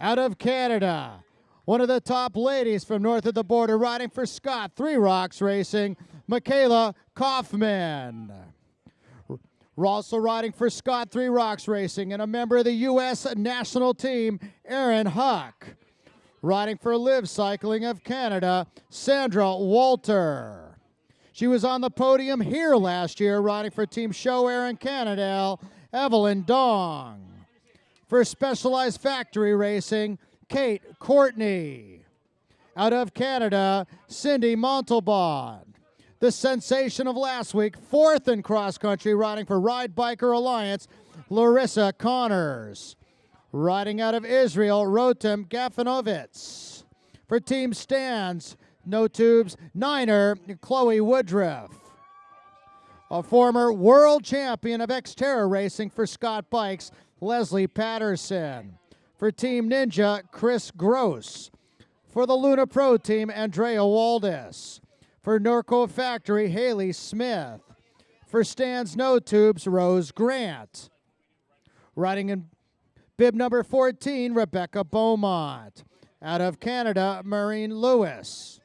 Out of Canada, one of the top ladies from north of the border riding for Scott 3 Rocks Racing, Michaela Kaufman. Also riding for Scott 3 Rocks Racing and a member of the U.S. national team, Aaron Huck. Riding for Live Cycling of Canada, Sandra Walter. She was on the podium here last year riding for Team Sho-Air in Canada, Evelyn Dong. For Specialized Factory Racing, Kate Courtney. Out of Canada, Cindy Montalban. The sensation of last week, 4th in cross country, riding for Ride Biker Alliance, Larissa Connors. Riding out of Israel, Rotem Gafanovitz. For Team Stands, No Tubes, Niner, Chloe Woodruff. A former world champion of Xterra Racing for Scott Bikes, Leslie Patterson. For Team Ninja, Chris Gross. For the Luna Pro team, Andrea Waldis. For Norco Factory, Haley Smith. For Stands No Tubes, Rose Grant. Riding in bib number 14, Rebecca Beaumont. Out of Canada, Maureen Lewis.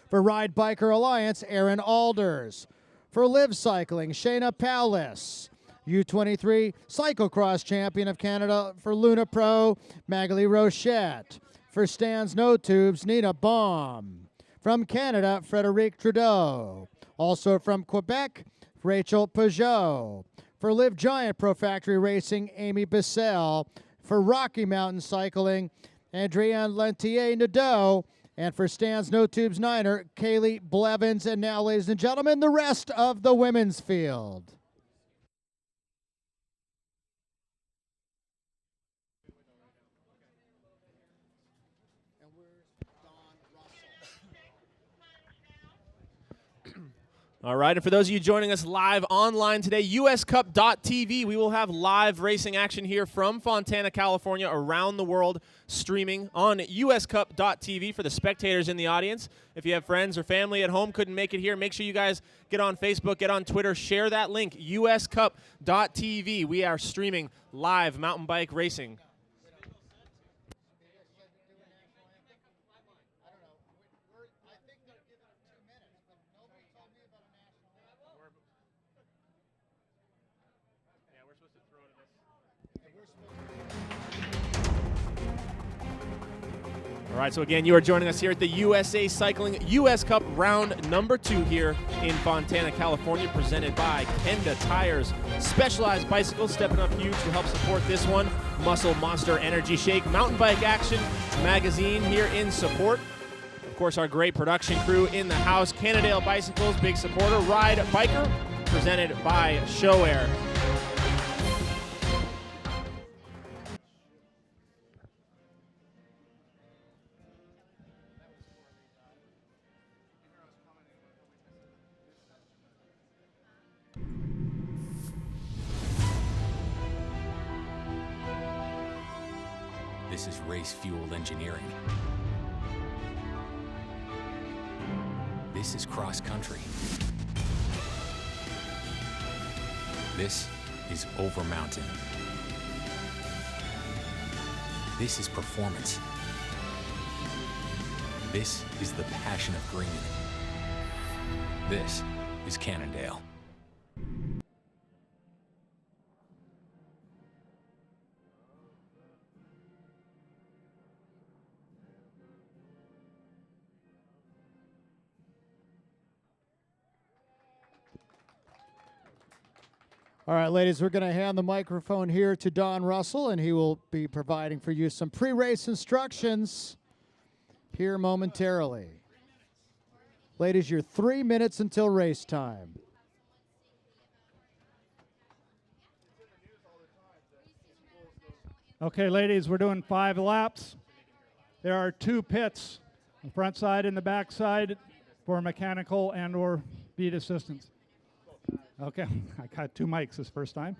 For Ride Biker Alliance, Aaron Alders. For Live Cycling, Shayna Powlis. U23 Cyclocross Champion of Canada for Luna Pro, Magali Rochette. For Stands No Tubes, Nina Baum. From Canada, Frederic Trudeau. Also from Quebec, Rachel Peugeot. For Live Giant Pro Factory Racing, Amy Bissell. For Rocky Mountain Cycling, Adrienne Lentier-Nadeau. And for Stands No Tubes Niner, Kaylee Blevins. And now, ladies and gentlemen, the rest of the women's field. All right, and for those of you joining us live online today, uscup.tv, we will have live racing action here from Fontana, California, around the world, streaming on uscup.tv for the spectators in the audience. If you have friends or family at home couldn't make it here, make sure you guys get on Facebook, get on Twitter, share that link, uscup.tv. We are streaming live mountain bike racing. All right, so again, you are joining us here at the USA Cycling US Cup round number 2 here in Fontana, California, presented by Kenda Tires. Specialized Bicycles stepping up huge to help support this one. Muscle Monster Energy Shake, Mountain Bike Action Magazine here in support. Of course, our great production crew in the house. Cannondale Bicycles, big supporter. Ride Biker, presented by Sho-Air. This is race-fueled engineering. This is cross-country. This is over mountain. This is performance. This is the passion of green. This is Cannondale. All right, ladies, we're going to hand the microphone here to Don Russell, and he will be providing for you some pre-race instructions here momentarily. Ladies, you're 3 minutes until race time. Okay, ladies, we're doing 5 laps. There are 2 pits, the front side and the back side, for mechanical and or beat assistance. Okay, I got 2 mics this first time.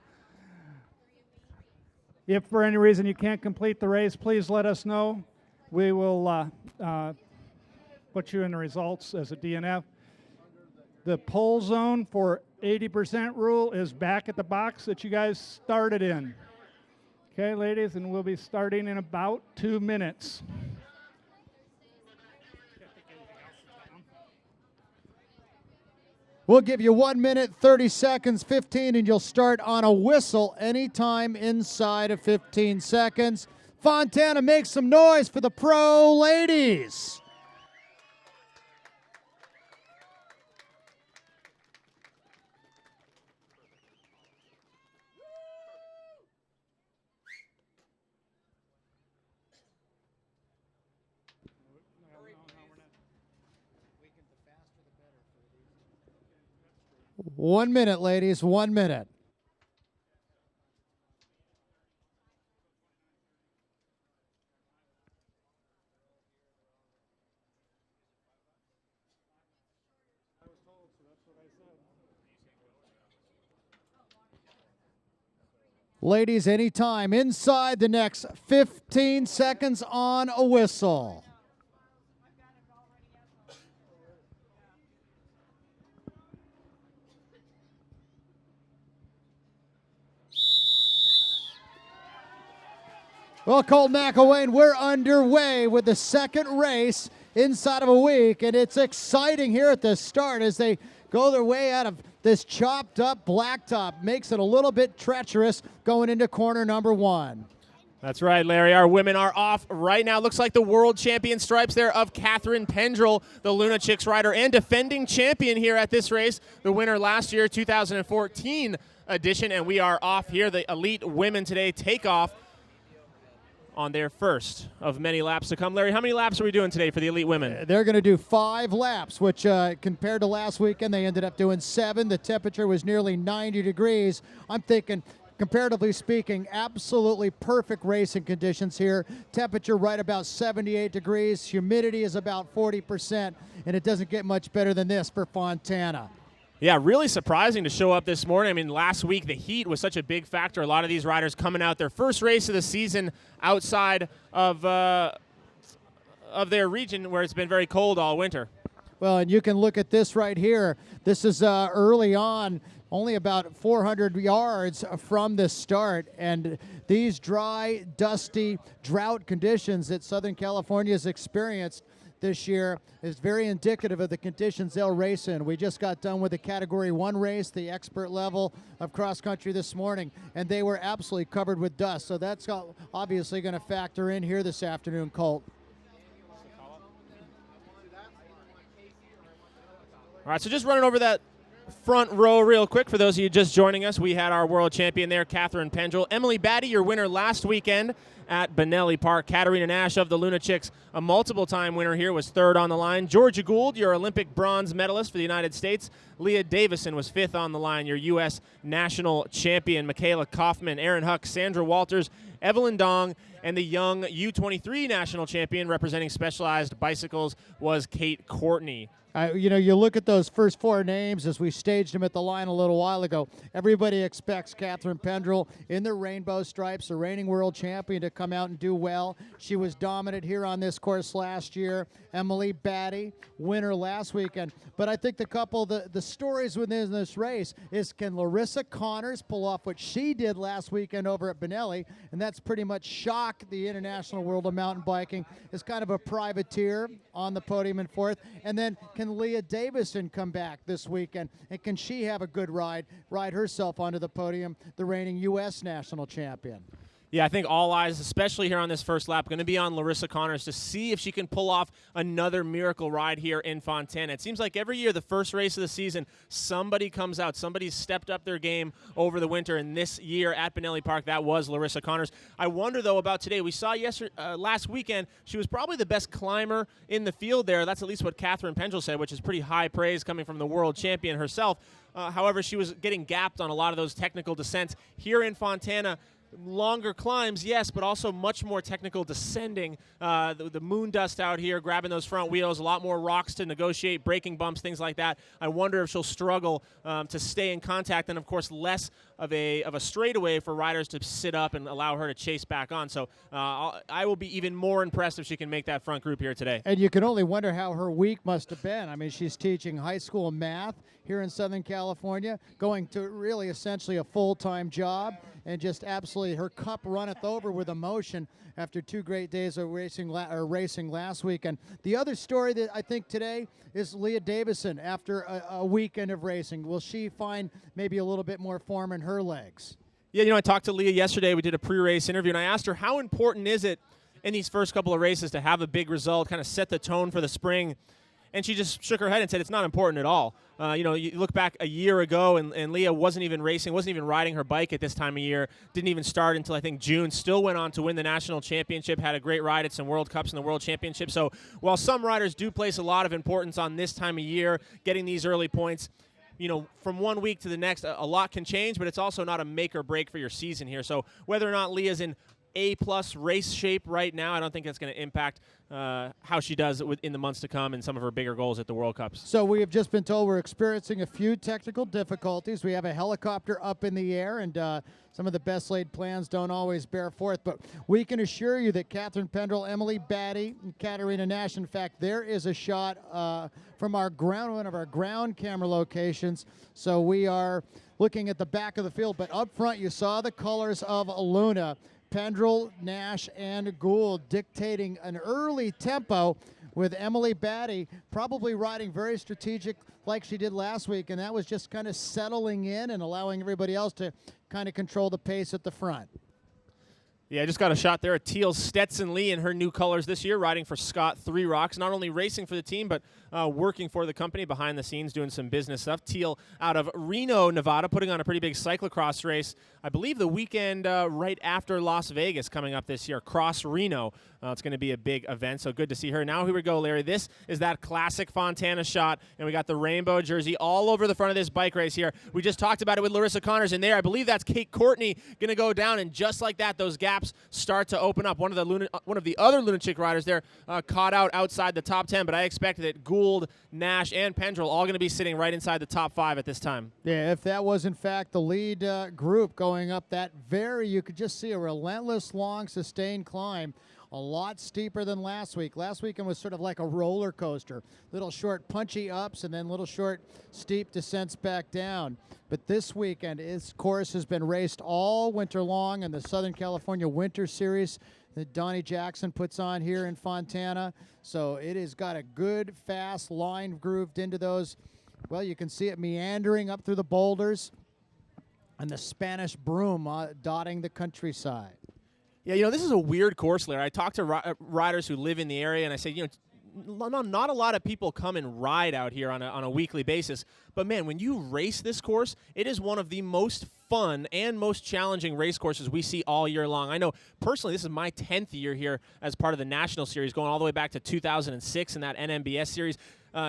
If for any reason you can't complete the race, please let us know. We will put you in the results as a DNF. The pole zone for 80% rule is back at the box that you guys started in. Okay, ladies, and we'll be starting in about 2 minutes. We'll give you 1 minute, 30 seconds, 15, and you'll start on a whistle anytime inside of 15 seconds. Fontana, make some noise for the pro ladies. One minute, ladies, 1 minute. Ladies, anytime inside the next 15 seconds on a whistle. Well, Colt McElwain, we're underway with the second race inside of a week, and it's exciting here at the start as they go their way out of this chopped up blacktop. Makes it a little bit treacherous going into corner number 1. That's right, Larry. Our women are off right now. Looks like the world champion stripes there of Catherine Pendrell, the Luna Chicks rider and defending champion here at this race. The winner last year, 2014 edition, and we are off here. The elite women today take off on their first of many laps to come. Larry, how many laps are we doing today for the elite women? They're going to do 5 laps, which compared to last weekend, they ended up doing 7. The temperature was nearly 90 degrees. I'm thinking, comparatively speaking, absolutely perfect racing conditions here. Temperature right about 78 degrees. Humidity is about 40%, and it doesn't get much better than this for Fontana. Yeah, really surprising to show up this morning. I mean, last week the heat was such a big factor. A lot of these riders coming out their first race of the season outside of their region where it's been very cold all winter. Well, and you can look at this right here. This is early on, only about 400 yards from the start. And these dry, dusty, drought conditions that Southern California has experienced this year is very indicative of the conditions they'll race in. We just got done with the Category 1 race, the expert level of cross country this morning, and they were absolutely covered with dust. So that's obviously going to factor in here this afternoon, Colt. All right, so just running over that front row real quick for those of you just joining us. We had our world champion there, Catherine Pendrell. Emily Batty, your winner last weekend at Benelli Park. Katarina Nash of the Luna Chicks, a multiple-time winner here, was 3rd on the line. Georgia Gould, your Olympic bronze medalist for the United States. Leah Davison was 5th on the line, your U.S. national champion. Michaela Kaufman, Aaron Huck, Sandra Walters, Evelyn Dong, and the young U23 national champion representing Specialized Bicycles was Kate Courtney. You look at those first 4 names as we staged them at the line a little while ago. Everybody expects Catherine Pendrell in the rainbow stripes, the reigning world champion, to come out and do well. She was dominant here on this course last year. Emily Batty, winner last weekend. But I think the stories within this race is, can Larissa Connors pull off what she did last weekend over at Benelli? And that's pretty much shock the international world of mountain biking as kind of a privateer on the podium in 4th. And then can Leah Davison come back this weekend? And can she have a good ride herself onto the podium, the reigning U.S. national champion? Yeah, I think all eyes, especially here on this first lap, going to be on Larissa Connors to see if she can pull off another miracle ride here in Fontana. It seems like every year, the first race of the season, somebody comes out. Somebody's stepped up their game over the winter, and this year at Benelli Park, that was Larissa Connors. I wonder, though, about today. We saw last weekend, she was probably the best climber in the field there. That's at least what Catherine Pendrell said, which is pretty high praise coming from the world champion herself. However, she was getting gapped on a lot of those technical descents. Here in Fontana, longer climbs, yes, but also much more technical descending. The moon dust out here, grabbing those front wheels, a lot more rocks to negotiate, braking bumps, things like that. I wonder if she'll struggle to stay in contact, and of course less of a straightaway for riders to sit up and allow her to chase back on. So I will be even more impressed if she can make that front group here today. And you can only wonder how her week must have been. I mean, she's teaching high school math here in Southern California, going to really essentially a full-time job, and just absolutely her cup runneth over with emotion after 2 great days of racing last weekend. The other story that I think today is Leah Davison after a weekend of racing. Will she find maybe a little bit more form in her legs? Yeah, I talked to Leah yesterday. We did a pre-race interview, and I asked her how important is it in these first couple of races to have a big result, kind of set the tone for the spring. And she just shook her head and said it's not important at all. You look back a year ago, and Leah wasn't even racing, wasn't even riding her bike at this time of year, didn't even start until I think June, still went on to win the national championship, had a great ride at some World Cups and the World Championship. So while some riders do place a lot of importance on this time of year, getting these early points, from 1 week to the next, a lot can change, but it's also not a make or break for your season here. So whether or not Leah's in A-plus race shape right now, I don't think that's going to impact how she does in the months to come and some of her bigger goals at the World Cups. So we have just been told we're experiencing a few technical difficulties. We have a helicopter up in the air, and some of the best laid plans don't always bear forth. But we can assure you that Catherine Pendrell, Emily Batty, and Katarina Nash, in fact, there is a shot from one of our ground camera locations. So we are looking at the back of the field. But up front, you saw the colors of Luna. Pendrell, Nash, and Gould dictating an early tempo with Emily Batty probably riding very strategic like she did last week, and that was just kind of settling in and allowing everybody else to kind of control the pace at the front. Yeah, I just got a shot there at Teal's Stetson Lee in her new colors this year, riding for Scott Three Rocks, not only racing for the team, but working for the company behind the scenes, doing some business stuff. Teal out of Reno, Nevada, putting on a pretty big cyclocross race, I believe the weekend right after Las Vegas coming up this year, Cross Reno. It's going to be a big event, so good to see her. Now here we go, Larry. This is that classic Fontana shot, and we got the rainbow jersey all over the front of this bike race here. We just talked about it with Larissa Connors in there. I believe that's Kate Courtney going to go down, and just like that, those gaps start to open up. One of the other lunatic riders there caught out outside the top 10, but I expect that Gould, Nash, and Pendrell all going to be sitting right inside the top 5 at this time. Yeah, if that was in fact the lead group going up that you could just see a relentless, long, sustained climb. A lot steeper than last week. Last weekend was sort of like a roller coaster. Little short punchy ups and then little short steep descents back down. But this weekend, its course has been raced all winter long in the Southern California Winter Series that Donnie Jackson puts on here in Fontana. So it has got a good, fast line grooved into those. Well, you can see it meandering up through the boulders and the Spanish broom dotting the countryside. Yeah, this is a weird course, Larry. I talked to riders who live in the area, and I say, not a lot of people come and ride out here on a weekly basis. But, man, when you race this course, it is one of the most fun and most challenging race courses we see all year long. I know, personally, this is my 10th year here as part of the National Series, going all the way back to 2006 in that NMBS Series.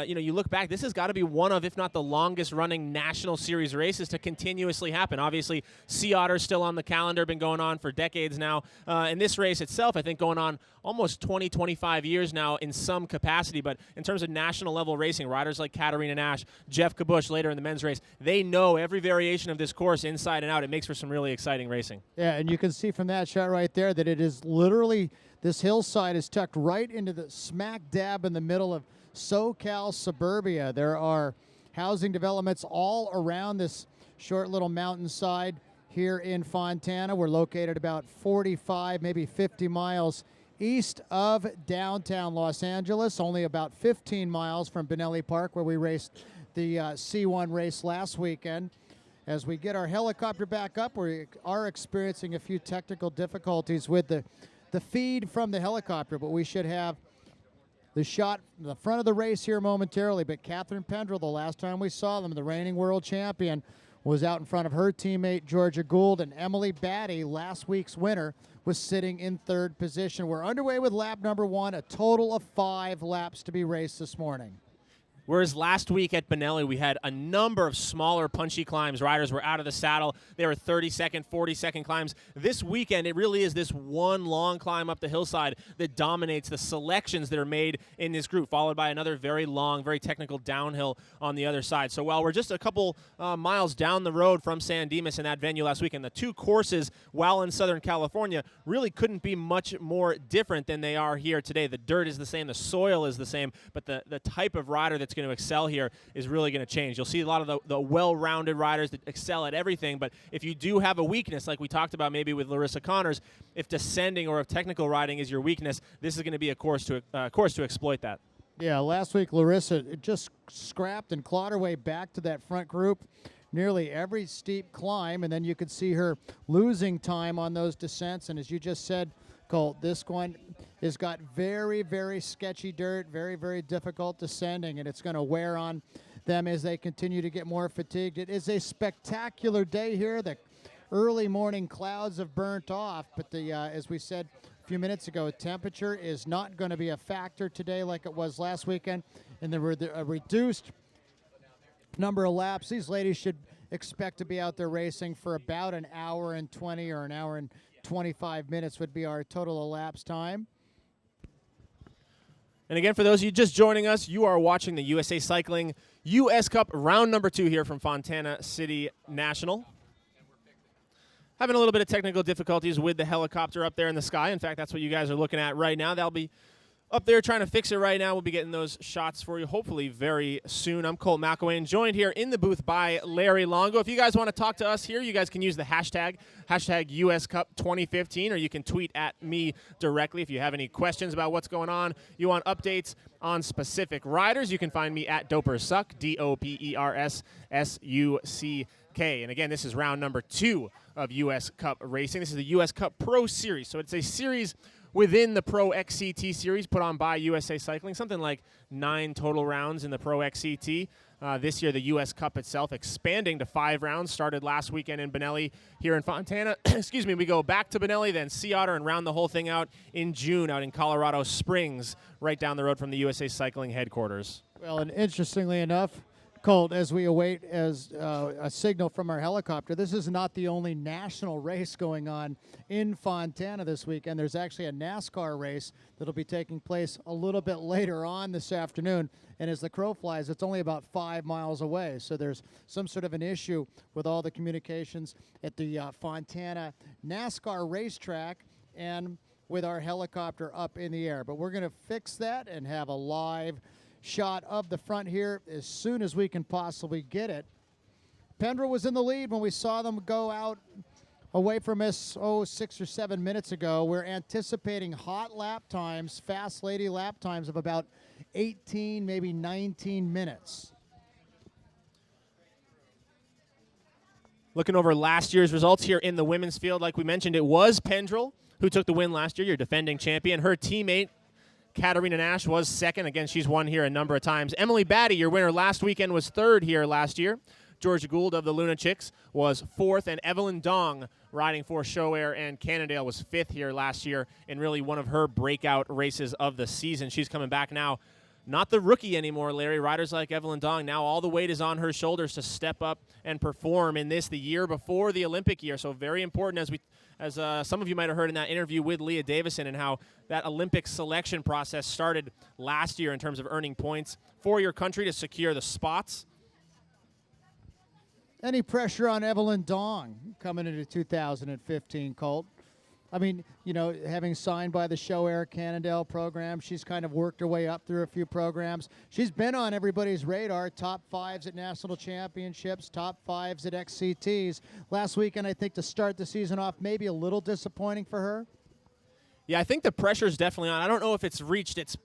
You look back, this has got to be one of, if not the longest running National Series races to continuously happen. Obviously, Sea Otter's still on the calendar, been going on for decades now. And this race itself, I think, going on almost 20, 25 years now in some capacity. But in terms of national level racing, riders like Katarina Nash, Jeff Kabush later in the men's race, they know every variation of this course inside and out. It makes for some really exciting racing. Yeah, and you can see from that shot right there that it is literally, this hillside is tucked right into the smack dab in the middle of SoCal suburbia. There are housing developments all around this short little mountainside here in Fontana. We're located about 45, maybe 50 miles east of downtown Los Angeles, only about 15 miles from Benelli Park, where we raced the C1 race last weekend. As we get our helicopter back up, we are experiencing a few technical difficulties with the feed from the helicopter, but we should have the shot in the front of the race here momentarily. But Catherine Pendrell, the last time we saw them, the reigning world champion, was out in front of her teammate Georgia Gould, and Emily Batty, last week's winner, was sitting in third position. We're underway with lap number 1, a total of 5 laps to be raced this morning. Whereas last week at Benelli, we had a number of smaller, punchy climbs. Riders were out of the saddle. They were 30-second, 40-second climbs. This weekend, it really is this one long climb up the hillside that dominates the selections that are made in this group, followed by another very long, very technical downhill on the other side. So while we're just a couple miles down the road from San Dimas in that venue last weekend, the two courses, while in Southern California, really couldn't be much more different than they are here today. The dirt is the same, the soil is the same, but the type of rider that's going going to excel here is really going to change. You'll see a lot of the well-rounded riders that excel at everything, but if you do have a weakness, like we talked about maybe with Larissa Connors, if descending or if technical riding is your weakness, this is going to be a course to exploit that. Yeah, last week Larissa just scrapped and clawed her way back to that front group nearly every steep climb, and then you could see her losing time on those descents. And as you just said, Colt, this one has got very, very sketchy dirt, very, very difficult descending, and it's going to wear on them as they continue to get more fatigued. It is a spectacular day here. The early morning clouds have burnt off, but as we said a few minutes ago, temperature is not going to be a factor today like it was last weekend, and there were a reduced number of laps. These ladies should expect to be out there racing for about an hour and 20 or an hour and 25 minutes would be our total elapsed time. And again, for those of you just joining us, you are watching the USA Cycling US Cup round number 2 here from Fontana City National. Having a little bit of technical difficulties with the helicopter up there in the sky. In fact, that's what you guys are looking at right now. They'll be up there trying to fix it right now. We'll be getting those shots for you hopefully very soon. I'm Colt McElwain, joined here in the booth by Larry Longo. If you guys want to talk to us here, you guys can use the hashtag US Cup 2015, or you can tweet at me directly if you have any questions about what's going on. You want updates on specific riders, you can find me at DopersSuck, DopersSuck. And again, this is round number 2 of US Cup racing. This is the US Cup Pro Series, so it's a series within the Pro XCT series put on by USA Cycling, something like 9 total rounds in the Pro XCT. This year, the US Cup itself expanding to 5 rounds, started last weekend in Benelli here in Fontana. Excuse me, we go back to Benelli, then Sea Otter, and round the whole thing out in June out in Colorado Springs, right down the road from the USA Cycling headquarters. Well, and interestingly enough, Colt, as we await a signal from our helicopter, this is not the only national race going on in Fontana this weekend. There's actually a NASCAR race that'll be taking place a little bit later on this afternoon. And as the crow flies, it's only about 5 miles away. So there's some sort of an issue with all the communications at the Fontana NASCAR racetrack and with our helicopter up in the air. But we're going to fix that and have a live shot of the front here as soon as we can possibly get it. Pendrell was in the lead when we saw them go out away from us 6 or 7 minutes ago. We're anticipating hot lap times, fast lady lap times of about 18, maybe 19 minutes. Looking over last year's results here in the women's field, like we mentioned, it was Pendrell who took the win last year, your defending champion. Her teammate Katarina Nash was second. Again, she's won here a number of times. Emily Batty, your winner last weekend, was third here last year. Georgia Gould of the Luna Chicks was fourth, and Evelyn Dong, riding for Sho-Air and Cannondale, was fifth here last year in really one of her breakout races of the season. She's coming back now. Not the rookie anymore, Larry. Riders like Evelyn Dong, now all the weight is on her shoulders to step up and perform in this the year before the Olympic year. So very important, as some of you might have heard in that interview with Leah Davison, and how that Olympic selection process started last year in terms of earning points for your country to secure the spots. Any pressure on Evelyn Dong coming into 2015, Colt? I mean, you know, having signed by the Sho-Air Cannondale program, she's kind of worked her way up through a few programs. She's been on everybody's radar, top 5s at national championships, top 5s at XCTs. Last weekend, I think, to start the season off, maybe a little disappointing for her. Yeah, I think the pressure is definitely on. I don't know if it's reached its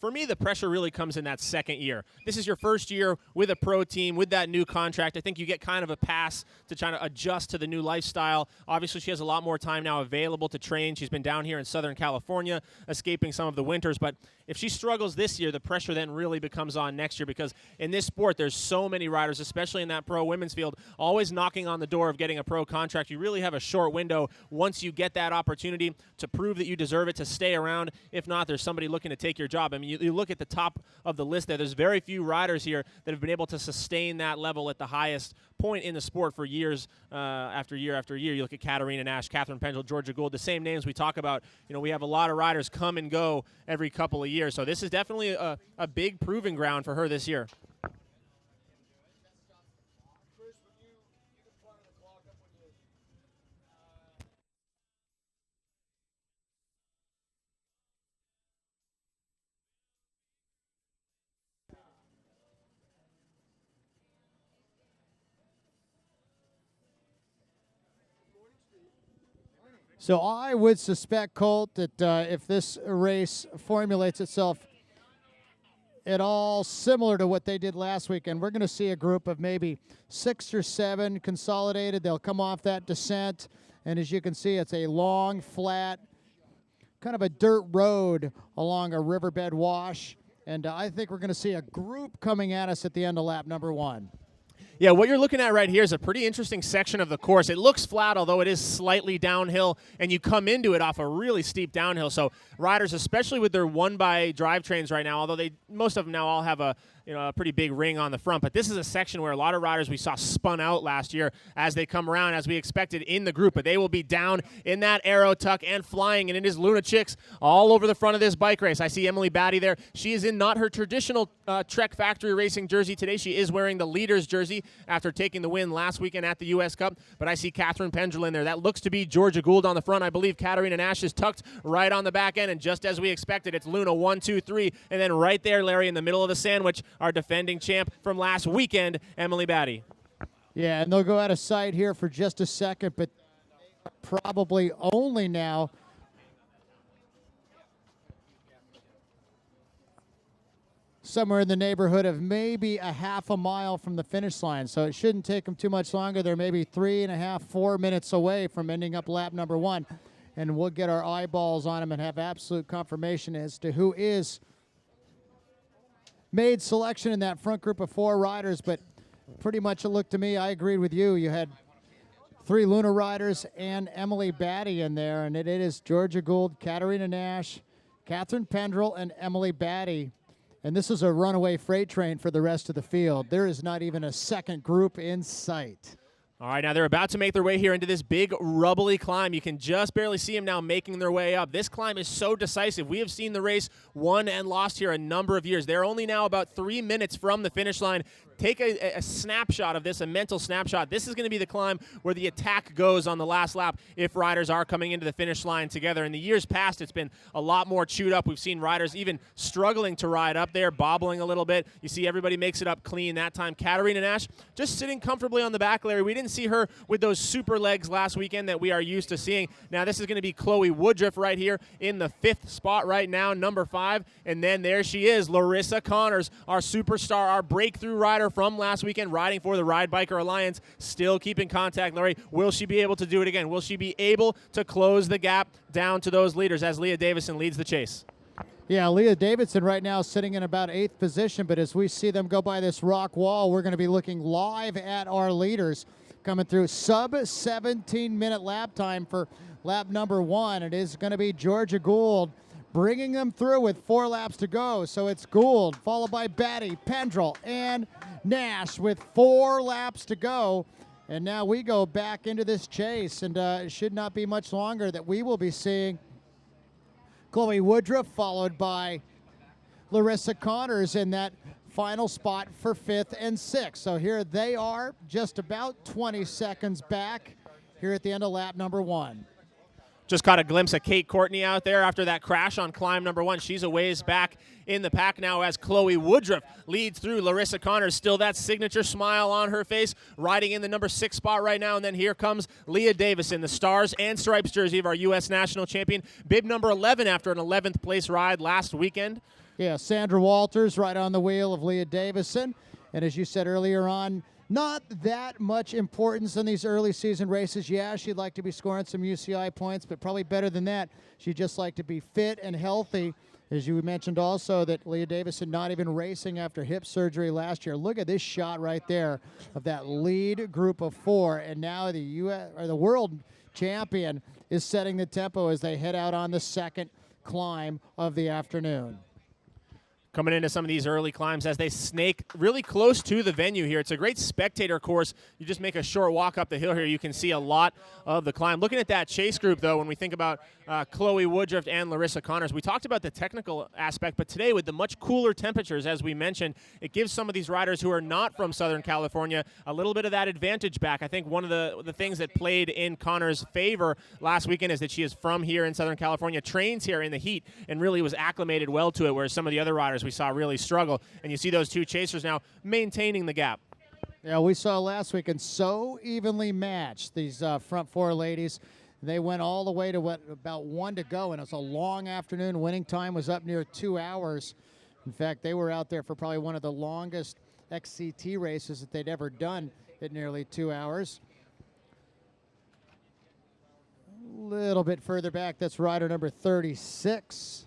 for me, the pressure really comes in that second year. This is your first year with a pro team, with that new contract. I think you get kind of a pass to try to adjust to the new lifestyle. Obviously, she has a lot more time now available to train. She's been down here in Southern California, escaping some of the winters. But if she struggles this year, the pressure then really becomes on next year, because in this sport, there's so many riders, especially in that pro women's field, always knocking on the door of getting a pro contract. You really have a short window once you get that opportunity to prove that you deserve it, to stay around. If not, there's somebody looking to take your job. I mean, you look at the top of the list there's very few riders here that have been able to sustain that level at the highest point in the sport for years after year after year. You look at Katarina Nash, Catherine Pendrell, Georgia Gould, the same names we talk about. You know, we have a lot of riders come and go every couple of years. So this is definitely a big proving ground for her this year. So I would suspect, Colt, that if this race formulates itself at all similar to what they did last weekend, we're going to see a group of maybe 6 or 7 consolidated. They'll come off that descent, and as you can see, it's a long, flat, kind of a dirt road along a riverbed wash. And I think we're going to see a group coming at us at the end of lap number 1. Yeah, what you're looking at right here is a pretty interesting section of the course. It looks flat, although it is slightly downhill, and you come into it off a really steep downhill. So riders, especially with their one-by drivetrains right now, although most of them now all have a pretty big ring on the front. But this is a section where a lot of riders we saw spun out last year as they come around, as we expected in the group. But they will be down in that arrow tuck and flying, and it is Luna Chicks all over the front of this bike race. I see Emily Batty there. She is in not her traditional Trek Factory Racing jersey today. She is wearing the leader's jersey after taking the win last weekend at the U.S. Cup. But I see Catherine Pendrell in there. That looks to be Georgia Gould on the front. I believe Katarina Nash is tucked right on the back end, and just as we expected, it's Luna 1, 2, 3, and then right there, Larry, in the middle of the sandwich, our defending champ from last weekend, Emily Batty. Yeah, and they'll go out of sight here for just a second, but probably only now somewhere in the neighborhood of maybe a half a mile from the finish line. So it shouldn't take them too much longer. They're maybe 3.5, 4 minutes away from ending up lap number 1. And we'll get our eyeballs on them and have absolute confirmation as to who is made selection in that front group of 4 riders. But pretty much it looked to me, I agreed with you. You had 3 Luna riders and Emily Batty in there, and it is Georgia Gould, Katarina Nash, Catherine Pendrell, and Emily Batty. And this is a runaway freight train for the rest of the field. There is not even a second group in sight. All right, now they're about to make their way here into this big rubbly climb. You can just barely see them now making their way up. This climb is so decisive. We have seen the race won and lost here a number of years. They're only now about 3 minutes from the finish line. Take a snapshot of this, a mental snapshot. This is going to be the climb where the attack goes on the last lap if riders are coming into the finish line together. In the years past, it's been a lot more chewed up. We've seen riders even struggling to ride up there, bobbling a little bit. You see everybody makes it up clean that time. Katarina Nash just sitting comfortably on the back, Larry. We didn't see her with those super legs last weekend that we are used to seeing. Now this is going to be Chloe Woodruff right here in the 5th spot right now, number 5. And then there she is, Larissa Connors, our superstar, our breakthrough rider from last weekend, riding for the Ride Biker Alliance, still keeping contact. Larry, will she be able to do it again? Will she be able to close the gap down to those leaders as Leah Davison leads the chase? Yeah, Leah Davidson right now sitting in about 8th position, but as we see them go by this rock wall, we're going to be looking live at our leaders coming through. Sub 17-minute lap time for lap number 1. It is going to be Georgia Gould bringing them through with 4 laps to go. So it's Gould, followed by Batty, Pendrell, and Nash with 4 laps to go. And now we go back into this chase, and it should not be much longer that we will be seeing Chloe Woodruff, followed by Larissa Connors in that final spot for 5th and 6th. So here they are, just about 20 seconds back here at the end of lap number 1. Just caught a glimpse of Kate Courtney out there after that crash on climb number 1. She's a ways back in the pack now as Chloe Woodruff leads through. Larissa Connors, still that signature smile on her face, riding in the number 6 spot right now. And then here comes Leah Davison, the Stars and Stripes jersey of our U.S. national champion, bib number 11 after an 11th place ride last weekend. Yeah, Sandra Walters right on the wheel of Leah Davison. And as you said earlier on, not that much importance in these early season races. Yeah, she'd like to be scoring some UCI points, but probably better than that, she'd just like to be fit and healthy. As you mentioned also that Leah Davison not even racing after hip surgery last year. Look at this shot right there of that lead group of 4, and now the the world champion is setting the tempo as they head out on the 2nd climb of the afternoon. Coming into some of these early climbs as they snake really close to the venue here. It's a great spectator course. You just make a short walk up the hill here. You can see a lot of the climb. Looking at that chase group, though, when we think about Chloe Woodruff and Larissa Connors, we talked about the technical aspect, but today with the much cooler temperatures, as we mentioned, it gives some of these riders who are not from Southern California a little bit of that advantage back. I think one of the things that played in Connors' favor last weekend is that she is from here in Southern California, trains here in the heat, and really was acclimated well to it, whereas some of the other riders we saw really struggle. And you see those 2 chasers now maintaining the gap. Yeah, we saw last weekend so evenly matched, these front 4 ladies. They went all the way to about 1 to go, and it's a long afternoon. Winning time was up near 2 hours. In fact, they were out there for probably one of the longest XCT races that they'd ever done at nearly 2 hours. A little bit further back, that's rider number 36.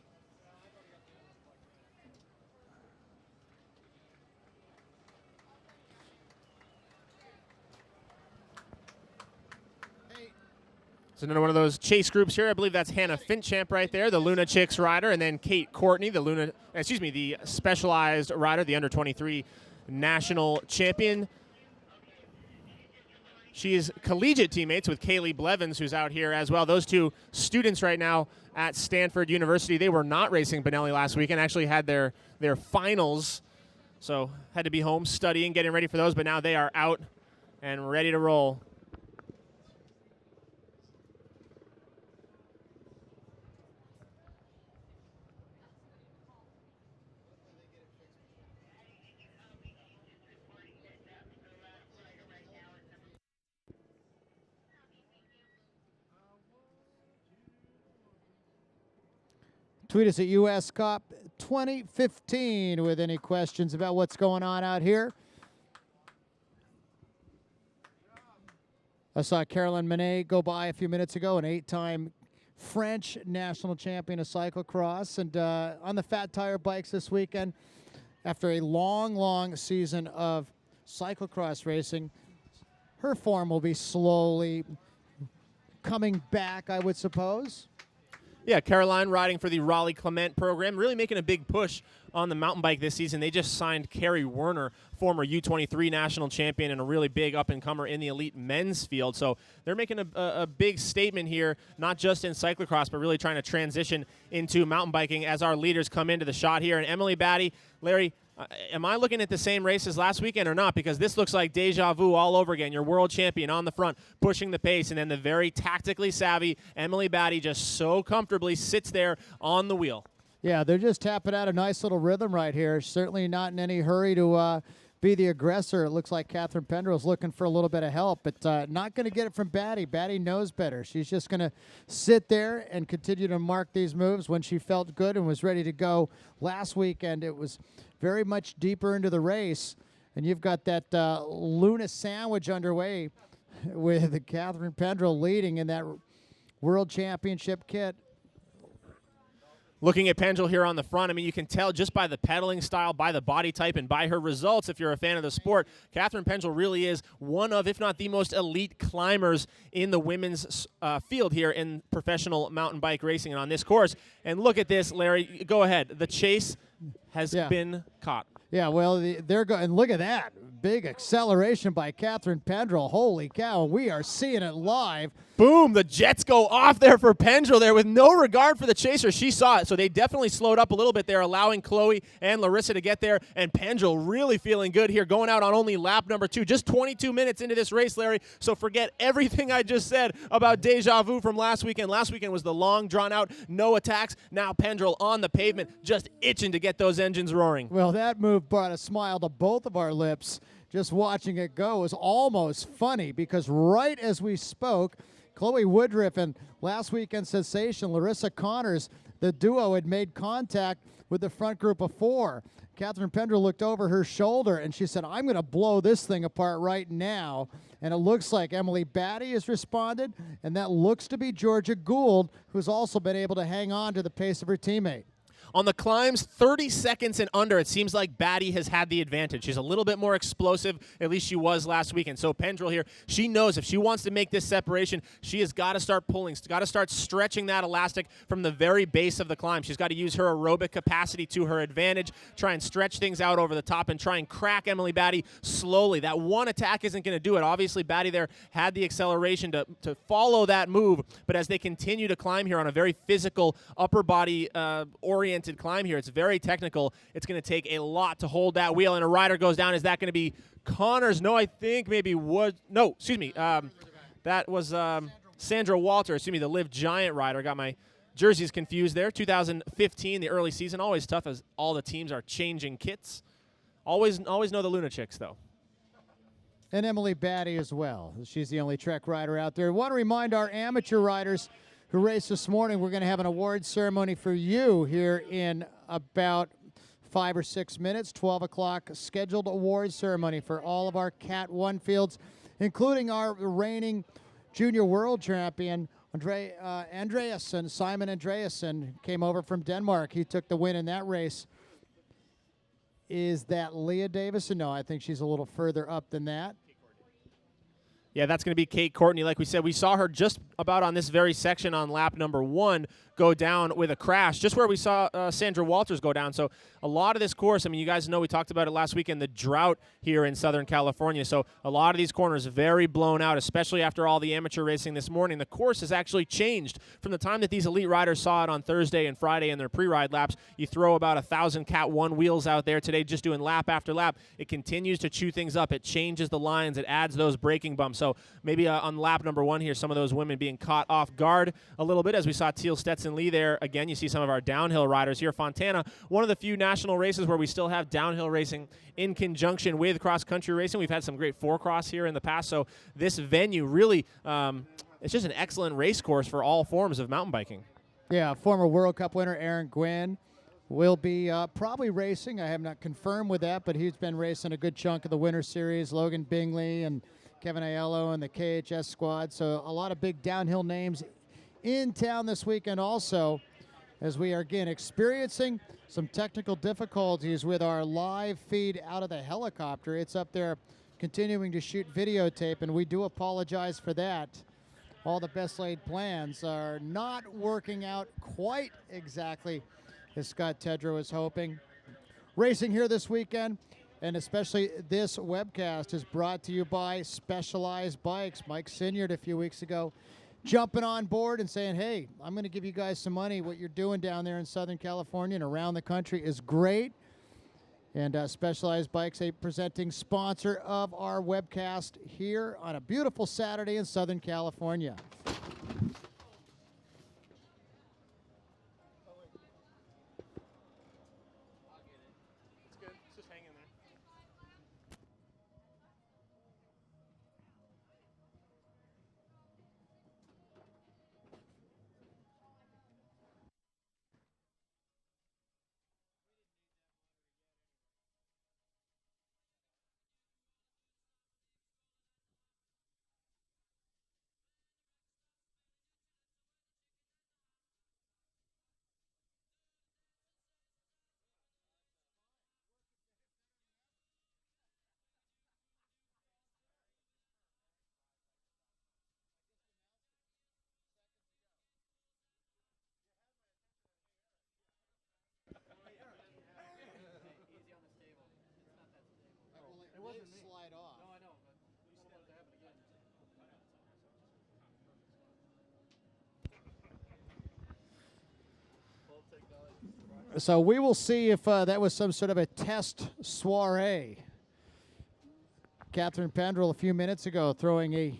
It's another one of those chase groups here. I believe that's Hannah Finchamp right there, the Luna Chicks rider, and then Kate Courtney, the specialized rider, the under-23 national champion. She is collegiate teammates with Kaylee Blevins, who's out here as well. Those two students right now at Stanford University. They were not racing Benelli last weekend, actually had their finals, so had to be home studying, getting ready for those, but now they are out and ready to roll. Tweet us at US Cup 2015 with any questions about what's going on out here. I saw Caroline Manet go by a few minutes ago, an 8-time French national champion of cyclocross, and on the fat tire bikes this weekend. After a long, long season of cyclocross racing, her form will be slowly coming back, I would suppose. Yeah, Caroline riding for the Raleigh Clement program, really making a big push on the mountain bike this season. They just signed Kerry Werner, former U23 national champion and a really big up-and-comer in the elite men's field. So they're making a big statement here, not just in cyclocross, but really trying to transition into mountain biking as our leaders come into the shot here. And Emily Batty, Larry, am I looking at the same race as last weekend or not? Because this looks like deja vu all over again. Your world champion on the front, pushing the pace, and then the very tactically savvy Emily Batty just so comfortably sits there on the wheel. Yeah, they're just tapping out a nice little rhythm right here. Certainly not in any hurry to be the aggressor. It looks like Catherine Pendrell's looking for a little bit of help, but not going to get it from Batty. Batty knows better. She's just going to sit there and continue to mark these moves. When she felt good and was ready to go last weekend, it was very much deeper into the race, and you've got that Luna sandwich underway with Catherine Pendrell leading in that World Championship kit. Looking at Pendrell here on the front, I mean, you can tell just by the pedaling style, by the body type, and by her results, if you're a fan of the sport, Catherine Pendrell really is one of, if not the most elite climbers in the women's field here in professional mountain bike racing and on this course. And look at this, Larry. Go ahead. The chase has been caught. Yeah, well, they're going, and look at that. Big acceleration by Catherine Pendrell. Holy cow, we are seeing it live. Boom, the jets go off there for Pendrell there with no regard for the chaser. She saw it, so they definitely slowed up a little bit there, allowing Chloe and Larissa to get there, and Pendrell really feeling good here, going out on only lap number 2, just 22 minutes into this race, Larry, so forget everything I just said about deja vu from last weekend. Last weekend was the long, drawn-out, no attacks. Now Pendrell on the pavement, just itching to get those engines roaring. Well, that move brought a smile to both of our lips. Just watching it go was almost funny because right as we spoke, Chloe Woodruff and last weekend's sensation Larissa Connors, the duo had made contact with the front group of 4. Catherine Pendrell looked over her shoulder and she said, I'm going to blow this thing apart right now. And it looks like Emily Batty has responded, and that looks to be Georgia Gould, who's also been able to hang on to the pace of her teammate. On the climbs, 30 seconds and under, it seems like Batty has had the advantage. She's a little bit more explosive, at least she was last weekend. So Pendrell here, she knows if she wants to make this separation, she has got to start pulling, got to start stretching that elastic from the very base of the climb. She's got to use her aerobic capacity to her advantage, try and stretch things out over the top and try and crack Emily Batty slowly. That one attack isn't going to do it. Obviously, Batty there had the acceleration to follow that move, but as they continue to climb here on a very physical, upper body oriented climb here. It's very technical. It's going to take a lot to hold that wheel, and a rider goes down. Is that going to be Connors? No, I think maybe Wood. No, excuse me. That was Sandra Walter. Excuse me, the Live Giant rider. Got my jerseys confused there. 2015, the early season. Always tough as all the teams are changing kits. Always know the Luna Chicks, though. and Emily Batty as well. She's the only Trek rider out there. I want to remind our amateur riders who raced this morning, we're going to have an awards ceremony for you here in about 5 or 6 minutes. 12 o'clock scheduled awards ceremony for all of our Cat 1 fields, including our reigning junior world champion, Andreasen. Simon Andreasen came over from Denmark. He took the win in that race. Is that Leah Davison? No, I think she's a little further up than that. Yeah, that's going to be Kate Courtney. Like we said, we saw her just about on this very section on lap number 1 go down with a crash, just where we saw Sandra Walters go down. So a lot of this course, I mean, you guys know we talked about it last weekend, the drought here in Southern California. So a lot of these corners very blown out, especially after all the amateur racing this morning. The course has actually changed from the time that these elite riders saw it on Thursday and Friday in their pre-ride laps. You throw about 1,000 Cat 1 wheels out there today, just doing lap after lap. It continues to chew things up. It changes the lines. It adds those braking bumps. So maybe on lap number 1 here, some of those women being caught off guard a little bit as we saw Teal Stetson Lee there. Again, you see some of our downhill riders here. Fontana, one of the few national races where we still have downhill racing in conjunction with cross-country racing. We've had some great four-cross here in the past, so this venue really, it's just an excellent race course for all forms of mountain biking. Yeah, former World Cup winner Aaron Gwynn will be probably racing. I have not confirmed with that, but he's been racing a good chunk of the Winter Series. Logan Bingley and Kevin Aiello and the KHS squad. So a lot of big downhill names in town this weekend also, as we are again experiencing some technical difficulties with our live feed out of the helicopter. It's up there continuing to shoot videotape, and we do apologize for that. All the best laid plans are not working out quite exactly as Scott Tedrow is hoping. Racing here this weekend, and especially this webcast, is brought to you by Specialized Bikes. Mike Sinyard a few weeks ago jumping on board and saying, hey, I'm going to give you guys some money. What you're doing down there in Southern California and around the country is great. And Specialized Bikes, a presenting sponsor of our webcast here on a beautiful Saturday in Southern California. So we will see if that was some sort of a test soiree. Catherine Pendrell a few minutes ago throwing a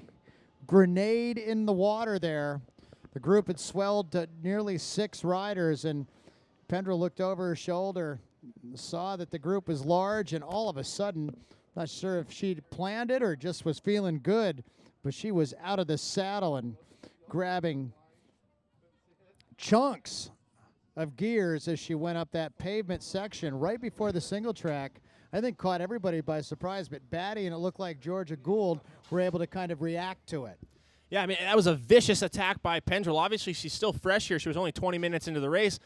grenade in the water there. The group had swelled to nearly 6 riders, and Pendrell looked over her shoulder, saw that the group was large, and all of a sudden, not sure if she planned it or just was feeling good, but she was out of the saddle and grabbing chunks of gears as she went up that pavement section right before the single track. I think caught everybody by surprise, but Batty and it looked like Georgia Gould were able to kind of react to it. Yeah, I mean, that was a vicious attack by Pendrell. Obviously, she's still fresh here. She was only 20 minutes into the race.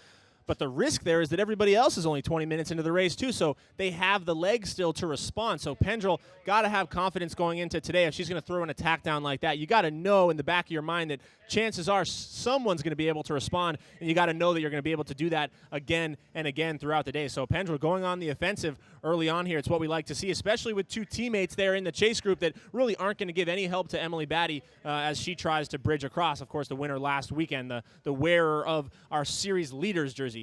But the risk there is that everybody else is only 20 minutes into the race, too, so they have the legs still to respond. So Pendrell got to have confidence going into today. If she's going to throw an attack down like that, you got to know in the back of your mind that chances are someone's going to be able to respond, and you got to know that you're going to be able to do that again and again throughout the day. So Pendrell going on the offensive early on here. It's what we like to see, especially with 2 teammates there in the chase group that really aren't going to give any help to Emily Batty as she tries to bridge across. Of course, the winner last weekend, the wearer of our series leaders jersey.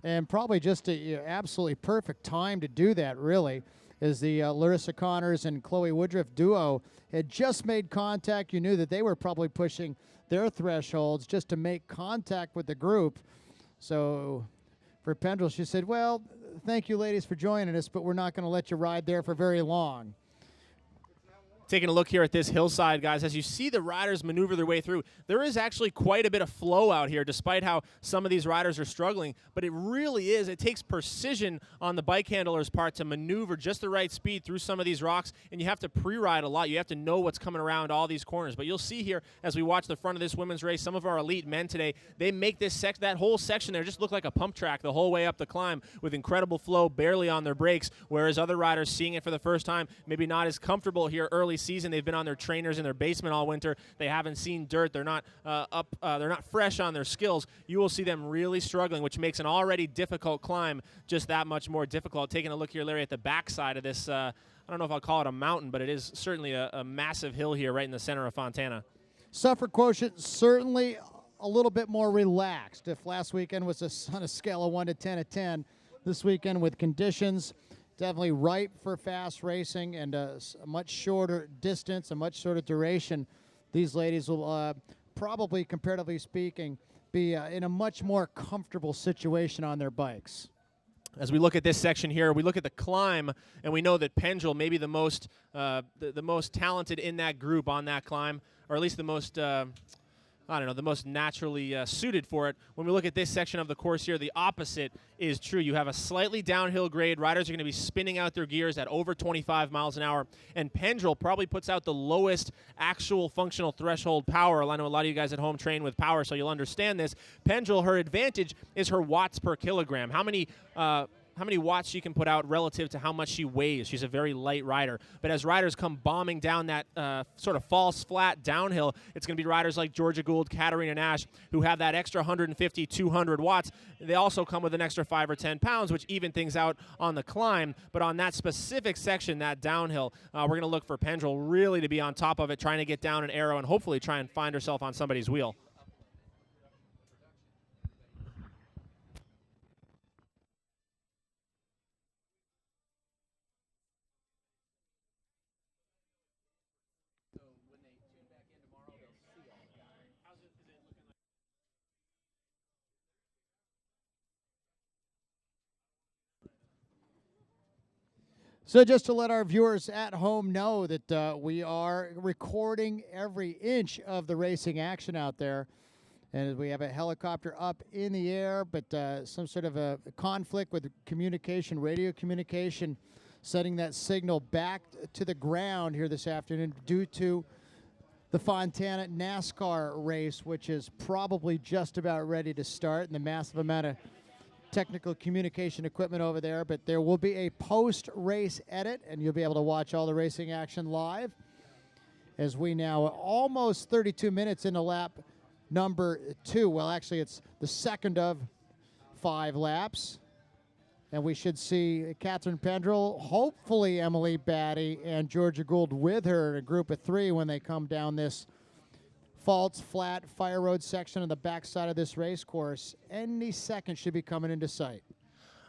And probably just a absolutely perfect time to do that, really, as the Larissa Connors and Chloe Woodruff duo had just made contact. You knew that they were probably pushing their thresholds just to make contact with the group. So for Pendrell, she said, well, thank you, ladies, for joining us, but we're not going to let you ride there for very long. Taking a look here at this hillside, guys, as you see the riders maneuver their way through, there is actually quite a bit of flow out here, despite how some of these riders are struggling. But it really is, it takes precision on the bike handler's part to maneuver just the right speed through some of these rocks, and you have to pre-ride a lot. You have to know what's coming around all these corners. But you'll see here, as we watch the front of this women's race, some of our elite men today, they make this that whole section there just look like a pump track the whole way up the climb with incredible flow, barely on their brakes, whereas other riders seeing it for the first time, maybe not as comfortable here early season. They've been on their trainers in their basement all winter. They haven't seen dirt. They're not they're not fresh on their skills. You will see them really struggling, which makes an already difficult climb just that much more difficult. Taking a look here, Larry, at the backside of this, I don't know if I'll call it a mountain, but it is certainly a massive hill here right in the center of Fontana. Suffer quotient certainly a little bit more relaxed. If last weekend was on a scale of 1 to 10 of 10, this weekend with conditions definitely ripe for fast racing and a much shorter distance, a much shorter duration. These ladies will probably, comparatively speaking, be in a much more comfortable situation on their bikes. As we look at this section here, we look at the climb, and we know that Pendrell may be the most talented in that group on that climb, or at least the most the most naturally suited for it. When we look at this section of the course here, the opposite is true. You have a slightly downhill grade. Riders are going to be spinning out their gears at over 25 miles an hour, and Pendrell probably puts out the lowest actual functional threshold power. I know a lot of you guys at home train with power, so you'll understand this. Pendrell, her advantage is her watts per kilogram. How many watts she can put out relative to how much she weighs. She's a very light rider. But as riders come bombing down that sort of false flat downhill, it's going to be riders like Georgia Gould, Katarina Nash, who have that extra 150, 200 watts. They also come with an extra 5 or 10 pounds, which even things out on the climb. But on that specific section, that downhill, we're going to look for Pendrell really to be on top of it, trying to get down an arrow and hopefully try and find herself on somebody's wheel. So just to let our viewers at home know that we are recording every inch of the racing action out there. And we have a helicopter up in the air, but some sort of a conflict with communication, radio communication, sending that signal back to the ground here this afternoon due to the Fontana NASCAR race, which is probably just about ready to start, and the massive amount of technical communication equipment over there. But there will be a post-race edit, and you'll be able to watch all the racing action live as we now almost 32 minutes into lap number 2. Well, actually, it's the second of 5 laps. And we should see Catherine Pendrell, hopefully Emily Batty, and Georgia Gould with her in a group of 3 when they come down this false, flat, fire road section on the backside of this race course. Any second should be coming into sight.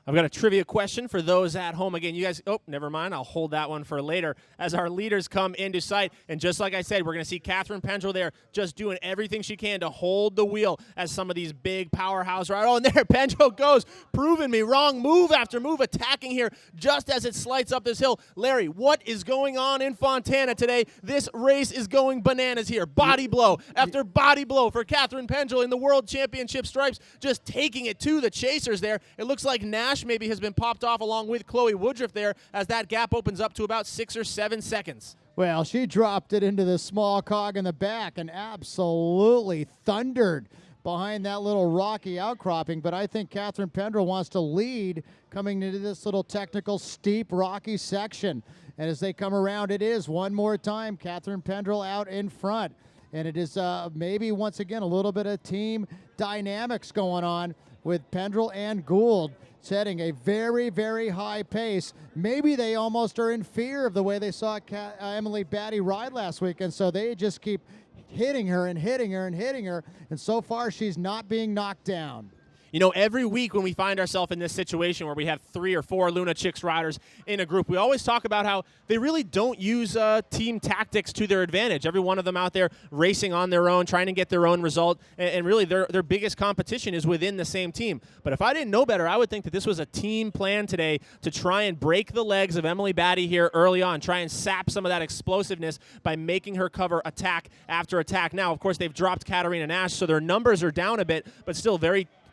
I've got a trivia question for those at home. Again, you guys, never mind. I'll hold that one for later as our leaders come into sight. And just like I said, we're going to see Catherine Pendrell there just doing everything she can to hold the wheel as some of these big powerhouse riders. Oh, and there Pendrell goes, proving me wrong, move after move, attacking here just as it slides up this hill. Larry, what is going on in Fontana today? This race is going bananas here. Body blow after body blow for Catherine Pendrell in the World Championship stripes, just taking it to the chasers there. It looks like Nash maybe has been popped off along with Chloe Woodruff there as that gap opens up to about 6 or 7 seconds. Well, she dropped it into the small cog in the back and absolutely thundered behind that little rocky outcropping. But I think Catherine Pendrell wants to lead coming into this little technical, steep, rocky section. And as they come around, it is one more time Catherine Pendrell out in front. And it is maybe once again a little bit of team dynamics going on with Pendrell and Gould setting a very, very high pace. Maybe they almost are in fear of the way they saw Emily Batty ride last week, and so they just keep hitting her and hitting her and hitting her, and so far she's not being knocked down. You know, every week when we find ourselves in this situation where we have 3 or 4 Luna Chicks riders in a group, we always talk about how they really don't use team tactics to their advantage. Every one of them out there racing on their own, trying to get their own result, and really their biggest competition is within the same team. But if I didn't know better, I would think that this was a team plan today to try and break the legs of Emily Batty here early on, try and sap some of that explosiveness by making her cover attack after attack. Now, of course, they've dropped Katarina Nash, so their numbers are down a bit, but still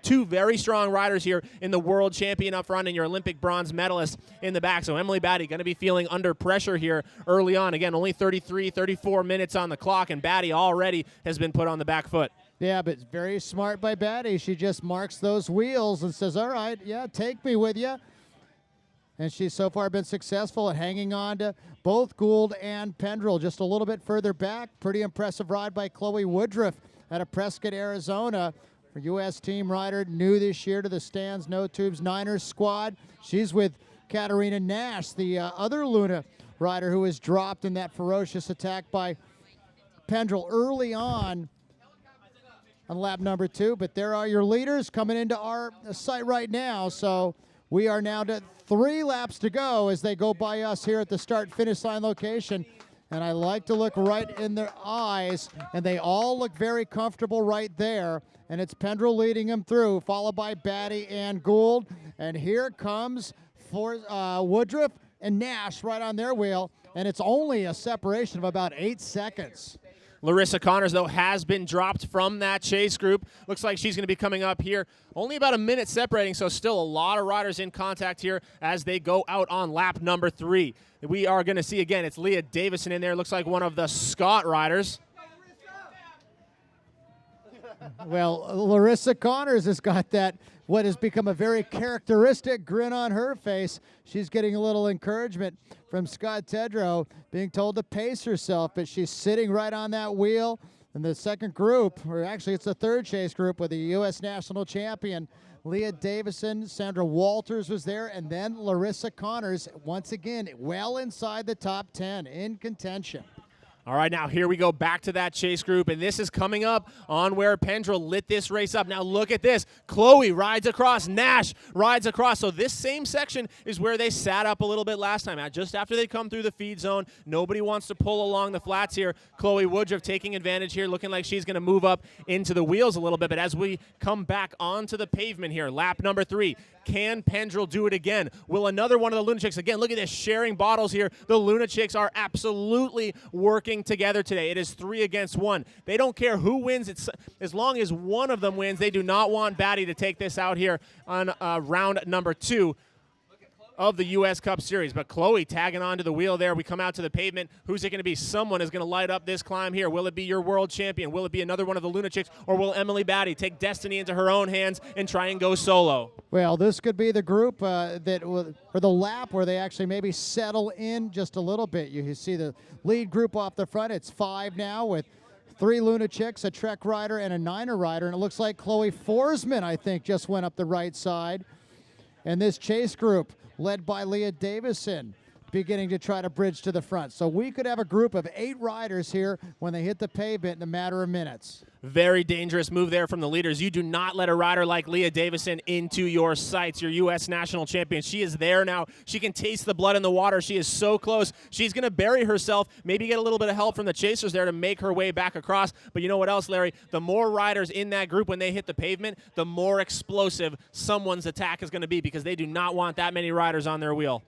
two very strong riders here in the world champion up front and your Olympic bronze medalist in the back. So Emily Batty going to be feeling under pressure here early on. Again, only 33, 34 minutes on the clock, and Batty already has been put on the back foot. Yeah, but very smart by Batty. She just marks those wheels and says, all right, yeah, take me with you. And she's so far been successful at hanging on to both Gould and Pendrell. Just a little bit further back, pretty impressive ride by Chloe Woodruff out of Prescott, Arizona. For U.S. team rider, new this year to the Stands No Tubes Niners squad. She's with Katarina Nash, the other Luna rider who was dropped in that ferocious attack by Pendrell early on lap number 2. But there are your leaders coming into our site right now. So we are now to 3 laps to go as they go by us here at the start-finish line location. And I like to look right in their eyes, and they all look very comfortable right there. And it's Pendrell leading them through, followed by Batty and Gould. And here comes Woodruff and Nash right on their wheel, and it's only a separation of about 8 seconds. Larissa Connors, though, has been dropped from that chase group. Looks like she's going to be coming up here. Only about a minute separating, so still a lot of riders in contact here as they go out on lap number 3. We are going to see, again, it's Leah Davison in there. Looks like one of the Scott riders. Well, Larissa Connors has got that, what has become a very characteristic grin on her face. She's getting a little encouragement from Scott Tedrow, being told to pace herself, but she's sitting right on that wheel. And the second group, or actually it's the third chase group with the U.S. national champion, Leah Davison, Sandra Walters was there, and then Larissa Connors, once again, well inside the top 10 in contention. All right, now here we go back to that chase group, and this is coming up on where Pendrell lit this race up. Now look at this. Chloe rides across. Nash rides across. So this same section is where they sat up a little bit last time. Just after they come through the feed zone, nobody wants to pull along the flats here. Chloe Woodruff taking advantage here, looking like she's going to move up into the wheels a little bit. But as we come back onto the pavement here, lap number 3, can Pendrell do it again? Will another one of the Luna Chicks, again, look at this, sharing bottles here. The Luna Chicks are absolutely working together today. It is 3 against 1. They don't care who wins. It's, as long as one of them wins, they do not want Batty to take this out here on round number 2 of the U.S. Cup Series. But Chloe tagging onto the wheel there. We come out to the pavement. Who's it going to be? Someone is going to light up this climb here. Will it be your world champion? Will it be another one of the Luna Chicks? Or will Emily Batty take destiny into her own hands and try and go solo? Well, this could be the group or the lap where they actually maybe settle in just a little bit. You see the lead group off the front. It's 5 now with 3 Luna Chicks, a Trek rider, and a Niner rider. And it looks like Chloe Forsman, I think, just went up the right side. And this chase group, led by Leah Davison, beginning to try to bridge to the front. So we could have a group of 8 riders here when they hit the pavement in a matter of minutes. Very dangerous move there from the leaders. You do not let a rider like Leah Davison into your sights, your U.S. national champion. She is there now. She can taste the blood in the water. She is so close. She's going to bury herself, maybe get a little bit of help from the chasers there to make her way back across. But you know what else, Larry? The more riders in that group when they hit the pavement, the more explosive someone's attack is going to be because they do not want that many riders on their wheel.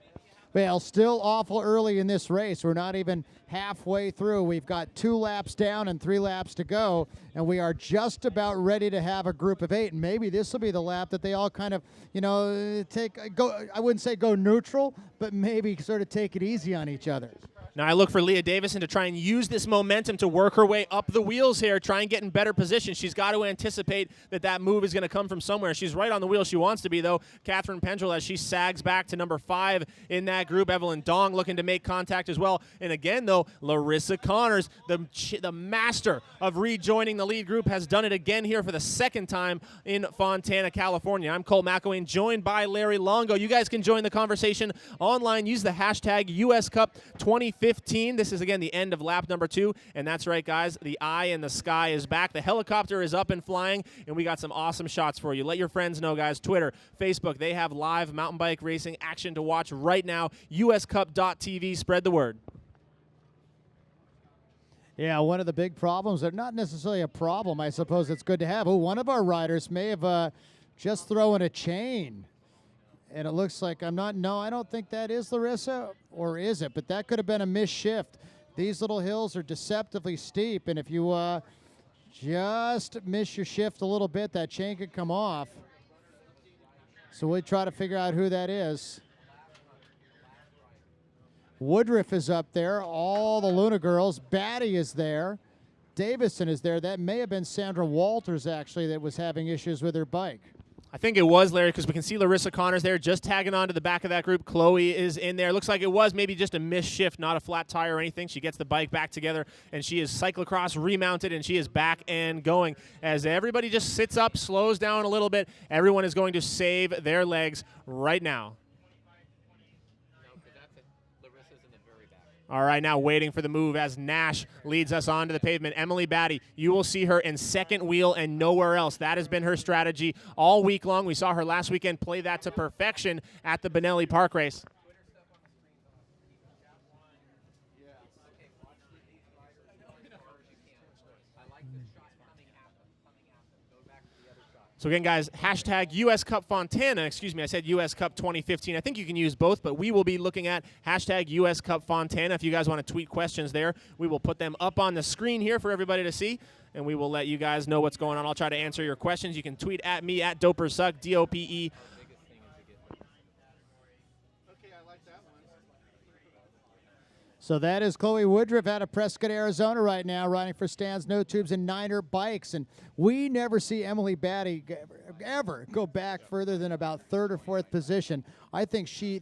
Well, still awful early in this race. We're not even halfway through. We've got 2 laps down and 3 laps to go, and we are just about ready to have a group of 8. And maybe this will be the lap that they all kind of, I wouldn't say go neutral, but maybe sort of take it easy on each other. Now I look for Leah Davison to try and use this momentum to work her way up the wheels here, try and get in better position. She's got to anticipate that move is going to come from somewhere. She's right on the wheel she wants to be, though. Catherine Pendrell, as she sags back to number 5 in that group. Evelyn Dong looking to make contact as well. And again, though, Larissa Connors, the master of rejoining the lead group, has done it again here for the 2nd time in Fontana, California. I'm Cole McElwain, joined by Larry Longo. You guys can join the conversation online. Use the hashtag US Cup 2015. 2015. This is, again, the end of lap number 2. And that's right, guys. The eye in the sky is back. The helicopter is up and flying, and we got some awesome shots for you. Let your friends know, guys. Twitter, Facebook, they have live mountain bike racing action to watch right now. uscup.tv. Spread the word. Yeah, one of the big problems, or not necessarily a problem, I suppose it's good to have. Oh, one of our riders may have just thrown a chain. And it looks like I don't think that is Larissa, or is it? But that could have been a missed shift. These little hills are deceptively steep, and if you just miss your shift a little bit, that chain could come off. So we'll try to figure out who that is. Woodruff is up there. All the Luna girls. Batty is there. Davison is there. That may have been Sandra Walters, actually, that was having issues with her bike. I think it was, Larry, because we can see Larissa Connors there just tagging on to the back of that group. Chloe is in there. Looks like it was maybe just a missed shift, not a flat tire or anything. She gets the bike back together, and she is cyclocross remounted, and she is back and going. As everybody just sits up, slows down a little bit, everyone is going to save their legs right now. All right, now waiting for the move as Nash leads us onto the pavement. Emily Batty, you will see her in second wheel and nowhere else. That has been her strategy all week long. We saw her last weekend play that to perfection at the Benelli Park race. So again, guys, hashtag US Cup Fontana. Excuse me, I said US Cup 2015. I think you can use both, but we will be looking at hashtag US Cup Fontana. If you guys want to tweet questions there, we will put them up on the screen here for everybody to see, and we will let you guys know what's going on. I'll try to answer your questions. You can tweet at me, at DoperSuck, DOPE. So that is Chloe Woodruff out of Prescott, Arizona right now, riding for Stans No Tubes and Niner Bikes. And we never see Emily Batty ever go back further than about third or fourth position. I think she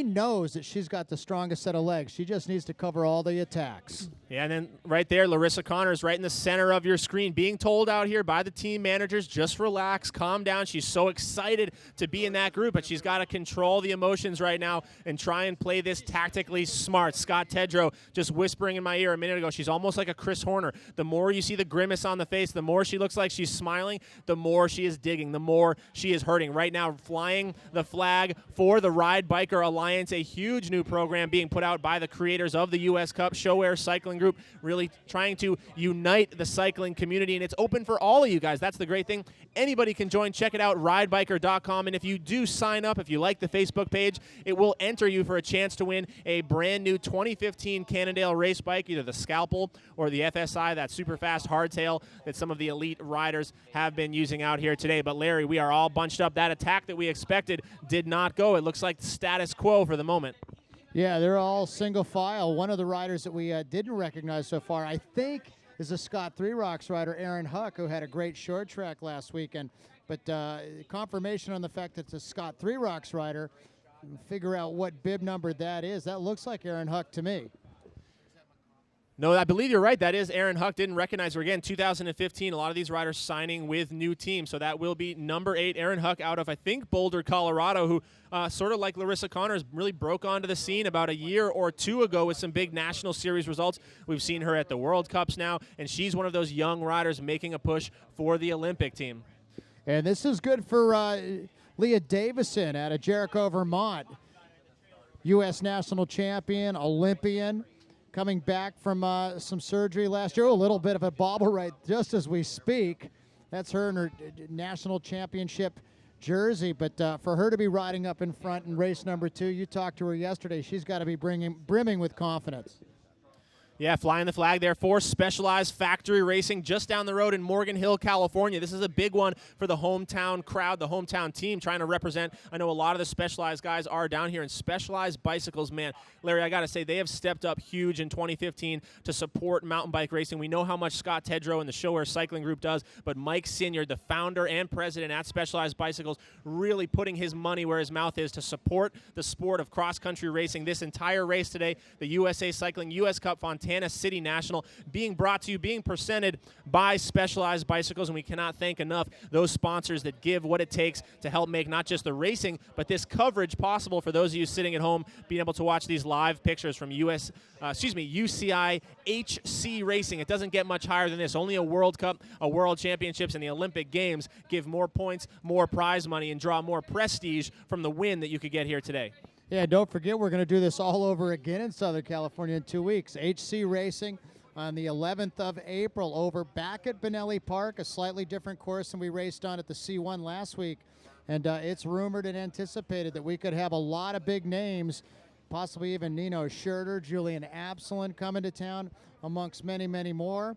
knows that she's got the strongest set of legs. She just needs to cover all the attacks. Yeah, and then right there, Larissa Connors right in the center of your screen, being told out here by the team managers, just relax, calm down. She's so excited to be in that group, but she's got to control the emotions right now and try and play this tactically smart. Scott Tedrow just whispering in my ear a minute ago, she's almost like a Chris Horner. The more you see the grimace on the face, the more she looks like she's smiling, the more she is digging, the more she is hurting. Right now, flying the flag for the Ride Biker Alliance, a huge new program being put out by the creators of the U.S. Cup, Sho-Air Cycling Group, really trying to unite the cycling community, and it's open for all of you guys. That's the great thing. Anybody can join. Check it out, ridebiker.com, and if you do sign up, if you like the Facebook page, it will enter you for a chance to win a brand new 2015 Cannondale race bike, either the Scalpel or the FSI, that super fast hardtail that some of the elite riders have been using out here today. But Larry, we are all bunched up. That attack that we expected did not go. It looks like status quo for the moment. Yeah, they're all single file. One of the riders that we didn't recognize so far, I think, is a Scott Three Rocks rider, Aaron Huck, who had a great short track last weekend. But confirmation on the fact that it's a Scott Three Rocks rider, figure out what bib number that is. That looks like Aaron Huck to me. No, I believe you're right. That is Aaron Huck. Didn't recognize her. Again, 2015, a lot of these riders signing with new teams. So that will be number 8, Aaron Huck, out of, I think, Boulder, Colorado, who sort of like Larissa Connors really broke onto the scene about a year or two ago with some big national series results. We've seen her at the World Cups now, and she's one of those young riders making a push for the Olympic team. And this is good for Leah Davison out of Jericho, Vermont. U.S. national champion, Olympian. Coming back from some surgery last year. A little bit of a bobble right just as we speak. That's her in her national championship jersey. But for her to be riding up in front in race number 2, you talked to her yesterday, she's got to be brimming with confidence. Yeah, flying the flag there for Specialized Factory Racing just down the road in Morgan Hill, California. This is a big one for the hometown crowd, the hometown team trying to represent. I know a lot of the Specialized guys are down here in Specialized Bicycles. Man, Larry, I got to say, they have stepped up huge in 2015 to support mountain bike racing. We know how much Scott Tedrow and the Sho-Air Cycling Group does, but Mike Sinyard, the founder and president at Specialized Bicycles, really putting his money where his mouth is to support the sport of cross-country racing. This entire race today, the USA Cycling US Cup Fontana Fontana City National, being brought to you, being presented by Specialized Bicycles, and we cannot thank enough those sponsors that give what it takes to help make not just the racing, but this coverage possible for those of you sitting at home, being able to watch these live pictures from UCI HC Racing. It doesn't get much higher than this. Only a World Cup, a World Championships, and the Olympic Games give more points, more prize money, and draw more prestige from the win that you could get here today. Yeah, don't forget we're going to do this all over again in Southern California in 2 weeks. HC Racing on the 11th of April over back at Benelli Park, a slightly different course than we raced on at the C1 last week. And it's rumored and anticipated that we could have a lot of big names, possibly even Nino Schurter, Julian Absalon coming to town, amongst many, many more.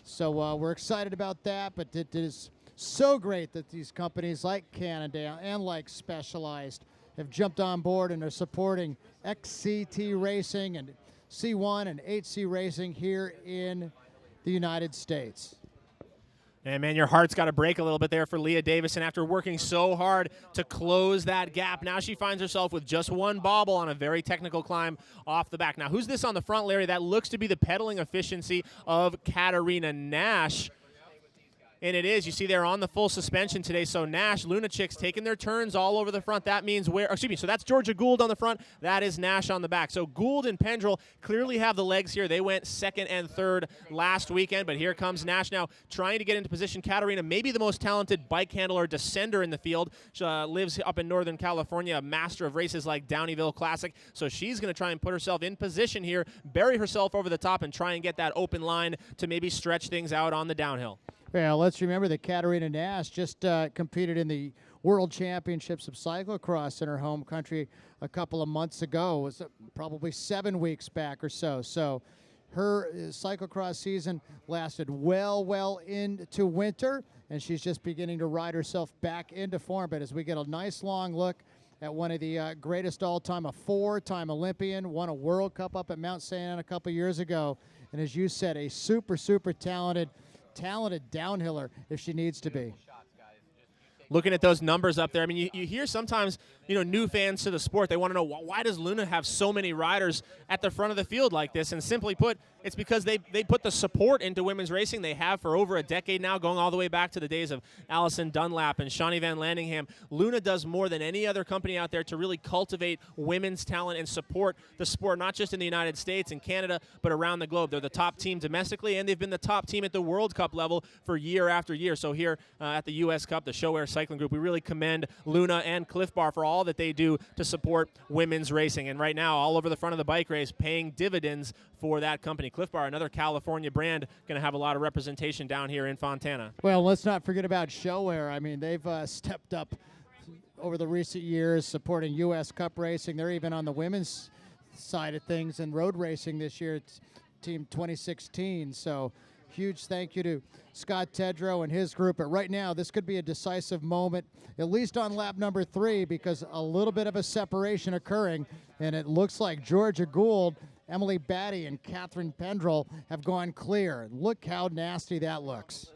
So we're excited about that, but it is so great that these companies like Cannondale and like Specialized have jumped on board and are supporting XCT Racing and C1 and HC Racing here in the United States. And, man, your heart's got to break a little bit there for Leah Davison after working so hard to close that gap. Now she finds herself with just one bobble on a very technical climb off the back. Now, who's this on the front, Larry? That looks to be the pedaling efficiency of Katarina Nash. And it is. You see they're on the full suspension today. So Nash, Luna Chicks taking their turns all over the front. That means so that's Georgia Gould on the front. That is Nash on the back. So Gould and Pendrell clearly have the legs here. They went second and third last weekend, but here comes Nash now trying to get into position. Katarina, maybe the most talented bike handler descender in the field. She lives up in Northern California, a master of races like Downeyville Classic. So she's going to try and put herself in position here, bury herself over the top, and try and get that open line to maybe stretch things out on the downhill. Well, let's remember that Katarina Nash just competed in the World Championships of Cyclocross in her home country a couple of months ago. It was probably 7 weeks back or so. So her cyclocross season lasted well into winter, and she's just beginning to ride herself back into form. But as we get a nice long look at one of the greatest all-time, a 4-time Olympian, won a World Cup up at Mount St. Anne a couple years ago, and as you said, a super talented downhiller if she needs to be. Looking at those numbers up there, I mean, you hear sometimes, new fans to the sport, they want to know, why does Luna have so many riders at the front of the field like this? And simply put, it's because they put the support into women's racing they have for over a decade now, going all the way back to the days of Allison Dunlap and Shawnee Van Landingham. Luna does more than any other company out there to really cultivate women's talent and support the sport, not just in the United States and Canada, but around the globe. They're the top team domestically, and they've been the top team at the World Cup level for year after year. So here at the U.S. Cup, the Sho-Air Cycling Group, we really commend Luna and Cliff Bar for all that they do to support women's racing. And right now, all over the front of the bike race, paying dividends for that company. Cliff Bar, another California brand, going to have a lot of representation down here in Fontana. Well, let's not forget about Sho-Air. I mean, they've stepped up over the recent years supporting U.S. Cup racing. They're even on the women's side of things in road racing this year. It's Team 2016. So huge thank you to Scott Tedrow and his group. But right now, this could be a decisive moment, at least on lap number 3, because a little bit of a separation occurring. And it looks like Georgia Gould, Emily Batty, and Catherine Pendrell have gone clear. Look how nasty that looks.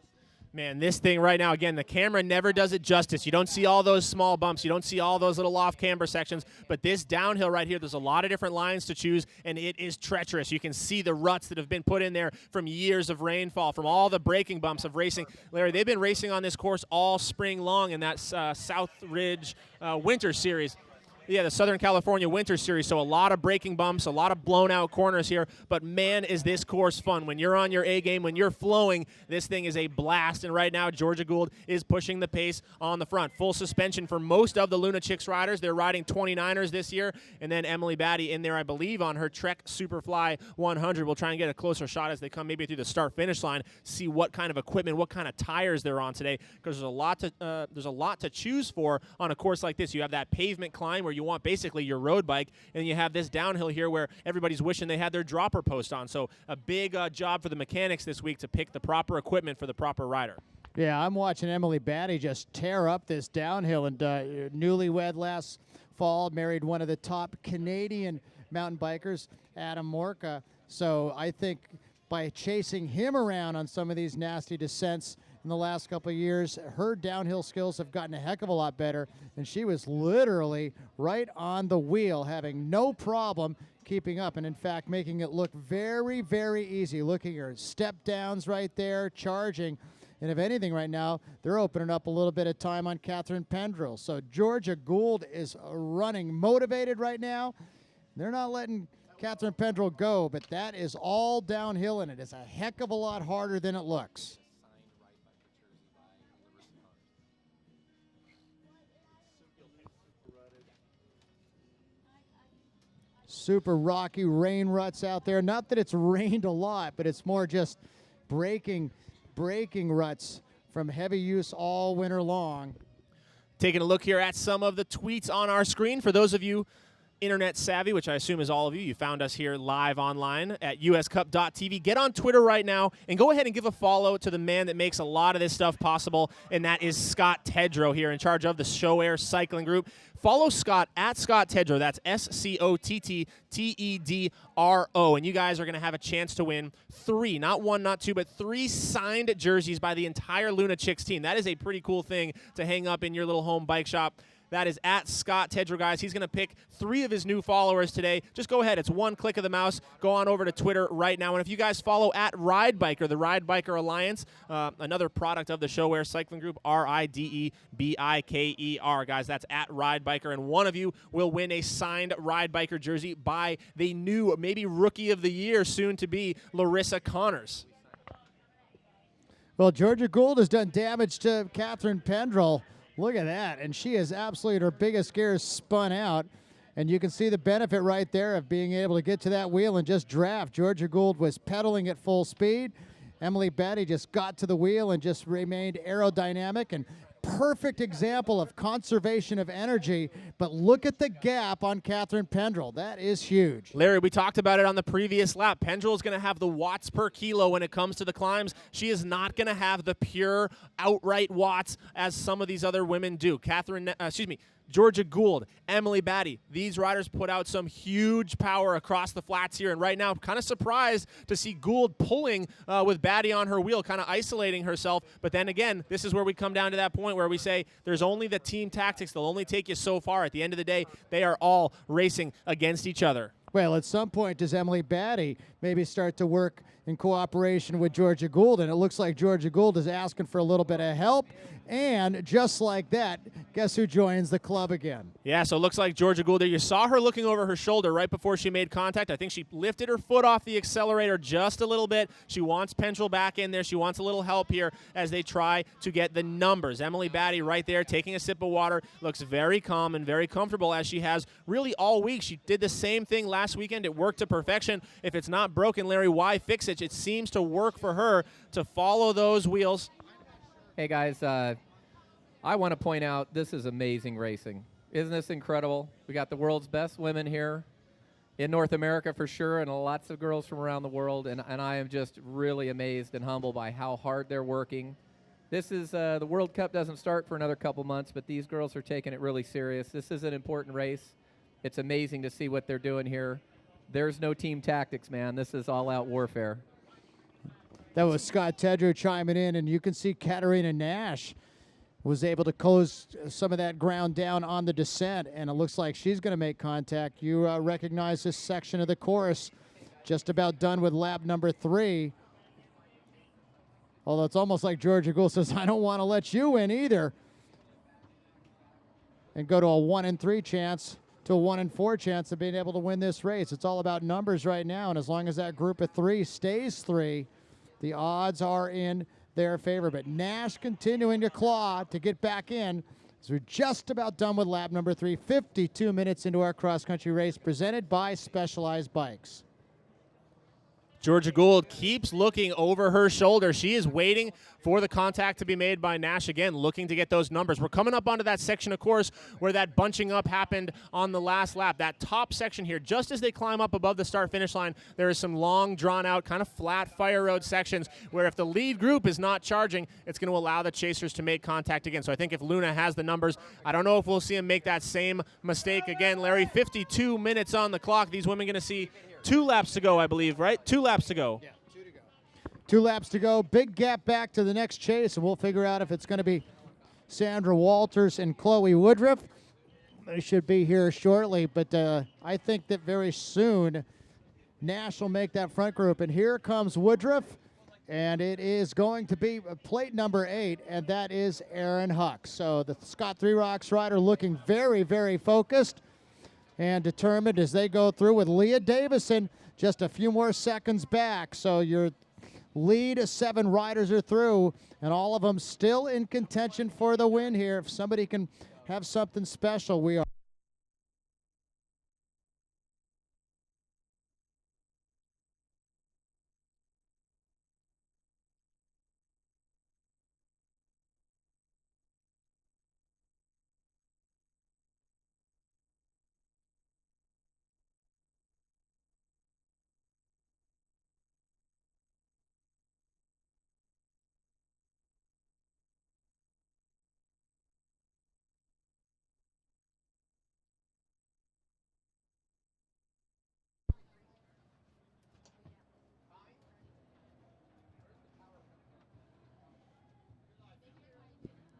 Man, this thing right now, again, the camera never does it justice. You don't see all those small bumps. You don't see all those little off-camber sections. But this downhill right here, there's a lot of different lines to choose, and it is treacherous. You can see the ruts that have been put in there from years of rainfall, from all the braking bumps of racing. Larry, they've been racing on this course all spring long in that South Ridge Winter Series. Yeah, the Southern California Winter Series, so a lot of braking bumps, a lot of blown-out corners here, but man, is this course fun. When you're on your A-game, when you're flowing, this thing is a blast, and right now, Georgia Gould is pushing the pace on the front. Full suspension for most of the Luna Chicks riders. They're riding 29ers this year, and then Emily Batty in there, I believe, on her Trek Superfly 100. We'll try and get a closer shot as they come maybe through the start-finish line, see what kind of equipment, what kind of tires they're on today, because there's a lot to choose for on a course like this. You have that pavement climb where you want basically your road bike, and you have this downhill here where everybody's wishing they had their dropper post on. So a big job for the mechanics this week to pick the proper equipment for the proper rider. Yeah, I'm watching Emily Batty just tear up this downhill, and newlywed last fall, married one of the top Canadian mountain bikers, Adam Morka. So I think by chasing him around on some of these nasty descents in the last couple of years, her downhill skills have gotten a heck of a lot better, and she was literally right on the wheel, having no problem keeping up, and in fact making it look very, very easy. Looking at her step downs right there, charging. And if anything right now, they're opening up a little bit of time on Catherine Pendrell. So Georgia Gould is running motivated right now. They're not letting Catherine Pendrell go, but that is all downhill, and it is a heck of a lot harder than it looks. Super rocky rain ruts out there. Not that it's rained a lot, but it's more just breaking ruts from heavy use all winter long. Taking a look here at some of the tweets on our screen. For those of you internet savvy, which I assume is all of you, you found us here live online at uscup.tv. Get on Twitter right now and go ahead and give a follow to the man that makes a lot of this stuff possible, and that is Scott Tedrow here in charge of the Sho-Air Cycling Group. Follow Scott at Scott Tedrow. That's SCOTTTEDRO. And you guys are going to have a chance to win 3, not 1, not 2, but 3 signed jerseys by the entire Luna Chicks team. That is a pretty cool thing to hang up in your little home bike shop. That is at Scott Tedrow, guys. He's going to pick 3 of his new followers today. Just go ahead. It's one click of the mouse. Go on over to Twitter right now. And if you guys follow at Ride Biker, the Ride Biker Alliance, another product of the Sho-Air Cycling Group, RIDEBIKER, guys. That's at Ride Biker. And one of you will win a signed Ride Biker jersey by the new, maybe Rookie of the Year, soon to be Larissa Connors. Well, Georgia Gould has done damage to Catherine Pendrell. Look at that, and she is absolutely at her biggest gear spun out, and you can see the benefit right there of being able to get to that wheel and just draft. Georgia Gould was pedaling at full speed. Emily Batty just got to the wheel and just remained aerodynamic, and perfect example of conservation of energy, but look at the gap on Catherine Pendrell. That is huge. Larry, we talked about it on the previous lap. Pendrell is going to have the watts per kilo when it comes to the climbs. She is not going to have the pure outright watts as some of these other women do. Georgia Gould, Emily Batty. These riders put out some huge power across the flats here, and right now, kind of surprised to see Gould pulling with Batty on her wheel, kind of isolating herself. But then again, this is where we come down to that point where we say there's only the team tactics. They'll only take you so far. At the end of the day, they are all racing against each other. Well, at some point, does Emily Batty maybe start to work in cooperation with Georgia Gould? And it looks like Georgia Gould is asking for a little bit of help. And just like that, guess who joins the club again? Yeah, so it looks like Georgia Gould there. You saw her looking over her shoulder right before she made contact. I think she lifted her foot off the accelerator just a little bit. She wants Pendrell back in there. She wants a little help here as they try to get the numbers. Emily Batty right there taking a sip of water. Looks very calm and very comfortable as she has really all week. She did the same thing last weekend. It worked to perfection. If it's not broken, Larry, why fix it? It seems to work for her to follow those wheels. Hey guys, I want to point out this is amazing racing. Isn't this incredible? We got the world's best women here in North America for sure, and lots of girls from around the world, and I am just really amazed and humbled by how hard they're working. This is, the World Cup doesn't start for another couple months, but these girls are taking it really serious. This is an important race. It's amazing to see what they're doing here. There's no team tactics, man. This is all-out warfare. That was Scott Tedrow chiming in, and you can see Katarina Nash was able to close some of that ground down on the descent, and it looks like she's going to make contact. You recognize this section of the course, just about done with lap number 3. Although it's almost like Georgia Gould says, I don't want to let you in either. And go to a 1-3 chance to a 1-4 chance of being able to win this race. It's all about numbers right now, and as long as that group of 3 stays 3, the odds are in their favor. But Nash continuing to claw to get back in as we're just about done with lap number 3, 52 minutes into our cross-country race presented by Specialized Bikes. Georgia Gould keeps looking over her shoulder. She is waiting for the contact to be made by Nash again, looking to get those numbers. We're coming up onto that section of course where that bunching up happened on the last lap. That top section here, just as they climb up above the start-finish line, there is some long, drawn-out, kind of flat fire road sections where if the lead group is not charging, it's going to allow the chasers to make contact again. So I think if Luna has the numbers, I don't know if we'll see him make that same mistake again. Larry, 52 minutes on the clock. These women going to see 2 laps to go, I believe, right? 2 laps to go. Yeah, 2 to go. 2 laps to go. Big gap back to the next chase, and we'll figure out if it's going to be Sandra Walters and Chloe Woodruff. they should be here shortly, but I think that very soon Nash will make that front group. And here comes Woodruff, and it is going to be plate number 8, and that is Aaron Huck. So the Scott Three Rocks rider looking very, very focused and determined as they go through with Leah Davison just a few more seconds back. So your lead 7 riders are through, and all of them still in contention for the win here. If somebody can have something special, we are.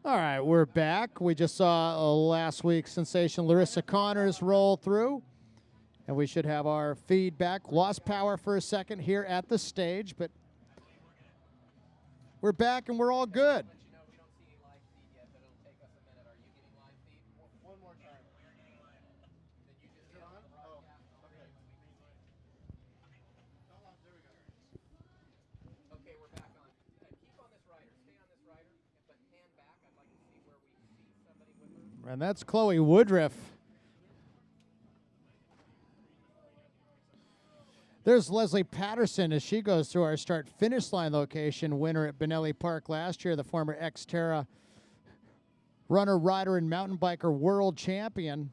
All right, we're back. We just saw last week's sensation Larissa Connors roll through, and we should have our feedback. Lost power for a second here at the stage, but we're back and we're all good. And that's Chloe Woodruff. There's Leslie Patterson as she goes through our start-finish line location, winner at Benelli Park last year, the former Xterra runner, rider, and mountain biker world champion.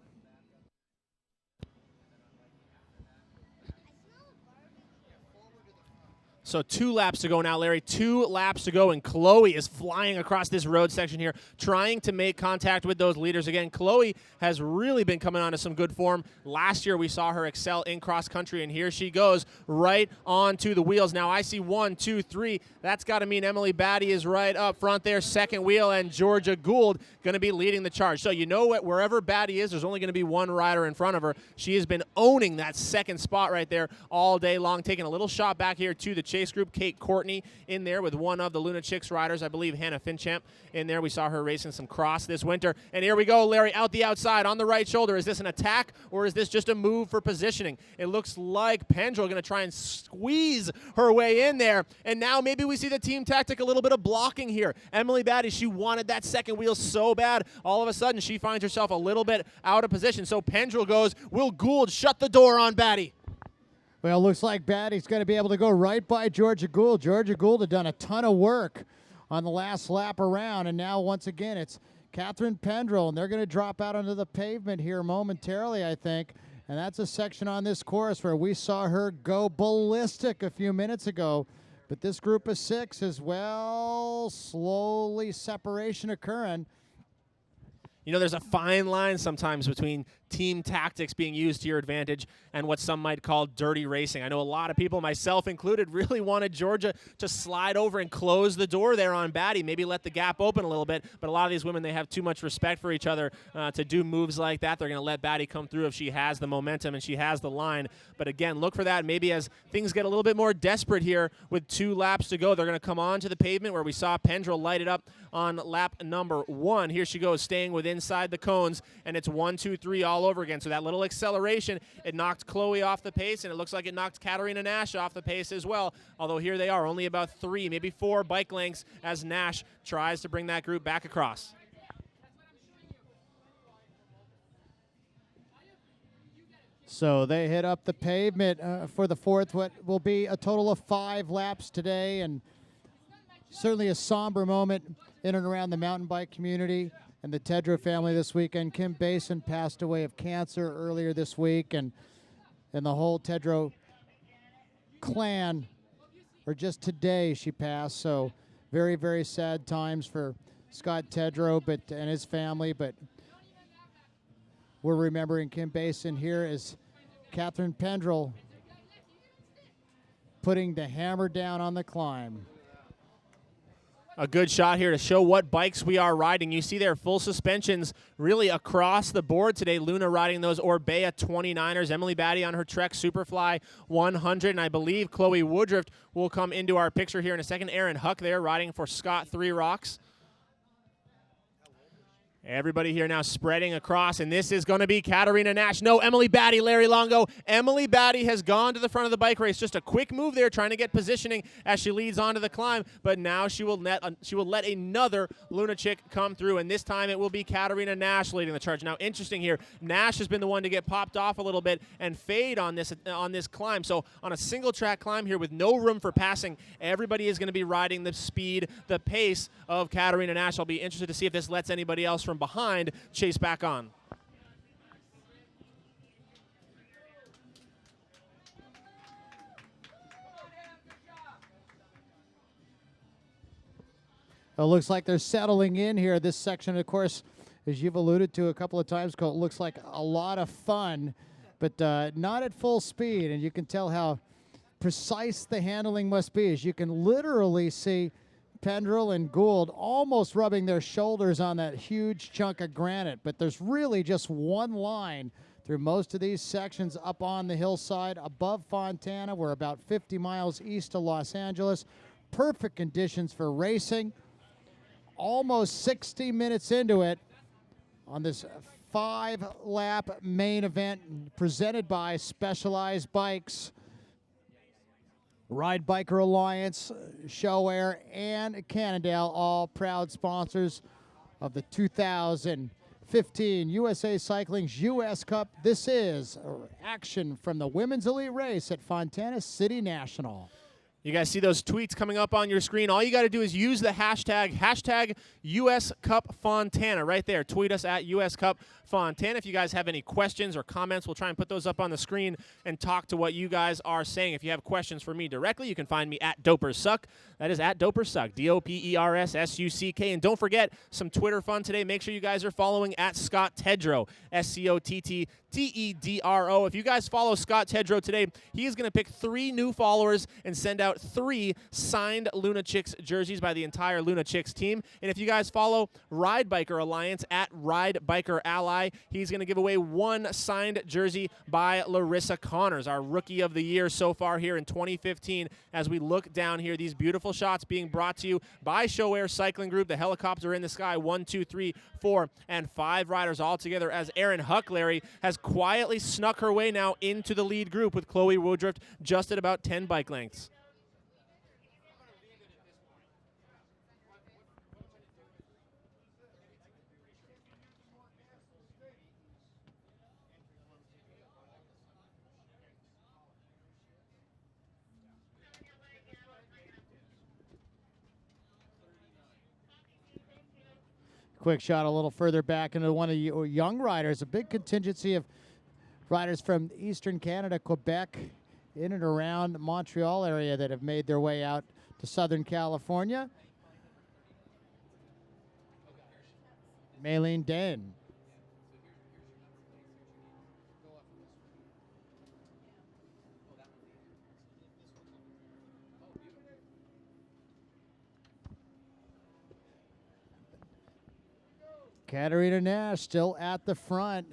So 2 laps to go now, Larry. 2 laps to go, and Chloe is flying across this road section here, trying to make contact with those leaders again. Chloe has really been coming on to some good form. Last year we saw her excel in cross country, and here she goes right onto the wheels. Now I see 1, 2, 3. That's got to mean Emily Batty is right up front there, second wheel, and Georgia Gould going to be leading the charge. So you know what, wherever Batty is, there's only going to be one rider in front of her. She has been owning that second spot right there all day long, taking a little shot back here to the chase group. Kate Courtney in there with one of the Luna Chicks riders, I believe Hannah Finchamp in there. We saw her racing some cross this winter. And here we go, Larry, out the outside on the right shoulder. Is this an attack or is this just a move for positioning? It looks like Pendrell going to try and squeeze her way in there. And now maybe we see the team tactic, a little bit of blocking here. Emily Batty, she wanted that second wheel so bad. All of a sudden, she finds herself a little bit out of position. So Pendrell goes, will Gould shut the door on Batty? Well, looks like Batty's going to be able to go right by Georgia Gould. Georgia Gould had done a ton of work on the last lap around, and now once again it's Catherine Pendrell, and they're going to drop out onto the pavement here momentarily, I think. And that's a section on this course where we saw her go ballistic a few minutes ago. But this group of 6 is, well, slowly separation occurring. You know, there's a fine line sometimes between team tactics being used to your advantage and what some might call dirty racing. I know a lot of people, myself included, really wanted Georgia to slide over and close the door there on Batty, maybe let the gap open a little bit, but a lot of these women, they have too much respect for each other to do moves like that. They're going to let Batty come through if she has the momentum and she has the line. But again, look for that maybe as things get a little bit more desperate here with 2 laps to go. They're going to come on to the pavement where we saw Pendrell light it up on lap number 1. Here she goes, staying with inside the cones, and it's 1, 2, 3 all over again. So that little acceleration, it knocked Chloe off the pace, and it looks like it knocked Katarina Nash off the pace as well. Although here they are, only about 3, maybe 4 bike lengths as Nash tries to bring that group back across. So they hit up the pavement for the 4th, what will be a total of 5 laps today, and certainly a somber moment in and around the mountain bike community and the Tedrow family this weekend. Kim Basin passed away of cancer earlier this week, and the whole Tedrow clan, or just today she passed. So very, very sad times for Scott Tedrow and his family, but we're remembering Kim Basin here as Catherine Pendrell putting the hammer down on the climb. A good shot here to show what bikes we are riding. You see there full suspensions really across the board today. Luna riding those Orbea 29ers. Emily Batty on her Trek Superfly 100. And I believe Chloe Woodruff will come into our picture here in a second. Aaron Huck there riding for Scott 3 Rocks. Everybody here now spreading across, and this is going to be Katarina Nash. No, Emily Batty, Larry Longo. Emily Batty has gone to the front of the bike race. Just a quick move there, trying to get positioning as she leads onto the climb. But now she will let another Luna chick come through, and this time it will be Katarina Nash leading the charge. Now, interesting here, Nash has been the one to get popped off a little bit and fade on this climb. So on a single track climb here with no room for passing, everybody is going to be riding the speed, the pace of Katarina Nash. I'll be interested to see if this lets anybody else from behind chase back on. It looks like they're settling in here. This section, of course, as you've alluded to a couple of times, Colt, looks like a lot of fun, but not at full speed. And you can tell how precise the handling must be, as you can literally see Pendrell and Gould almost rubbing their shoulders on that huge chunk of granite. But there's really just one line through most of these sections up on the hillside above Fontana. We're about 50 miles east of Los Angeles. Perfect conditions for racing. Almost 60 minutes into it on this 5-lap main event presented by Specialized Bikes, Ride Biker Alliance, Sho-Air, and Cannondale, all proud sponsors of the 2015 USA Cycling's US Cup. This is action from the Women's Elite Race at Fontana City National. You guys see those tweets coming up on your screen. All you got to do is use the hashtag US Cup Fontana right there. Tweet us at US Cup Fontana. If you guys have any questions or comments, we'll try and put those up on the screen and talk to what you guys are saying. If you have questions for me directly, you can find me at DopersSuck. That is at DopersSuck, DopersSuck. And don't forget some Twitter fun today. Make sure you guys are following at Scott Tedrow, SCOTTTEDRO. If you guys follow Scott Tedrow today, he is going to pick 3 new followers and send out 3 signed Luna Chicks jerseys by the entire Luna Chicks team. And if you guys follow Ride Biker Alliance at Ride Biker Ally, he's going to give away 1 signed jersey by Larissa Connors, our Rookie of the Year so far here in 2015. As we look down here, these beautiful shots being brought to you by Sho-Air Cycling Group. The helicopter in the sky, 1, 2, 3, 4, and 5 riders all together as Aaron Huck, Larry, has quietly snuck her way now into the lead group with Chloe Woodruff just at about 10 bike lengths. Quick shot a little further back into one of the young riders. A big contingency of riders from Eastern Canada, Quebec, in and around Montreal area that have made their way out to Southern California. Maylene Den. Katarina Nash still at the front.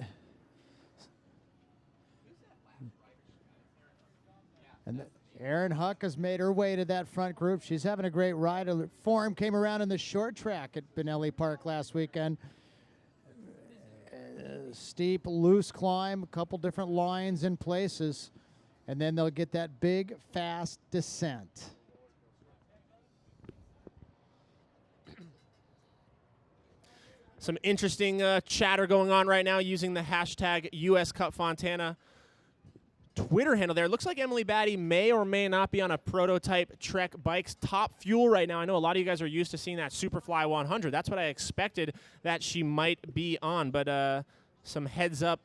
And Aaron Huck has made her way to that front group. She's having a great ride. Her form came around in the short track at Benelli Park last weekend. Steep, loose climb, a couple different lines in places, and then they'll get that big, fast descent. Some interesting chatter going on right now using the hashtag US Cup Fontana Twitter handle there. It looks like Emily Batty may or may not be on a prototype Trek Bikes Top Fuel right now. I know a lot of you guys are used to seeing that Superfly 100. That's what I expected that she might be on, but some heads up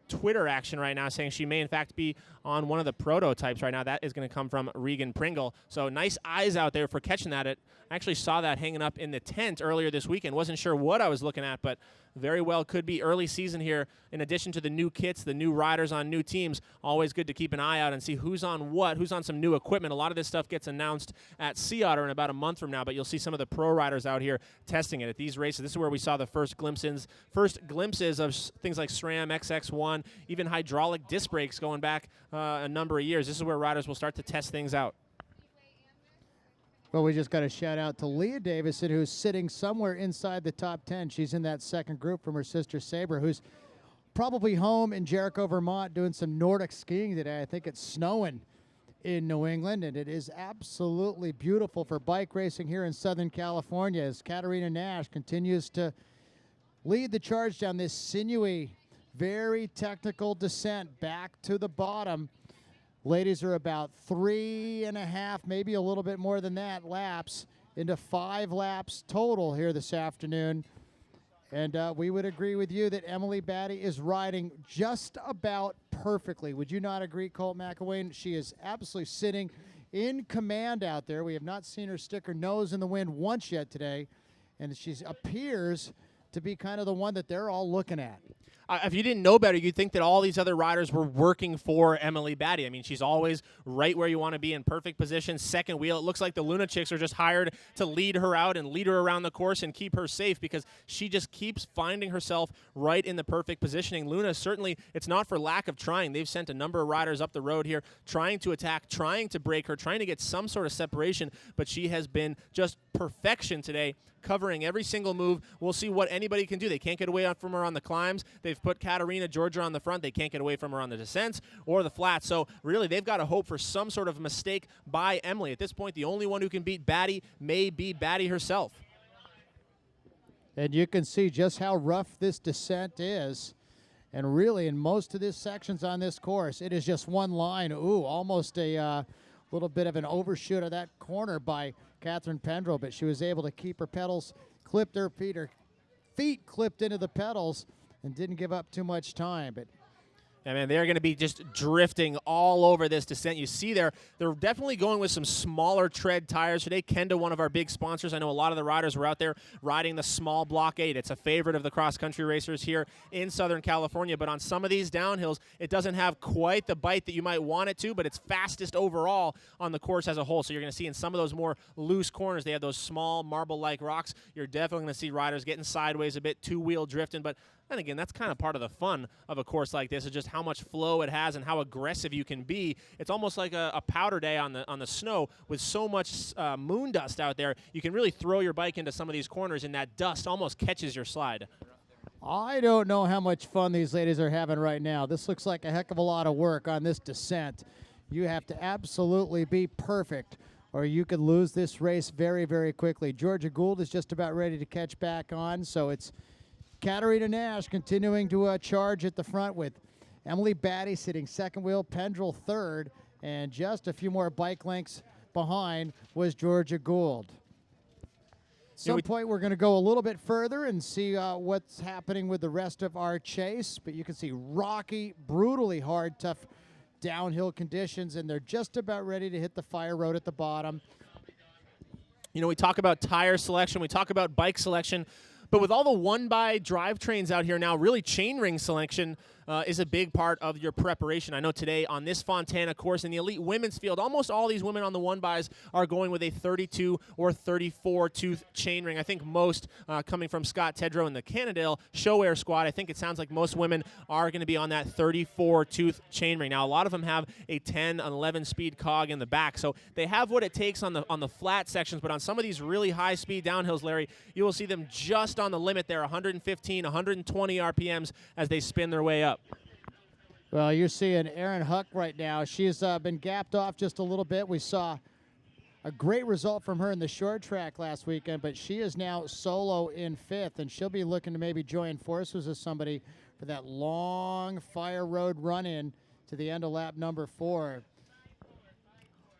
Twitter action right now saying she may in fact be on one of the prototypes right now. That is going to come from Regan Pringle. So nice eyes out there for catching that. I actually saw that hanging up in the tent earlier this weekend. Wasn't sure what I was looking at, but very well could be early season here. In addition to the new kits, the new riders on new teams, always good to keep an eye out and see who's on what, who's on some new equipment. A lot of this stuff gets announced at Sea Otter in about a month from now, but you'll see some of the pro riders out here testing it at these races. This is where we saw the first glimpses of things like SRAM, XX1, even hydraulic disc brakes going back a number of years. This is where riders will start to test things out. Well, we just got a shout out to Leah Davison, who's sitting somewhere inside the top 10. She's in that second group from her sister Sabre, who's probably home in Jericho, Vermont, doing some Nordic skiing today. I think it's snowing in New England, and it is absolutely beautiful for bike racing here in Southern California as Katarina Nash continues to lead the charge down this sinewy, very technical descent back to the bottom. Ladies are about 3.5, maybe a little bit more than that, laps into 5 laps total here this afternoon. And we would agree with you that Emily Batty is riding just about perfectly. Would you not agree, Colt McElwain? She is absolutely sitting in command out there. We have not seen her stick her nose in the wind once yet today, and she appears to be kind of the one that they're all looking at. If you didn't know better, you'd think that all these other riders were working for Emily Batty. I mean, she's always right where you want to be, in perfect position, second wheel. It looks like the Luna chicks are just hired to lead her out and lead her around the course and keep her safe because she just keeps finding herself right in the perfect positioning. Luna, certainly, it's not for lack of trying. They've sent a number of riders up the road here trying to attack, trying to break her, trying to get some sort of separation, but she has been just perfection today, covering every single move. We'll see what anybody can do. They can't get away from her on the climbs. They've put Katarina Georgia on the front. They can't get away from her on the descents or the flats. So really, they've got to hope for some sort of mistake by Emily. At this point, the only one who can beat Batty may be Batty herself. And you can see just how rough this descent is. And really, in most of these sections on this course, it is just one line. Ooh, almost a little bit of an overshoot of that corner by Catherine Pendrell, but she was able to keep her pedals clipped, her feet clipped into the pedals, and didn't give up too much time. But I mean, they're going to be just drifting all over this descent. You see they're definitely going with some smaller tread tires today. Kenda, one of our big sponsors. I know a lot of the riders were out there riding the small Block 8. It's a favorite of the cross-country racers here in Southern California. But on some of these downhills, it doesn't have quite the bite that you might want it to, but it's fastest overall on the course as a whole. So you're going to see in some of those more loose corners, they have those small marble-like rocks. You're definitely going to see riders getting sideways a bit, two-wheel drifting. But then again, that's kind of part of the fun of a course like this, is just how much flow it has and how aggressive you can be. It's almost like a powder day on the snow with so much moon dust out there. You can really throw your bike into some of these corners, and that dust almost catches your slide. I don't know how much fun these ladies are having right now. This looks like a heck of a lot of work on this descent. You have to absolutely be perfect, or you could lose this race very, very quickly. Georgia Gould is just about ready to catch back on, so it's Katarina Nash continuing to charge at the front with Emily Batty sitting second wheel, Pendrell third, and just a few more bike lengths behind was Georgia Gould. At some point, we're going to go a little bit further and see what's happening with the rest of our chase, but you can see rocky, brutally hard, tough downhill conditions, and they're just about ready to hit the fire road at the bottom. You know, we talk about tire selection, we talk about bike selection, but with all the one-by drivetrains out here now, really chainring selection is a big part of your preparation. I know today on this Fontana course in the elite women's field, almost all these women on the one-bys are going with a 32 or 34 tooth chainring. I think most coming from Scott Tedrow and the Cannondale Sho-Air squad, I think it sounds like most women are going to be on that 34 tooth chainring. Now, a lot of them have a 10, an 11 speed cog in the back, so they have what it takes on the flat sections, but on some of these really high speed downhills, Larry, you will see them just on the limit there, 115, 120 RPMs as they spin their way up. Well, you're seeing Erin Huck right now. She's been gapped off just a little bit. We saw a great result from her in the short track last weekend, but she is now solo in fifth, and she'll be looking to maybe join forces with somebody for that long fire road run-in to the end of lap number 4.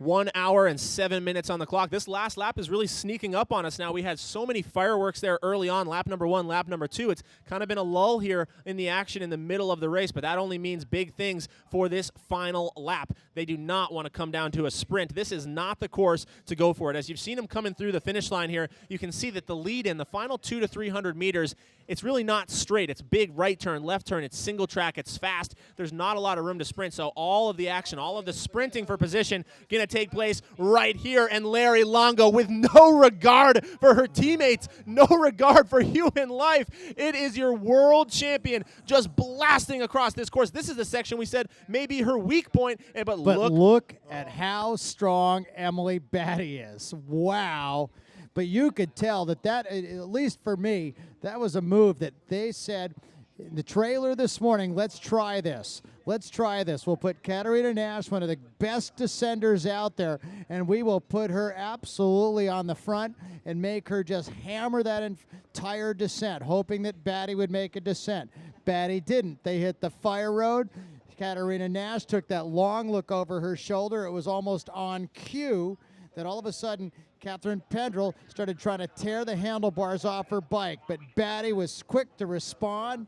1 hour and 7 minutes on the clock. This last lap is really sneaking up on us now. We had so many fireworks there early on, lap number 1, lap number 2. It's kind of been a lull here in the action in the middle of the race, but that only means big things for this final lap. They do not want to come down to a sprint. This is not the course to go for it. As you've seen them coming through the finish line here, you can see that the lead in the final 200 to 300 meters, it's really not straight. It's big right turn, left turn. It's single track. It's fast. There's not a lot of room to sprint, so all of the action, all of the sprinting for position going to take place right here. And Larry Longo, with no regard for her teammates, no regard for human life, it is your world champion just blasting across this course. This is the section we said may be her weak point, but look at how strong Emily Batty is. Wow. But you could tell that, at least for me, that was a move that they said in the trailer this morning, let's try this. Let's try this. We'll put Katarina Nash, one of the best descenders out there, and we will put her absolutely on the front and make her just hammer that entire descent, hoping that Batty would make a descent. Batty didn't. They hit the fire road. Katarina Nash took that long look over her shoulder. It was almost on cue that all of a sudden Catherine Pendrell started trying to tear the handlebars off her bike, but Batty was quick to respond.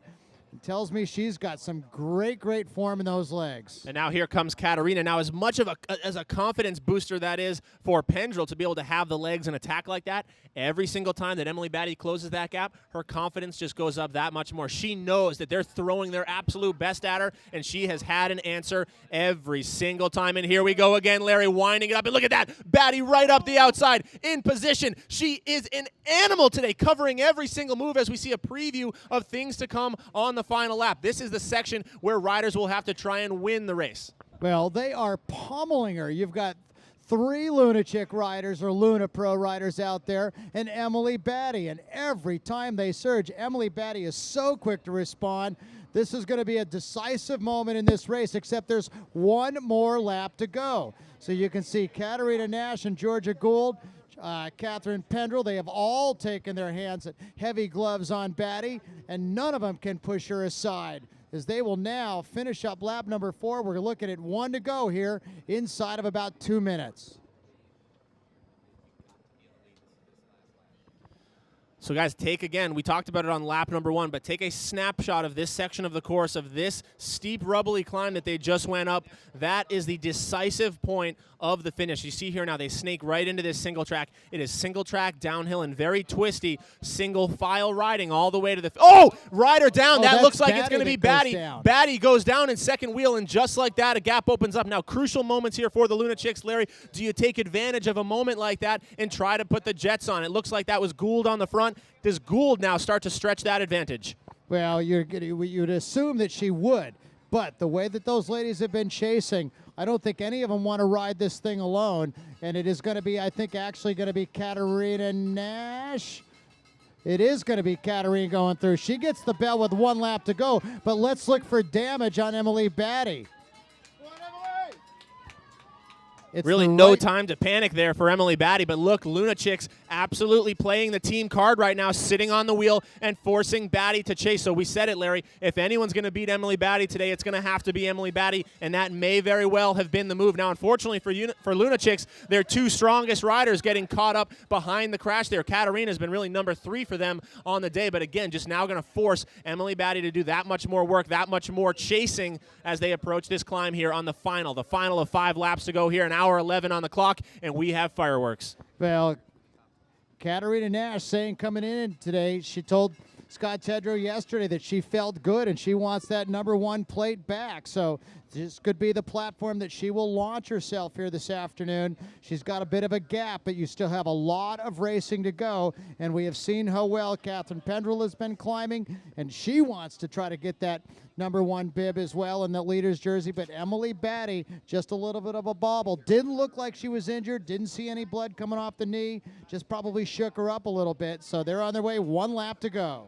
It tells me she's got some great form in those legs. And now here comes Katarina. Now, as much of a confidence booster that is for Pendrell to be able to have the legs and attack like that, every single time that Emily Batty closes that gap, her confidence just goes up that much more. She knows that they're throwing their absolute best at her, and she has had an answer every single time. And here we go again, Larry winding it up. And look at that, Batty right up the outside in position. She is an animal today, covering every single move as we see a preview of things to come on the final lap. This is the section where riders will have to try and win the race. Well, they are pummeling her. You've got 3 Luna Chick riders or Luna Pro riders out there, and Emily Batty. And every time they surge, Emily Batty is so quick to respond. This is going to be a decisive moment in this race, except there's one more lap to go. So you can see Katarina Nash and Georgia Gould, Catherine Pendrell, they have all taken their hands at heavy gloves on Batty, and none of them can push her aside, as they will now finish up lap number 4. We're looking at 1 to go here inside of about 2 minutes. So guys, we talked about it on lap number 1, but take a snapshot of this section of the course, of this steep, rubbly climb that they just went up. That is the decisive point of the finish. You see here now, they snake right into this single track. It is single track, downhill, and very twisty, single file riding all the way to the, rider down. That looks like it's going to be Batty. Batty goes down in second wheel, and just like that, a gap opens up. Now, crucial moments here for the Luna Chicks. Larry, do you take advantage of a moment like that and try to put the jets on? It looks like that was Gould on the front. Does Gould now start to stretch that advantage? Well, you'd assume that she would, but the way that those ladies have been chasing, I don't think any of them want to ride this thing alone, and it is going to be, I think, actually going to be Katarina Nash. It is going to be Katarina going through. She gets the bell with 1 lap to go, but let's look for damage on Emily Batty. It's really no time to panic there for Emily Batty, but look, Luna Chicks absolutely playing the team card right now, sitting on the wheel and forcing Batty to chase. So we said it, Larry, if anyone's going to beat Emily Batty today, it's going to have to be Emily Batty, and that may very well have been the move. Now, unfortunately for Luna Chicks, their 2 strongest riders getting caught up behind the crash there. Katarina has been really number 3 for them on the day, but again, just now going to force Emily Batty to do that much more work, that much more chasing as they approach this climb here on the final of 5 laps to go here, an hour 11 on the clock, and we have fireworks. Well, Katarina Nash saying coming in today, she told Scott Tedrow yesterday that she felt good and she wants that number 1 plate back. So this could be the platform that she will launch herself here this afternoon. She's got a bit of a gap, but you still have a lot of racing to go, and we have seen how well Catherine Pendrell has been climbing, and she wants to try to get that number 1 bib as well in the leader's jersey. But Emily Batty, just a little bit of a bobble. Didn't look like she was injured, didn't see any blood coming off the knee, just probably shook her up a little bit. So they're on their way, 1 lap to go.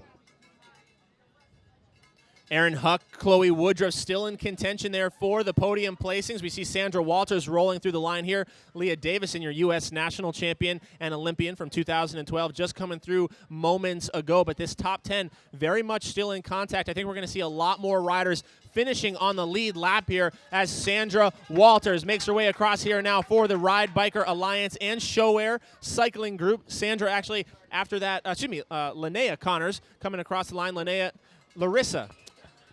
Aaron Huck, Chloe Woodruff still in contention there for the podium placings. We see Sandra Walters rolling through the line here. Leah Davison, your U.S. national champion and Olympian from 2012, just coming through moments ago. But this top 10 very much still in contact. I think we're going to see a lot more riders finishing on the lead lap here as Sandra Walters makes her way across here now for the Ride Biker Alliance and Sho-Air cycling group. Sandra actually, after that, Linnea Connors coming across the line. Larissa.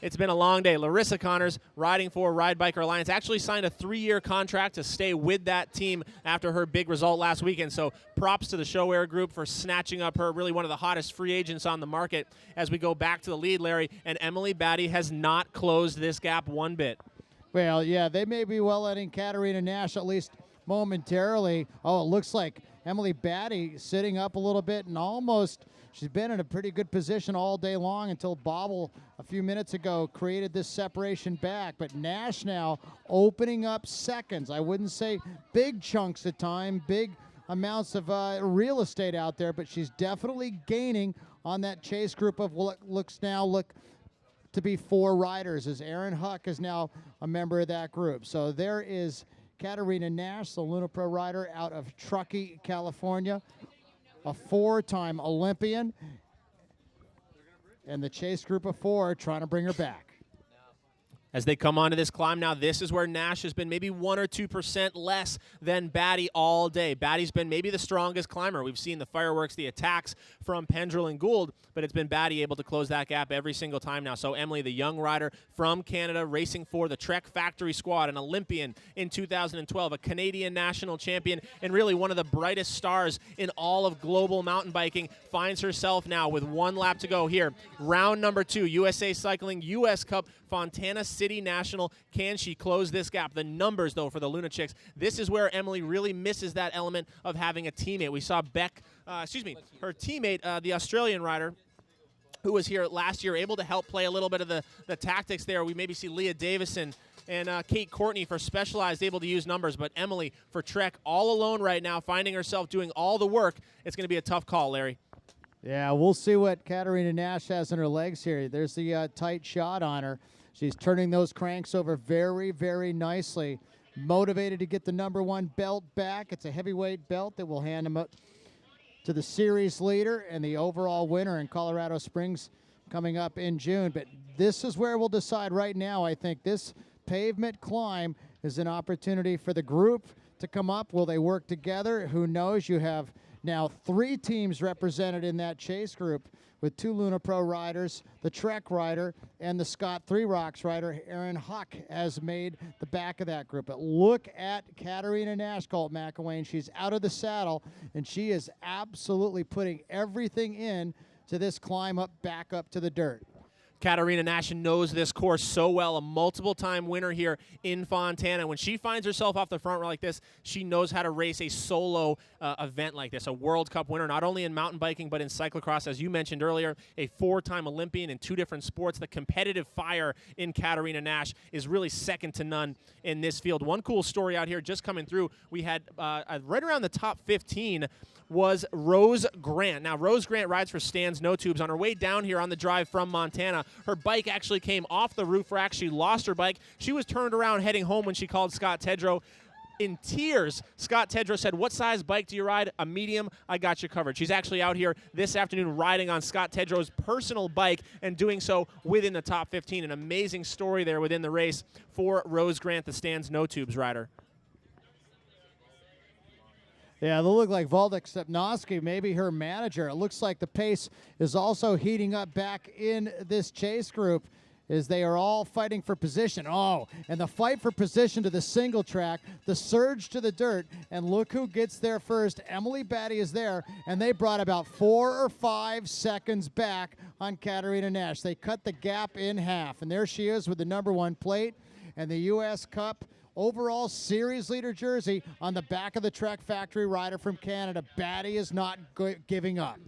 It's been a long day. Larissa Connors, riding for Ride Biker Alliance, actually signed a 3-year contract to stay with that team after her big result last weekend. So props to the Sho-Air group for snatching up her, really one of the hottest free agents on the market as we go back to the lead, Larry. And Emily Batty has not closed this gap one bit. Well, yeah, they may be well letting Katarina Nash at least momentarily. Oh, it looks like Emily Batty sitting up a little bit and almost she's been in a pretty good position all day long until Bobble a few minutes ago created this separation back. But Nash now opening up seconds. I wouldn't say big chunks of time, big amounts of real estate out there, but she's definitely gaining on that chase group of what looks to be 4 riders, as Aaron Huck is now a member of that group. So there is Katarina Nash, the Luna Pro rider out of Truckee, California, a 4-time Olympian, and the chase group of 4 trying to bring her back. As they come onto this climb now, this is where Nash has been maybe 1 or 2% less than Batty all day. Batty's been maybe the strongest climber. We've seen the fireworks, the attacks from Pendrell and Gould, but it's been Batty able to close that gap every single time now. So Emily, the young rider from Canada, racing for the Trek Factory Squad, an Olympian in 2012, a Canadian national champion, and really one of the brightest stars in all of global mountain biking, finds herself now with 1 lap to go here. Round number 2, USA Cycling U.S. Cup, Fontana City National. Can she close this gap? The numbers, though, for the Luna Chicks, this is where Emily really misses that element of having a teammate. We saw her teammate, the Australian rider, who was here last year, able to help play a little bit of the tactics there. We maybe see Leah Davison and Kate Courtney for Specialized able to use numbers, but Emily for Trek all alone right now, finding herself doing all the work. It's going to be a tough call, Larry. Yeah, we'll see what Katarina Nash has in her legs here. There's the tight shot on her. She's turning those cranks over very, very nicely. Motivated to get the number 1 belt back. It's a heavyweight belt that will hand him up to the series leader and the overall winner in Colorado Springs coming up in June. But this is where we'll decide right now. I think this pavement climb is an opportunity for the group to come up. Will they work together? Who knows? You have now 3 teams represented in that chase group with 2 Luna Pro riders, the Trek rider, and the Scott 3 Rocks rider. Aaron Huck has made the back of that group. But look at Katarina Nash, Colt McElwain. She's out of the saddle, and she is absolutely putting everything in to this climb back up to the dirt. Katarina Nash knows this course so well, a multiple-time winner here in Fontana. When she finds herself off the front row like this, she knows how to race a solo event like this, a World Cup winner, not only in mountain biking but in cyclocross. As you mentioned earlier, a 4-time Olympian in 2 different sports. The competitive fire in Katarina Nash is really second to none in this field. One cool story out here just coming through, we had right around the top 15 was Rose Grant. Now, Rose Grant rides for Stan's No Tubes. On her way down here on the drive from Montana, her bike actually came off the roof rack. She lost her bike. She was turned around heading home when she called Scott Tedrow. In tears, Scott Tedrow said, "What size bike do you ride?" "A medium." "I got you covered." She's actually out here this afternoon riding on Scott Tedrow's personal bike and doing so within the top 15. An amazing story there within the race for Rose Grant, the Stan's No Tubes rider. Yeah, they look like Waldek Stepnowski, maybe her manager. It looks like the pace is also heating up back in this chase group as they are all fighting for position. Oh, and the fight for position to the single track, the surge to the dirt, and look who gets there first. Emily Batty is there, and they brought about 4 or 5 seconds back on Katarina Nash. They cut the gap in half, and there she is with the number 1 plate and the U.S. Cup overall series leader jersey on the back of the Trek Factory rider from Canada. Batty is not giving up.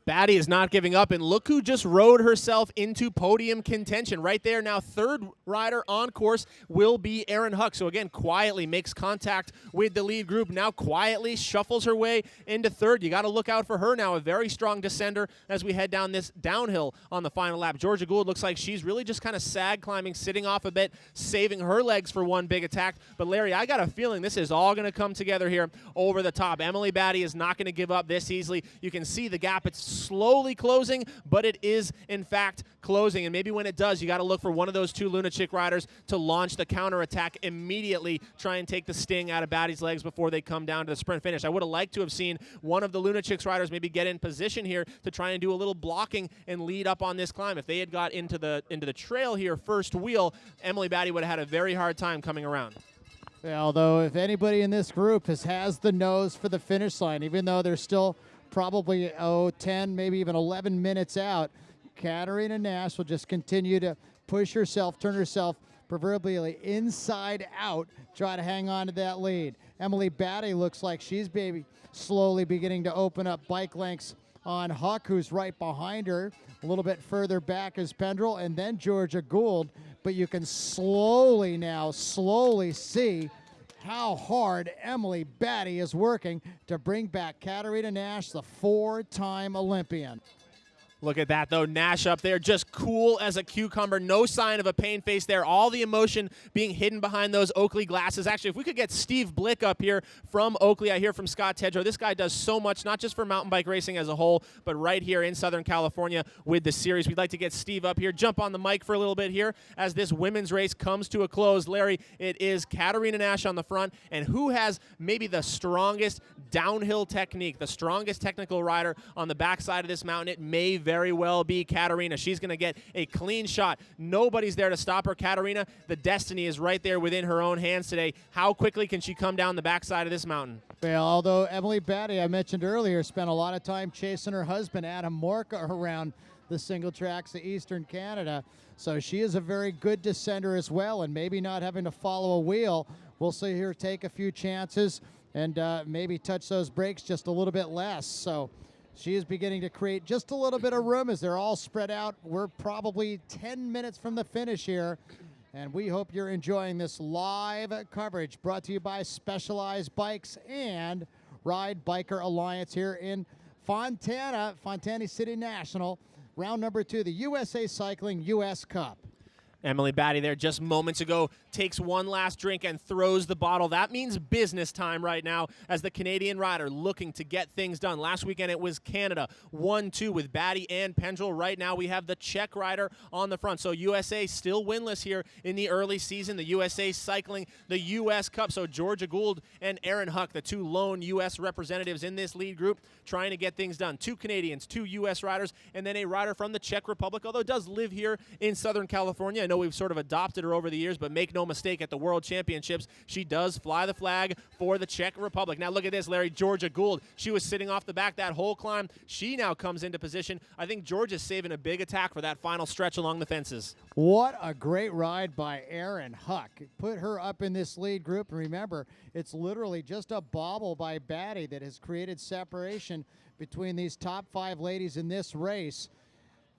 Batty is not giving up, and look who just rode herself into podium contention. Right there now, third rider on course will be Erin Huck. So again, quietly makes contact with the lead group, now quietly shuffles her way into third. You got to look out for her now, a very strong descender as we head down this downhill on the final lap. Georgia Gould looks like she's really just kind of sag climbing, sitting off a bit, saving her legs for one big attack. But Larry, I got a feeling this is all going to come together here over the top. Emily Batty is not going to give up this easily. You can see the gap. It's slowly closing, but it is in fact closing. And maybe when it does, you got to look for one of those two lunatic riders to launch the counterattack immediately, try and take the sting out of Batty's legs before they come down to the sprint finish. I would have liked to have seen one of the lunatics riders maybe get in position here to try and do a little blocking and lead up on this climb. If they had got into the trail here first wheel, Emily Batty would have had a very hard time coming around. Although if anybody in this group has the nose for the finish line, even though they're still probably 10, maybe even 11 minutes out, Katarina Nash will just continue to push herself, turn herself proverbially inside out, try to hang on to that lead. Emily Batty looks like she's slowly beginning to open up bike lengths on Huck, who's right behind her. A little bit further back is Pendrell and then Georgia Gould, but you can slowly see how hard Emily Batty is working to bring back Katarina Nash, the 4-time Olympian. Look at that, though. Nash up there, just cool as a cucumber. No sign of a pain face there. All the emotion being hidden behind those Oakley glasses. Actually, if we could get Steve Blick up here from Oakley. I hear from Scott Tedrow. This guy does so much, not just for mountain bike racing as a whole, but right here in Southern California with the series. We'd like to get Steve up here, jump on the mic for a little bit here as this women's race comes to a close. Larry, it is Katarina Nash on the front, and who has maybe the strongest downhill technique, the strongest technical rider on the backside of this mountain? It may very well be Katarina. She's going to get a clean shot. Nobody's there to stop her. Katarina, the destiny is right there within her own hands today. How quickly can she come down the backside of this mountain? Well, although Emily Batty, I mentioned earlier, spent a lot of time chasing her husband, Adam Morka, around the single tracks of Eastern Canada, so she is a very good descender as well, and maybe not having to follow a wheel. We'll see her take a few chances and maybe touch those brakes just a little bit less. So she is beginning to create just a little bit of room as they're all spread out. We're probably 10 minutes from the finish here, and we hope you're enjoying this live coverage brought to you by Specialized Bikes and Ride Biker Alliance here in Fontana City National, round number 2, the USA Cycling US Cup. Emily Batty there just moments ago takes one last drink and throws the bottle. That means business time right now as the Canadian rider looking to get things done. Last weekend it was Canada 1-2 with Batty and Pendrell. Right now we have the Czech rider on the front. So USA still winless here in the early season. The USA cycling the US Cup. So Georgia Gould and Erin Huck, the two lone US representatives in this lead group, trying to get things done. 2 Canadians, 2 US riders, and then a rider from the Czech Republic, although does live here in Southern California. I know we've sort of adopted her over the years, but make no mistake, at the World Championships, she does fly the flag for the Czech Republic. Now look at this, Larry. Georgia Gould, she was sitting off the back that whole climb. She now comes into position. I think Georgia's saving a big attack for that final stretch along the fences. What a great ride by Erin Huck. Put her up in this lead group, and remember, it's literally just a bobble by Batty that has created separation between these top 5 ladies in this race.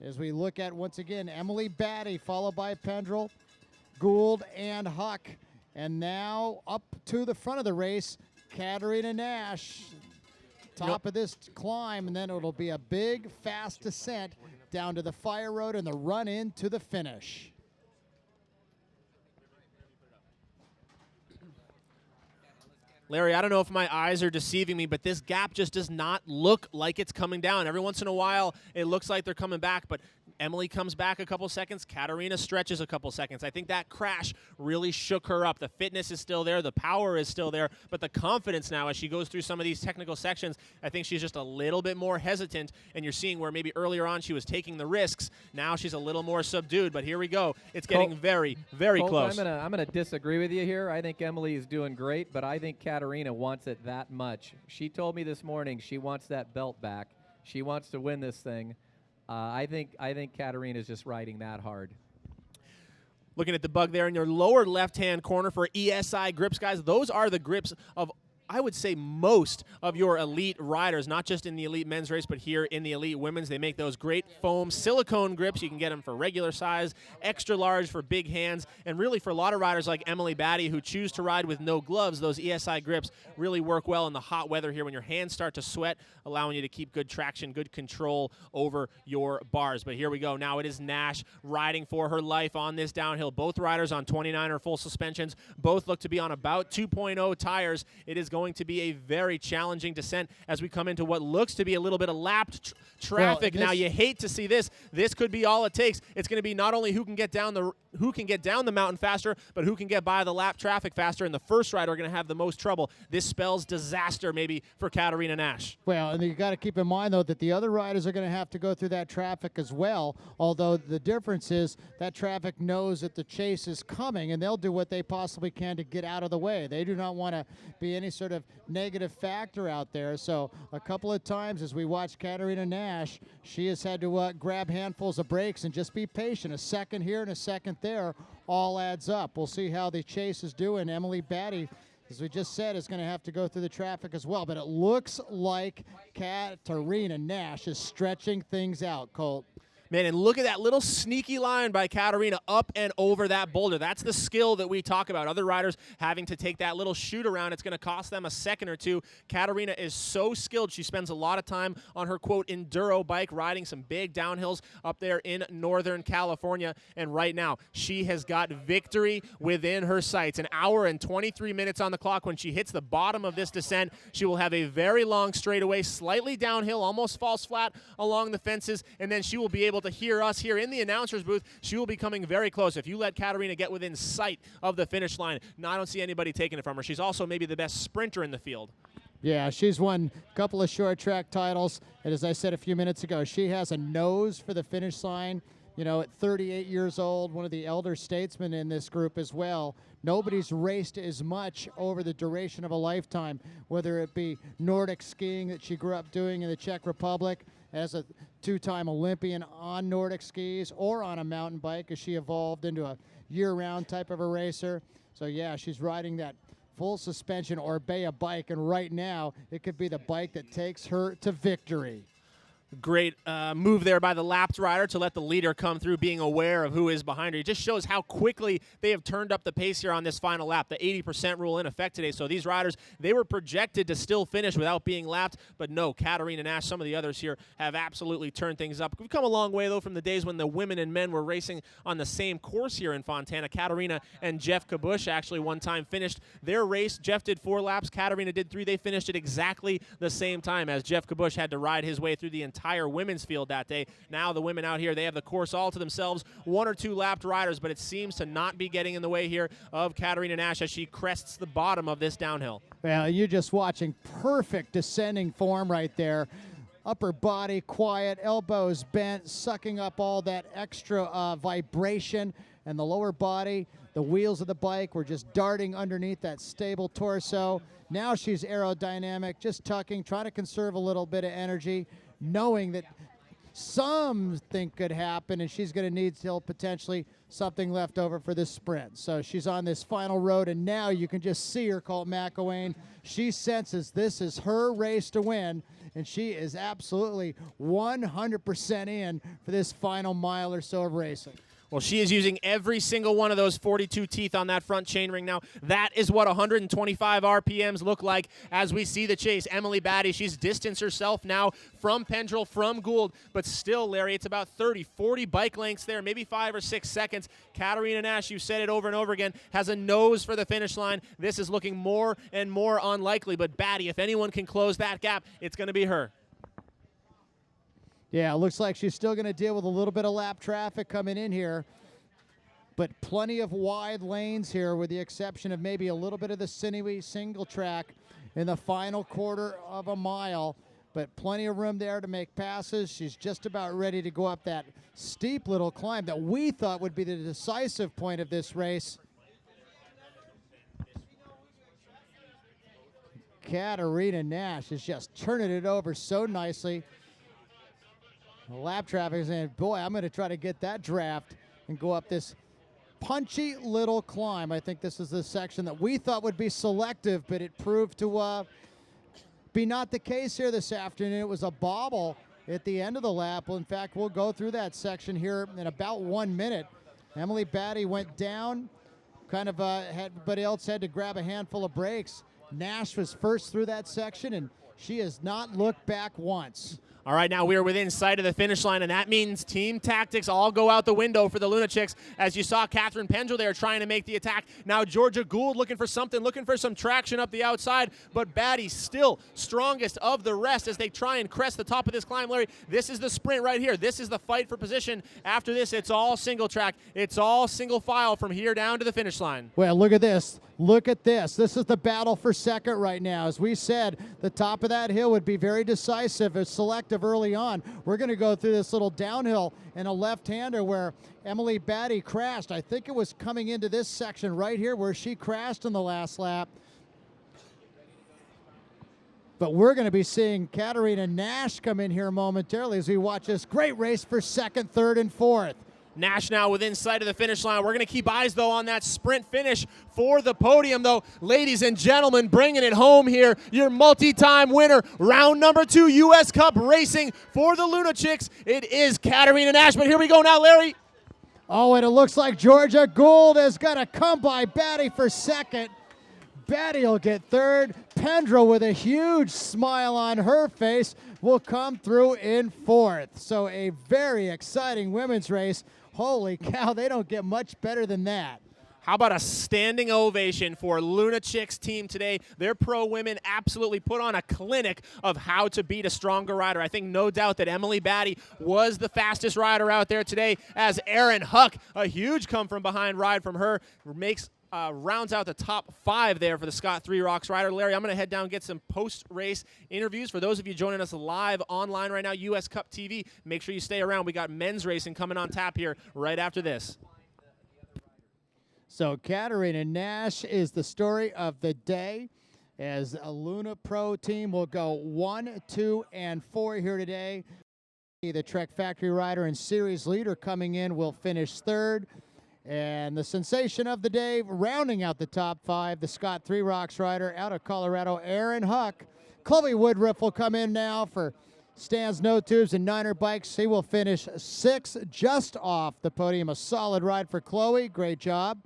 As we look at, once again, Emily Batty, followed by Pendrell, Gould, and Huck. And now up to the front of the race, Katarina Nash, top of this climb, and then it'll be a big, fast descent down to the fire road and the run in to the finish. Larry, I don't know if my eyes are deceiving me, but this gap just does not look like it's coming down. Every once in a while, it looks like they're coming back, but Emily comes back a couple seconds. Katarina stretches a couple seconds. I think that crash really shook her up. The fitness is still there. The power is still there. But the confidence now as she goes through some of these technical sections, I think she's just a little bit more hesitant. And you're seeing where maybe earlier on she was taking the risks. Now she's a little more subdued. But here we go. It's getting very, very close. I'm gonna disagree with you here. I think Emily is doing great, but I think Katarina wants it that much. She told me this morning she wants that belt back. She wants to win this thing. I think Katarina is just riding that hard. Looking at the bug there in your lower left-hand corner for ESI grips, guys. Those are the grips of I would say most of your elite riders, not just in the elite men's race, but here in the elite women's. They make those great foam silicone grips. You can get them for regular size, extra large for big hands, and really for a lot of riders like Emily Batty who choose to ride with no gloves, those ESI grips really work well in the hot weather here when your hands start to sweat, allowing you to keep good traction, good control over your bars. But here we go. Now it is Nash riding for her life on this downhill. Both riders on 29er full suspensions. Both look to be on about 2.0 tires. It is going to be a very challenging descent as we come into what looks to be a little bit of lapped traffic. Now you hate to see this. This could be all it takes. It's going to be not only who can get down the mountain faster, but who can get by the lap traffic faster. And the first rider are going to have the most trouble. This spells disaster maybe for Katarina Nash. Well, and you got to keep in mind though that the other riders are going to have to go through that traffic as well. Although the difference is that traffic knows that the chase is coming, and they'll do what they possibly can to get out of the way. They do not want to be any sort of negative factor out there. So a couple of times as we watch Katarina Nash, she has had to grab handfuls of brakes and just be patient. A second here and a second there all adds up. We'll see how the chase is doing. Emily Batty, as we just said, is going to have to go through the traffic as well. But it looks like Katarina Nash is stretching things out, Colt. Man, and look at that little sneaky line by Katarina up and over that boulder. That's the skill that we talk about. Other riders having to take that little shoot around. It's going to cost them a second or two. Katarina is so skilled. She spends a lot of time on her, quote, enduro bike, riding some big downhills up there in Northern California. And right now, she has got victory within her sights. An hour and 23 minutes on the clock. When she hits the bottom of this descent, she will have a very long straightaway, slightly downhill, almost falls flat along the fences, and then she will be able to hear us here in the announcer's booth. She will be coming very close. If you let Katarina get within sight of the finish line, I don't see anybody taking it from her. She's also maybe the best sprinter in the field. Yeah, she's won a couple of short track titles, and as I said a few minutes ago, she has a nose for the finish line. You know, at 38 years old, one of the elder statesmen in this group as well. Nobody's raced as much over the duration of a lifetime, whether it be Nordic skiing that she grew up doing in the Czech Republic, as a two-time Olympian on Nordic skis, or on a mountain bike as she evolved into a year-round type of a racer. So yeah, she's riding that full suspension Orbea bike, and right now it could be the bike that takes her to victory. Great move there by the lapped rider to let the leader come through, being aware of who is behind her. It just shows how quickly they have turned up the pace here on this final lap. The 80% rule in effect today. So these riders, they were projected to still finish without being lapped, but no, Katarina Nash, some of the others here have absolutely turned things up. We've come a long way, though, from the days when the women and men were racing on the same course here in Fontana. Katarina and Jeff Kabush actually one time finished their race. Jeff did 4 laps. Katarina did 3. They finished at exactly the same time, as Jeff Kabush had to ride his way through the entire women's field that day. Now the women out here, they have the course all to themselves. 1 or 2 lapped riders, but it seems to not be getting in the way here of Katarina Nash as she crests the bottom of this downhill. Well, you're just watching perfect descending form right there. Upper body quiet, elbows bent, sucking up all that extra vibration, and the lower body, the wheels of the bike were just darting underneath that stable torso. Now she's aerodynamic, just tucking, trying to conserve a little bit of energy, knowing that something could happen and she's going to need still potentially something left over for this sprint. So she's on this final road, and now you can just see her, Colt McElwain. She senses this is her race to win, and she is absolutely 100% in for this final mile or so of racing. Well, she is using every single one of those 42 teeth on that front chainring now. That is what 125 RPMs look like as we see the chase. Emily Batty, she's distanced herself now from Pendrell, from Gould, but still, Larry, it's about 30, 40 bike lengths there, maybe 5 or 6 seconds. Katarina Nash, you said it over and over again, has a nose for the finish line. This is looking more and more unlikely, but Batty, if anyone can close that gap, it's going to be her. Yeah, it looks like she's still going to deal with a little bit of lap traffic coming in here, but plenty of wide lanes here with the exception of maybe a little bit of the sinewy single track in the final quarter of a mile, but plenty of room there to make passes. She's just about ready to go up that steep little climb that we thought would be the decisive point of this race. Katarina Nash is just turning it over so nicely. The lap traffic is saying, boy, I'm going to try to get that draft and go up this punchy little climb. I think this is the section that we thought would be selective, but it proved to be not the case here this afternoon. It was a bobble at the end of the lap. Well, in fact, we'll go through that section here in about 1 minute. Emily Batty went down, kind of everybody else had to grab a handful of brakes. Nash was first through that section, and she has not looked back once. All right, now we are within sight of the finish line, and that means team tactics all go out the window for the Luna Chicks. As you saw, Catherine Pendrell there trying to make the attack. Now Georgia Gould looking for something, looking for some traction up the outside, but Batty still strongest of the rest as they try and crest the top of this climb. Larry, this is the sprint right here. This is the fight for position. After this, it's all single track. It's all single file from here down to the finish line. Well, look at this. Look at this. This is the battle for second right now. As we said, the top of that hill would be very decisive or selective early on. We're going to go through this little downhill and a left-hander where Emily Batty crashed. I think it was coming into this section right here where she crashed in the last lap. But we're going to be seeing Katarina Nash come in here momentarily as we watch this great race for second, third, and fourth. Nash now within sight of the finish line. We're going to keep eyes, though, on that sprint finish for the podium, though. Ladies and gentlemen, bringing it home here, your multi-time winner, round number 2 U.S. Cup racing for the Luna Chicks. It is Katarina Nash, but here we go now, Larry. Oh, and it looks like Georgia Gould is going to come by Batty for second. Batty will get third. Pendrell, with a huge smile on her face, will come through in fourth. So a very exciting women's race. Holy cow, they don't get much better than that. How about a standing ovation for Luna Chicks team today? Their pro women absolutely put on a clinic of how to beat a stronger rider. I think no doubt that Emily Batty was the fastest rider out there today, as Erin Huck, a huge come from behind ride from her, rounds out the top 5 there for the Scott Three Rocks rider. Larry, I'm going to head down and get some post-race interviews. For those of you joining us live online right now, US Cup TV, make sure you stay around. We got men's racing coming on tap here right after this. So Katarina Nash is the story of the day, as a Luna Pro team will go 1, 2, and 4 here today. The Trek Factory rider and series leader coming in will finish third. And the sensation of the day, rounding out the top 5, the Scott Three Rocks rider out of Colorado, Erin Huck. Chloe Woodruff will come in now for Stan's No Tubes and Niner Bikes. He will finish 6th, just off the podium. A solid ride for Chloe. Great job.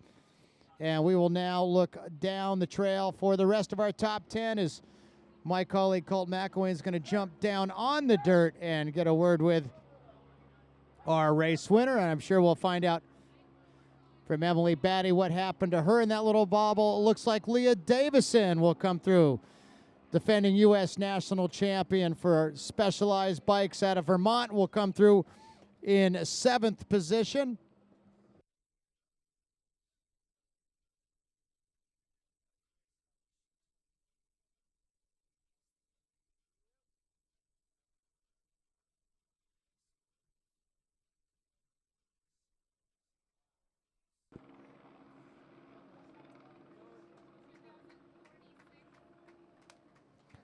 And we will now look down the trail for the rest of our top 10 as my colleague Colt McElwain is going to jump down on the dirt and get a word with our race winner. And I'm sure we'll find out from Emily Batty what happened to her in that little bobble. It looks like Leah Davison will come through, defending U.S. national champion for Specialized Bikes out of Vermont, will come through in 7th position.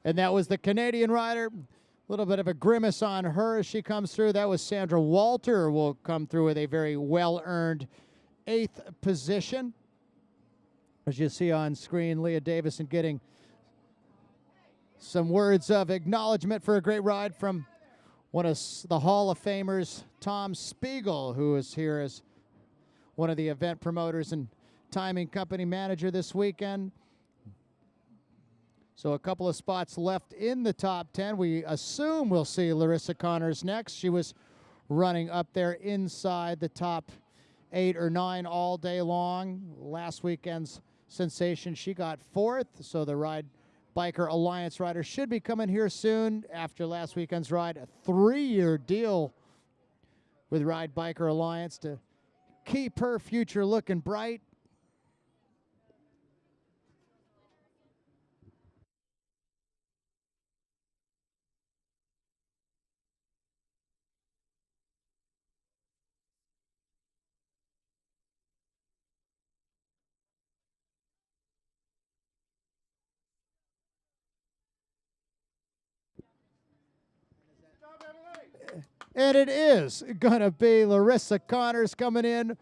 And that was the Canadian rider. A little bit of a grimace on her as she comes through. That was Sandra Walter, will come through with a very well-earned 8th position. As you see on screen, Leah Davison getting some words of acknowledgement for a great ride from one of the Hall of Famers, Tom Spiegel, who is here as one of the event promoters and timing company manager this weekend. So a couple of spots left in the top 10. We assume we'll see Larissa Connors next. She was running up there inside the top 8 or 9 all day long. Last weekend's sensation, she got 4th. So the Ride Biker Alliance rider should be coming here soon after last weekend's ride. A 3-year deal with Ride Biker Alliance to keep her future looking bright. And it is going to be Larissa Connors coming in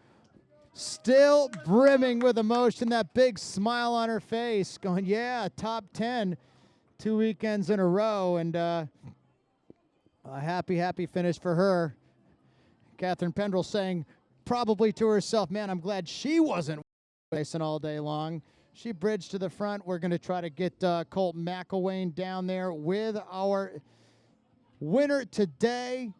Still brimming with emotion, that big smile on her face, going, yeah, top 10 2 weekends in a row, and a happy finish for her. Catherine Pendrell saying probably to herself, man, I'm glad she wasn't racing all day long. She bridged to the front. We're going to try to get Colt McElwain down there with our winner today.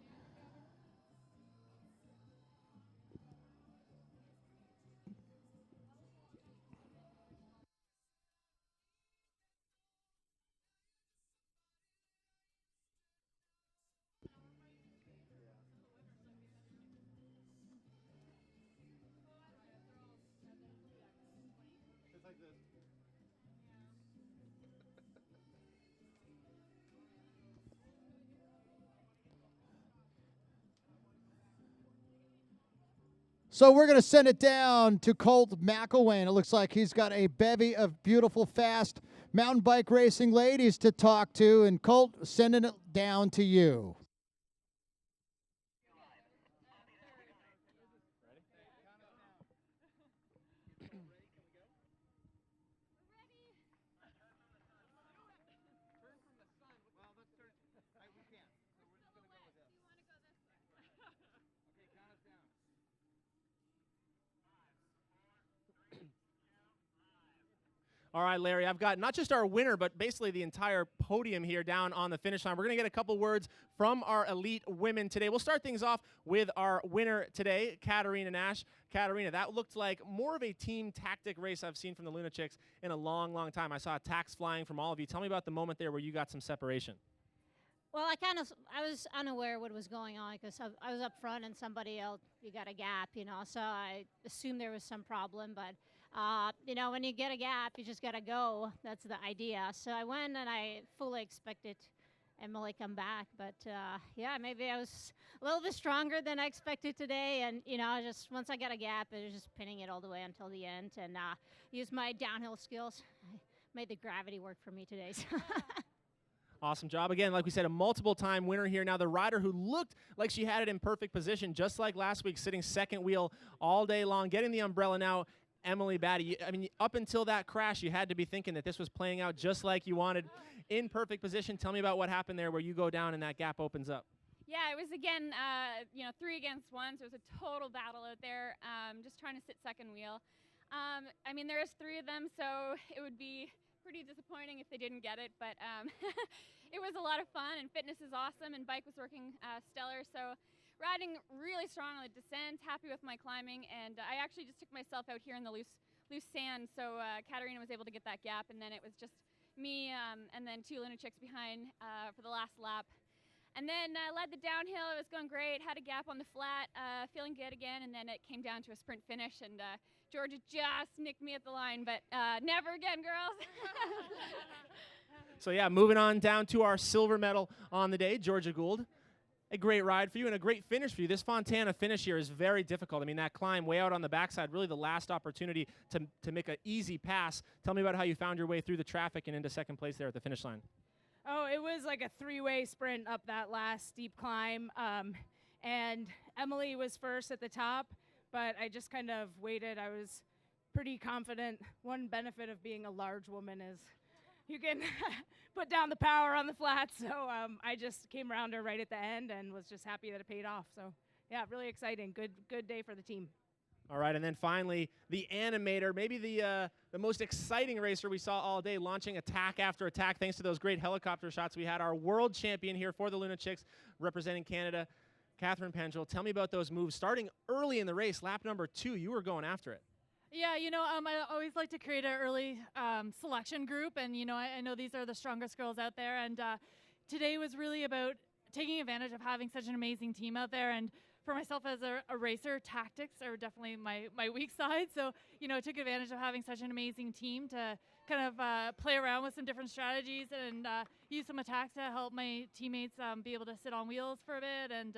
So we're going to send it down to Colt McElwain. It looks like he's got a bevy of beautiful, fast mountain bike racing ladies to talk to. And Colt, sending it down to you. All right, Larry, I've got not just our winner, but basically the entire podium here down on the finish line. We're going to get a couple words from our elite women today. We'll start things off with our winner today, Katarina Nash. Katarina, that looked like more of a team tactic race I've seen from the Luna Chicks in a long, long time. I saw attacks flying from all of you. Tell me about the moment there where you got some separation. Well, I was unaware what was going on because I was up front and somebody else, you got a gap, so I assumed there was some problem, but when you get a gap, you just got to go. That's the idea. So I went and I fully expected Emily come back. But, maybe I was a little bit stronger than I expected today. And, just once I got a gap, I was just pinning it all the way until the end and used my downhill skills. I made the gravity work for me today. Awesome job. Again, like we said, a multiple-time winner here. Now, the rider who looked like she had it in perfect position, just like last week, sitting second wheel all day long, getting the umbrella now, Emily Batty. I mean, up until that crash, you had to be thinking that this was playing out just like you wanted, in perfect position. Tell me about what happened there where you go down and that gap opens up. Yeah, it was, again, 3 against 1, so it was a total battle out there, just trying to sit second wheel. There was 3 of them, so it would be pretty disappointing if they didn't get it, but it was a lot of fun, and fitness is awesome, and bike was working stellar, so riding really strong on the descent, happy with my climbing, and I actually just took myself out here in the loose sand, so Katarina was able to get that gap, and then it was just me and then 2 Luna Chicks behind for the last lap. And then I led the downhill, it was going great, had a gap on the flat, feeling good again, and then it came down to a sprint finish, and Georgia just nicked me at the line, but never again, girls. So yeah, moving on down to our silver medal on the day, Georgia Gould. A great ride for you and a great finish for you. This Fontana finish here is very difficult. I mean, that climb way out on the backside, really the last opportunity to make an easy pass. Tell me about how you found your way through the traffic and into second place there at the finish line. Oh, it was like a 3-way sprint up that last steep climb. And Emily was first at the top, but I just kind of waited. I was pretty confident. One benefit of being a large woman is you can put down the power on the flats. So I just came around her right at the end and was just happy that it paid off. So yeah, really exciting. Good day for the team. All right, and then finally, the animator, maybe the most exciting racer we saw all day, launching attack after attack thanks to those great helicopter shots. We had our world champion here for the Luna Chicks representing Canada, Catherine Pendrell. Tell me about those moves. Starting early in the race, lap number 2, you were going after it. Yeah, I always like to create an early selection group, and, I know these are the strongest girls out there, and today was really about taking advantage of having such an amazing team out there, and for myself as a racer, tactics are definitely my weak side, so, I took advantage of having such an amazing team to kind of play around with some different strategies and use some attacks to help my teammates be able to sit on wheels for a bit, and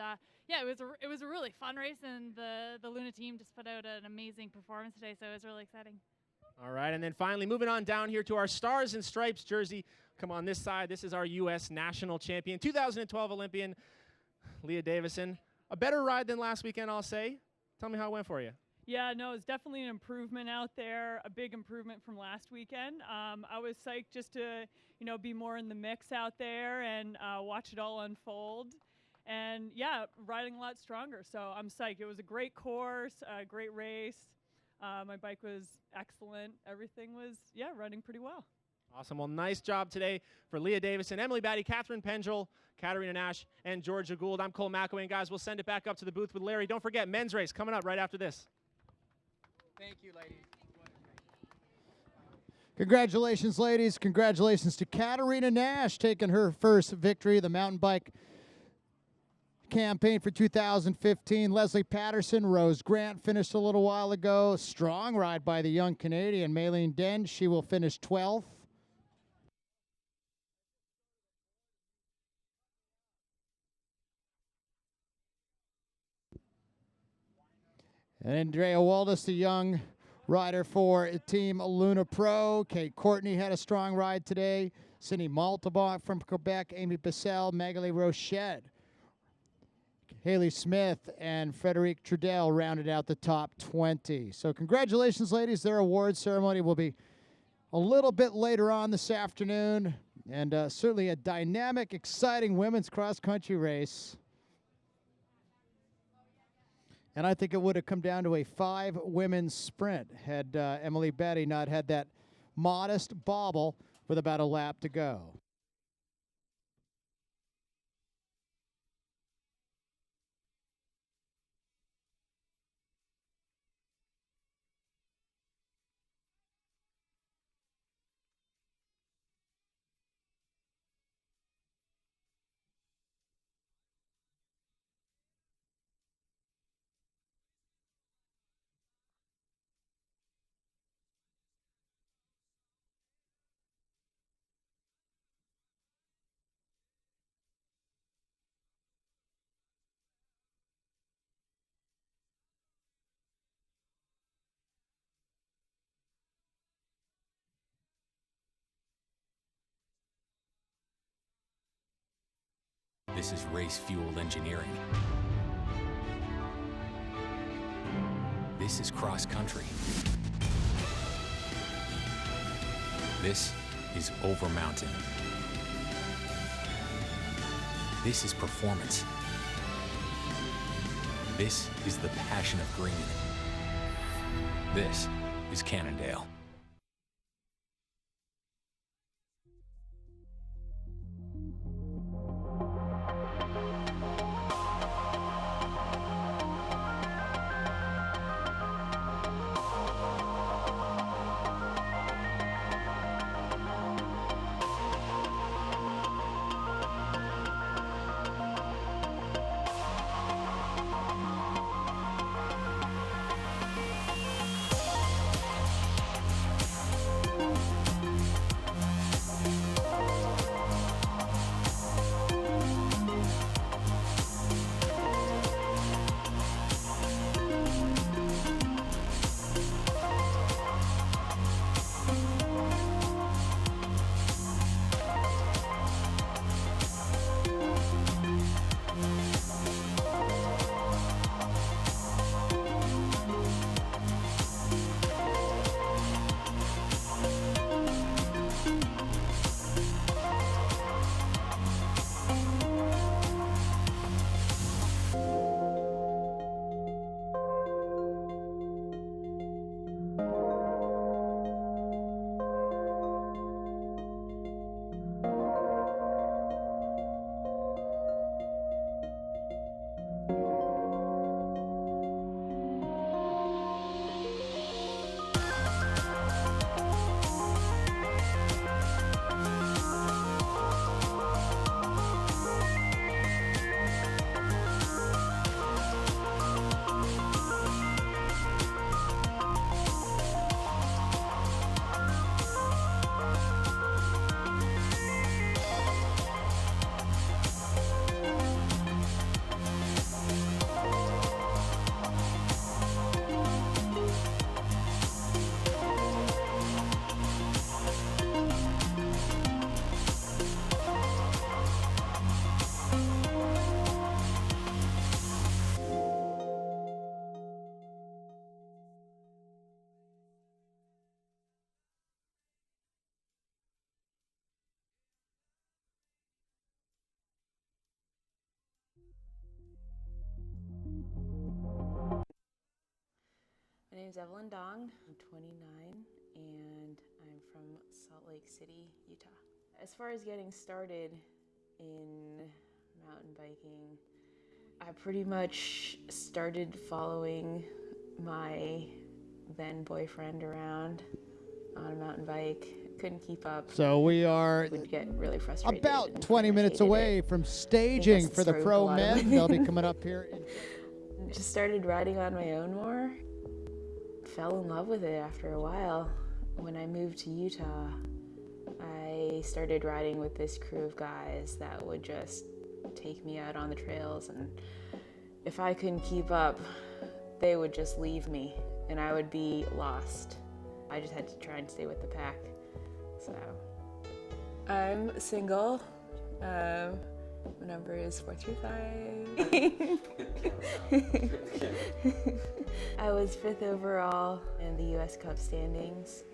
yeah, it was a really fun race, and the Luna team just put out an amazing performance today, so it was really exciting. All right, and then finally moving on down here to our Stars and Stripes jersey. Come on this side. This is our U.S. national champion, 2012 Olympian, Leah Davison. A better ride than last weekend, I'll say. Tell me how it went for you. Yeah, no, it's definitely an improvement out there, a big improvement from last weekend. I was psyched just to, be more in the mix out there and watch it all unfold. And yeah, riding a lot stronger. So I'm psyched. It was a great course, a great race. My bike was excellent. Everything was, running pretty well. Awesome. Well, nice job today for Leah Davison, Emily Batty, Catherine Pengel, Katarina Nash, and Georgia Gould. I'm Cole McElwain. Guys, we'll send it back up to the booth with Larry. Don't forget, men's race coming up right after this. Thank you, ladies. Congratulations, ladies. Congratulations to Katarina Nash taking her first victory, the mountain bike campaign for 2015. Leslie Patterson, Rose Grant finished a little while ago. Strong ride by the young Canadian, Maylene Den. She will finish 12th. And Andrea Waldis, the young rider for Team Luna Pro. Kate Courtney had a strong ride today. Cindy Maltabach from Quebec, Amy Bissell, Magali Rochette. Haley Smith and Frederique Trudel rounded out the top 20. So congratulations, ladies. Their award ceremony will be a little bit later on this afternoon. And certainly a dynamic, exciting women's cross-country race. And I think it would have come down to a 5 women's sprint had Emily Batty not had that modest bobble with about a lap to go. This is race-fueled engineering. This is cross-country. This is over mountain. This is performance. This is the passion of green. This is Cannondale. name's Evelyn Dong. I'm 29 and I'm from Salt Lake City, Utah. As far as getting started in mountain biking, I pretty much started following my then boyfriend around on a mountain bike. Couldn't keep up. So we are Would get really frustrated. about 20 minutes away from staging for the pro men. They'll be coming up here. Just started riding on my own more. Fell in love with it after a while. When I moved to Utah, I started riding with this crew of guys that would just take me out on the trails, and if I couldn't keep up, they would just leave me and I would be lost. I just had to try and stay with the pack. So I'm single. My number is 435. I was 5th overall in the US Cup standings.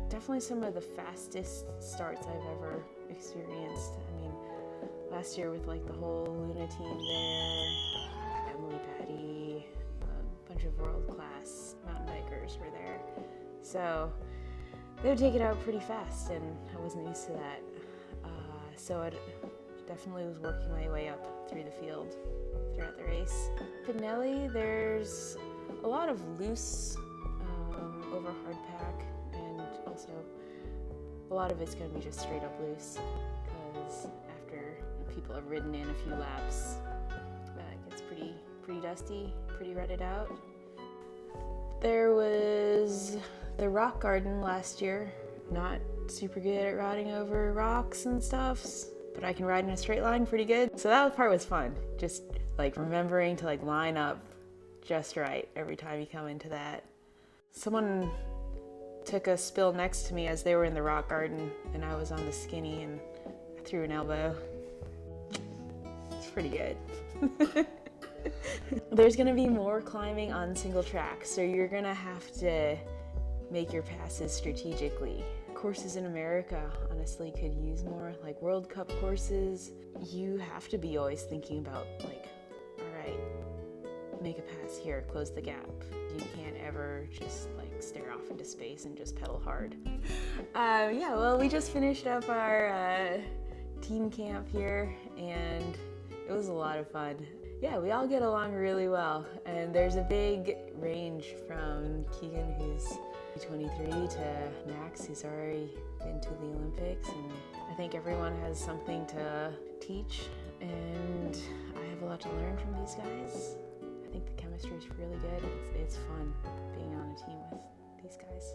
Definitely some of the fastest starts I've ever experienced. I mean, last year with like the whole Luna team there, Emily Patty, a bunch of world-class mountain bikers were there. So they would take it out pretty fast, and I wasn't used to that. So I definitely was working my way up through the field throughout the race. Benelli, there's a lot of loose over hard pack, and also a lot of it's going to be just straight up loose, because after people have ridden in a few laps, it gets pretty dusty, pretty rutted out. There was the rock garden last year. Not super good at riding over rocks and stuff, but I can ride in a straight line pretty good. So that part was fun. Just like remembering to like line up just right every time you come into that. Someone took a spill next to me as they were in the rock garden, and I was on the skinny and I threw an elbow. It's pretty good. There's gonna be more climbing on single track, so you're gonna have to make your passes strategically. Courses in America honestly could use more, like World Cup courses. You have to be always thinking about like, all right, make a pass here, close the gap. You can't ever just like stare off into space and just pedal hard. Yeah, well, we just finished up our team camp here, and it was a lot of fun. Yeah, we all get along really well, and there's a big range from Keegan, who's 23, to Max, who's already been to the Olympics, and I think everyone has something to teach, and I have a lot to learn from these guys. I think the chemistry is really good. It's fun being on a team with these guys.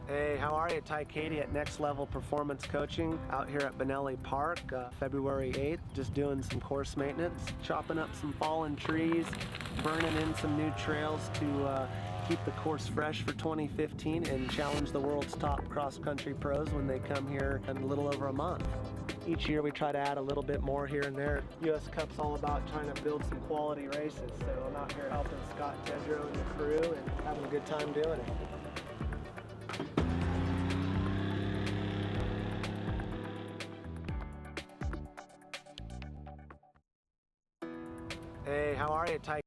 Hey, how are you? Ty Katie at Next Level Performance Coaching out here at Benelli Park, February 8th, just doing some course maintenance, chopping up some fallen trees, burning in some new trails to keep the course fresh for 2015 and challenge the world's top cross-country pros when they come here in a little over a month. Each year we try to add a little bit more here and there. US Cup's all about trying to build some quality races, so I'm out here helping Scott Tedrow and the crew and having a good time doing it. Hey, how are you? Ty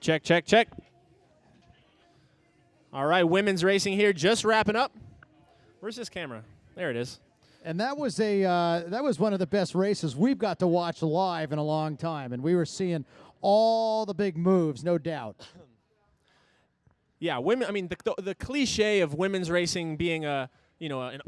Check, check, check. All right, women's racing here, just wrapping up. Where's this camera? There it is. And that was one of the best races we've got to watch live in a long time, and we were seeing all the big moves, no doubt. Yeah, women. I mean, the cliche of women's racing being an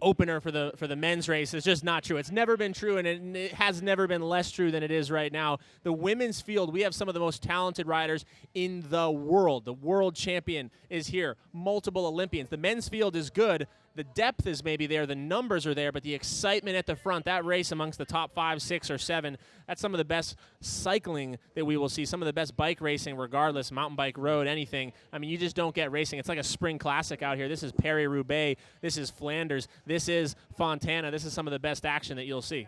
opener for the men's race is just not true. It's never been true, and it has never been less true than it is right now. The women's field, we have some of the most talented riders in the world. The world champion is here. Multiple Olympians. The men's field is good. The depth is maybe there, the numbers are there, but the excitement at the front, that race amongst the top 5, 6, or 7, that's some of the best cycling that we will see, some of the best bike racing regardless, mountain bike, road, anything. I mean, you just don't get racing. It's like a spring classic out here. This is Paris-Roubaix. This is Flanders. This is Fontana. This is some of the best action that you'll see.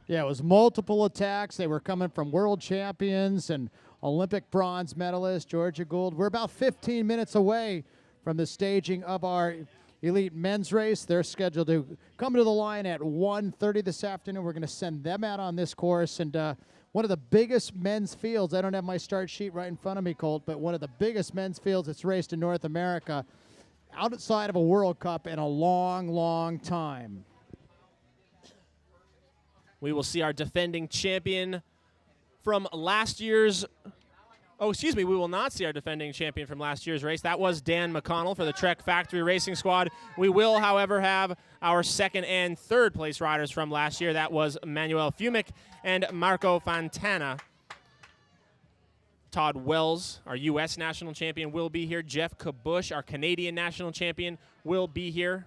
Yeah, it was multiple attacks. They were coming from world champions and Olympic bronze medalists, Georgia Gould. We're about 15 minutes away from the staging of our elite men's race. They're scheduled to come to the line at 1:30 this afternoon. We're going to send them out on this course. And one of the biggest men's fields, I don't have my start sheet right in front of me, Colt, but one of the biggest men's fields that's raced in North America outside of a World Cup in a long, long time. We will see our defending champion from last year's we will not see our defending champion from last year's race. That was Dan McConnell for the Trek Factory Racing Squad. We will, however, have our second and third place riders from last year. That was Manuel Fumic and Marco Fontana. Todd Wells, our U.S. national champion, will be here. Jeff Kabush, our Canadian national champion, will be here.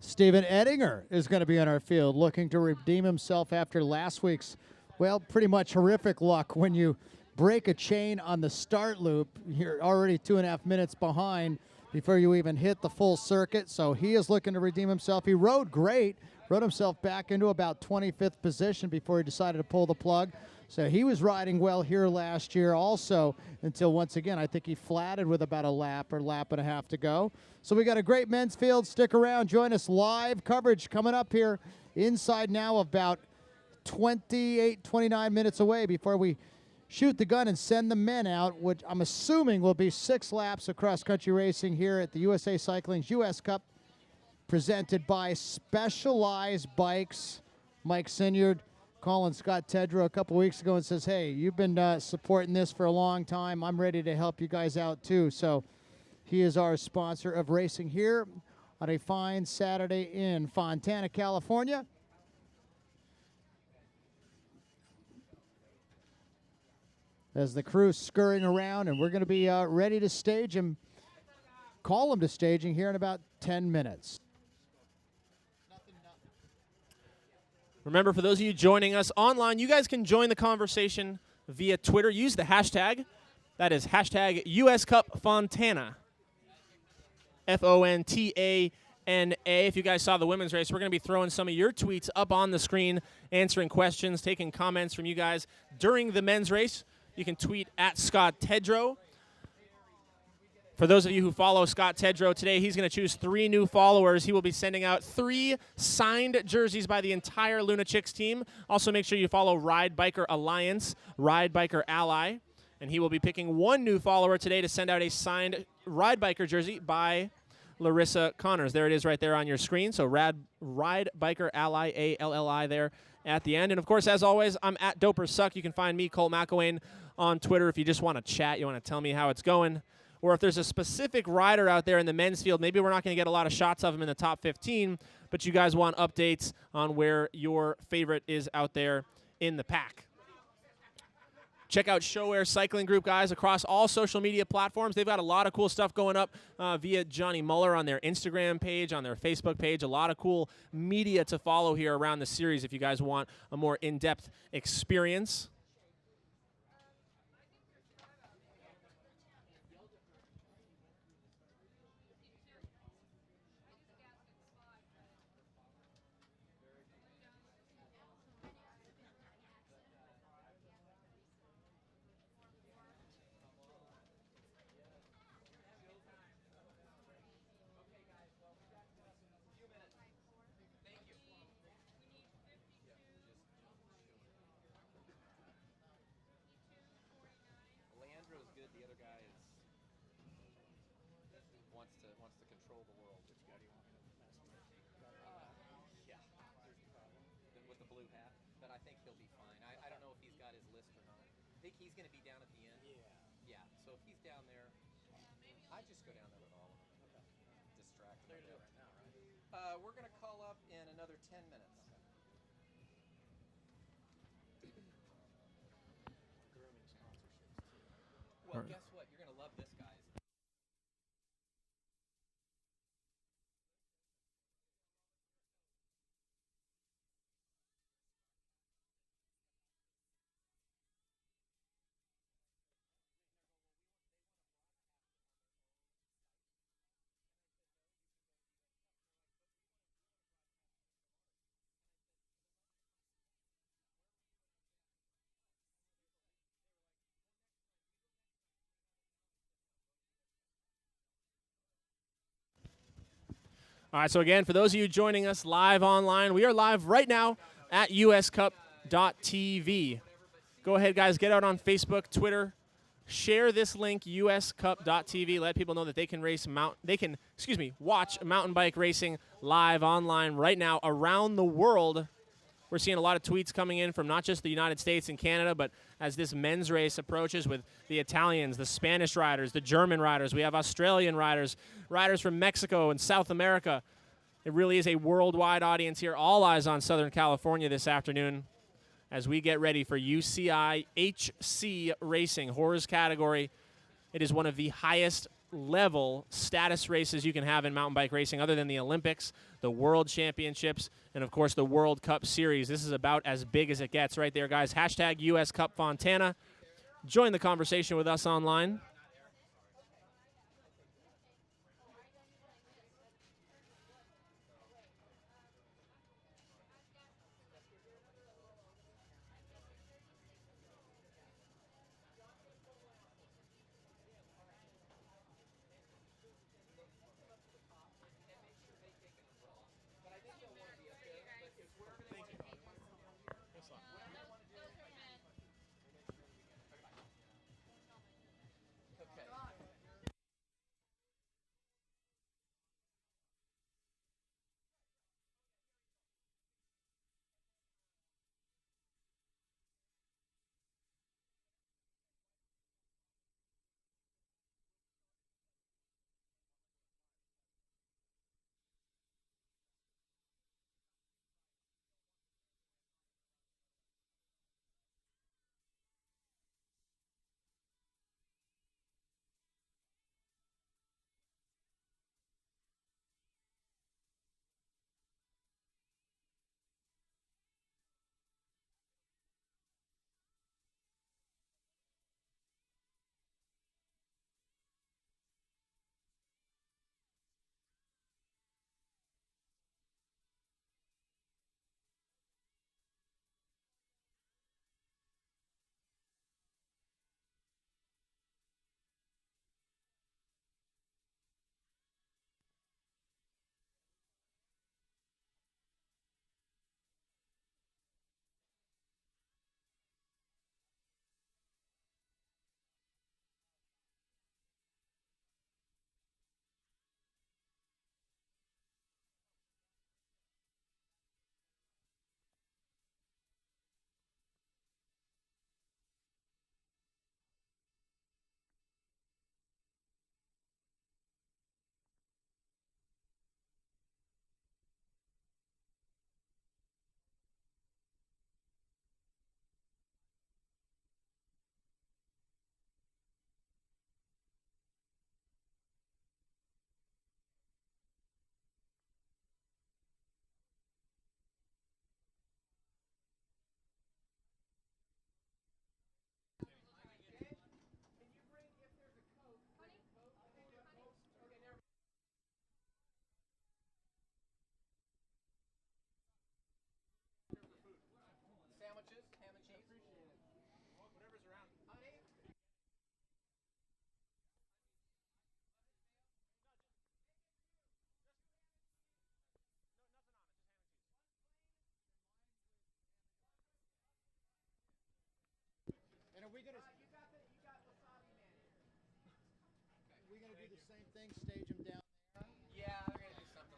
Stephen Ettinger is going to be on our field, looking to redeem himself after last week's, well, pretty much horrific luck when you break a chain on the start loop. You're already 2.5 minutes behind before you even hit the full circuit. So he is looking to redeem himself. He rode great, rode himself back into about 25th position before he decided to pull the plug. So he was riding well here last year also until once again, I think he flatted with about a lap or lap and a half to go. So we got a great men's field. Stick around. Join us. Live coverage coming up here inside now, about 28, 29 minutes away before we shoot the gun and send the men out, which I'm assuming will be 6 laps of cross-country racing here at the USA Cycling's U.S. Cup, presented by Specialized Bikes. Mike Sinyard calling Scott Tedrow a couple weeks ago and says, hey, you've been supporting this for a long time. I'm ready to help you guys out too. So he is our sponsor of racing here on a fine Saturday in Fontana, California. As the crew's scurrying around, and we're going to be ready to stage him, call him to staging here in about 10 minutes. Remember, for those of you joining us online, you guys can join the conversation via Twitter. Use the hashtag. That is hashtag US Cup Fontana. Fontana. If you guys saw the women's race, we're going to be throwing some of your tweets up on the screen, answering questions, taking comments from you guys during the men's race. You can tweet at Scott Tedrow. For those of you who follow Scott Tedrow today, he's going to choose 3 new followers. He will be sending out 3 signed jerseys by the entire Luna Chicks team. Also, make sure you follow Ride Biker Alliance, Ride Biker Ally, and he will be picking 1 new follower today to send out a signed Ride Biker jersey by Larissa Connors. There it is right there on your screen. So Ride Biker Ally, A-L-L-I there at the end. And, of course, as always, I'm at DoperSuck. You can find me, Colt McElwain, on Twitter if you just want to chat, you want to tell me how it's going. Or if there's a specific rider out there in the men's field, maybe we're not going to get a lot of shots of him in the top 15, but you guys want updates on where your favorite is out there in the pack. Check out Sho-Air Cycling Group, guys, across all social media platforms. They've got a lot of cool stuff going up via Johnny Muller on their Instagram page, on their Facebook page. A lot of cool media to follow here around the series if you guys want a more in-depth experience. undefeated. The other guy is wants to control the world. Which guy do you want me to mess with? Yeah, with the blue hat. But I think he'll be fine. I don't know if he's got his list or not. I think he's going to be down at the end. Yeah. Yeah. So if he's down there, I just go down there with all of them. Okay. Distract them. They're going to do it right now, right? We're going to call up in another 10 minutes. Okay. Grooming sponsorships too. Well, guess what? You're going to love this, guys. All right, so again, for those of you joining us live online, we are live right now at uscup.tv. Go ahead, guys, get out on Facebook, Twitter, share this link, uscup.tv. Let people know that they can watch mountain bike racing live online right now around the world. We're seeing a lot of tweets coming in from not just the United States and Canada, but as this men's race approaches with the Italians, the Spanish riders, the German riders, we have Australian riders, riders from Mexico and South America. It really is a worldwide audience here. All eyes on Southern California this afternoon as we get ready for UCI HC Racing, Horrors category. It is one of the highest level status races you can have in mountain bike racing other than the Olympics, the World Championships, and of course the World Cup Series. This is about as big as it gets right there, guys. Hashtag US Cup Fontana. Join the conversation with us online.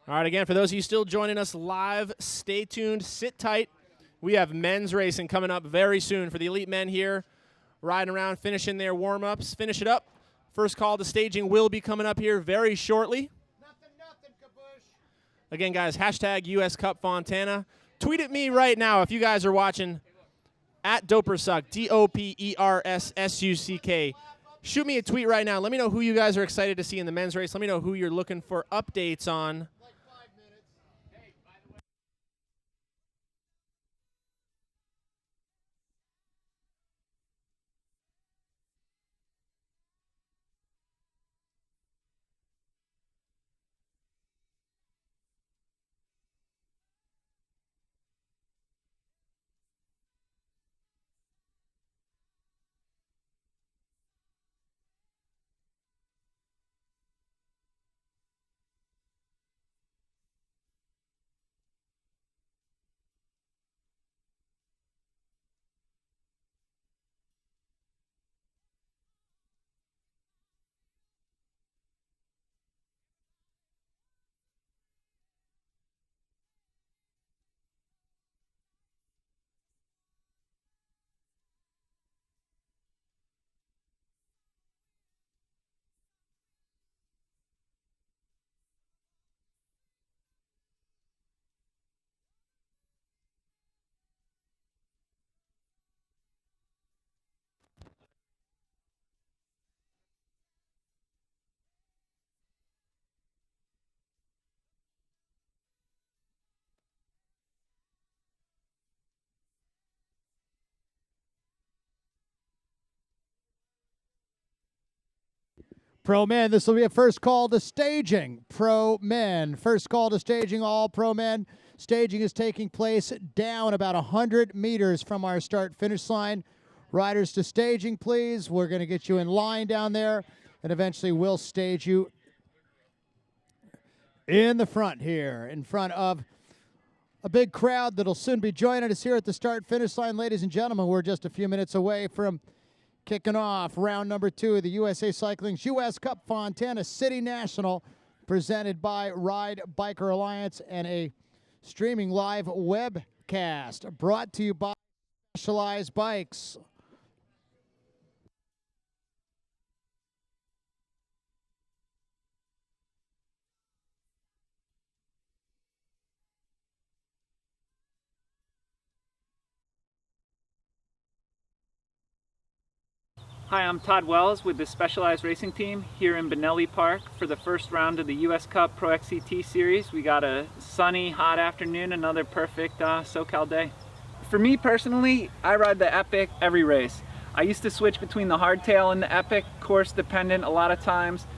All right, again, for those of you still joining us live, stay tuned, sit tight. We have men's racing coming up very soon for the elite men here, riding around, finishing their warm-ups. Finish it up. First call to staging will be coming up here very shortly. Again, guys, hashtag US Cup Fontana. Tweet at me right now if you guys are watching at Dopersuck, DOPERSSUCK. Shoot me a tweet right now. Let me know who you guys are excited to see in the men's race. Let me know who you're looking for updates on. Pro men, this will be a first call to staging. Pro men, first call to staging, all pro men. Staging is taking place down about 100 meters from our start-finish line. Riders to staging, please. We're going to get you in line down there, and eventually we'll stage you in the front here, in front of a big crowd that'll soon be joining us here at the start-finish line. Ladies and gentlemen, we're just a few minutes away from kicking off round number 2 of the USA Cycling's US Cup Fontana City National, presented by Ride Biker Alliance and a streaming live webcast brought to you by Specialized Bikes. Hi, I'm Todd Wells with the Specialized Racing Team here in Benelli Park for the first round of the US Cup Pro XCT Series. We got a sunny, hot afternoon, another perfect SoCal day. For me personally, I ride the Epic every race. I used to switch between the hardtail and the Epic, course dependent a lot of times,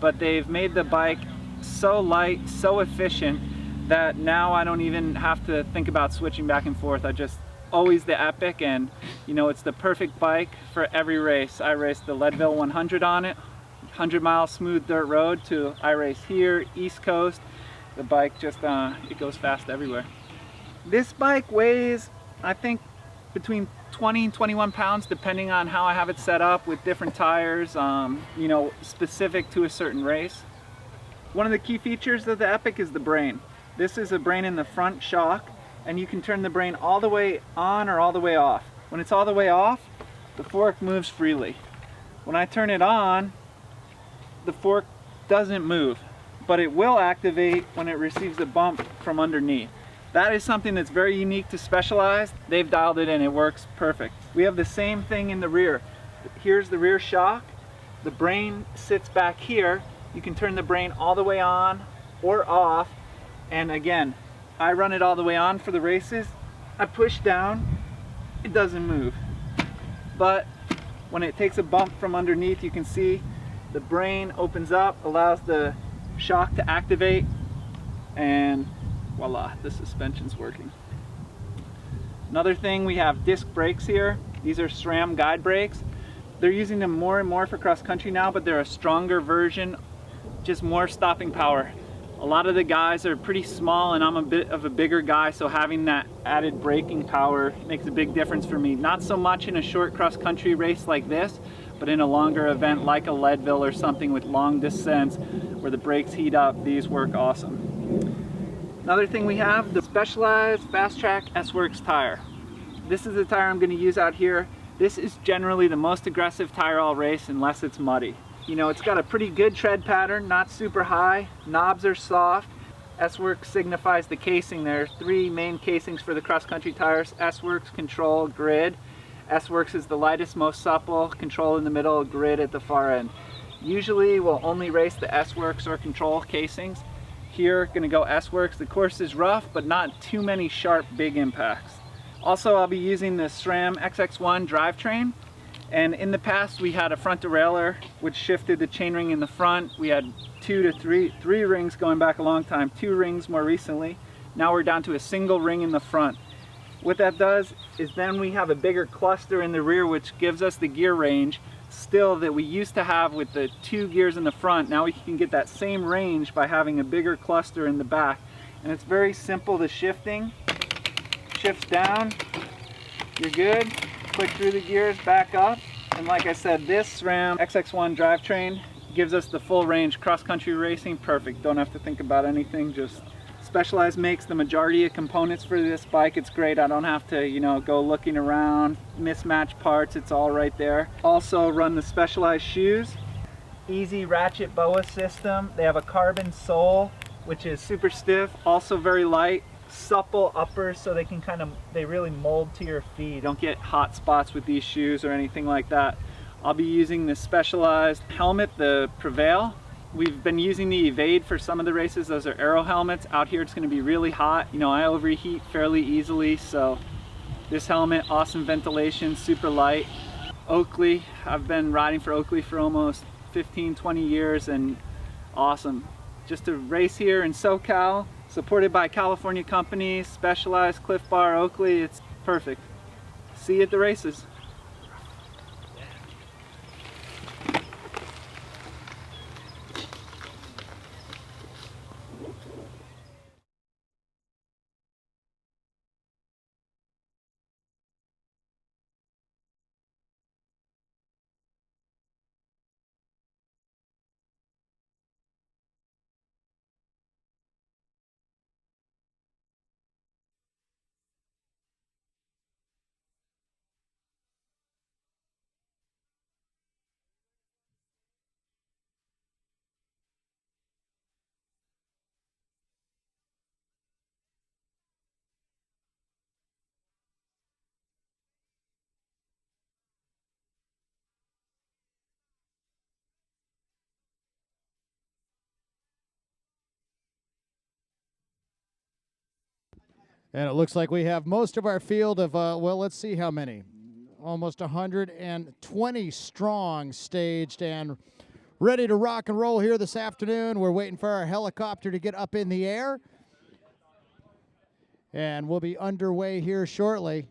but they've made the bike so light, so efficient, that now I don't even have to think about switching back and forth. I just always the Epic, and you know, it's the perfect bike for every race. I raced the Leadville 100 on it, 100-mile smooth dirt road, to I race here, East Coast. The bike just, it goes fast everywhere. This bike weighs, I think, between 20 and 21 pounds, depending on how I have it set up with different tires, you know, specific to a certain race. One of the key features of the Epic is the brain. This is a brain in the front shock, and you can turn the brain all the way on or all the way off. When it's all the way off, the fork moves freely. When I turn it on, the fork doesn't move, but it will activate when it receives a bump from underneath. That is something that's very unique to Specialized. They've dialed it in, it works perfect. We have the same thing in the rear. Here's the rear shock. The brain sits back here. You can turn the brain all the way on or off, and again, I run it all the way on for the races. I push down, it doesn't move. But when it takes a bump from underneath, you can see the brain opens up, allows the shock to activate, and voila, the suspension's working. Another thing, we have disc brakes here. These are SRAM guide brakes. They're using them more and more for cross country now, but they're a stronger version, just more stopping power. A lot of the guys are pretty small, and I'm a bit of a bigger guy, so having that added braking power makes a big difference for me. Not so much in a short cross-country race like this, but in a longer event like a Leadville or something with long descents where the brakes heat up, these work awesome. Another thing we have, the Specialized Fast Track S-Works tire. This is the tire I'm going to use out here. This is generally the most aggressive tire I'll race unless it's muddy. You know, it's got a pretty good tread pattern, not super high, knobs are soft. S-Works signifies the casing. There are three main casings for the cross-country tires: S-Works, Control, Grid. S-Works is the lightest, most supple, Control in the middle, Grid at the far end. Usually we'll only race the S-Works or Control casings. Here, gonna go S-Works. The course is rough, but not too many sharp, big impacts. Also, I'll be using the SRAM XX1 drivetrain. And in the past, we had a front derailleur, which shifted the chainring in the front. We had three rings going back a long time, 2 rings more recently. Now we're down to a single ring in the front. What that does is then we have a bigger cluster in the rear, which gives us the gear range still that we used to have with the 2 gears in the front. Now we can get that same range by having a bigger cluster in the back. And it's very simple, the shifting. Shifts down, you're good. Click through the gears, back up. And like I said, this SRAM XX1 drivetrain gives us the full range. Cross-country racing, perfect. Don't have to think about anything, just Specialized makes the majority of components for this bike. It's great. I don't have to, you know, go looking around, mismatch parts. It's all right there. Also run the Specialized shoes. Easy ratchet BOA system. They have a carbon sole, which is super stiff, also very light. Supple uppers, so they can they really mold to your feet. You don't get hot spots with these shoes or anything like that. I'll be using the Specialized helmet, the Prevail. We've been using the Evade for some of the races. Those are aero helmets. Out here it's going to be really hot. You know, I overheat fairly easily, so this helmet, awesome ventilation, super light. Oakley, I've been riding for Oakley for almost 15-20 years, and awesome. Just a race here in SoCal, supported by California companies, Specialized, Cliff Bar, Oakley. It's perfect. See you at the races. And it looks like we have most of our field of, well, let's see how many. Almost 120 strong staged and ready to rock and roll here this afternoon. We're waiting for our helicopter to get up in the air. And we'll be underway here shortly.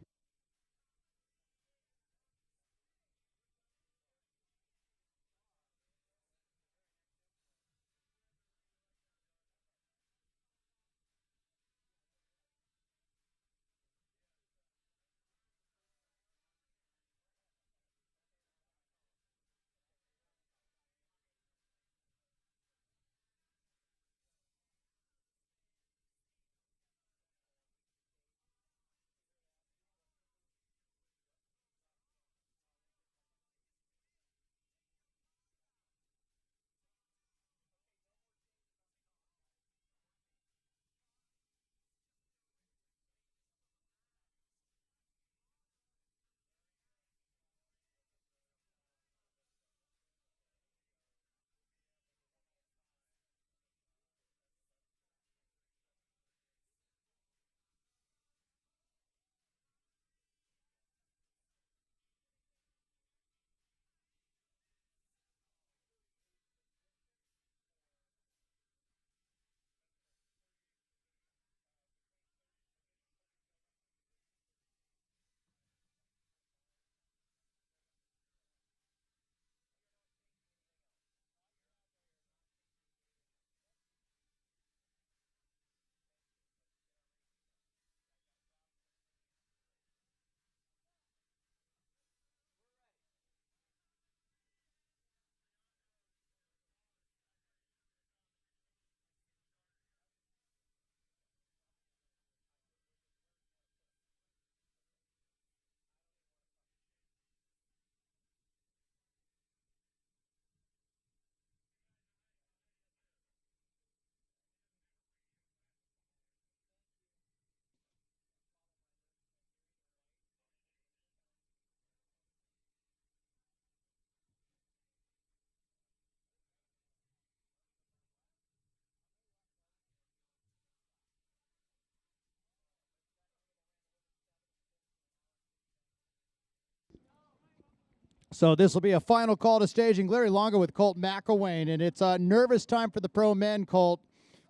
So this will be a final call to staging. Larry Longo with Colt McElwain, and it's a nervous time for the pro men, Colt,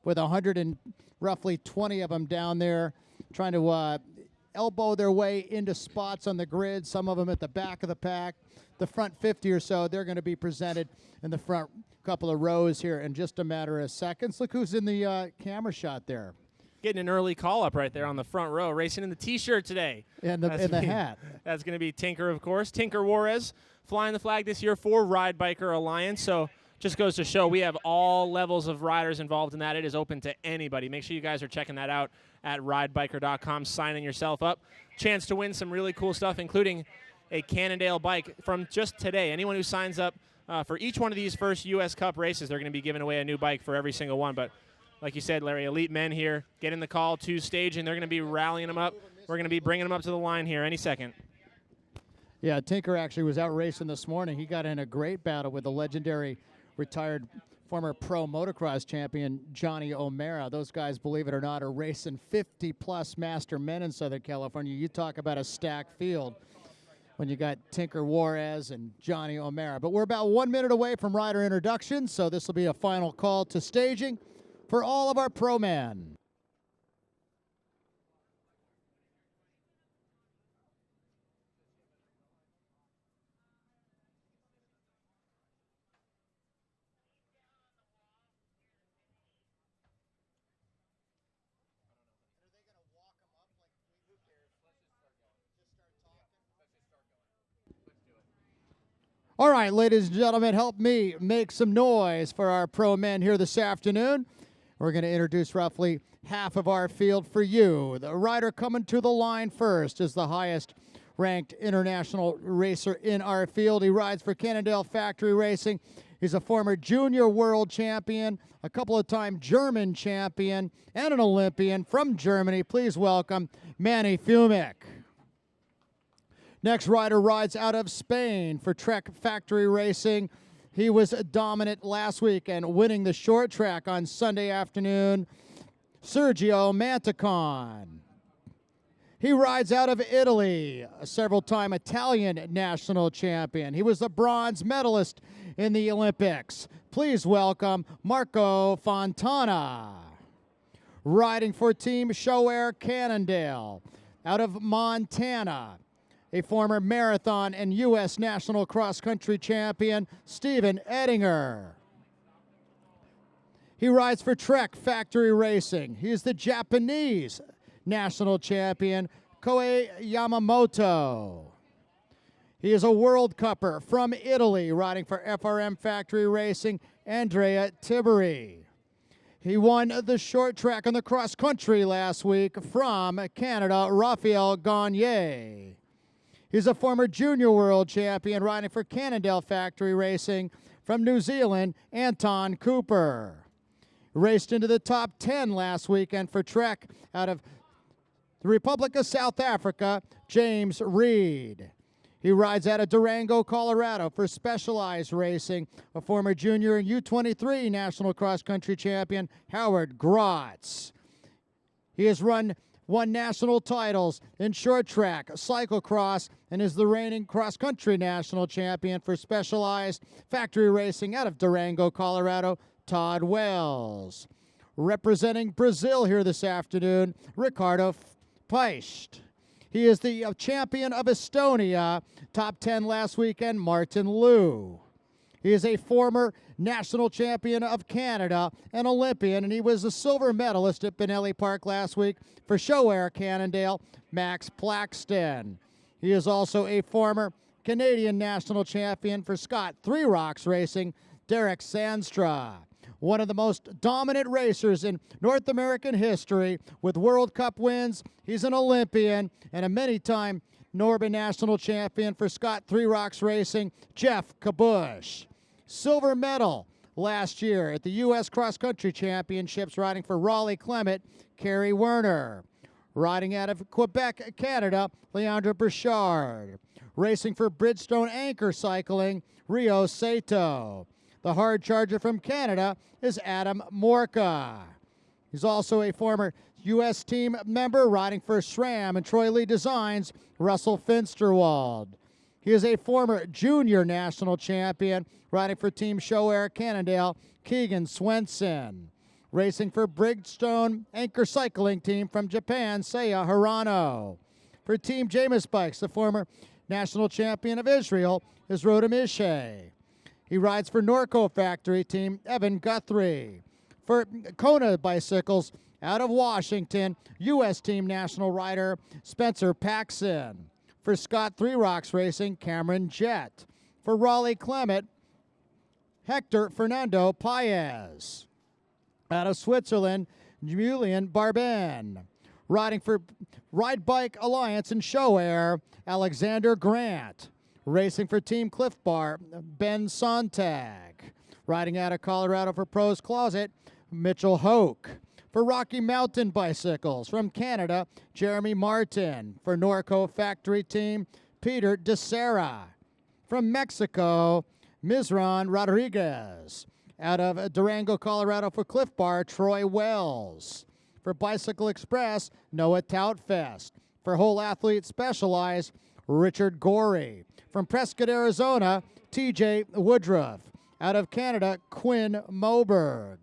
with 100 and roughly 20 of them down there trying to elbow their way into spots on the grid, some of them at the back of the pack. The front 50 or so, they're going to be presented in the front couple of rows here in just a matter of seconds. Look who's in the camera shot there. Getting an early call-up right there on the front row, racing in the T-shirt today. And the hat. That's going to be Tinker, of course. Tinker Juarez flying the flag this year for Ride Biker Alliance. So just goes to show we have all levels of riders involved in that. It is open to anybody. Make sure you guys are checking that out at ridebiker.com, signing yourself up. Chance to win some really cool stuff, including a Cannondale bike from just today. Anyone who signs up for each one of these first U.S. Cup races, they're going to be giving away a new bike for every single one. But like you said, Larry, elite men here getting the call to stage, and they're going to be rallying them up. We're going to be bringing them up to the line here any second. Yeah, Tinker actually was out racing this morning. He got in a great battle with the legendary retired former pro motocross champion Johnny O'Mara. Those guys, believe it or not, are racing 50-plus master men in Southern California. You talk about a stacked field when you got Tinker Juarez and Johnny O'Mara. But we're about 1 minute away from rider introductions, so this will be a final call to staging for all of our pro men. All right, ladies and gentlemen, help me make some noise for our pro men here this afternoon. We're going to introduce roughly half of our field for you. The rider coming to the line first is the highest ranked international racer in our field. He rides for Cannondale Factory Racing. He's a former junior world champion, a couple of time German champion, and an Olympian from Germany. Please welcome Manny Fumick. Next rider rides out of Spain for Trek Factory Racing. He was dominant last week and winning the short track on Sunday afternoon. Sergio Mantecon. He rides out of Italy, a several-time Italian national champion. He was the bronze medalist in the Olympics. Please welcome Marco Fontana. Riding for Team Sho-Air Cannondale out of Montana, a former marathon and U.S. national cross-country champion, Stephen Ettinger. He rides for Trek Factory Racing. He is the Japanese national champion, Koei Yamamoto. He is a World Cupper from Italy, riding for FRM Factory Racing, Andrea Tiberi. He won the short track and the cross-country last week from Canada, Raphael Gagne. He's a former junior world champion riding for Cannondale Factory Racing from New Zealand, Anton Cooper. Raced into the top 10 last weekend for Trek out of the Republic of South Africa, James Reed. He rides out of Durango, Colorado for Specialized Racing, a former junior and U23 national cross-country champion, Howard Grotz. He has won national titles in short track, cyclocross, and is the reigning cross-country national champion for Specialized Factory Racing out of Durango, Colorado, Todd Wells. Representing Brazil here this afternoon, Ricardo Peist. He is the champion of Estonia, top 10 last weekend, Martin Liu. He is a former national champion of Canada, an Olympian, and he was a silver medalist at Benelli Park last week for Sho-Air Cannondale, Max Plaxton. He is also a former Canadian national champion for Scott Three Rocks Racing, Derek Sandstra. One of the most dominant racers in North American history with World Cup wins. He's an Olympian and a many-time Northern national champion for Scott Three Rocks Racing, Jeff Kabush. Silver medal last year at the U.S. Cross Country Championships riding for Raleigh Clement, Kerry Werner. Riding out of Quebec, Canada, Leandra Burchard. Racing for Bridgestone Anchor Cycling, Rio Sato. The hard charger from Canada is Adam Morka. He's also a former U.S. team member riding for SRAM and Troy Lee Designs, Russell Finsterwald. He is a former junior national champion, riding for Team Sho-Air Cannondale, Keegan Swenson. Racing for Bridgestone Anchor Cycling Team from Japan, Seiya Hirano. For Team Jamis Bikes, the former national champion of Israel is Rodam Ishay. He rides for Norco Factory Team, Evan Guthrie. For Kona Bicycles, out of Washington, U.S. Team National Rider Spencer Paxson. For Scott Three Rocks Racing, Cameron Jett. For Raleigh Clement, Hector Fernando Paez. Out of Switzerland, Julian Barben. Riding for Ride Bike Alliance and Sho-Air, Alexander Grant. Racing for Team Cliff Bar, Ben Sontag. Riding out of Colorado for Pros Closet, Mitchell Hoke. For Rocky Mountain Bicycles from Canada, Jeremy Martin. For Norco Factory Team, Peter DeSera. From Mexico, Mizran Rodriguez. Out of Durango, Colorado for Cliff Bar, Troy Wells. For Bicycle Express, Noah Toutfest. For Whole Athlete Specialized, Richard Gorey. From Prescott, Arizona, TJ Woodruff. Out of Canada, Quinn Moberg.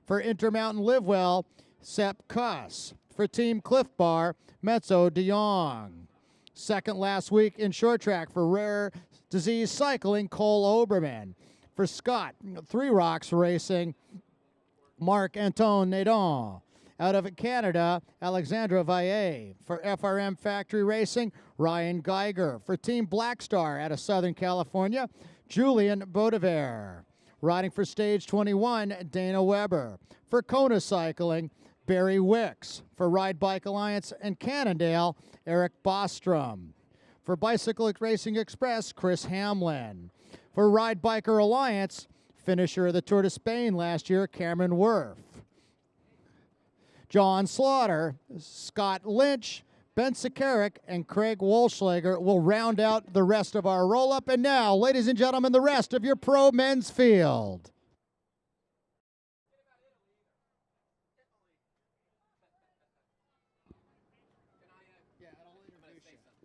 For Intermountain Live Well, Sepp Kuss. For Team Cliff Bar, Metzo de Jong. Second last week in short track for Rare Disease Cycling, Cole Oberman. For Scott Three Rocks Racing, Marc-Antoine Nadon. Out of Canada, Alexandra Valle. For FRM Factory Racing, Ryan Geiger. For Team Black Star out of Southern California, Julian Baudever. Riding for Stage 21, Dana Weber. For Kona Cycling, Barry Wicks. For Ride Bike Alliance and Cannondale, Eric Bostrom. For Bicycle Racing Express, Chris Hamlin. For Ride Biker Alliance, finisher of the Tour de Spain last year, Cameron Worth. John Slaughter, Scott Lynch, Ben Sakarik, and Craig Wolschlager will round out the rest of our roll-up. And now, ladies and gentlemen, the rest of your pro men's field.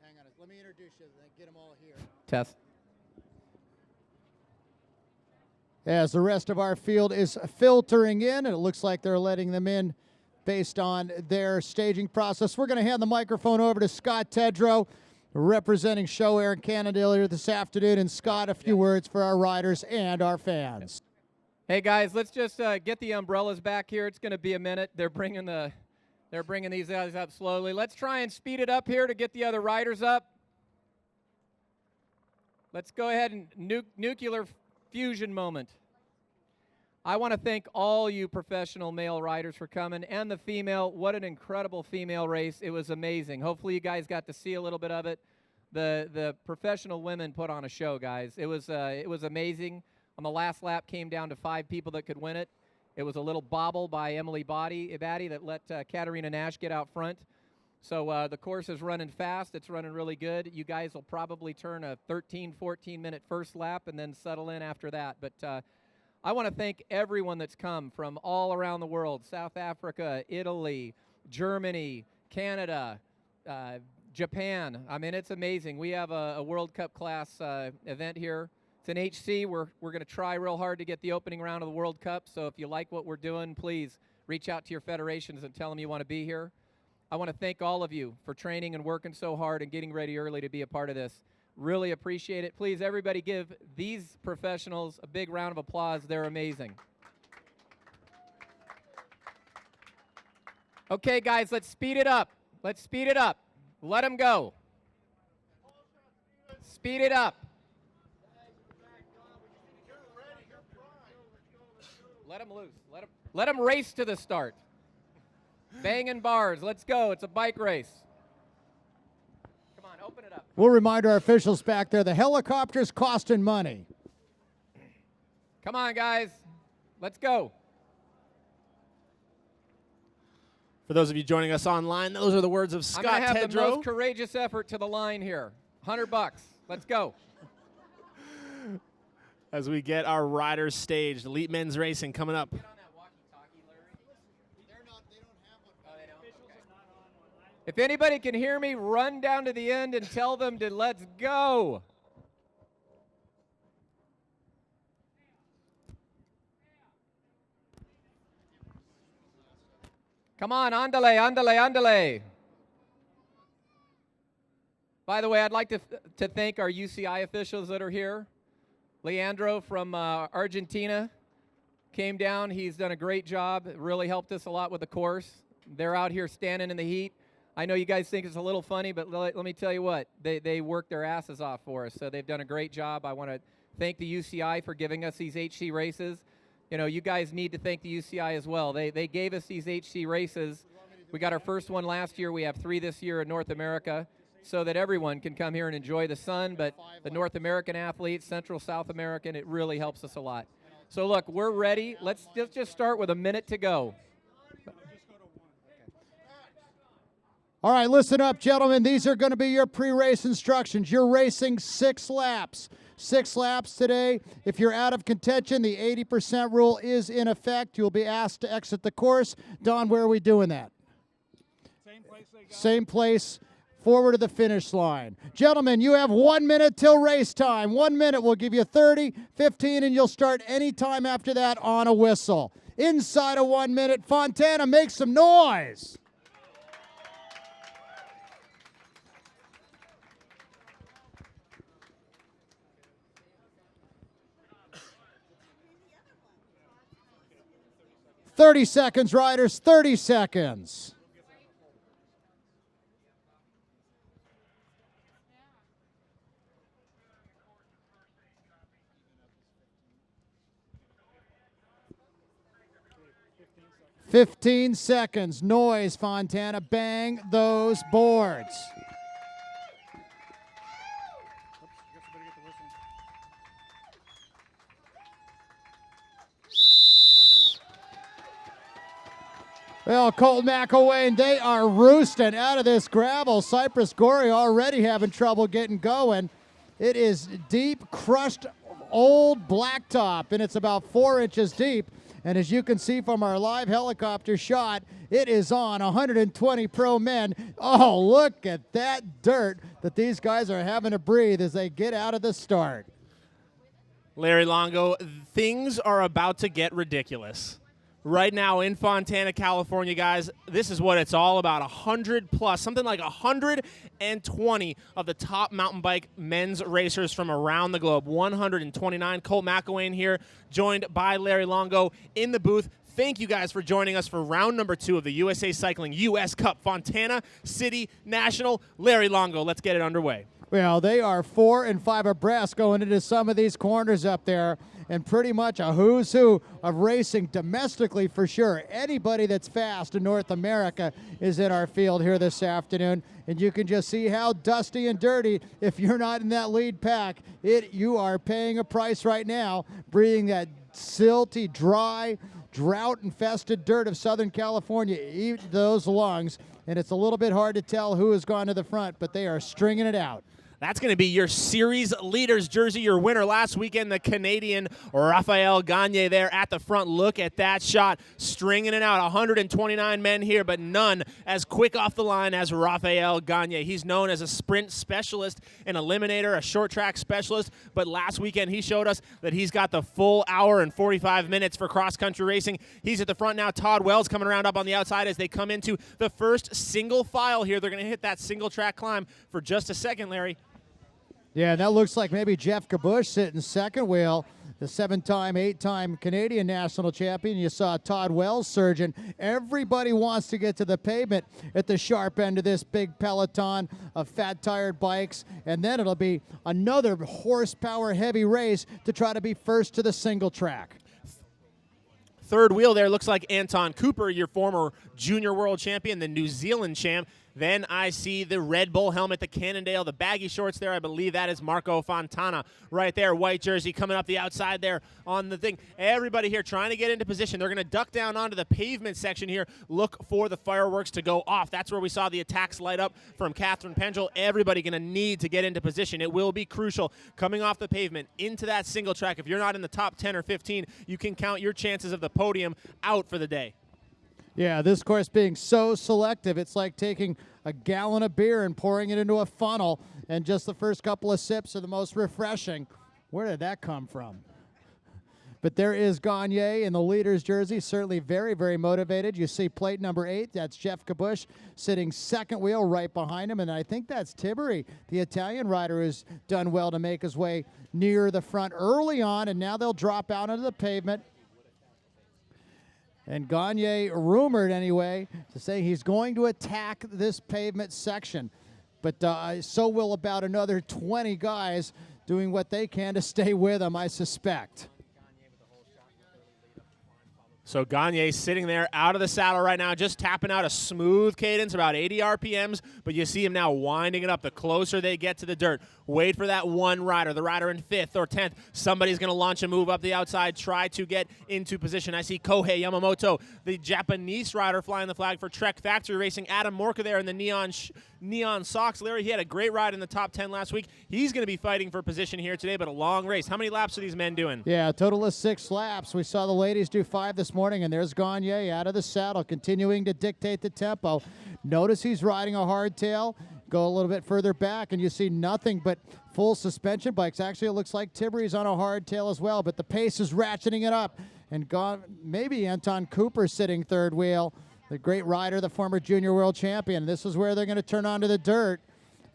Hang on, let me introduce you, then get them all here. Test. As the rest of our field is filtering in, and it looks like they're letting them in based on their staging process. We're going to hand the microphone over to Scott Tedrow, representing Sho-Air and Cannondale here this afternoon. And Scott, a few words for our riders and our fans. Hey guys, let's just get the umbrellas back here. It's going to be a minute. They're bringing these guys up slowly. Let's try and speed it up here to get the other riders up. Let's go ahead and nuclear fusion moment. I want to thank all you professional male riders for coming, and the female. What an incredible female race. It was amazing. Hopefully you guys got to see a little bit of it. The professional women put on a show, guys. It was amazing. On the last lap, came down to 5 people that could win it. It was a little bobble by Emily Batty that let Katarina Nash get out front. So the course is running fast. It's running really good. You guys will probably turn a 13, 14-minute first lap and then settle in after that. But I want to thank everyone that's come from all around the world: South Africa, Italy, Germany, Canada, Japan. I mean, it's amazing. We have a World Cup class event here. It's an HC. We're going to try real hard to get the opening round of the World Cup. So if you like what we're doing, please reach out to your federations and tell them you want to be here. I want to thank all of you for training and working so hard and getting ready early to be a part of this. Really appreciate it. Please, everybody, give these professionals a big round of applause. They're amazing. Okay, guys, let's speed it up. Let's speed it up. Let them go. Speed it up. Let them loose. Let them race to the start. Banging bars. Let's go. It's a bike race. Come on, open it up. We'll remind our officials back there, the helicopter's costing money. Come on, guys. Let's go. For those of you joining us online, those are the words of Scott Tedrow. I'm going to have the most courageous effort to the line here. $100. Let's go. As we get our riders staged, Elite Men's Racing coming up. If anybody can hear me, run down to the end and tell them to let's go. Come on, andale, andale, andale. By the way, I'd like to thank our UCI officials that are here. Leandro from Argentina came down. He's done a great job. It really helped us a lot with the course. They're out here standing in the heat. I know you guys think it's a little funny, but let me tell you what, they worked their asses off for us, so they've done a great job. I want to thank the UCI for giving us these HC races. You know, you guys need to thank the UCI as well. They gave us these HC races. We got our first one last year. We have 3 this year in North America, so that everyone can come here and enjoy the sun, but the North American athletes, Central, South American, it really helps us a lot. So look, we're ready. Let's just start with a minute to go. All right, listen up, gentlemen. These are going to be your pre-race instructions. You're racing 6 laps. 6 laps today. If you're out of contention, the 80% rule is in effect. You'll be asked to exit the course. Don, where are we doing that? Same place. Forward to the finish line. Gentlemen, you have 1 minute till race time. 1 minute, we'll give you 30, 15, and you'll start any time after that on a whistle. Inside of 1 minute, Fontana, make some noise. "30 seconds, riders, 30 seconds. "15 seconds. Noise, Fontana. Bang those boards." Well, Colton McElwain, they are roosting out of this gravel. Cypress Gorey already having trouble getting going. It is deep, crushed, old blacktop, and it's about 4 inches deep. And as you can see from our live helicopter shot, it is on 120 pro men. Oh, look at that dirt that these guys are having to breathe as they get out of the start. Larry Longo, things are about to get ridiculous. Right now in Fontana, California, guys, this is what it's all about. 100 plus, something like 120 of the top mountain bike men's racers from around the globe. 129. Colt McElwain here, joined by Larry Longo in the booth. Thank you guys for joining us for round number 2 of the USA Cycling US Cup Fontana City National. Larry Longo, let's get it underway. Well, they are 4 and 5 abreast going into some of these corners up there, and pretty much a who's who of racing domestically for sure. Anybody that's fast in North America is in our field here this afternoon, and you can just see how dusty and dirty, if you're not in that lead pack, you are paying a price right now, breathing that silty, dry, drought-infested dirt of Southern California. Eat those lungs, and it's a little bit hard to tell who has gone to the front, but they are stringing it out. That's going to be your series leaders jersey, your winner last weekend, the Canadian Raphael Gagne there at the front. Look at that shot, stringing it out. 129 men here, but none as quick off the line as Raphael Gagne. He's known as a sprint specialist, an eliminator, a short track specialist, but last weekend he showed us that he's got the full hour and 45 minutes for cross-country racing. He's at the front now. Todd Wells coming around up on the outside as they come into the first single file here. They're going to hit that single track climb for just a second, Larry. Yeah, and that looks like maybe Jeff Kabush sitting second wheel, the 7-time, 8-time Canadian national champion. You saw Todd Wells surging. Everybody wants to get to the pavement at the sharp end of this big peloton of fat-tired bikes, and then it'll be another horsepower-heavy race to try to be first to the single track. Third wheel there looks like Anton Cooper, your former junior world champion, the New Zealand champ. Then I see the Red Bull helmet, the Cannondale, the baggy shorts there. I believe that is Marco Fontana right there. White jersey coming up the outside there on the thing. Everybody here trying to get into position. They're going to duck down onto the pavement section here. Look for the fireworks to go off. That's where we saw the attacks light up from Catherine Pendrell. Everybody going to need to get into position. It will be crucial coming off the pavement into that single track. If you're not in the top 10 or 15, you can count your chances of the podium out for the day. Yeah, this course being so selective, it's like taking a gallon of beer and pouring it into a funnel, and just the first couple of sips are the most refreshing. Where did that come from? But there is Gagne in the leader's jersey, certainly very, very motivated. You see plate number 8, that's Jeff Kabush sitting second wheel right behind him, and I think that's Tiberi, the Italian rider, who's done well to make his way near the front early on, and now they'll drop out onto the pavement. And Gagne, rumored anyway, to say he's going to attack this pavement section. But so will about another 20 guys doing what they can to stay with him, I suspect. So Gagne sitting there out of the saddle right now, just tapping out a smooth cadence, about 80 RPMs, but you see him now winding it up the closer they get to the dirt. Wait for that one rider, the rider in 5th or 10th. Somebody's going to launch a move up the outside, try to get into position. I see Kohei Yamamoto, the Japanese rider, flying the flag for Trek Factory Racing. Adam Morka there in the neon socks. Larry, he had a great ride in the top 10 last week. He's going to be fighting for position here today, but a long race. How many laps are these men doing? Yeah, a total of 6 laps. We saw the ladies do 5 this morning, and there's Gagne out of the saddle, continuing to dictate the tempo. Notice he's riding a hardtail. Go a little bit further back, and you see nothing but full suspension bikes. Actually, it looks like Tiberi's on a hardtail as well, but the pace is ratcheting it up. And maybe Anton Cooper sitting third wheel, the great rider, the former junior world champion. This is where they're going to turn onto the dirt,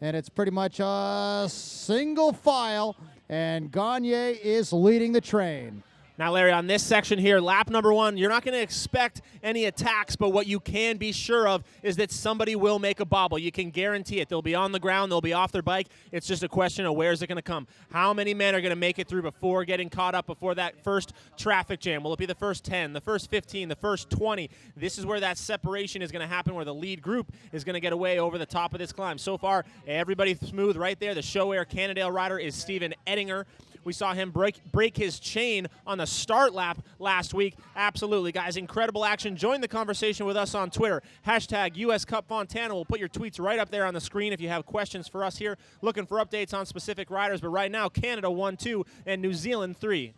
and it's pretty much a single file, and Gagne is leading the train. Now, Larry, on this section here, lap number 1, you're not going to expect any attacks, but what you can be sure of is that somebody will make a bobble. You can guarantee it. They'll be on the ground. They'll be off their bike. It's just a question of where's it going to come. How many men are going to make it through before getting caught up before that first traffic jam? Will it be the first 10, the first 15, the first 20? This is where that separation is going to happen, where the lead group is going to get away over the top of this climb. So far, everybody smooth right there. The Sho-Air Cannondale rider is Steven Ettinger. We saw him break his chain on the start lap last week. Absolutely, guys, incredible action. Join the conversation with us on Twitter. Hashtag US Cup Fontana. We'll put your tweets right up there on the screen if you have questions for us here. Looking for updates on specific riders, but right now, Canada 1-2 and New Zealand 3.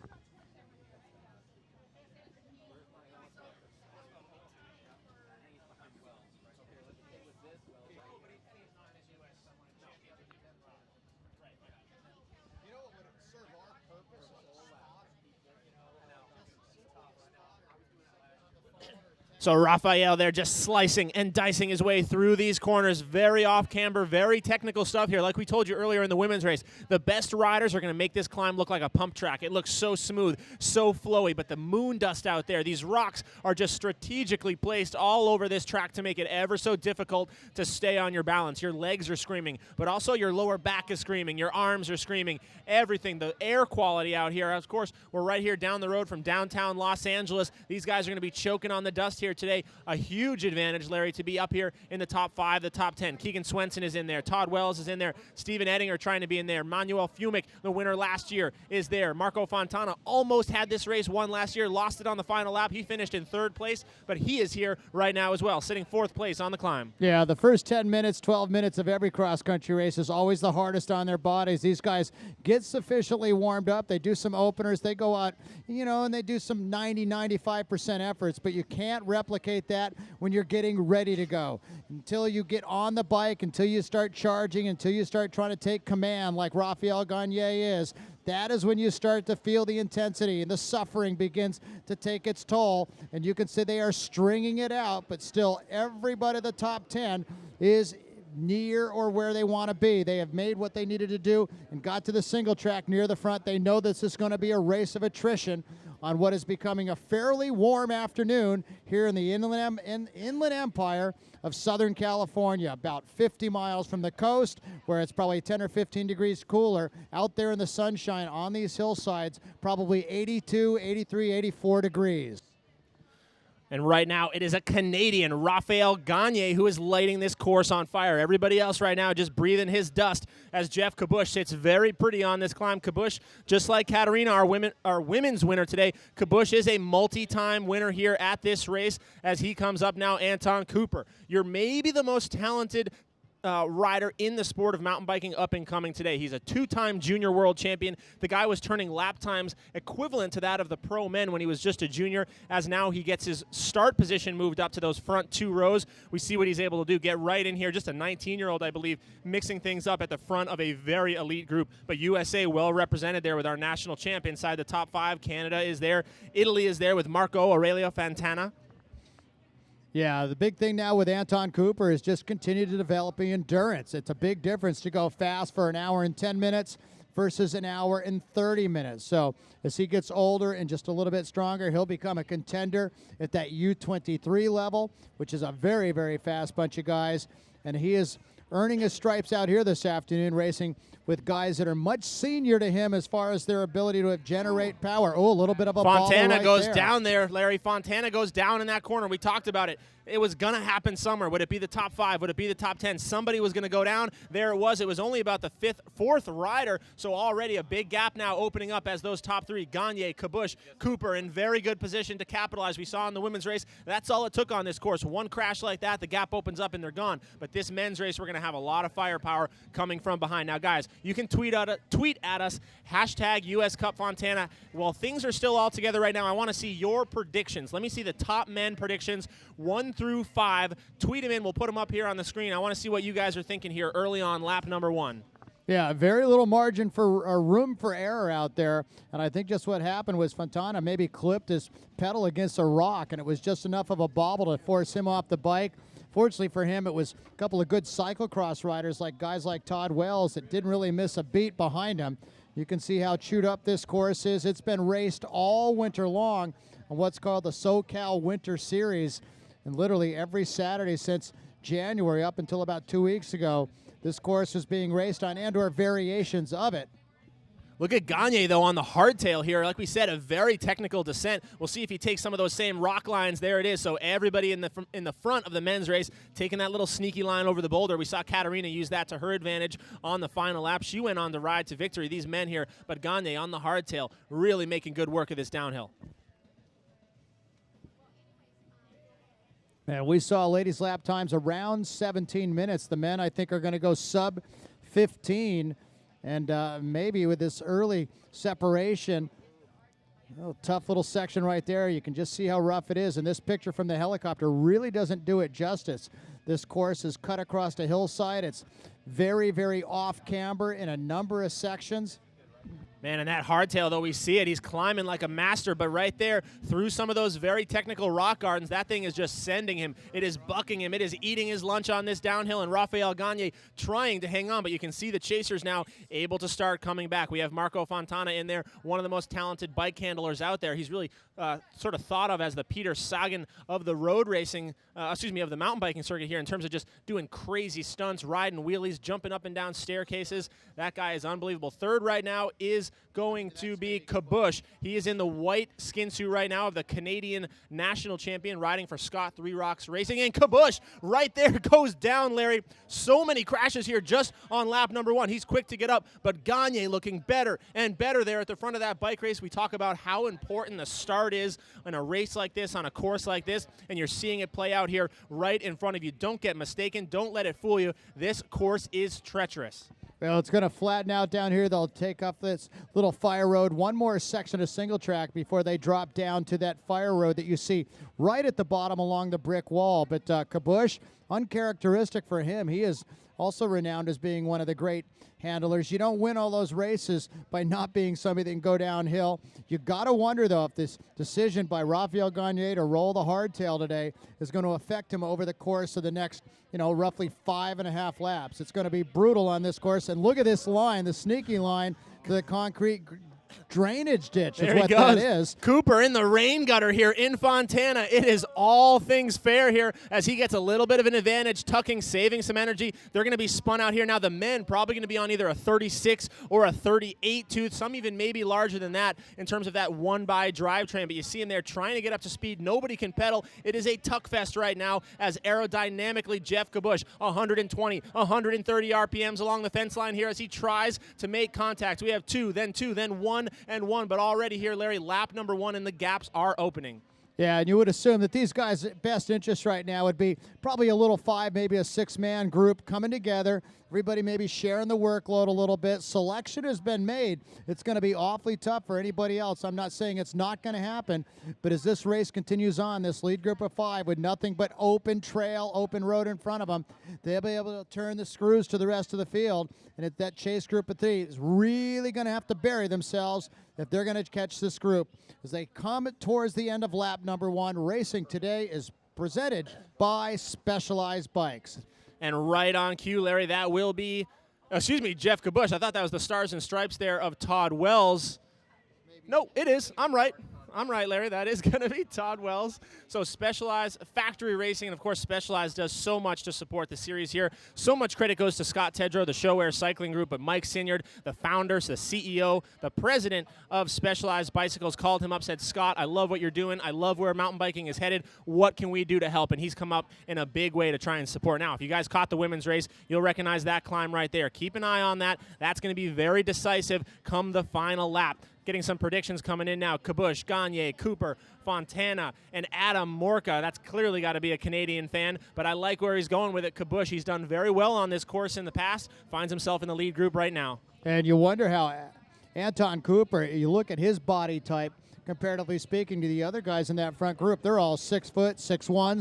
So Raphael there just slicing and dicing his way through these corners. Very off-camber, very technical stuff here. Like we told you earlier in the women's race, the best riders are going to make this climb look like a pump track. It looks so smooth, so flowy, but the moon dust out there, these rocks are just strategically placed all over this track to make it ever so difficult to stay on your balance. Your legs are screaming, but also your lower back is screaming. Your arms are screaming. Everything, the air quality out here. Of course, we're right here down the road from downtown Los Angeles. These guys are going to be choking on the dust here today. A huge advantage, Larry, to be up here in the top 5, the top 10. Keegan Swenson is in there. Todd Wells is in there. Steven Ettinger trying to be in there. Manuel Fumick, the winner last year, is there. Marco Fontana almost had this race won last year, lost it on the final lap. He finished in 3rd place, but he is here right now as well, sitting 4th place on the climb. Yeah, the first 10 minutes, 12 minutes of every cross-country race is always the hardest on their bodies. These guys get sufficiently warmed up. They do some openers. They go out, and they do some 90, 95% efforts, but you can't replicate that when you're getting ready to go. Until you get on the bike, until you start charging, until you start trying to take command like Raphael Gagne is, that is when you start to feel the intensity and the suffering begins to take its toll. And you can see they are stringing it out, but still everybody in the top 10 is near or where they want to be. They have made what they needed to do and got to the single track near the front. They know this is going to be a race of attrition on what is becoming a fairly warm afternoon here in the Inland Empire of Southern California, about 50 miles from the coast, where it's probably 10 or 15 degrees cooler. Out there in the sunshine on these hillsides, probably 82, 83, 84 degrees. And right now, it is a Canadian, Raphael Gagne, who is lighting this course on fire. Everybody else right now just breathing his dust as Jeff Kabush sits very pretty on this climb. Kabush, just like Katarina, our women's winner today, Kabush is a multi-time winner here at this race as he comes up now. Anton Cooper, you're maybe the most talented rider in the sport of mountain biking up and coming today. He's a 2-time junior world champion. The guy was turning lap times equivalent to that of the pro men when he was just a junior, as now he gets his start position moved up to those front 2 rows. We see what he's able to do. Get right in here, just a 19-year-old, I believe, mixing things up at the front of a very elite group. But USA well represented there with our national champ inside the top 5. Canada is there. Italy is there with Marco Aurelio Fontana. Yeah, the big thing now with Anton Cooper is just continue to develop the endurance. It's a big difference to go fast for an hour and 10 minutes versus an hour and 30 minutes. So as he gets older and just a little bit stronger, he'll become a contender at that U23 level, which is a very, very fast bunch of guys. And he is earning his stripes out here this afternoon, racing with guys that are much senior to him as far as their ability to generate power. Oh, a little bit of a Fontana right goes there. down there, Larry. Fontana goes down in that corner. We talked about it. It was going to happen somewhere. Would it be the top 5? Would it be the top 10? Somebody was going to go down. There it was. It was only about the 4th rider, so already a big gap now opening up as those top 3, Gagne, Kabush, Cooper, in very good position to capitalize. We saw in the women's race, that's all it took on this course. One crash like that, the gap opens up and they're gone. But this men's race, we're going to have a lot of firepower coming from behind. Now, guys, you can tweet at us, hashtag US Cup Fontana. While things are still all together right now, I want to see your predictions. Let me see the top men predictions, 1 through 5. Tweet them in. We'll put them up here on the screen. I want to see what you guys are thinking here early on lap number 1. Yeah, very little margin for room for error out there. And I think just what happened was Fontana maybe clipped his pedal against a rock, and it was just enough of a bobble to force him off the bike. Fortunately for him, it was a couple of good cyclocross riders, like guys like Todd Wells, that didn't really miss a beat behind him. You can see how chewed up this course is. It's been raced all winter long on what's called the SoCal Winter Series. And literally every Saturday since January up until about 2 weeks ago, this course was being raced on and/or variations of it. Look at Gagne, though, on the hardtail here. Like we said, a very technical descent. We'll see if he takes some of those same rock lines. There it is. So everybody in the front of the men's race taking that little sneaky line over the boulder. We saw Katarina use that to her advantage on the final lap. She went on to ride to victory, these men here. But Gagne on the hardtail really making good work of this downhill. And we saw ladies' lap times around 17 minutes. The men, I think, are going to go sub 15. And maybe with this early separation, tough little section right there. You can just see how rough it is. And this picture from the helicopter really doesn't do it justice. This course is cut across a hillside. It's very, very off camber in a number of sections. Man, and that hardtail, though, we see it. He's climbing like a master, but right there, through some of those very technical rock gardens, that thing is just sending him. It is bucking him. It is eating his lunch on this downhill, and Rafael Gagne trying to hang on, but you can see the chasers now able to start coming back. We have Marco Fontana in there, one of the most talented bike handlers out there. He's really sort of thought of as the Peter Sagan of the road racing, of the mountain biking circuit here in terms of just doing crazy stunts, riding wheelies, jumping up and down staircases. That guy is unbelievable. Third right now is going to be Kabush. He is in the white skin suit right now of the Canadian national champion riding for Scott Three Rocks Racing. And Kabush right there goes down, Larry. So many crashes here just on lap number 1. He's quick to get up, but Gagne looking better and better there at the front of that bike race. We talk about how important the start is in a race like this, on a course like this, and you're seeing it play out here right in front of you. Don't get mistaken. Don't let it fool you. This course is treacherous. Well, it's going to flatten out down here. They'll take up this little fire road. One more section of single track before they drop down to that fire road that you see right at the bottom along the brick wall. But Kabush, uncharacteristic for him. He is also renowned as being one of the great handlers. You don't win all those races by not being somebody that can go downhill. You got to wonder, though, if this decision by Rafael Gagne to roll the hardtail today is going to affect him over the course of the next, roughly 5.5 laps. It's going to be brutal on this course. And look at this line, the sneaky line to the concrete drainage ditch is what that is. Cooper in the rain gutter here in Fontana. It is all things fair here as he gets a little bit of an advantage, tucking, saving some energy. They're going to be spun out here. Now the men probably going to be on either a 36 or a 38 tooth, some even maybe larger than that in terms of that one-by drivetrain. But you see him there trying to get up to speed. Nobody can pedal. It is a tuck fest right now as aerodynamically Jeff Kabush, 120, 130 RPMs along the fence line here as he tries to make contact. We have two, then 1 and 1, but already here, Larry, lap number 1 and the gaps are opening. Yeah, and you would assume that these guys' best interest right now would be probably a little 5, maybe a 6-man group coming together. Everybody maybe sharing the workload a little bit. Selection has been made. It's going to be awfully tough for anybody else. I'm not saying it's not going to happen, but as this race continues on, this lead group of 5 with nothing but open trail, open road in front of them, they'll be able to turn the screws to the rest of the field. And if that chase group of 3 is really going to have to bury themselves if they're going to catch this group. As they come towards the end of lap number 1, racing today is presented by Specialized Bikes. And right on cue, Larry, that will be, Jeff Kabush. I thought that was the Stars and Stripes there of Todd Wells. No, it is. I'm right, Larry. That is going to be Todd Wells. So Specialized Factory Racing, and of course Specialized does so much to support the series here. So much credit goes to Scott Tedrow, the Sho-Air Cycling Group, but Mike Sinyard, the founder, the CEO, the president of Specialized Bicycles, called him up, said, Scott, I love what you're doing. I love where mountain biking is headed. What can we do to help? And he's come up in a big way to try and support. Now, if you guys caught the women's race, you'll recognize that climb right there. Keep an eye on that. That's going to be very decisive come the final lap. Getting some predictions coming in now. Kabush, Gagne, Cooper, Fontana, and Adam Morka. That's clearly got to be a Canadian fan, but I like where he's going with it. Kabush, he's done very well on this course in the past. Finds himself in the lead group right now. And you wonder how Anton Cooper, you look at his body type, comparatively speaking to the other guys in that front group, they're all 6 foot, 6'1",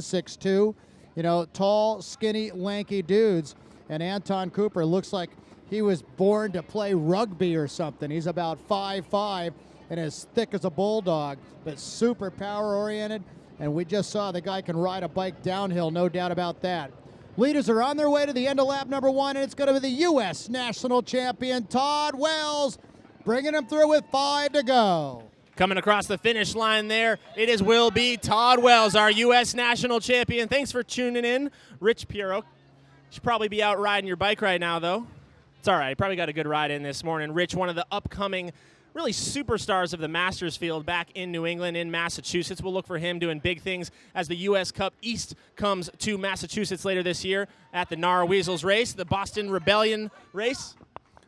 6'2", tall, skinny, lanky dudes. And Anton Cooper looks like he was born to play rugby or something. He's about 5'5" and as thick as a bulldog, but super power-oriented. And we just saw the guy can ride a bike downhill, no doubt about that. Leaders are on their way to the end of lap number 1, and it's going to be the U.S. National Champion, Todd Wells, bringing him through with 5 to go. Coming across the finish line there, will be Todd Wells, our U.S. National Champion. Thanks for tuning in. Rich Piero. Should probably be out riding your bike right now, though. It's all right. You probably got a good ride in this morning. Rich, one of the upcoming really superstars of the Masters field back in New England, in Massachusetts. We'll look for him doing big things as the U.S. Cup East comes to Massachusetts later this year at the Nar Weasels race, the Boston Rebellion race.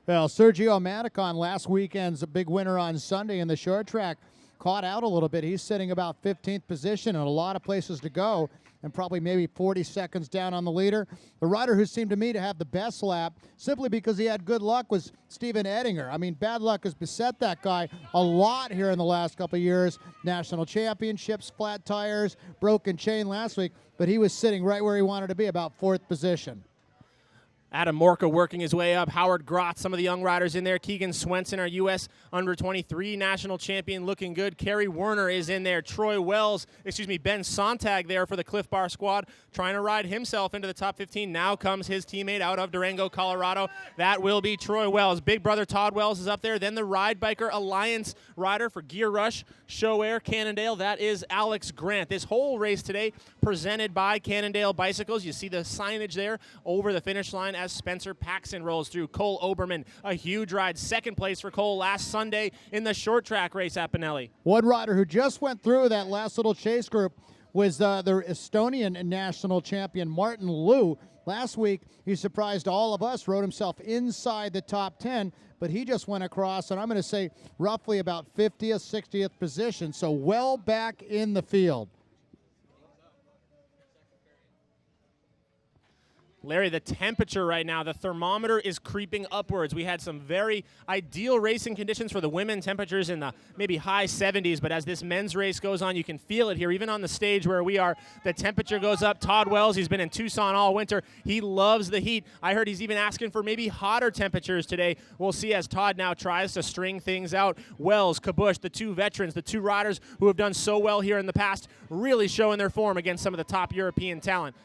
Well, Sergio Manicon, last weekend's a big winner on Sunday in the short track, caught out a little bit. He's sitting about 15th position and a lot of places to go, and probably maybe 40 seconds down on the leader. The rider who seemed to me to have the best lap, simply because he had good luck, was Steven Ettinger. I mean, bad luck has beset that guy a lot here in the last couple of years. National championships, flat tires, broken chain last week, but he was sitting right where he wanted to be, about 4th position. Adam Morka working his way up. Howard Grotz, some of the young riders in there. Keegan Swenson, our U.S. under-23 national champion, looking good. Kerry Werner is in there. Ben Sontag there for the Cliff Bar squad, trying to ride himself into the top 15. Now comes his teammate out of Durango, Colorado. That will be Troy Wells. Big brother Todd Wells is up there. Then the Ride Biker Alliance rider for Gear Rush, Sho-Air, Cannondale. That is Alex Grant. This whole race today presented by Cannondale Bicycles. You see the signage there over the finish line as Spencer Paxson rolls through. Cole Oberman, a huge ride. 2nd place for Cole last Sunday in the short track race at Pinelli. One rider who just went through that last little chase group was the Estonian national champion, Martin Liu. Last week, he surprised all of us, rode himself inside the top 10, but he just went across, and I'm going to say roughly about 50th, 60th position, so well back in the field. Larry, the temperature right now, the thermometer is creeping upwards. We had some very ideal racing conditions for the women, temperatures in the maybe high 70s, but as this men's race goes on, you can feel it here. Even on the stage where we are, the temperature goes up. Todd Wells, he's been in Tucson all winter. He loves the heat. I heard he's even asking for maybe hotter temperatures today. We'll see as Todd now tries to string things out. Wells, Kabush, the 2 veterans, the 2 riders who have done so well here in the past, really showing their form against some of the top European talent.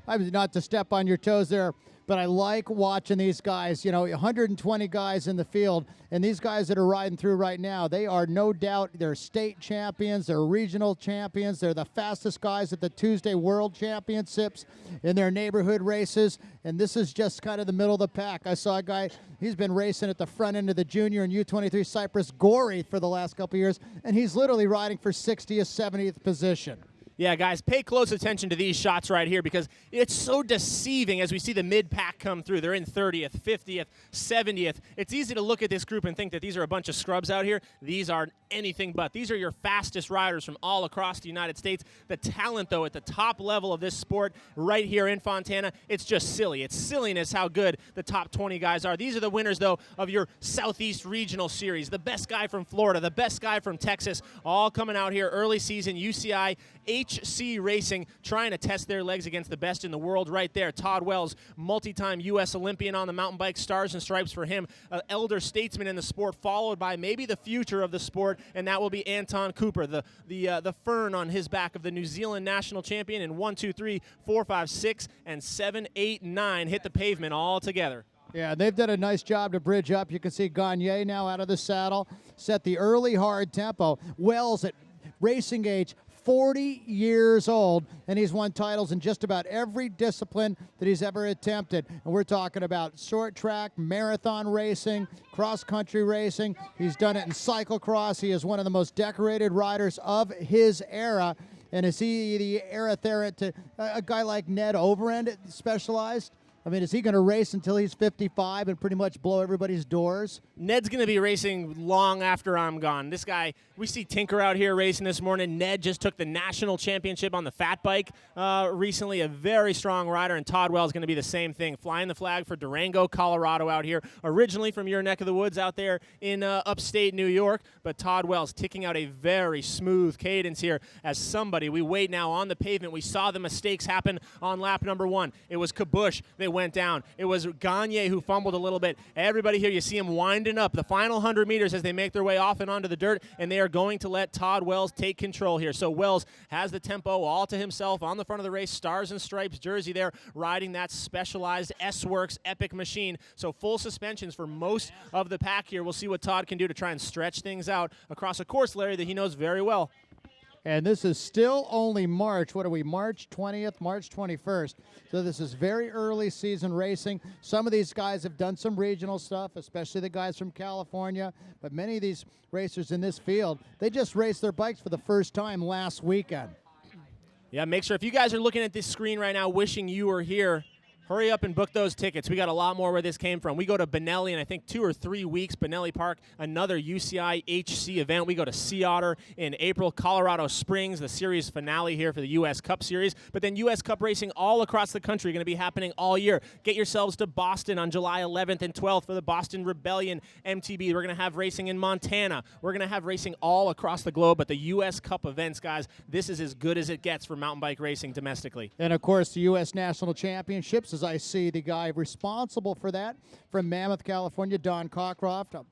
I'm not to step on your toes there, but I like watching these guys, 120 guys in the field, and these guys that are riding through right now, they are no doubt, they're state champions, they're regional champions, they're the fastest guys at the Tuesday World Championships in their neighborhood races, and this is just kind of the middle of the pack. I saw a guy, he's been racing at the front end of the junior and U23 Cypress Gory for the last couple of years, and he's literally riding for 60th, 70th position. Yeah, guys, pay close attention to these shots right here because it's so deceiving as we see the mid-pack come through. They're in 30th, 50th, 70th. It's easy to look at this group and think that these are a bunch of scrubs out here. These are anything but. These are your fastest riders from all across the United States. The talent, though, at the top level of this sport right here in Fontana, it's just silly. It's silliness how good the top 20 guys are. These are the winners, though, of your Southeast Regional Series. The best guy from Florida, the best guy from Texas, all coming out here early season. UCI HC Racing trying to test their legs against the best in the world right there. Todd Wells, multi-time U.S. Olympian on the mountain bike, stars and stripes for him. An elder statesman in the sport, followed by maybe the future of the sport, and that will be Anton Cooper, the fern on his back of the New Zealand national champion. And 1, 2, 3, 4, 5, 6, and 7, 8, 9 hit the pavement all together. Yeah, they've done a nice job to bridge up. You can see Gagne now out of the saddle, set the early hard tempo. Wells at racing age 40 years old, and he's won titles in just about every discipline that he's ever attempted. And we're talking about short track, marathon racing, cross-country racing. He's done it in cyclocross. He is one of the most decorated riders of his era. And is he the heir apparent to a guy like Ned Overend, Specialized? I mean, is he going to race until he's 55 and pretty much blow everybody's doors? Ned's going to be racing long after I'm gone. This guy, we see Tinker out here racing this morning. Ned just took the national championship on the fat bike recently, a very strong rider, and Todd Wells is going to be the same thing, flying the flag for Durango, Colorado out here, originally from your neck of the woods out there in upstate New York, but Todd Wells ticking out a very smooth cadence here as somebody. We wait now on the pavement. We saw the mistakes happen on lap number 1. It was Kabush that went down. It was Gagne who fumbled a little bit. Everybody here, you see him winding up the final 100 meters as they make their way off and onto the dirt, and they are going to let Todd Wells take control here. So Wells has the tempo all to himself on the front of the race, Stars and Stripes jersey there, riding that Specialized S-Works epic machine. So full suspensions for most of the pack here. We'll see what Todd can do to try and stretch things out across a course, Larry, that he knows very well. And this is still only March. What are we, March 20th, March 21st? So this is very early season racing. Some of these guys have done some regional stuff, especially the guys from California. But many of these racers in this field, they just raced their bikes for the first time last weekend. Yeah, make sure if you guys are looking at this screen right now wishing you were here, hurry up and book those tickets. We got a lot more where this came from. We go to Benelli in, I think, 2 or 3 weeks. Benelli Park, another UCI HC event. We go to Sea Otter in April. Colorado Springs, the series finale here for the U.S. Cup Series. But then U.S. Cup racing all across the country going to be happening all year. Get yourselves to Boston on July 11th and 12th for the Boston Rebellion MTB. We're going to have racing in Montana. We're going to have racing all across the globe. But the U.S. Cup events, guys, this is as good as it gets for mountain bike racing domestically. And, of course, the U.S. National Championships, as I see the guy responsible for that from Mammoth, California, Don Cockcroft, a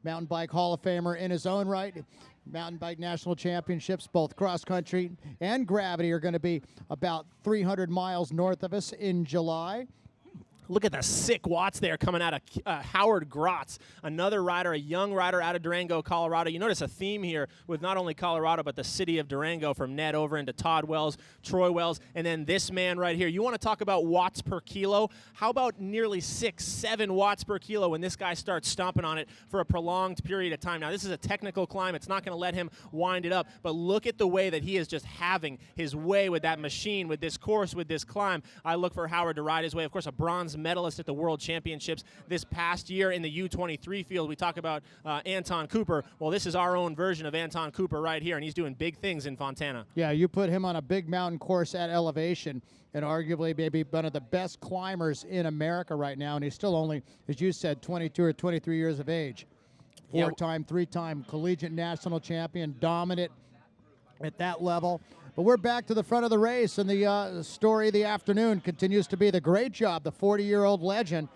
mountain bike Hall of Famer in his own right. Mountain bike national championships, both cross country and gravity, are going to be about 300 miles north of us in July. Look at the sick watts there coming out of Howard Grotz, another rider, a young rider out of Durango, Colorado. You notice a theme here with not only Colorado, but the city of Durango, from Ned over into Todd Wells, Troy Wells, and then this man right here. You want to talk about watts per kilo? How about nearly 6, 7 watts per kilo when this guy starts stomping on it for a prolonged period of time? Now, this is a technical climb. It's not going to let him wind it up, but look at the way that he is just having his way with that machine, with this course, with this climb. I look for Howard to ride his way. Of course, a bronze medalist at the World Championships this past year in the U23 field. We talk about Anton Cooper. Well, this is our own version of Anton Cooper right here, and he's doing big things in Fontana. Yeah, you put him on a big mountain course at elevation, and arguably maybe one of the best climbers in America right now, and he's still only, as you said, 22 or 23 years of age. 4-time, 3-time collegiate national champion, dominant at that level. But we're back to the front of the race, and the story of the afternoon continues to be the great job the 40-year-old legend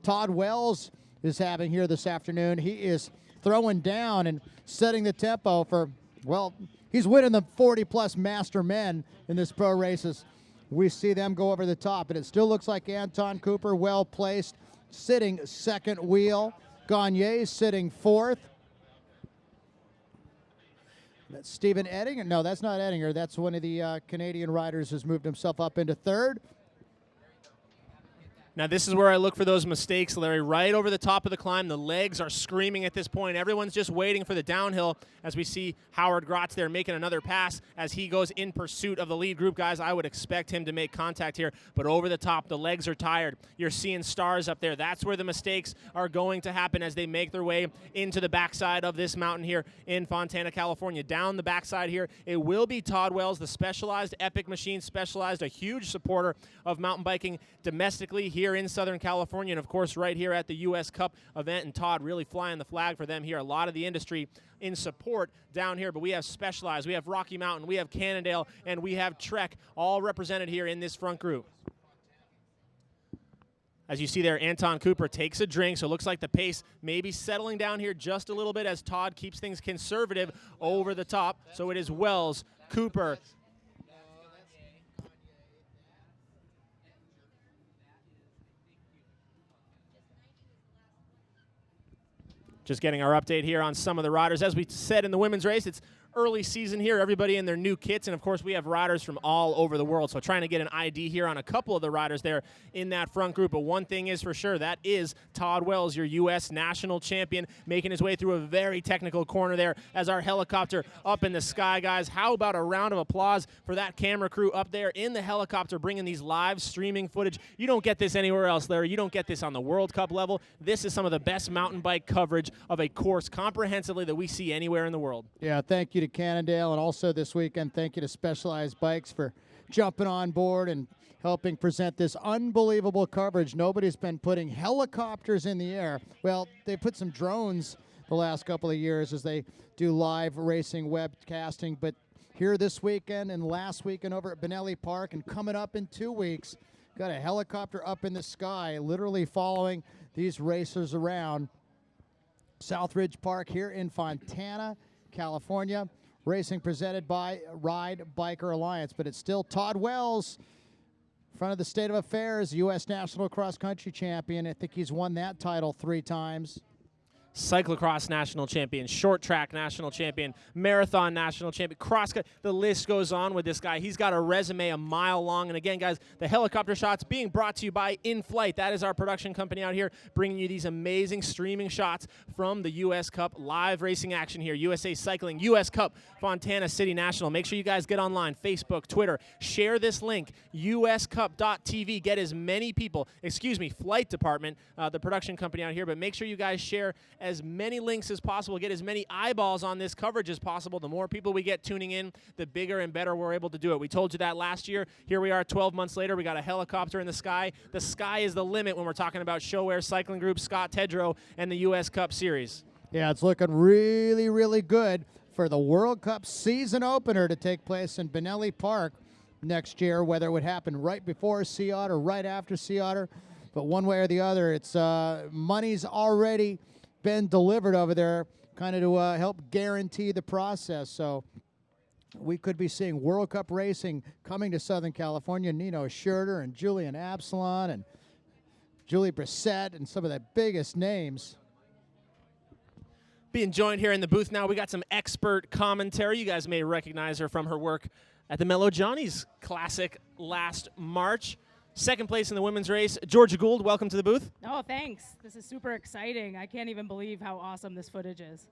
Todd Wells is having here this afternoon. He is throwing down and setting the tempo for, well, he's winning the 40-plus master men in this pro races. We see them go over the top, and it still looks like Anton Cooper, well placed, sitting second wheel. Gagne sitting fourth. That's Stephen Ettinger. No, that's not Ettinger. That's one of the Canadian riders who's moved himself up into third. Now this is where I look for those mistakes, Larry. Right over the top of the climb, the legs are screaming at this point. Everyone's just waiting for the downhill as we see Howard Grotz there making another pass as he goes in pursuit of the lead group. Guys, I would expect him to make contact here, but over the top, the legs are tired. You're seeing stars up there. That's where the mistakes are going to happen as they make their way into the backside of this mountain here in Fontana, California. Down the backside here, it will be Todd Wells, the Specialized Epic Machine, Specialized, a huge supporter of mountain biking domestically here in Southern California, and of course right here at the U.S. Cup event, and Todd really flying the flag for them here. A lot of the industry in support down here, but we have Specialized, we have Rocky Mountain, we have Cannondale, and we have Trek, all represented here in this front group. As you see there, Anton Cooper takes a drink, so it looks like the pace may be settling down here just a little bit as Todd keeps things conservative over the top. So it is Wells, Cooper, just getting our update here on some of the riders. As we said in the women's race, it's early season here, everybody in their new kits, and of course we have riders from all over the world, so trying to get an ID here on a couple of the riders there in that front group. But one thing is for sure, that is Todd Wells, your U.S. national champion, making his way through a very technical corner there as our helicopter up in the sky. Guys, how about a round of applause for that camera crew up there in the helicopter bringing these live streaming footage. You don't get this anywhere else, Larry. You don't get this on the World Cup level. This is some of the best mountain bike coverage of a course comprehensively that we see anywhere in the world. Yeah, thank you to Cannondale, and also this weekend, thank you to Specialized Bikes for jumping on board and helping present this unbelievable coverage. Nobody's been putting helicopters in the air. Well, they put some drones the last couple of years as they do live racing webcasting, but here this weekend and last weekend over at Benelli Park, and coming up in 2 weeks, got a helicopter up in the sky literally following these racers around Southridge Park here in Fontana, California. Racing presented by Ride Biker Alliance, but it's still Todd Wells, front of the state of affairs, U.S. National Cross Country Champion. I think he's won that title 3 times. Cyclocross national champion, short track national champion, marathon national champion, cross, the list goes on with this guy. He's got a resume a mile long. And again, guys, the helicopter shots being brought to you by In Flight. That is our production company out here bringing you these amazing streaming shots from the U.S. Cup live racing action here. USA Cycling, U.S. Cup, Fontana City National. Make sure you guys get online, Facebook, Twitter, share this link, uscup.tv. Get as many people, Flight Department, the production company out here, but make sure you guys share as many links as possible, get as many eyeballs on this coverage as possible. The more people we get tuning in, the bigger and better we're able to do it. We told you that last year. Here we are 12 months later. We got a helicopter in the sky. The sky is the limit when we're talking about Sho-Air Cycling Group, Scott Tedrow, and the U.S. Cup Series. Yeah, it's looking really, really good for the World Cup season opener to take place in Benelli Park next year, whether it would happen right before Sea Otter or right after Sea Otter. But one way or the other, it's money's already been delivered over there kind of to help guarantee the process. So we could be seeing World Cup racing coming to Southern California. Nino Schurter and Julian Absalon and Julie Brissett and some of the biggest names. Being joined here in the booth now, we got some expert commentary. You guys may recognize her from her work at the Mellow Johnny's Classic last March. Second place in the women's race. Georgia Gould, welcome to the booth. Oh, thanks. This is super exciting. I can't even believe how awesome this footage is.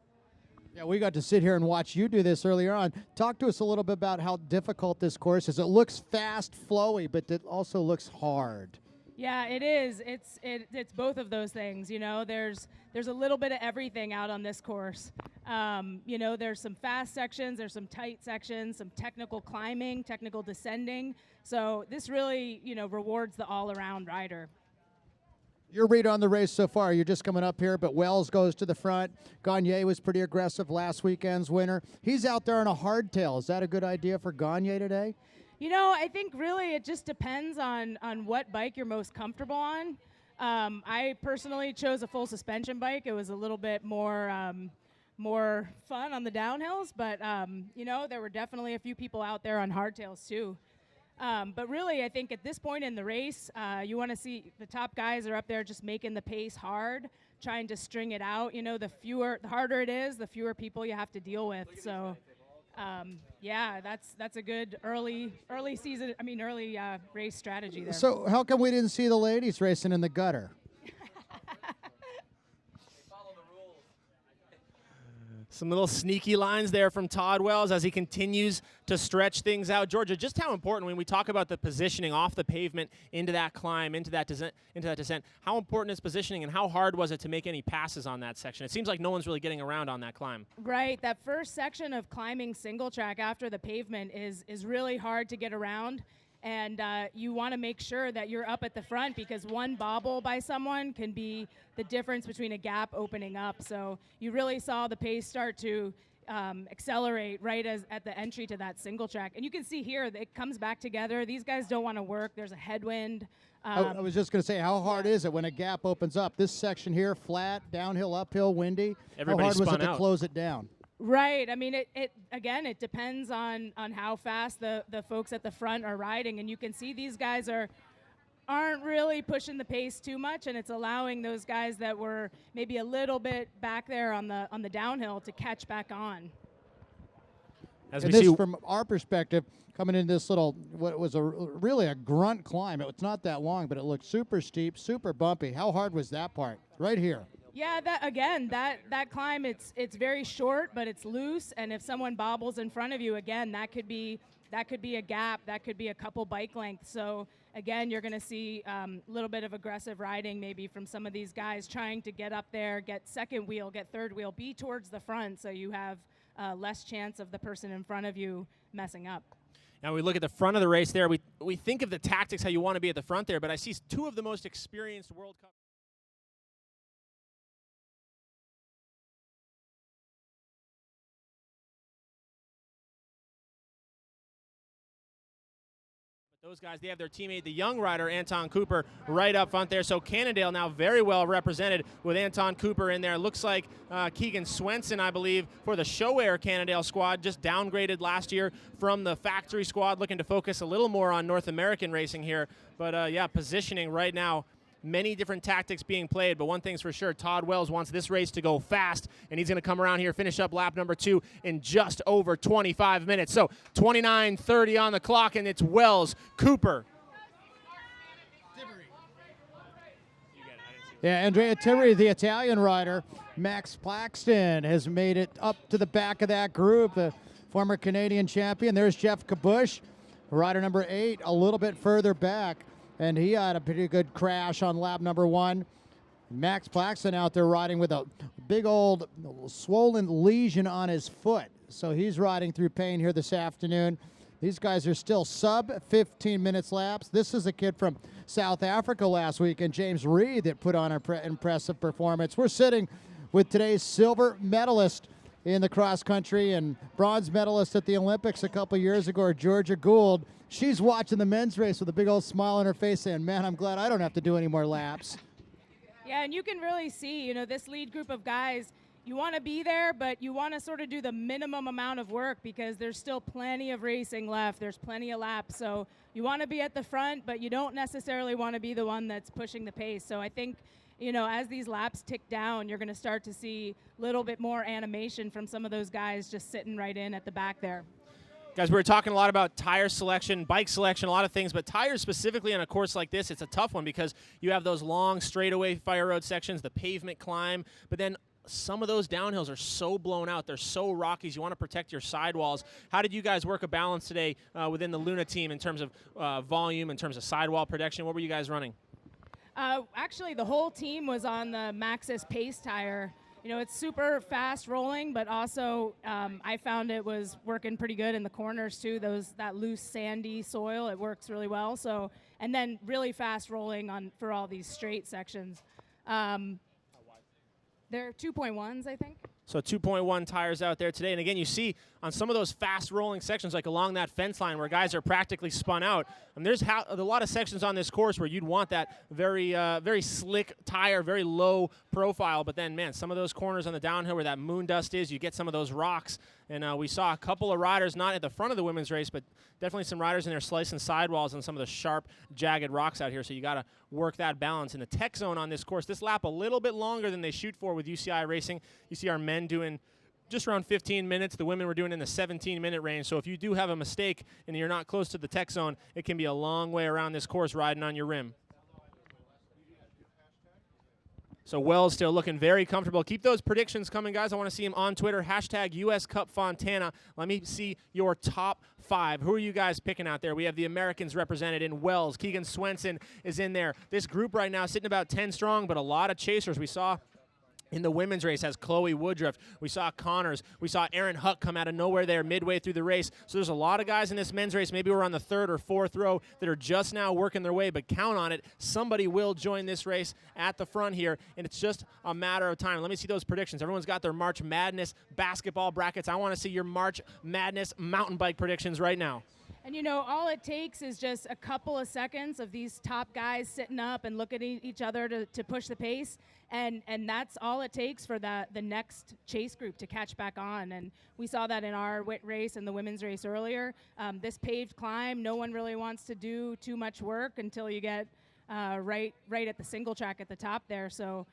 Yeah, we got to sit here and watch you do this earlier on. Talk to us a little bit about how difficult this course is. It looks fast, flowy, but it also looks hard. Yeah, it is. It's both of those things. You know, there's a little bit of everything out on this course. You know, there's some fast sections, there's some tight sections, some technical climbing, technical descending. So this really, you know, rewards the all-around rider. Your read on the race so far, you're just coming up here, but Wells goes to the front. Gagne was pretty aggressive last weekend's winner. He's out there on a hardtail. Is that a good idea for Gagne today? You know, I think really it just depends on what bike you're most comfortable on. I personally chose a full suspension bike. It was a little bit more more fun on the downhills, but you know, there were definitely a few people out there on hardtails too. But really, I think at this point in the race, you want to see the top guys are up there just making the pace hard, trying to string it out. You know, the harder it is, the fewer people you have to deal with. So Yeah, that's a good early season. I mean, early race strategy there. So how come we didn't see the ladies racing in the gutter? Some little sneaky lines there from Todd Wells as he continues to stretch things out. Georgia, just how important when we talk about the positioning off the pavement into that climb, into that descent, how important is positioning and how hard was it to make any passes on that section? It seems like no one's really getting around on that climb. Right, that first section of climbing single track after the pavement is really hard to get around. And you want to make sure that you're up at the front because one bobble by someone can be the difference between a gap opening up. So you really saw the pace start to accelerate right as at the entry to that single track. And you can see here that it comes back together. These guys don't want to work. There's a headwind. I was just going to say, how hard is it when a gap opens up? This section here, flat, downhill, uphill, windy. Everybody how hard was spun it to out. close it down? Right. I mean, it depends on how fast the folks at the front are riding, and you can see these guys aren't really pushing the pace too much, and it's allowing those guys that were maybe a little bit back there on the downhill to catch back on. As and we this, see, from our perspective, coming in this little, what was really a grunt climb. It was not that long, but it looked super steep, super bumpy. How hard was that part? Right here. Yeah, that climb, it's very short, but it's loose, and if someone bobbles in front of you, again, that could be a gap, that could be a couple bike lengths. So again, you're going to see a little bit of aggressive riding maybe from some of these guys trying to get up there, get second wheel, get third wheel, be towards the front, so you have less chance of the person in front of you messing up. now we look at the front of the race there. We think of the tactics, how you want to be at the front there, but I see two of the most experienced World Cup. Those guys, they have their teammate, the young rider, Anton Cooper, right up front there. So Cannondale now very well represented with Anton Cooper in there. Looks like Keegan Swenson, I believe, for the Sho-Air Cannondale squad, just downgraded last year from the factory squad, looking to focus a little more on North American racing here. But, yeah, positioning right now. Many different tactics being played, but one thing's for sure, Todd Wells wants this race to go fast, and he's going to come around here, finish up lap number 2 in just over 25 minutes. So 29:30 on the clock, and it's Wells, Cooper. Yeah, Andrea Tivery, the Italian rider. Max Plaxton has made it up to the back of that group, the former Canadian champion. There's Jeff Kabush, rider number 8, a little bit further back. And he had a pretty good crash on lap number 1. Max Plaxton out there riding with a big old swollen lesion on his foot. So he's riding through pain here this afternoon. These guys are still sub 15 minutes laps. This is a kid from South Africa last week, and James Reed that put on an impressive performance. We're sitting with today's silver medalist in the cross country and bronze medalist at the Olympics a couple years ago, Georgia Gould. She's watching the men's race with a big old smile on her face saying, man, I'm glad I don't have to do any more laps. Yeah, and you can really see, this lead group of guys, you want to be there, but you want to sort of do the minimum amount of work because there's still plenty of racing left. There's plenty of laps. So you want to be at the front, but you don't necessarily want to be the one that's pushing the pace. So I think, as these laps tick down, you're going to start to see a little bit more animation from some of those guys just sitting right in at the back there. Guys, we were talking a lot about tire selection, bike selection, a lot of things, but tires specifically on a course like this, it's a tough one because you have those long straightaway fire road sections, the pavement climb, but then some of those downhills are so blown out. They're so rocky. You want to protect your sidewalls. How did you guys work a balance today within the Luna team in terms of volume, in terms of sidewall protection? What were you guys running? Actually, the whole team was on the Maxxis Pace tire. It's super fast rolling, but also I found it was working pretty good in the corners too. That loose sandy soil, it works really well. So, and then really fast rolling for all these straight sections. They're 2.1s, I think. So 2.1 tires out there today. And again, you see on some of those fast rolling sections, like along that fence line where guys are practically spun out, and there's a lot of sections on this course where you'd want that very, very slick tire, very low profile. But then, man, some of those corners on the downhill where that moon dust is, you get some of those rocks. And we saw a couple of riders, not at the front of the women's race, but definitely some riders in there slicing sidewalls on some of the sharp, jagged rocks out here. So you got to work that balance. In the tech zone on this course, this lap a little bit longer than they shoot for with UCI Racing. You see our men doing just around 15 minutes. The women were doing in the 17-minute range. So if you do have a mistake and you're not close to the tech zone, it can be a long way around this course riding on your rim. So Wells still looking very comfortable. Keep those predictions coming, guys. I want to see them on Twitter. Hashtag US Cup Fontana. Let me see your top 5. Who are you guys picking out there? We have the Americans represented in Wells. Keegan Swenson is in there. This group right now sitting about 10 strong, but a lot of chasers. We saw in the women's race has Chloe Woodruff. We saw Connors. We saw Aaron Huck come out of nowhere there midway through the race. So there's a lot of guys in this men's race. Maybe we're on the 3rd or 4th row that are just now working their way, but count on it. Somebody will join this race at the front here, and it's just a matter of time. Let me see those predictions. Everyone's got their March Madness basketball brackets. I want to see your March Madness mountain bike predictions right now. And you know, all it takes is just a couple of seconds of these top guys sitting up and looking at each other to push the pace. And that's all it takes for the next chase group to catch back on. And we saw that in our WIT race and the women's race earlier. This paved climb, no one really wants to do too much work until you get right at the single track at the top there. So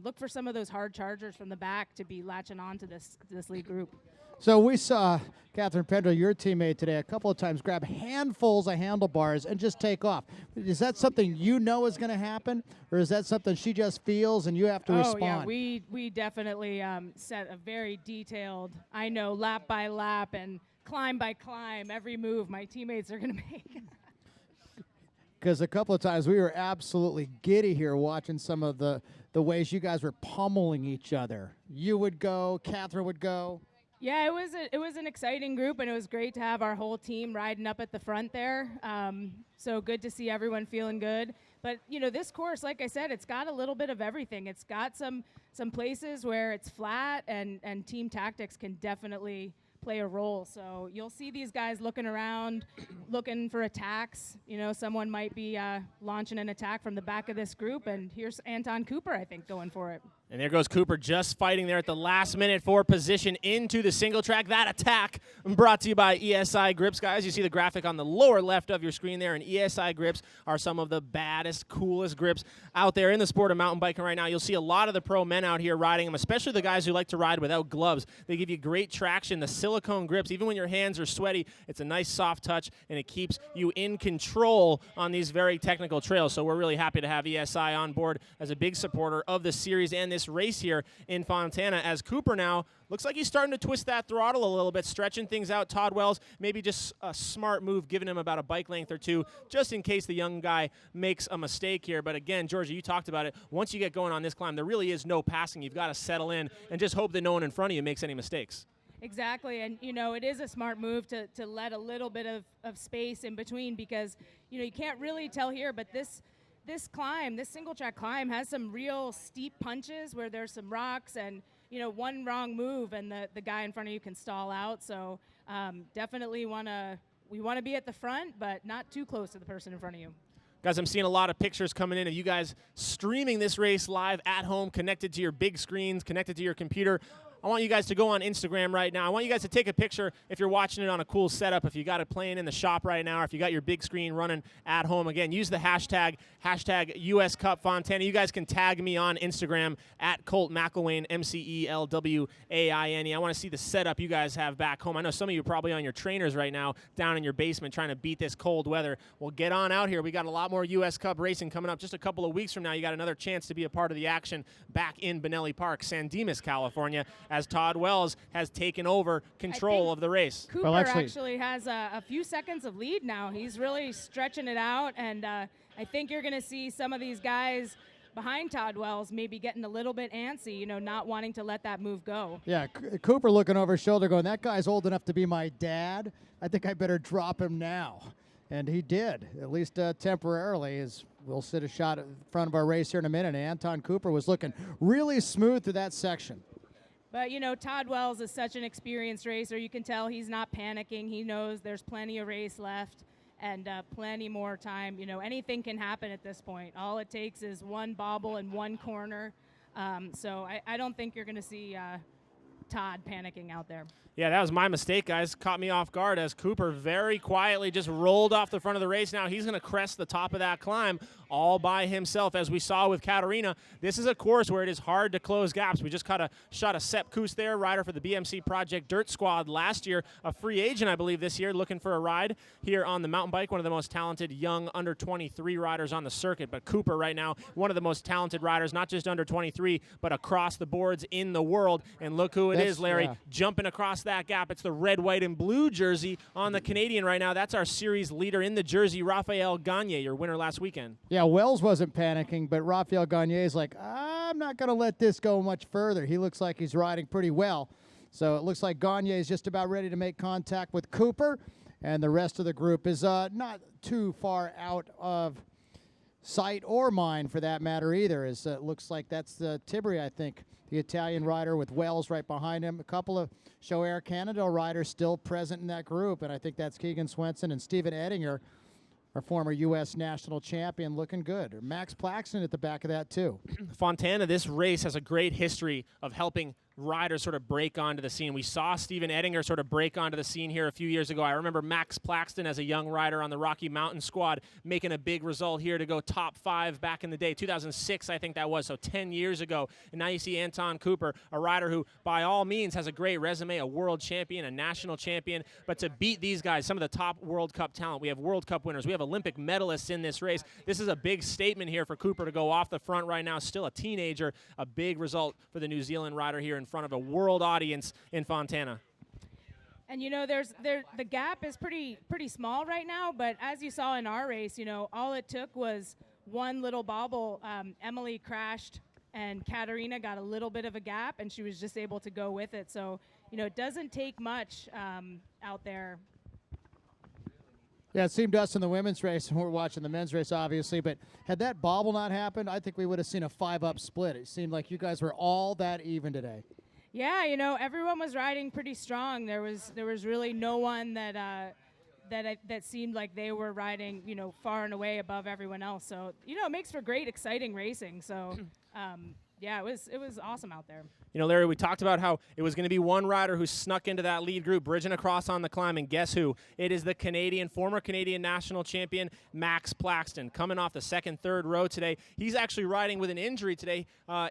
look for some of those hard chargers from the back to be latching on to this lead group. So we saw Catherine Pendrell, your teammate today, a couple of times grab handfuls of handlebars and just take off. Is that something you know is going to happen, or is that something she just feels and you have to respond? Yeah, we definitely set a very detailed, I know, lap by lap and climb by climb, every move my teammates are going to make. Because a couple of times we were absolutely giddy here watching some of the ways you guys were pummeling each other. You would go, Catherine would go. Yeah, it was an exciting group, and it was great to have our whole team riding up at the front there. So good to see everyone feeling good. But, you know, this course, like I said, it's got a little bit of everything. It's got some places where it's flat, and team tactics can definitely play a role. So you'll see these guys looking around, looking for attacks. You know, someone might be launching an attack from the back of this group, and here's Anton Cooper, I think, going for it. And there goes Cooper just fighting there at the last minute for position into the single track. That attack brought to you by ESI Grips, guys. You see the graphic on the lower left of your screen there, and ESI Grips are some of the baddest, coolest grips out there in the sport of mountain biking right now. You'll see a lot of the pro men out here riding them, especially the guys who like to ride without gloves. They give you great traction. The silicone grips, even when your hands are sweaty, it's a nice soft touch, and it keeps you in control on these very technical trails. So we're really happy to have ESI on board as a big supporter of the series and this race here in Fontana, as Cooper now looks like he's starting to twist that throttle a little bit, stretching things out. Todd Wells, maybe just a smart move, giving him about a bike length or two, just in case the young guy makes a mistake here. But again, Georgia, you talked about it. Once you get going on this climb, there really is no passing. You've got to settle in and just hope that no one in front of you makes any mistakes. Exactly, and you know, it is a smart move to let a little bit of space in between, because you know, you can't really tell here, but this climb, this single track climb, has some real steep punches where there's some rocks, and you know, one wrong move and the guy in front of you can stall out. So definitely we want to be at the front, but not too close to the person in front of you. Guys, I'm seeing a lot of pictures coming in of you guys streaming this race live at home, connected to your big screens, connected to your computer. I want you guys to go on Instagram right now. I want you guys to take a picture if you're watching it on a cool setup, if you got it playing in the shop right now, or if you got your big screen running at home. Again, use the hashtag US Cup Fontana. You guys can tag me on Instagram at Colt McElwain, MCELWAINE. I want to see the setup you guys have back home. I know some of you are probably on your trainers right now down in your basement trying to beat this cold weather. Well, get on out here. We got a lot more US Cup racing coming up. Just a couple of weeks from now, you got another chance to be a part of the action back in Benelli Park, San Dimas, California, as Todd Wells has taken over control of the race. Cooper actually has a few seconds of lead now. He's really stretching it out, and I think you're going to see some of these guys behind Todd Wells maybe getting a little bit antsy, you know, not wanting to let that move go. Yeah, Cooper looking over his shoulder going, that guy's old enough to be my dad. I think I better drop him now. And he did, at least temporarily, as we'll sit a shot in front of our race here in a minute. Anton Cooper was looking really smooth through that section. But, you know, Todd Wells is such an experienced racer. You can tell he's not panicking. He knows there's plenty of race left and plenty more time. You know, anything can happen at this point. All it takes is one bobble and one corner. So I don't think you're going to see Todd panicking out there. Yeah, that was my mistake, guys. Caught me off guard as Cooper very quietly just rolled off the front of the race. Now he's going to crest the top of that climb all by himself. As we saw with Katarina, this is a course where it is hard to close gaps. We just shot a Sepp Kuss there, rider for the BMC Project Dirt Squad last year, a free agent, I believe, this year, looking for a ride here on the mountain bike, one of the most talented young under 23 riders on the circuit. But Cooper right now, one of the most talented riders, not just under 23, but across the boards in the world. And look who it is, Larry, jumping across that gap. It's the red, white, and blue jersey on the Canadian right now. That's our series leader in the jersey, Raphael Gagne, your winner last weekend. Yeah, Wells wasn't panicking, but Raphael Gagne is like, I'm not going to let this go much further. He looks like he's riding pretty well. So it looks like Gagne is just about ready to make contact with Cooper, and the rest of the group is not too far out of sight or mind for that matter either. It looks like that's Tiberi, I think, the Italian rider with Wells right behind him. A couple of Sho-Air Cannondale riders still present in that group, and I think that's Keegan Swenson and Steven Ettinger, our former U.S. national champion, looking good. Max Plaxton at the back of that, too. Fontana, this race has a great history of helping riders sort of break onto the scene. We saw Steven Ettinger sort of break onto the scene here a few years ago. I remember Max Plaxton as a young rider on the Rocky Mountain squad making a big result here to go top 5 back in the day. 2006, I think that was, so 10 years ago. And now you see Anton Cooper, a rider who by all means has a great resume, a world champion, a national champion. But to beat these guys, some of the top World Cup talent, we have World Cup winners, we have Olympic medalists in this race. This is a big statement here for Cooper to go off the front right now, still a teenager. A big result for the New Zealand rider here in front of a world audience in Fontana. And you know, the gap is pretty small right now, but as you saw in our race, you know, all it took was one little bobble. Emily crashed and Katarina got a little bit of a gap and she was just able to go with it. So, you know, it doesn't take much out there. Yeah, it seemed to us in the women's race, and we're watching the men's race, obviously, but had that bobble not happened, I think we would have seen a 5-up split. It seemed like you guys were all that even today. Yeah, you know, everyone was riding pretty strong. There was really no one that seemed like they were riding, you know, far and away above everyone else. So, you know, it makes for great, exciting racing. So, yeah, it was awesome out there. You know, Larry, we talked about how it was going to be one rider who snuck into that lead group, bridging across on the climb, and guess who? It is the former Canadian national champion, Max Plaxton, coming off the second, third row today. He's actually riding with an injury today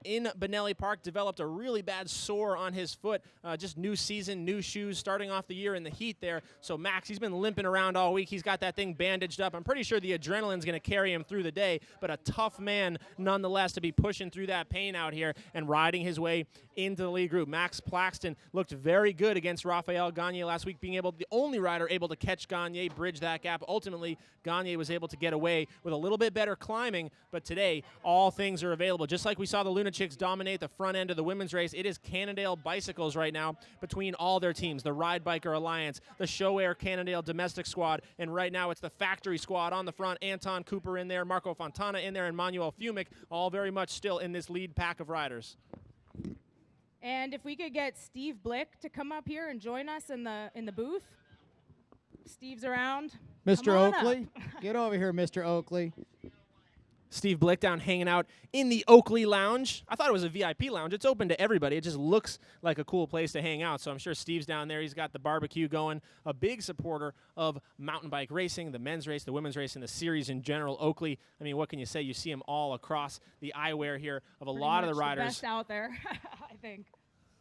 in Benelli Park, developed a really bad sore on his foot, just new season, new shoes, starting off the year in the heat there. So Max, he's been limping around all week. He's got that thing bandaged up. I'm pretty sure the adrenaline's going to carry him through the day, but a tough man nonetheless to be pushing through that pain out here and riding his way into the lead group. Max Plaxton looked very good against Raphael Gagne last week, being the only rider able to catch Gagne, bridge that gap. Ultimately, Gagne was able to get away with a little bit better climbing, but today, all things are available. Just like we saw the Luna Chicks dominate the front end of the women's race, it is Cannondale Bicycles right now between all their teams, the Ride Biker Alliance, the Sho-Air Cannondale Domestic Squad, and right now it's the Factory Squad on the front. Anton Cooper in there, Marco Fontana in there, and Manuel Fumic, all very much still in this lead pack of riders. And if we could get Steve Blick to come up here and join us in the booth. Steve's around. Mr. Oakley, get over here, Mr. Oakley. Steve Blick down hanging out in the Oakley Lounge. I thought it was a VIP lounge. It's open to everybody. It just looks like a cool place to hang out. So I'm sure Steve's down there. He's got the barbecue going. A big supporter of mountain bike racing, the men's race, the women's race, and the series in general. Oakley, I mean, what can you say? You see him all across the eyewear here of a lot of the riders. The best out there, I think.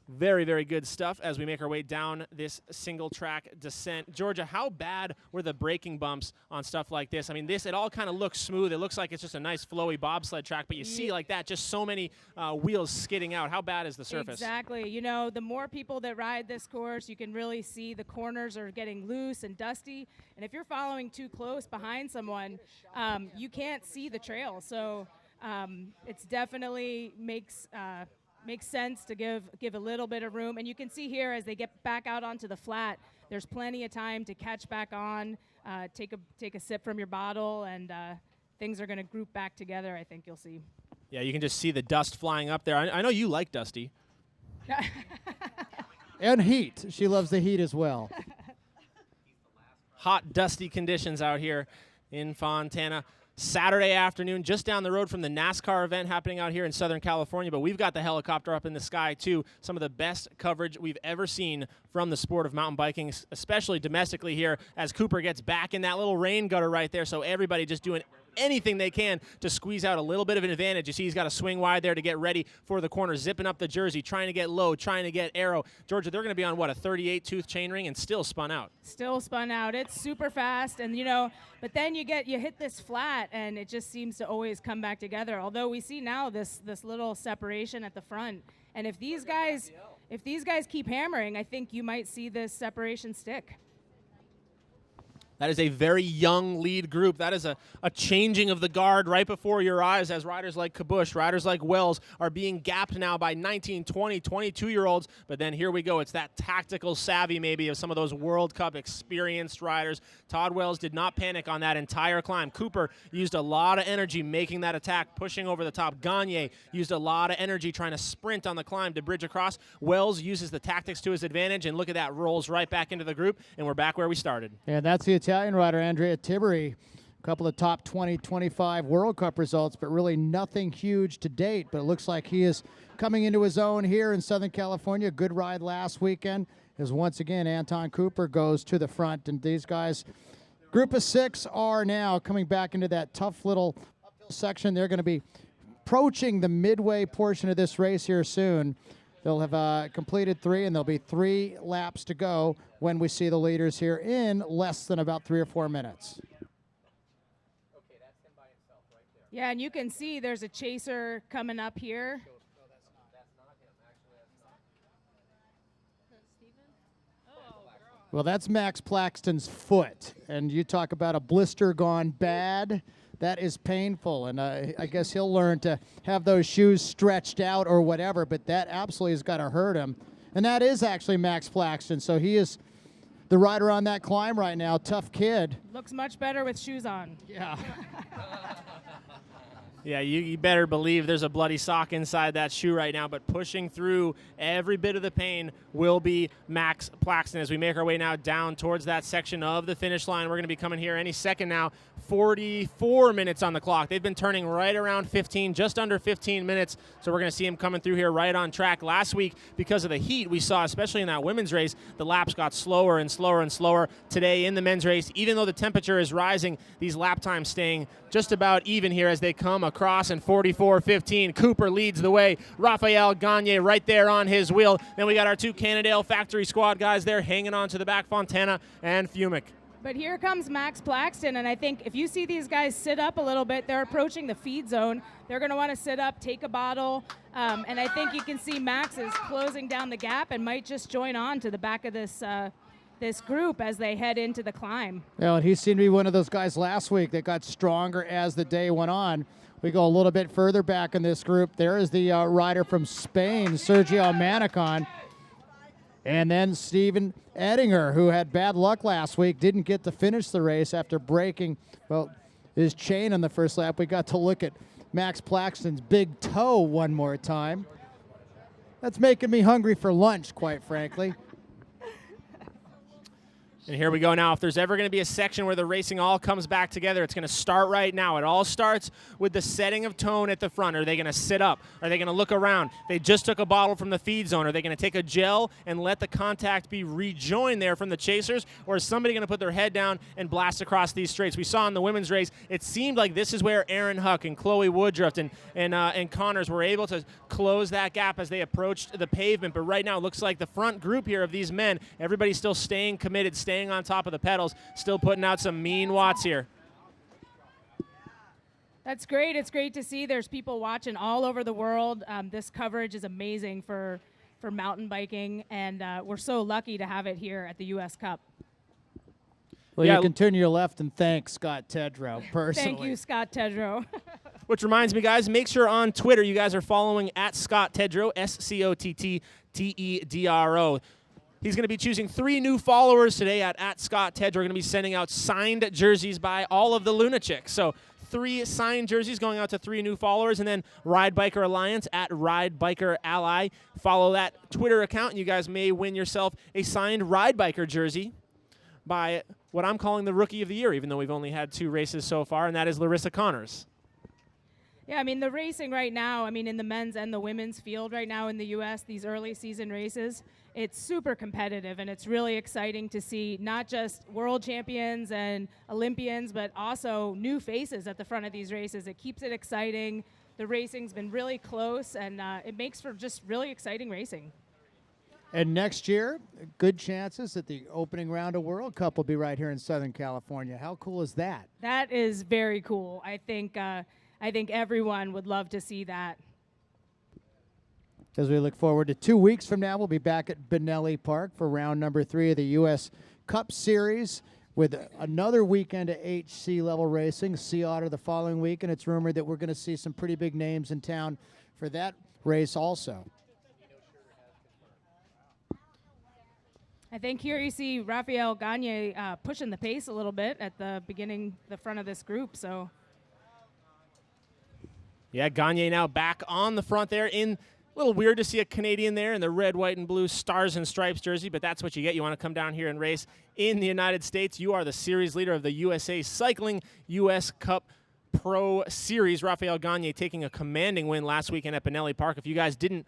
Very, very good stuff as we make our way down this single-track descent. Georgia, how bad were the braking bumps on stuff like this? I mean, it all kind of looks smooth. It looks like it's just a nice, flowy bobsled track, but you see like that, just so many wheels skidding out. How bad is the surface? Exactly. You know, the more people that ride this course, you can really see the corners are getting loose and dusty. And if you're following too close behind someone, you can't see the trail. So it's definitely makes sense to give a little bit of room. And you can see here as they get back out onto the flat, there's plenty of time to catch back on, take a sip from your bottle, and things are going to group back together, I think you'll see. Yeah, you can just see the dust flying up there. I know you like dusty. And heat. She loves the heat as well. Hot, dusty conditions out here in Fontana. Saturday afternoon, just down the road from the NASCAR event happening out here in Southern California. But we've got the helicopter up in the sky, too. Some of the best coverage we've ever seen from the sport of mountain biking, especially domestically here, as Cooper gets back in that little rain gutter right there. So everybody just doing anything they can to squeeze out a little bit of an advantage. You see he's got to swing wide there to get ready for the corner, zipping up the jersey, trying to get low, trying to get arrow. Georgia, they're going to be on, what, a 38-tooth chainring and still spun out. Still spun out. It's super fast, and but then you hit this flat, and it just seems to always come back together. Although we see now this little separation at the front, and if these guys keep hammering, I think you might see this separation stick. That is a very young lead group. That is a changing of the guard right before your eyes as riders like Kabush, riders like Wells are being gapped now by 19, 20, 22-year-olds. But then here we go. It's that tactical savvy maybe of some of those World Cup experienced riders. Todd Wells did not panic on that entire climb. Cooper used a lot of energy making that attack, pushing over the top. Gagne used a lot of energy trying to sprint on the climb to bridge across. Wells uses the tactics to his advantage, and look at that, rolls right back into the group, and we're back where we started. And that's the Italian rider, Andrea Tiberi. A couple of top 20, 25 World Cup results, but really nothing huge to date. But it looks like he is coming into his own here in Southern California. Good ride last weekend as once again Anton Cooper goes to the front. And these guys, group of 6, are now coming back into that tough little section. They're going to be approaching the midway portion of this race here soon. They'll have completed 3, and there'll be 3 laps to go when we see the leaders here in less than about 3 or 4 minutes. Okay, that's him by himself right there. Yeah, and you can see there's a chaser coming up here. Well, that's Max Plaxton's foot, and you talk about a blister gone bad. That is painful, and I guess he'll learn to have those shoes stretched out or whatever, but that absolutely has got to hurt him. And that is actually Max Plaxton, so he is the rider on that climb right now. Tough kid. Looks much better with shoes on. Yeah. Yeah, you better believe there's a bloody sock inside that shoe right now, but pushing through every bit of the pain will be Max Plaxton as we make our way now down towards that section of the finish line. We're going to be coming here any second now. 44 minutes on the clock. They've been turning right around 15, just under 15 minutes, so we're going to see him coming through here right on track. Last week, because of the heat we saw, especially in that women's race, the laps got slower and slower and slower. Today in the men's race, even though the temperature is rising, these lap times staying just about even here as they come across, and 44-15. Cooper leads the way. Raphael Gagne right there on his wheel. Then we got our 2 Cannondale factory squad guys there hanging on to the back, Fontana and Fumick. But here comes Max Plaxton, and I think if you see these guys sit up a little bit, they're approaching the feed zone. They're going to want to sit up, take a bottle, and I think you can see Max is closing down the gap and might just join on to the back of this group as they head into the climb. Well, and he seemed to be one of those guys last week that got stronger as the day went on. We go a little bit further back in this group. There is the rider from Spain, Sergio Manicon. And then Steven Ettinger, who had bad luck last week, didn't get to finish the race after breaking, well, his chain on the first lap. We got to look at Max Plaxton's big toe one more time. That's making me hungry for lunch, quite frankly. And here we go now. If there's ever going to be a section where the racing all comes back together, it's going to start right now. It all starts with the setting of tone at the front. Are they going to sit up? Are they going to look around? They just took a bottle from the feed zone. Are they going to take a gel and let the contact be rejoined there from the chasers? Or is somebody going to put their head down and blast across these straights? We saw in the women's race, it seemed like this is where Aaron Huck and Chloe Woodruff and Connors were able to close that gap as they approached the pavement. But right now, it looks like the front group here of these men, everybody's still staying committed, staying on top of the pedals, still putting out some mean watts here. That's great. It's great to see there's people watching all over the world. This coverage is amazing for mountain biking, and we're so lucky to have it here at the U.S. Cup. Well, you can turn your left and thank Scott Tedrow personally. Thank you, Scott Tedrow. Which reminds me, guys, make sure on Twitter you guys are following at Scott Tedrow, SCOTTTEDRO. He's going to be choosing 3 new followers today at Scott Tedrow. We're going to be sending out signed jerseys by all of the Lunachicks. So 3 signed jerseys going out to 3 new followers, and then Ride Biker Alliance at Ride Biker Ally. Follow that Twitter account, and you guys may win yourself a signed Ride Biker jersey by what I'm calling the Rookie of the Year, even though we've only had 2 races so far, and that is Larissa Connors. Yeah, I mean, the racing right now, I mean, in the men's and the women's field right now in the U.S., these early season races, it's super competitive, and it's really exciting to see not just world champions and Olympians, but also new faces at the front of these races. It keeps it exciting. The racing's been really close, and it makes for just really exciting racing. And next year, good chances that the opening round of World Cup will be right here in Southern California. How cool is that? That is very cool. I think everyone would love to see that. As we look forward to 2 weeks from now, we'll be back at Benelli Park for round number 3 of the U.S. Cup Series with another weekend of HC level racing, Sea Otter the following week, and it's rumored that we're going to see some pretty big names in town for that race also. I think here you see Raphael Gagne pushing the pace a little bit at the front of this group, so... Yeah, Gagne now back on the front there. A little weird to see a Canadian there in the red, white, and blue stars and stripes jersey, but that's what you get. You want to come down here and race in the United States. You are the series leader of the USA Cycling US Cup Pro Series. Raphael Gagne taking a commanding win last weekend at Benelli Park. If you guys didn't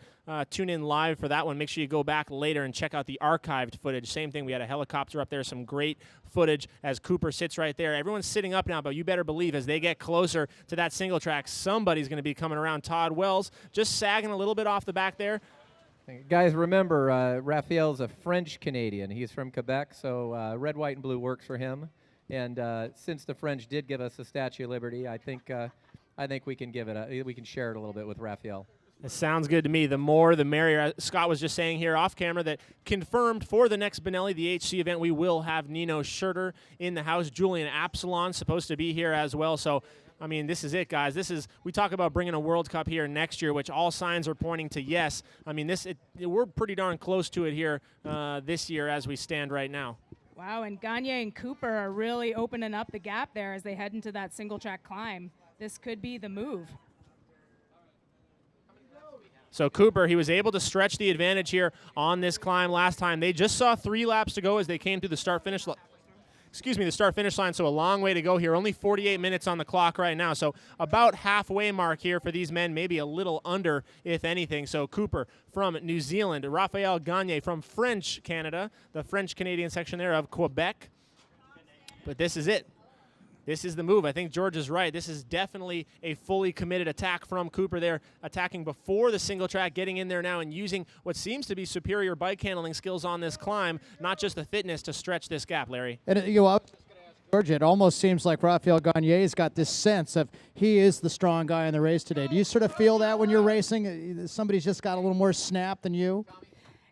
tune in live for that one, make sure you go back later and check out the archived footage. Same thing, we had a helicopter up there, some great footage as Cooper sits right there. Everyone's sitting up now, but you better believe as they get closer to that single track, somebody's going to be coming around. Todd Wells just sagging a little bit off the back there. Guys, remember, Raphael's a French-Canadian. He's from Quebec, so red, white, and blue works for him. And since the French did give us the Statue of Liberty, I think we can give it we can share it a little bit with Raphael. It sounds good to me. The more, the merrier. Scott was just saying here off camera that confirmed for the next Benelli, the HC event, we will have Nino Schurter in the house. Julian Absalon supposed to be here as well. So, I mean, this is it, guys. We talk about bringing a World Cup here next year, which all signs are pointing to yes. I mean, we're pretty darn close to it here this year as we stand right now. Wow, and Gagne and Cooper are really opening up the gap there as they head into that single-track climb. This could be the move. So Cooper, he was able to stretch the advantage here on this climb last time. They just saw 3 laps to go as they came through the start-finish line, so a long way to go here. Only 48 minutes on the clock right now, so about halfway mark here for these men, maybe a little under, if anything. So Cooper from New Zealand, Raphael Gagne from French Canada, the French-Canadian section there of Quebec. But this is it. This is the move. I think George is right. This is definitely a fully committed attack from Cooper there, attacking before the single track, getting in there now and using what seems to be superior bike handling skills on this climb, not just the fitness to stretch this gap, Larry. And George, it almost seems like Raphael Gagne's got this sense of he is the strong guy in the race today. Do you sort of feel that when you're racing? Somebody's just got a little more snap than you?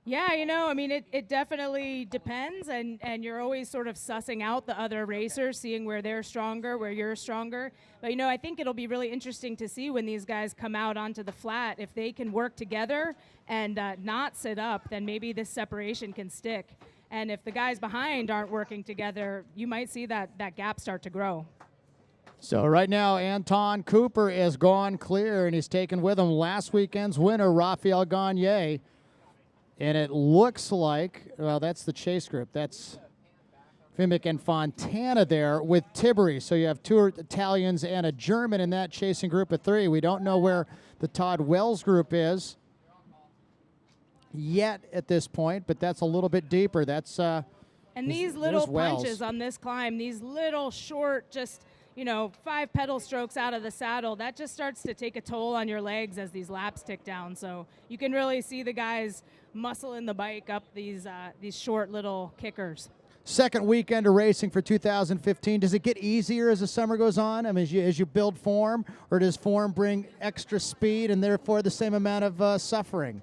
Yeah, I mean, it definitely depends, and you're always sort of sussing out the other racers, seeing where they're stronger, where you're stronger. But, I think it'll be really interesting to see when these guys come out onto the flat. If they can work together and not sit up, then maybe this separation can stick. And if the guys behind aren't working together, you might see that gap start to grow. So right now, Anton Cooper is gone clear, and he's taken with him last weekend's winner, Raphael Gagne. And it looks like, well, that's the chase group. That's Fimic and Fontana there with Tiberi. So you have 2 Italians and a German in that chasing group of 3. We don't know where the Todd Wells group is yet at this point, but that's a little bit deeper. That's and these little punches on this climb, these little short, just 5 pedal strokes out of the saddle, that just starts to take a toll on your legs as these laps tick down. So you can really see the guys muscling the bike up these short little kickers. Second weekend of racing for 2015. Does it get easier as the summer goes on? I mean, as you build form, or does form bring extra speed and therefore the same amount of suffering?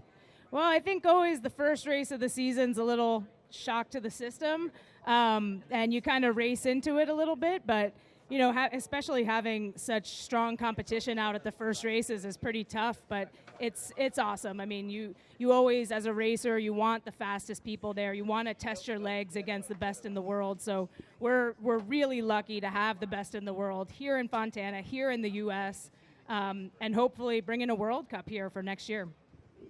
Well, I think always the first race of the season's a little shock to the system, and you kind of race into it a little bit, but especially having such strong competition out at the first races is pretty tough, but it's awesome. I mean, you always, as a racer, you want the fastest people there. You want to test your legs against the best in the world. So we're really lucky to have the best in the world here in Fontana, here in the U.S., and hopefully bringing a World Cup here for next year.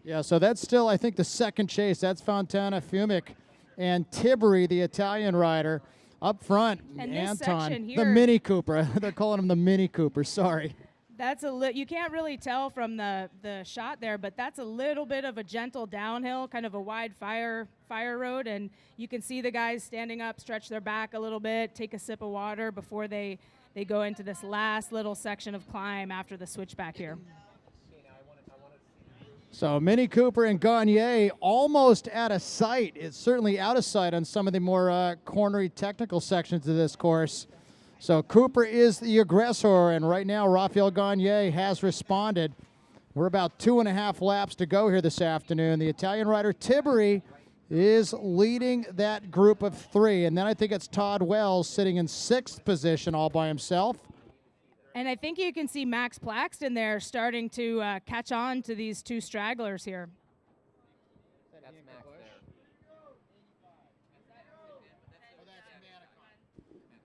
Yeah, so that's still, I think, the second chase. That's Fontana, Fimic, and Tiberi, the Italian rider. Up front, And this Anton, section the here- Mini Cooper. They're calling him the Mini Cooper. Sorry. That's you can't really tell from the shot there, but that's a little bit of a gentle downhill, kind of a wide fire road, and you can see the guys standing up, stretch their back a little bit, take a sip of water before they go into this last little section of climb after the switchback here. So Mini Cooper and Gagne almost out of sight. It's certainly out of sight on some of the more cornery technical sections of this course. So Cooper is the aggressor, and right now Raphael Gagne has responded. We're about 2.5 laps to go here this afternoon. The Italian rider Tiberi is leading that group of 3, and then I think it's Todd Wells sitting in 6th position all by himself. And I think you can see Max Plaxton there starting to catch on to these 2 stragglers here.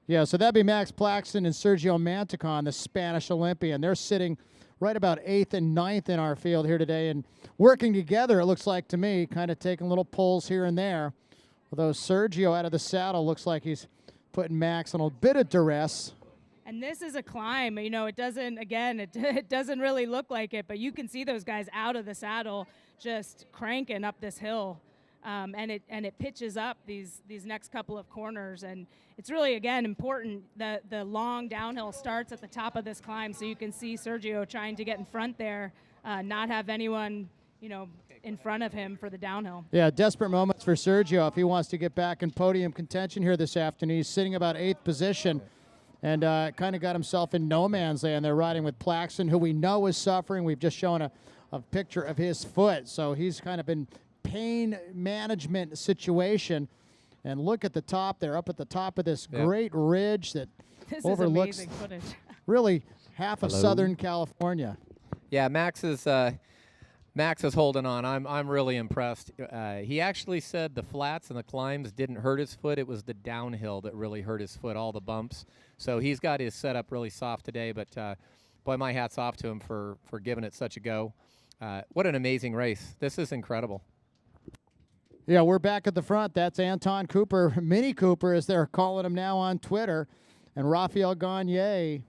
Yeah, so that'd be Max Plaxton and Sergio Manticon, the Spanish Olympian. They're sitting right about 8th and 9th in our field here today and working together, it looks like to me, kind of taking little pulls here and there. Although Sergio out of the saddle looks like he's putting Max on a bit of duress. And this is a climb. You know, it doesn't, again, it doesn't really look like it, but you can see those guys out of the saddle just cranking up this hill. And it pitches up these next couple of corners, and it's really, again, important that the long downhill starts at the top of this climb, so you can see Sergio trying to get in front there, not have anyone, you know, in front of him for the downhill. Yeah, desperate moments for Sergio if he wants to get back in podium contention here this afternoon. He's sitting about 8th position and kind of got himself in no man's land. They're riding with Plaxton, who we know is suffering. We've just shown a picture of his foot, so he's kind of been pain management situation. And look at the top there, up at the top of this great ridge that overlooks really half of Southern California. Yeah, Max is holding on. I'm really impressed. He actually said the flats and the climbs didn't hurt his foot. It was the downhill that really hurt his foot, all the bumps. So he's got his setup really soft today, but boy, my hat's off to him for giving it such a go. What an amazing race. This is incredible. Yeah, we're back at the front. That's Anton Cooper, Mini Cooper, as they're calling him now on Twitter, and Raphael Gagne.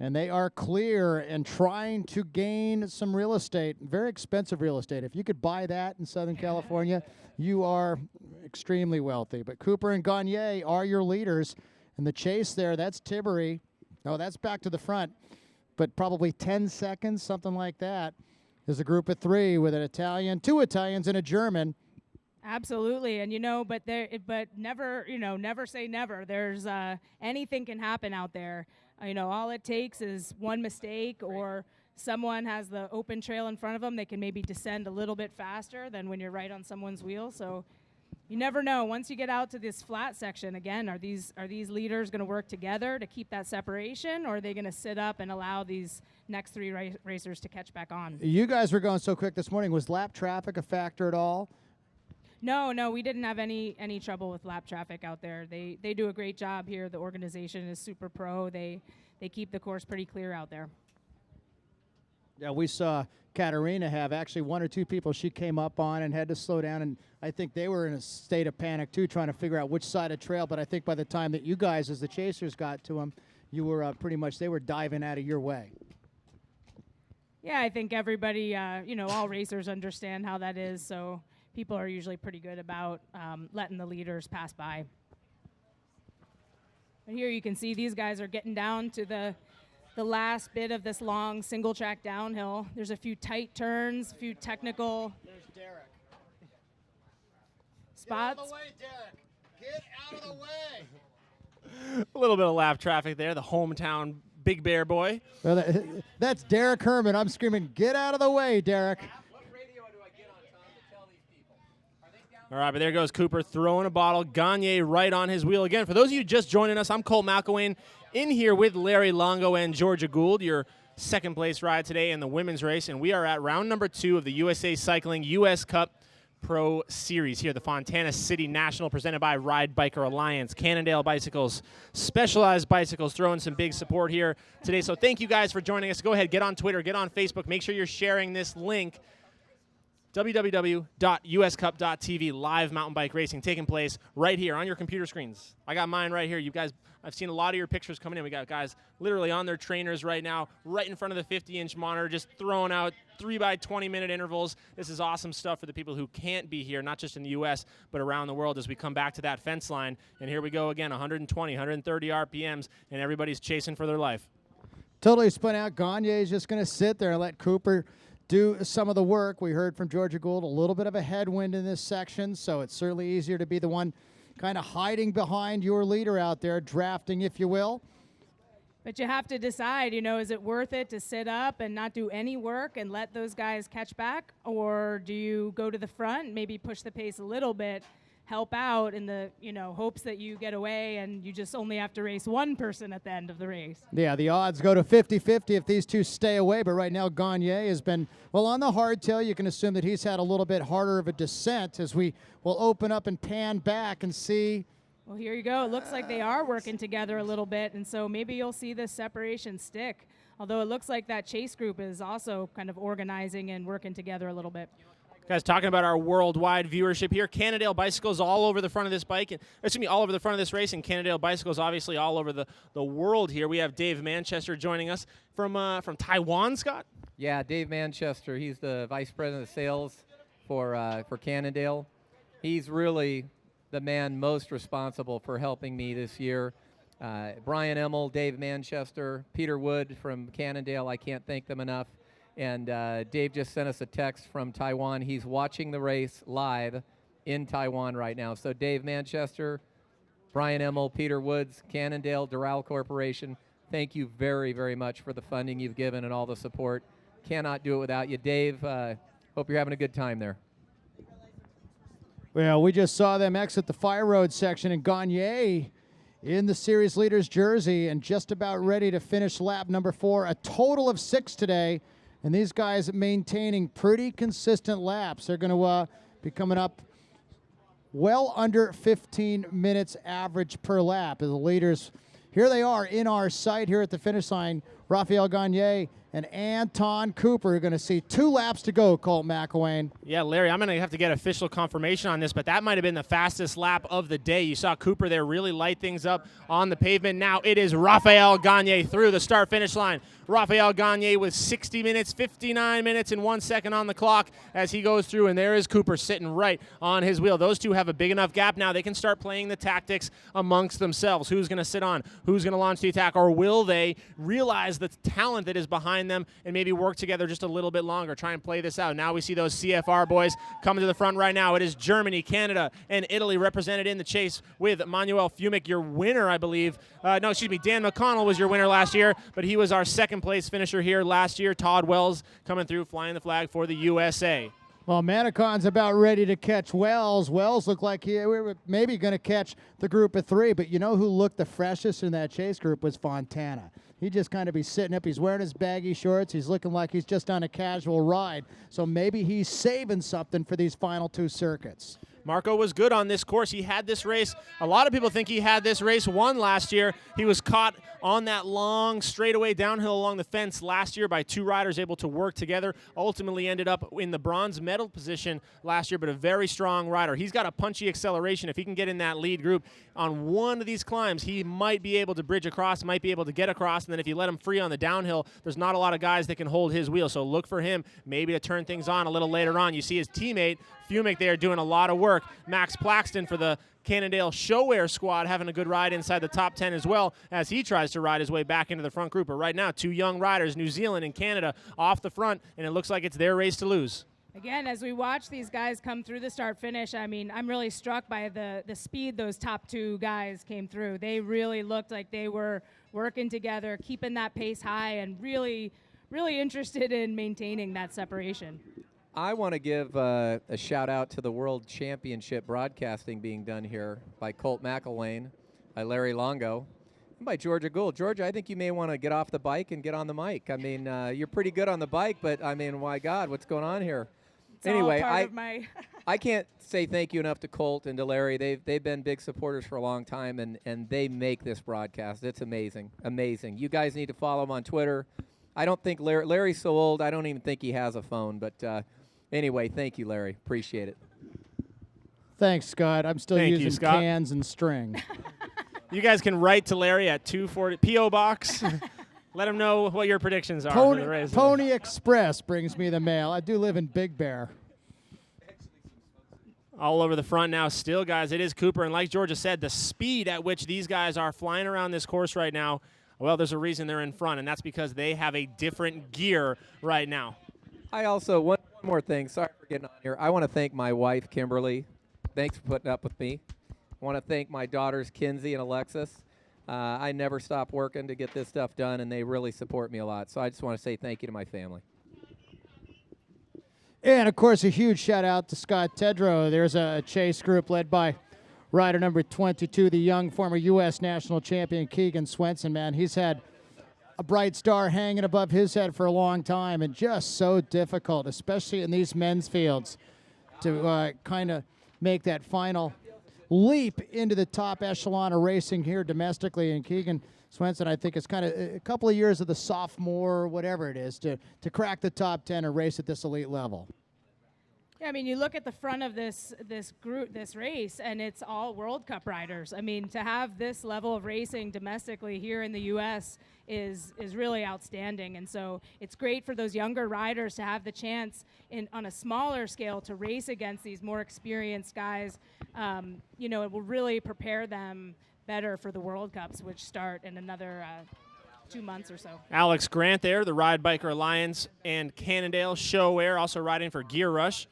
And they are clear and trying to gain some real estate, very expensive real estate. If you could buy that in Southern California, you are extremely wealthy. But Cooper and Gagne are your leaders. And the chase there, that's Tiberi. No, that's back to the front. But probably 10 seconds, something like that, is a group of 3 with an Italian, 2 Italians, and a German. Absolutely, and but never, never say never. There's anything can happen out there. All it takes is one mistake, or someone has the open trail in front of them. They can maybe descend a little bit faster than when you're right on someone's wheel. So you never know. Once you get out to this flat section, again, are these leaders going to work together to keep that separation, or are they going to sit up and allow these next 3 racers to catch back on? You guys were going so quick this morning. Was lap traffic a factor at all? No, we didn't have any trouble with lap traffic out there. They do a great job here. The organization is super pro. They keep the course pretty clear out there. Yeah, we saw Katerina have actually 1 or 2 people she came up on and had to slow down, and I think they were in a state of panic too, trying to figure out which side of trail. But I think by the time that you guys, as the chasers, got to them, you were pretty much, they were diving out of your way. Yeah, I think everybody, all racers understand how that is, so people are usually pretty good about letting the leaders pass by. And here you can see these guys are getting down to the last bit of this long single track downhill. There's a few tight turns, a few technical spots. Get out of the way, Derek. Get out of the way. A little bit of lap traffic there, the hometown Big Bear boy. Well, that's Derek Herman. I'm screaming, get out of the way, Derek. All right, but there goes Cooper throwing a bottle. Gagne right on his wheel again. For those of you just joining us, I'm Cole McElwain in here with Larry Longo and Georgia Gould, your second place ride today in the women's race. And we are at round number 2 of the USA Cycling US Cup Pro Series here, the Fontana City National, presented by Ride Biker Alliance, Cannondale Bicycles, Specialized Bicycles, throwing some big support here today. So thank you guys for joining us. Go ahead, get on Twitter, get on Facebook. Make sure you're sharing this link www.uscup.tv. Live mountain bike racing taking place right here on your computer screens. I got mine right here. You guys, I've seen a lot of your pictures coming in. We got guys literally on their trainers right now, right in front of the 50-inch monitor, just throwing out 3 by 20-minute intervals. This is awesome stuff for the people who can't be here, not just in the U.S., but around the world as we come back to that fence line. And here we go again, 120, 130 RPMs, and everybody's chasing for their life. Totally spun out. Gagne is just going to sit there and let Cooper do some of the work. We heard from Georgia Gould a little bit of a headwind in this section, so it's certainly easier to be the one kind of hiding behind your leader out there, drafting, if you will. But you have to decide, is it worth it to sit up and not do any work and let those guys catch back? Or do you go to the front and maybe push the pace a little bit, help out in the, hopes that you get away and you just only have to race one person at the end of the race? Yeah, the odds go to 50-50 if these two stay away, but right now Gagne has been, on the hardtail. You can assume that he's had a little bit harder of a descent as we will open up and pan back and see. Well, here you go. It looks like they are working together a little bit, and so maybe you'll see this separation stick, although it looks like that chase group is also kind of organizing and working together a little bit. Guys, talking about our worldwide viewership here, Cannondale Bicycles all over the front of this bike, all over the front of this race, and Cannondale Bicycles obviously all over the world here. We have Dave Manchester joining us from Taiwan, Scott? Yeah, Dave Manchester. He's the Vice President of Sales for Cannondale. He's really the man most responsible for helping me this year. Brian Emmel, Dave Manchester, Peter Wood from Cannondale, I can't thank them enough. And Dave just sent us a text from Taiwan. He's watching the race live in Taiwan right now. So Dave Manchester, Brian Emmel, Peter Woods, Cannondale, Doral Corporation, thank you very, very much for the funding you've given and all the support. Cannot do it without you. Dave, hope you're having a good time there. Well, we just saw them exit the Fire Road section, and Gagne in the series leader's jersey and just about ready to finish lap number 4. A total of 6 today. And these guys maintaining pretty consistent laps. They're going to be coming up well under 15 minutes average per lap. As the leaders, here they are in our sight here at the finish line. Raphael Gagne and Anton Cooper are going to see 2 laps to go, Colt McElwain. Yeah, Larry, I'm going to have to get official confirmation on this, but that might have been the fastest lap of the day. You saw Cooper there really light things up on the pavement. Now it is Raphael Gagne through the start-finish line. Raphael Gagne with 60 minutes, 59 minutes and 1 second on the clock as he goes through, and there is Cooper sitting right on his wheel. Those two have a big enough gap now. They can start playing the tactics amongst themselves. Who's going to sit on? Who's going to launch the attack? Or will they realize the talent that is behind them and maybe work together just a little bit longer, try and play this out? Now we see those CFR boys coming to the front right now. It is Germany, Canada, and Italy represented in the chase with Manuel Fumick, your winner, I believe. Dan McConnell was your winner last year, but he was our second place finisher here last year. Todd Wells coming through, flying the flag for the USA. Well, Manicon's about ready to catch Wells. Wells looked like we were maybe going to catch the group of 3, but you know who looked the freshest in that chase group was Fontana. He just kind of be sitting up. He's wearing his baggy shorts. He's looking like he's just on a casual ride. So maybe he's saving something for these final 2 circuits. Marco was good on this course. He had this race. A lot of people think he had this race won last year. He was caught on that long straightaway downhill along the fence last year by 2 riders able to work together. Ultimately ended up in the bronze medal position last year, but a very strong rider. He's got a punchy acceleration. If he can get in that lead group on one of these climbs, he might be able to bridge across, might be able to get across, and then if you let him free on the downhill, there's not a lot of guys that can hold his wheel. So look for him maybe to turn things on a little later on. You see his teammate, Fumick, there doing a lot of work. Max Plaxton for the Cannondale Sho-Air squad having a good ride inside the top 10 as well as he tries to ride his way back into the front group. But right now, 2 young riders, New Zealand and Canada, off the front, and it looks like it's their race to lose. Again, as we watch these guys come through the start-finish, I mean, I'm really struck by the speed those top 2 guys came through. They really looked like they were working together, keeping that pace high, and really, really interested in maintaining that separation. I want to give a shout out to the World Championship broadcasting being done here by Colt McElwain, by Larry Longo, and by Georgia Gould. Georgia, I think you may want to get off the bike and get on the mic. I mean, you're pretty good on the bike, but I mean, my God, what's going on here? It's anyway, all part of my I can't say thank you enough to Colt and to Larry. They've been big supporters for a long time, and they make this broadcast. It's amazing, amazing. You guys need to follow them on Twitter. I don't think Larry's so old, I don't even think he has a phone, but Anyway, thank you, Larry. Appreciate it. Thanks, Scott. I'm still Thank you, using Scott. cans and string. You guys can write to Larry at 240 P.O. Box. Let him know what your predictions are for the race. Pony Express brings me the mail. I do live in Big Bear. All over the front now still, guys. It is Cooper. And like Georgia said, the speed at which these guys are flying around this course right now, well, there's a reason they're in front, and that's because they have a different gear right now. I also, one more thing. Sorry for getting on here. I want to thank my wife, Kimberly. Thanks for putting up with me. I want to thank my daughters, Kinsey and Alexis. I never stop working to get this stuff done, and they really support me a lot. So I just want to say thank you to my family. And, of course, a huge shout-out to Scott Tedrow. There's a chase group led by rider number 22, the young former U.S. national champion Keegan Swenson. Man, he's had a bright star hanging above his head for a long time, and just so difficult, especially in these men's fields, to kind of make that final leap into the top echelon of racing here domestically. And Keegan Swenson, I think, is kind of a couple of years of the sophomore, whatever it is, to crack the top 10 and race at this elite level. Yeah, I mean, you look at the front of this race, and it's all World Cup riders. I mean, to have this level of racing domestically here in the U.S. is really outstanding. And so it's great for those younger riders to have the chance on a smaller scale to race against these more experienced guys. You know, it will really prepare them better for the World Cups, which start in another 2 months or so. Alex Grant there, the Ride Biker Alliance and Cannondale Sho-Air, also riding for Gear Rush.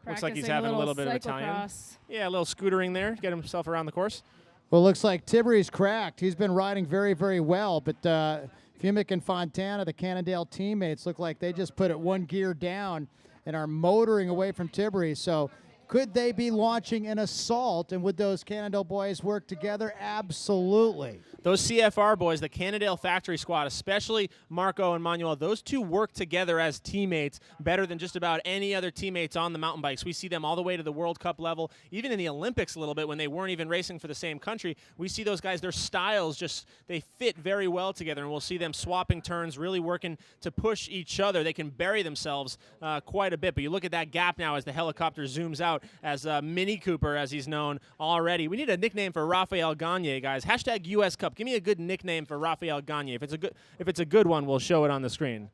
Looks like he's having a little bit of a time. Yeah, a little scootering there, get himself around the course. Well, looks like Tiberi's cracked. He's been riding very, very well, but Fumick and Fontana, the Cannondale teammates, look like they just put it one gear down and are motoring away from Tiberi. So could they be launching an assault, and would those Cannondale boys work together? Absolutely. Those CFR boys, the Cannondale Factory Squad, especially Marco and Manuel, those two work together as teammates better than just about any other teammates on the mountain bikes. We see them all the way to the World Cup level, even in the Olympics a little bit when they weren't even racing for the same country. We see those guys, their styles just, they fit very well together, and we'll see them swapping turns, really working to push each other. They can bury themselves quite a bit, but you look at that gap now as the helicopter zooms out, as Mini Cooper, as he's known already. We need a nickname for Rafael Gagne, guys. Hashtag US Cup. Give me a good nickname for Rafael Gagne. If it's a good one, we'll show it on the screen.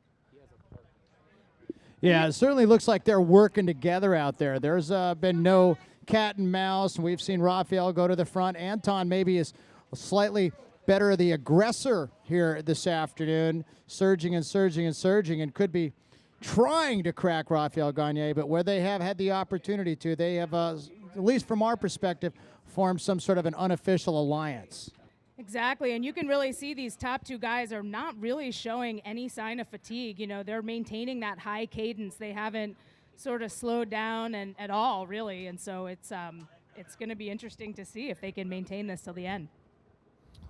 Yeah, it certainly looks like they're working together out there. There's been no cat and mouse, and we've seen Rafael go to the front. Anton maybe is slightly better the aggressor here this afternoon, surging and surging and surging, and could be trying to crack Rafael Gagne, but where they have had the opportunity to, they have, at least from our perspective, formed some sort of an unofficial alliance. Exactly, and you can really see these top two guys are not really showing any sign of fatigue. You know, they're maintaining that high cadence. They haven't sort of slowed down at all, really, and so it's going to be interesting to see if they can maintain this till the end.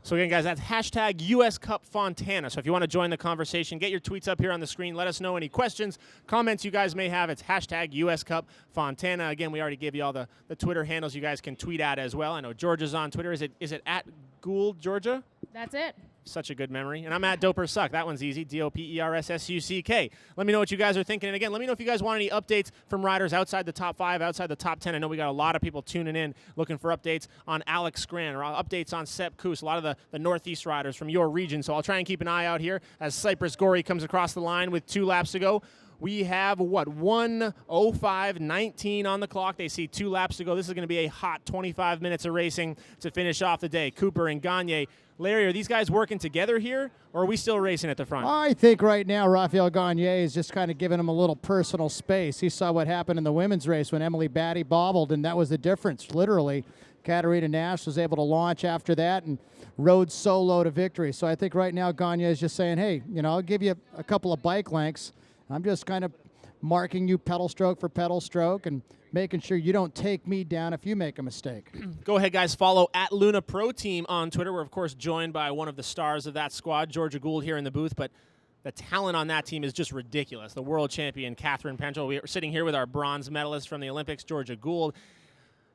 So again, guys, that's hashtag US Cup Fontana. So if you want to join the conversation, get your tweets up here on the screen. Let us know any questions, comments you guys may have. It's hashtag US Cup Fontana. Again, we already gave you all the Twitter handles you guys can tweet at as well. I know Georgia's on Twitter. Is it at Gould, Georgia? That's it. Such a good memory. And I'm at Doper Suck. That one's easy. DOPERSSUCK. Let me know what you guys are thinking. And again, let me know if you guys want any updates from riders outside the top 5, outside the top 10. I know we got a lot of people tuning in looking for updates on Alex Scran or updates on Sepp Kuss, a lot of the Northeast riders from your region. So I'll try and keep an eye out here as Cypress Gorey comes across the line with 2 laps to go. We have, 1:05:19 on the clock. They see 2 laps to go. This is going to be a hot 25 minutes of racing to finish off the day. Cooper and Gagne. Larry, are these guys working together here, or are we still racing at the front? I think right now Rafael Gagne is just kind of giving him a little personal space. He saw what happened in the women's race when Emily Batty bobbled, and that was the difference, literally. Katarina Nash was able to launch after that and rode solo to victory. So I think right now Gagne is just saying, hey, I'll give you a couple of bike lengths. I'm just kind of marking you pedal stroke for pedal stroke and making sure you don't take me down if you make a mistake. Go ahead, guys. Follow at Luna Pro Team on Twitter. We're, of course, joined by one of the stars of that squad, Georgia Gould, here in the booth. But the talent on that team is just ridiculous. The world champion, Catherine Penchel. We are sitting here with our bronze medalist from the Olympics, Georgia Gould.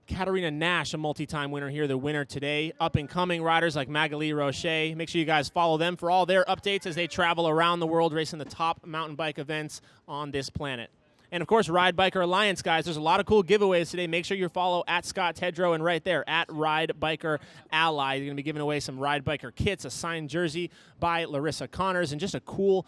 Katarina Nash, a multi-time winner here, the winner today. Up-and-coming riders like Magali Roche. Make sure you guys follow them for all their updates as they travel around the world racing the top mountain bike events on this planet. And, of course, Ride Biker Alliance, guys. There's a lot of cool giveaways today. Make sure you follow at Scott Tedrow and right there at Ride Biker Ally. You're going to be giving away some Ride Biker kits, a signed jersey by Larissa Connors, and just a cool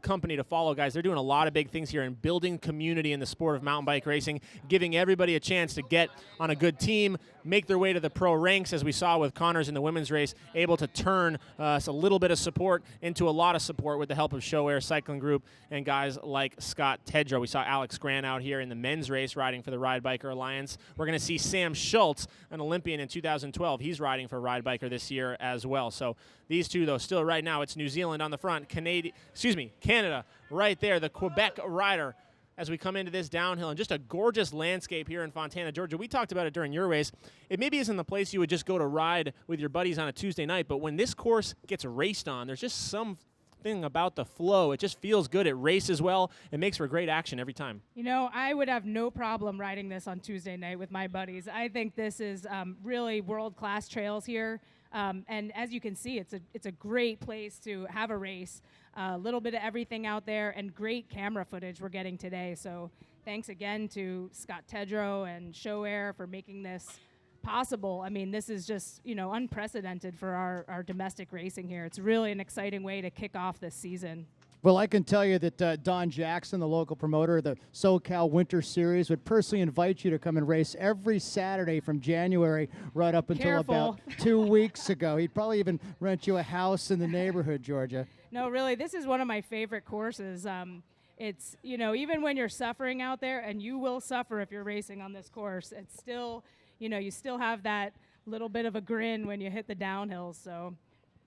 company to follow, guys. They're doing a lot of big things here and building community in the sport of mountain bike racing, giving everybody a chance to get on a good team, make their way to the pro ranks, as we saw with Connors in the women's race, able to turn a little bit of support into a lot of support with the help of Sho-Air Cycling Group and guys like Scott Tedrow. We saw Alex Grant out here in the men's race riding for the Ride Biker Alliance. We're going to see Sam Schultz, an Olympian in 2012. He's riding for Ride Biker this year as well. So these two, though, still right now, it's New Zealand on the front, Canada right there, the Quebec rider, as we come into this downhill, and just a gorgeous landscape here in Fontana, Georgia. We talked about it during your race. It maybe isn't the place you would just go to ride with your buddies on a Tuesday night, but when this course gets raced on, there's just something about the flow. It just feels good. It races well. It makes for great action every time. You know, I would have no problem riding this on Tuesday night with my buddies. I think this is really world-class trails here. And as you can see, it's a great place to have a race. A little bit of everything out there, and great camera footage we're getting today. So thanks again to Scott Tedrow and Sho-Air for making this possible. I mean, this is just, unprecedented for our domestic racing here. It's really an exciting way to kick off this season. Well, I can tell you that Don Jackson, the local promoter of the SoCal Winter Series, would personally invite you to come and race every Saturday from January right up until about 2 weeks ago. He'd probably even rent you a house in the neighborhood, Georgia. No, really, this is one of my favorite courses. It's, even when you're suffering out there, and you will suffer if you're racing on this course, it's still, you still have that little bit of a grin when you hit the downhills. So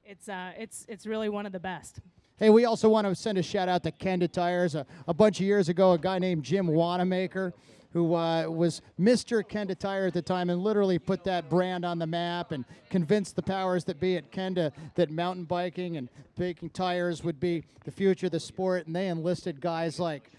it's really one of the best. Hey, we also want to send a shout-out to Kenda Tires. A bunch of years ago, a guy named Jim Wanamaker, who was Mr. Kenda Tire at the time and literally put that brand on the map and convinced the powers that be at Kenda that mountain biking and making tires would be the future of the sport. And they enlisted guys like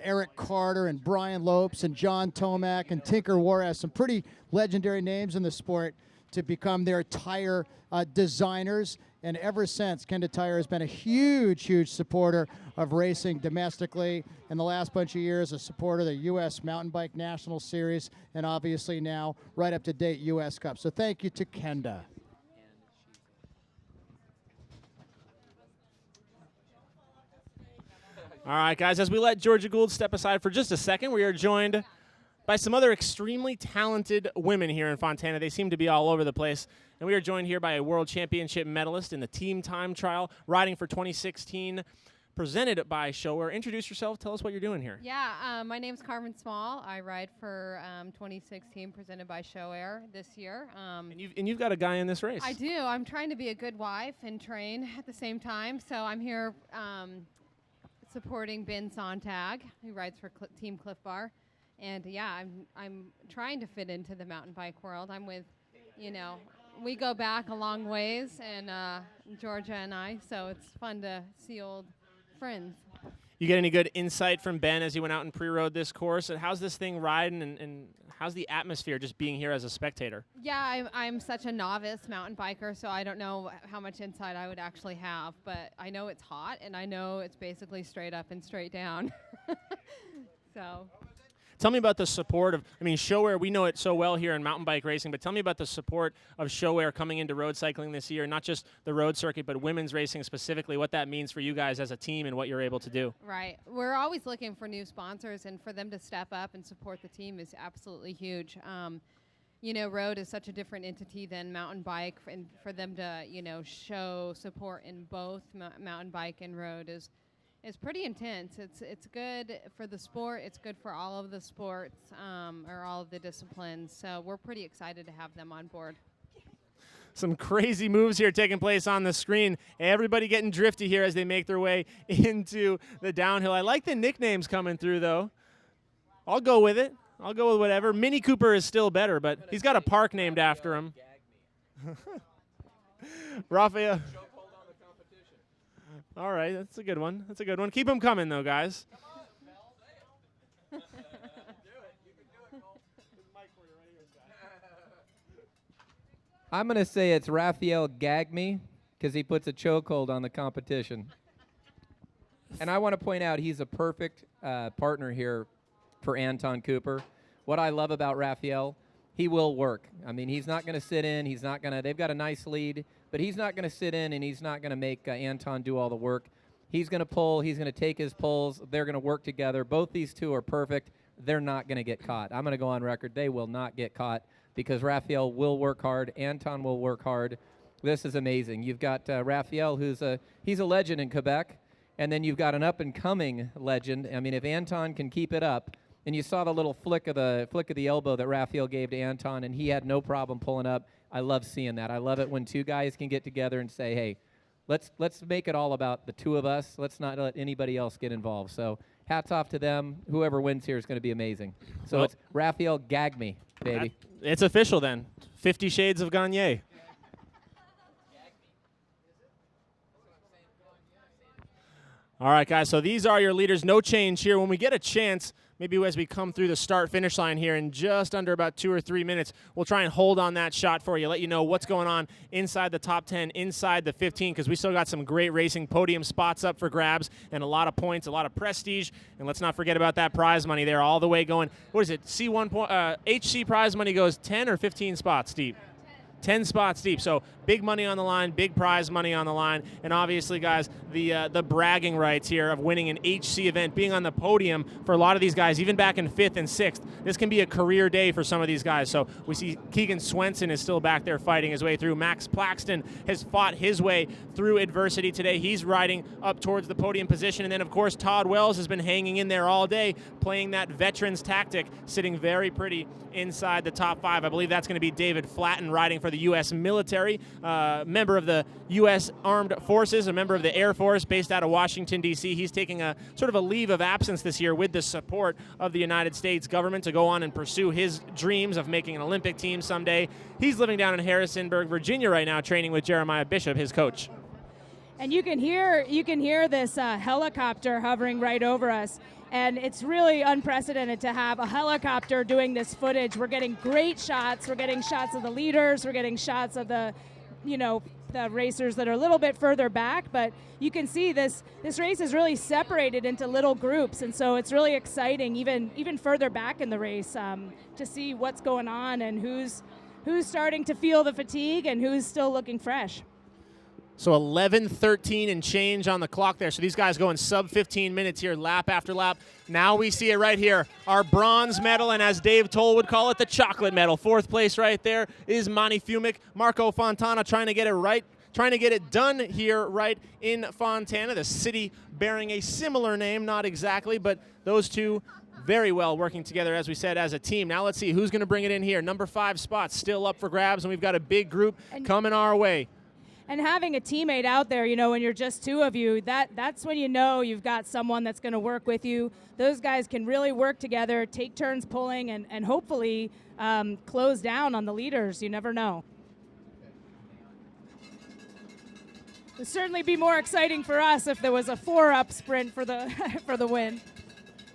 Eric Carter and Brian Lopes and John Tomac and Tinker Juarez, some pretty legendary names in the sport, to become their tire designers. And ever since, Kenda Tire has been a huge supporter of racing domestically. In the last bunch of years, a supporter of the U.S. Mountain Bike National Series, and obviously now right up to date U.S. Cup. So thank you to Kenda. All right, guys, as we let Georgia Gould step aside for just a second, we are joined by some other extremely talented women here in Fontana. They seem to be all over the place. And we are joined here by a World Championship medalist in the team time trial, riding for 2016, presented by Sho-Air. Introduce yourself. Tell us what you're doing here. Yeah, my name's Carmen Small. I ride for 2016, presented by Sho-Air this year. And you've got a guy in this race. I do. I'm trying to be a good wife and train at the same time. So I'm here supporting Ben Sontag, who rides for Team Cliff Bar. And yeah, I'm trying to fit into the mountain bike world. I'm with, we go back a long ways, and Georgia and I, so it's fun to see old friends. You get any good insight from Ben as you went out and pre-rode this course? And how's this thing riding, and how's the atmosphere just being here as a spectator? Yeah, I'm such a novice mountain biker, so I don't know how much insight I would actually have, but I know it's hot, and I know it's basically straight up and straight down. So. Tell me about the support of, Sho-Air, we know it so well here in mountain bike racing, but tell me about the support of Sho-Air coming into road cycling this year, not just the road circuit, but women's racing specifically, what that means for you guys as a team and what you're able to do. Right. We're always looking for new sponsors, and for them to step up and support the team is absolutely huge. Road is such a different entity than mountain bike, and for them to, show support in both mountain bike and road is pretty intense. It's good for the sport. It's good for all of the sports or all of the disciplines. So we're pretty excited to have them on board. Some crazy moves here taking place on the screen. Everybody getting drifty here as they make their way into the downhill. I like the nicknames coming through, though. I'll go with it. I'll go with whatever. Mini Cooper is still better, but he's got a park named after him. Raphael. All right, that's a good one. That's a good one. Keep them coming, though, guys. I'm going to say it's Raphael Gag Me because he puts a chokehold on the competition. And I want to point out he's a perfect partner here for Anton Cooper. What I love about Raphael, he will work. I mean, he's not going to sit in. He's not going to. They've got a nice lead, but he's not going to sit in, and he's not going to make Anton do all the work. He's going to pull. He's going to take his pulls. They're going to work together. Both these two are perfect. They're not going to get caught. I'm going to go on record. They will not get caught because Raphael will work hard. Anton will work hard. This is amazing. You've got Raphael, he's a legend in Quebec, and then you've got an up-and-coming legend. I mean, if Anton can keep it up, and you saw the little flick of the elbow that Raphael gave to Anton, and he had no problem pulling up. I love seeing that. I love it when two guys can get together and say, hey, let's make it all about the two of us. Let's not let anybody else get involved. So hats off to them. Whoever wins here is going to be amazing. So it's Raphael, gag me, baby. It's official then. 50 Shades of Gagne. All right, guys, so these are your leaders. No change here. When we get a chance, maybe as we come through the start-finish line here in just under about 2 or 3 minutes, we'll try and hold on that shot for you, let you know what's going on inside the top 10, inside the 15, because we still got some great racing podium spots up for grabs and a lot of points, a lot of prestige. And let's not forget about that prize money there all the way going. What is it? HC prize money goes 10 or 15 spots deep? 10 spots deep, so big money on the line, big prize money on the line, and obviously, guys, the bragging rights here of winning an HC event, being on the podium for a lot of these guys, even back in 5th and 6th. This can be a career day for some of these guys. So we see Keegan Swenson is still back there fighting his way through. Max Plaxton has fought his way through adversity today. He's riding up towards the podium position, and then, of course, Todd Wells has been hanging in there all day, playing that veterans tactic, sitting very pretty inside the top 5. I believe that's going to be David Flatten riding for the U.S. military, member of the U.S. Armed Forces, a member of the Air Force based out of Washington, D.C. He's taking a sort of a leave of absence this year with the support of the United States government to go on and pursue his dreams of making an Olympic team someday. He's living down in Harrisonburg, Virginia right now, training with Jeremiah Bishop, his coach. And you can hear this helicopter hovering right over us. And it's really unprecedented to have a helicopter doing this footage. We're getting great shots. We're getting shots of the leaders. We're getting shots of the racers that are a little bit further back. But you can see this race is really separated into little groups. And so it's really exciting, even further back in the race, to see what's going on and who's starting to feel the fatigue and who's still looking fresh. So 11:13 and change on the clock there. So these guys going sub 15 minutes here, lap after lap. Now we see it right here, our bronze medal, and as Dave Toll would call it, the chocolate medal. 4th place right there is Mani Fumic. Marco Fontana trying to get it right, trying to get it done here right in Fontana, the city bearing a similar name, not exactly, but those two very well working together, as we said, as a team. Now let's see who's going to bring it in here. Number 5 spot still up for grabs, and we've got a big group coming our way. And having a teammate out there, when you're just 2 of you, that's when you know you've got someone that's going to work with you. Those guys can really work together, take turns pulling, and hopefully close down on the leaders. You never know. It would certainly be more exciting for us if there was a 4-up sprint for the for the win.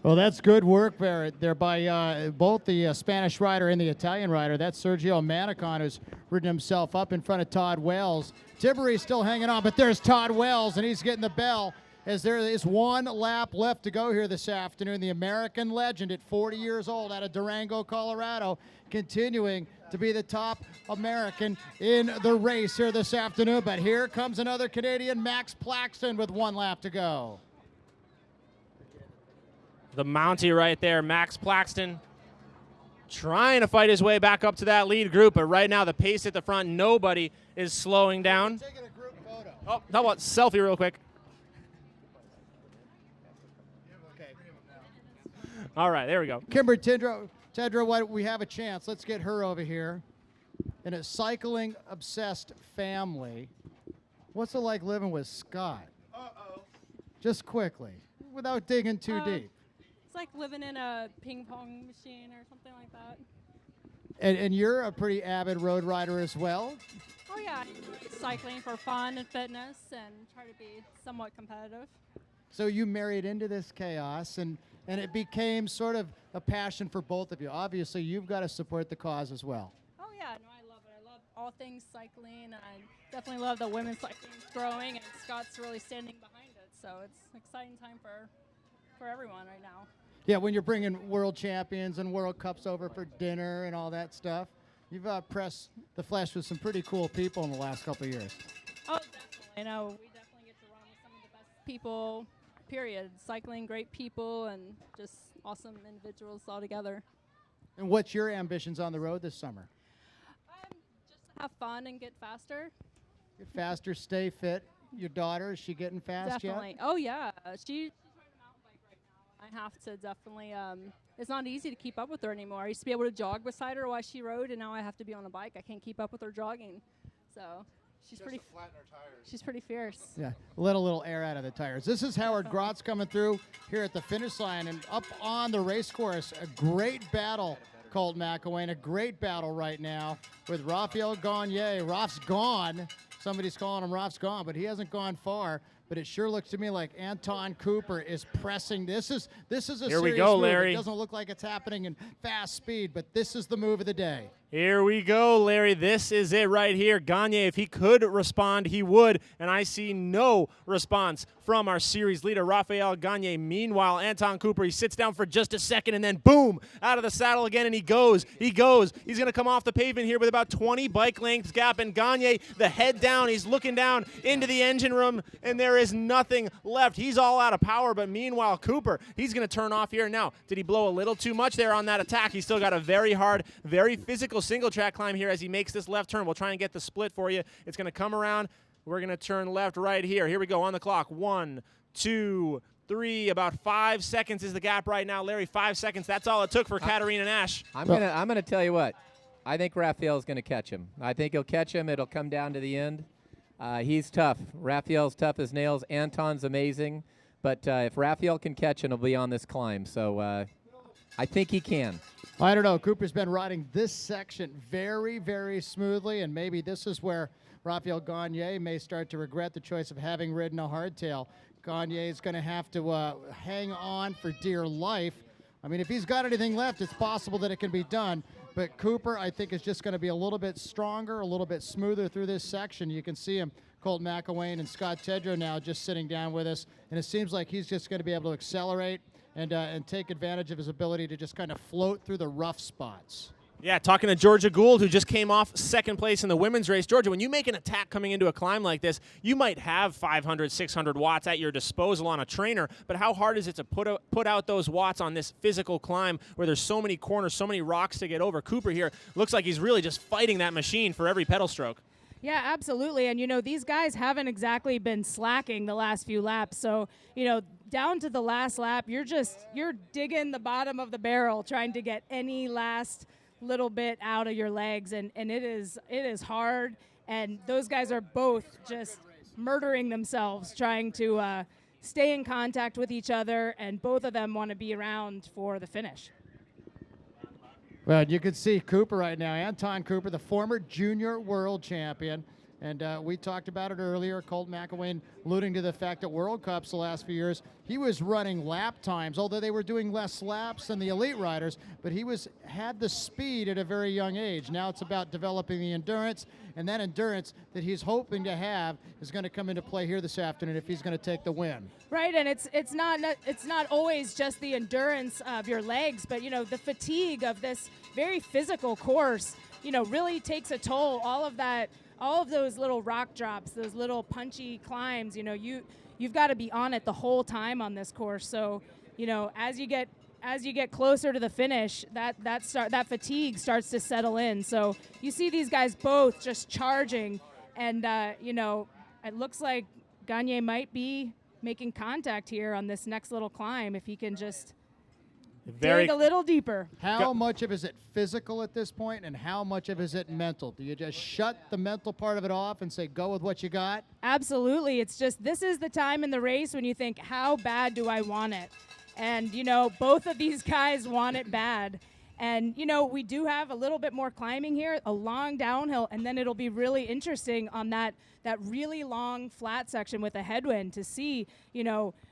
Well, that's good work there by both the Spanish rider and the Italian rider. That's Sergio Manicon, who's ridden himself up in front of Todd Wells. Tiberi's still hanging on, but there's Todd Wells, and he's getting the bell as there is 1 lap left to go here this afternoon. The American legend at 40 years old out of Durango, Colorado, continuing to be the top American in the race here this afternoon. But here comes another Canadian, Max Plaxton, with 1 lap to go. The Mountie right there, Max Plaxton, trying to fight his way back up to that lead group, but right now the pace at the front, nobody is slowing down. Taking a group photo. Oh, how about selfie real quick? Okay. All right, there we go. Kimber Tedra, we have a chance. Let's get her over here. In a cycling-obsessed family, what's it like living with Scott? Just quickly, without digging too deep. It's like living in a ping pong machine or something like that. And you're a pretty avid road rider as well? Oh yeah, cycling for fun and fitness and try to be somewhat competitive. So you married into this chaos, and it became sort of a passion for both of you. Obviously, you've got to support the cause as well. Oh yeah, no, I love it. I love all things cycling, and I definitely love the women's cycling growing, and Scott's really standing behind it. So it's an exciting time for everyone right now. Yeah, when you're bringing world champions and World Cups over for dinner and all that stuff, you've pressed the flesh with some pretty cool people in the last couple of years. Oh, definitely. I know we definitely get to run with some of the best people, period. Cycling, great people, and just awesome individuals all together. And what's your ambitions on the road this summer? Just to have fun and get faster. Get faster, stay fit. Your daughter, is she getting fast Definitely. yet? Oh, yeah. She's riding a mountain bike right now. I have to definitely, it's not easy to keep up with her anymore. I used to be able to jog beside her while she rode, and now I have to be on the bike. I can't keep up with her jogging. So she's pretty She's pretty fierce. Yeah, let a little air out of the tires. This is Howard Grotz coming through here at the finish line, and up on the race course, a great battle, Colt McElwain, a great battle right now with Raphael Gagne. Raf's gone. Somebody's calling him Raf's gone, but he hasn't gone far. But it sure looks to me like Anton Cooper is pressing. This is a Here we serious go, move. Larry. It doesn't look like it's happening in fast speed, but this is the move of the day. Here we go, Larry. This is it right here. Gagne, if he could respond, he would. And I see no response from our series leader, Raphael Gagne. Meanwhile, Anton Cooper, he sits down for just a second and then boom, out of the saddle again, and he goes. He's going to come off the pavement here with about 20 bike lengths gap. And Gagne, the head down, he's looking down into the engine room, and there is nothing left. He's all out of power, but meanwhile, Cooper, he's going to turn off here now. Did he blow a little too much there on that attack? He's still got a very hard, very physical single track climb here as he makes this left turn. We'll try and get the split for you. It's going to come around. We're going to turn left right here. Here we go on the clock. 1, 2, 3. About 5 seconds is the gap right now, Larry. 5 seconds. That's all it took for Katarina Nash. I'm gonna tell you what. I think Raphael's gonna catch him. I think he'll catch him. It'll come down to the end. He's tough. Raphael's tough as nails. Anton's amazing. But if Raphael can catch him, he'll be on this climb. So I think he can. I don't know. Cooper's been riding this section very, very smoothly, and maybe this is where Raphael Gagne may start to regret the choice of having ridden a hardtail. Gagne is going to have to hang on for dear life. I mean, if he's got anything left, it's possible that it can be done. But Cooper, I think, is just going to be a little bit stronger, a little bit smoother through this section. You can see him, Colt McElwain and Scott Tedrow now just sitting down with us, and it seems like he's just going to be able to accelerate and take advantage of his ability to just kind of float through the rough spots. Yeah, talking to Georgia Gould, who just came off second place in the women's race. Georgia, when you make an attack coming into a climb like this, you might have 500, 600 watts at your disposal on a trainer, but how hard is it to put out those watts on this physical climb where there's so many corners, so many rocks to get over? Cooper here looks like he's really just fighting that machine for every pedal stroke. Yeah, absolutely. And, these guys haven't exactly been slacking the last few laps. So, down to the last lap, you're digging the bottom of the barrel trying to get any last little bit out of your legs. And it is hard. And those guys are both just murdering themselves trying to stay in contact with each other. And both of them want to be around for the finish. Well, you can see Cooper right now, Anton Cooper, the former junior world champion. And we talked about it earlier, Colt McElwain alluding to the fact that World Cups the last few years, he was running lap times, although they were doing less laps than the elite riders, but he had the speed at a very young age. Now it's about developing the endurance, and that endurance that he's hoping to have is going to come into play here this afternoon if he's going to take the win. Right, and it's not always just the endurance of your legs, but the fatigue of this very physical course, really takes a toll. All of those little rock drops, those little punchy climbs, you've got to be on it the whole time on this course. So, as you get closer to the finish, that fatigue starts to settle in. So you see these guys both just charging, and it looks like Gagne might be making contact here on this next little climb if he can just dig a little deeper. How much of is it physical at this point, and how much of is it mental? Do you just shut the mental part of it off and say, go with what you got? Absolutely. It's just, this is the time in the race when you think, how bad do I want it? And, both of these guys want it bad. And, we do have a little bit more climbing here, a long downhill, and then it'll be really interesting on that really long flat section with a headwind to see,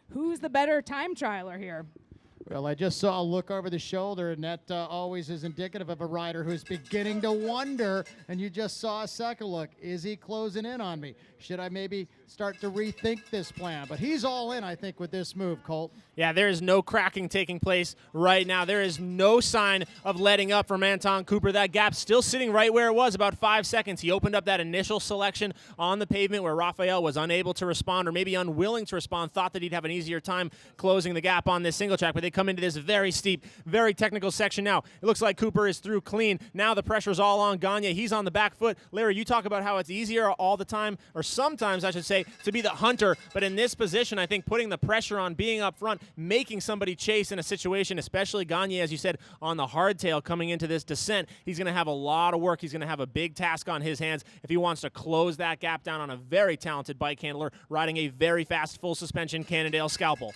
who's the better time trialer here. Well, I just saw a look over the shoulder, and that always is indicative of a rider who's beginning to wonder, and you just saw a second look. Is he closing in on me? Should I maybe start to rethink this plan? But he's all in, I think, with this move, Colt. Yeah, there is no cracking taking place right now. There is no sign of letting up from Anton Cooper. That gap still sitting right where it was, about 5 seconds. He opened up that initial selection on the pavement where Rafael was unable to respond or maybe unwilling to respond, thought that he'd have an easier time closing the gap on this single track, but they come into this very steep, very technical section now. It looks like Cooper is through clean. Now the pressure's all on Gagne. He's on the back foot. Larry, you talk about how it's easier all the time, or sometimes I should say, to be the hunter, but in this position, I think putting the pressure on, being up front, making somebody chase in a situation, especially Gagne, as you said, on the hardtail coming into this descent, he's going to have a lot of work. He's going to have a big task on his hands if he wants to close that gap down on a very talented bike handler riding a very fast full suspension Cannondale Scalpel.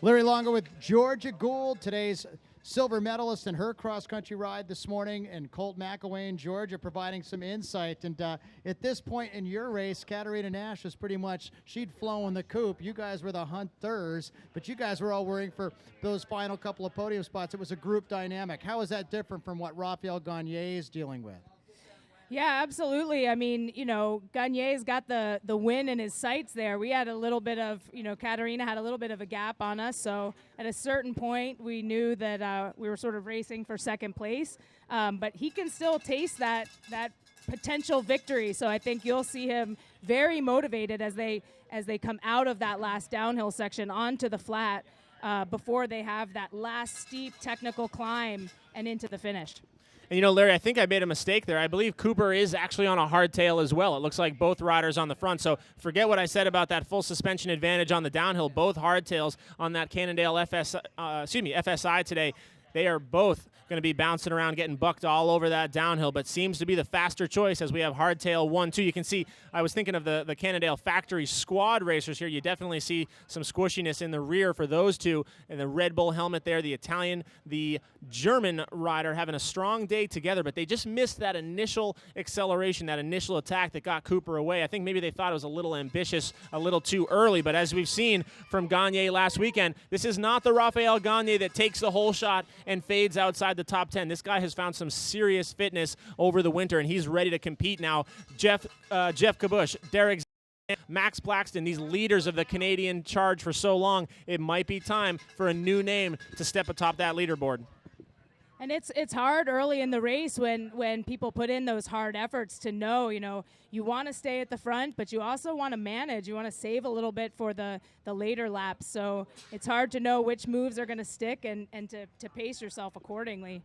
Larry Longo with Georgia Gould, today's silver medalist in her cross-country ride this morning, and Colt McElwain in Georgia providing some insight. And at this point in your race, Katarina Nash was pretty much, she'd flown the coop. You guys were the hunters, but you guys were all worrying for those final couple of podium spots. It was a group dynamic. How is that different from what Rafael Gagne is dealing with? Yeah, absolutely. I mean, you know, Gagne's got the win in his sights there. We had a little bit of, you know, Katarina had a little bit of a gap on us. So at a certain point, we knew that we were sort of racing for second place. But he can still taste that potential victory. So I think you'll see him very motivated as they come out of that last downhill section onto the flat before they have that last steep technical climb and into the finish. And, you know, Larry, I think I made a mistake there. I believe Cooper is actually on a hardtail as well. It looks like both riders on the front. So forget what I said about that full suspension advantage on the downhill. Both hardtails on that Cannondale FSI today. They are both going to be bouncing around, getting bucked all over that downhill, but seems to be the faster choice as we have hardtail 1, 2. You can see, I was thinking of the Cannondale factory squad racers here. You definitely see some squishiness in the rear for those two. And the Red Bull helmet there, the Italian, the German rider having a strong day together, but they just missed that initial acceleration, that initial attack that got Cooper away. I think maybe they thought it was a little ambitious, a little too early, but as we've seen from Gagne last weekend, this is not the Rafael Gagne that takes the whole shot and fades outside the top 10. This guy has found some serious fitness over the winter, and he's ready to compete now. Jeff Kabush, Derek, Max Blackston, these leaders of the Canadian charge for so long, it might be time for a new name to step atop that leaderboard. And it's hard early in the race when people put in those hard efforts to know, you know, you want to stay at the front, but you also want to manage. You want to save a little bit for the later laps. So it's hard to know which moves are going to stick and to pace yourself accordingly.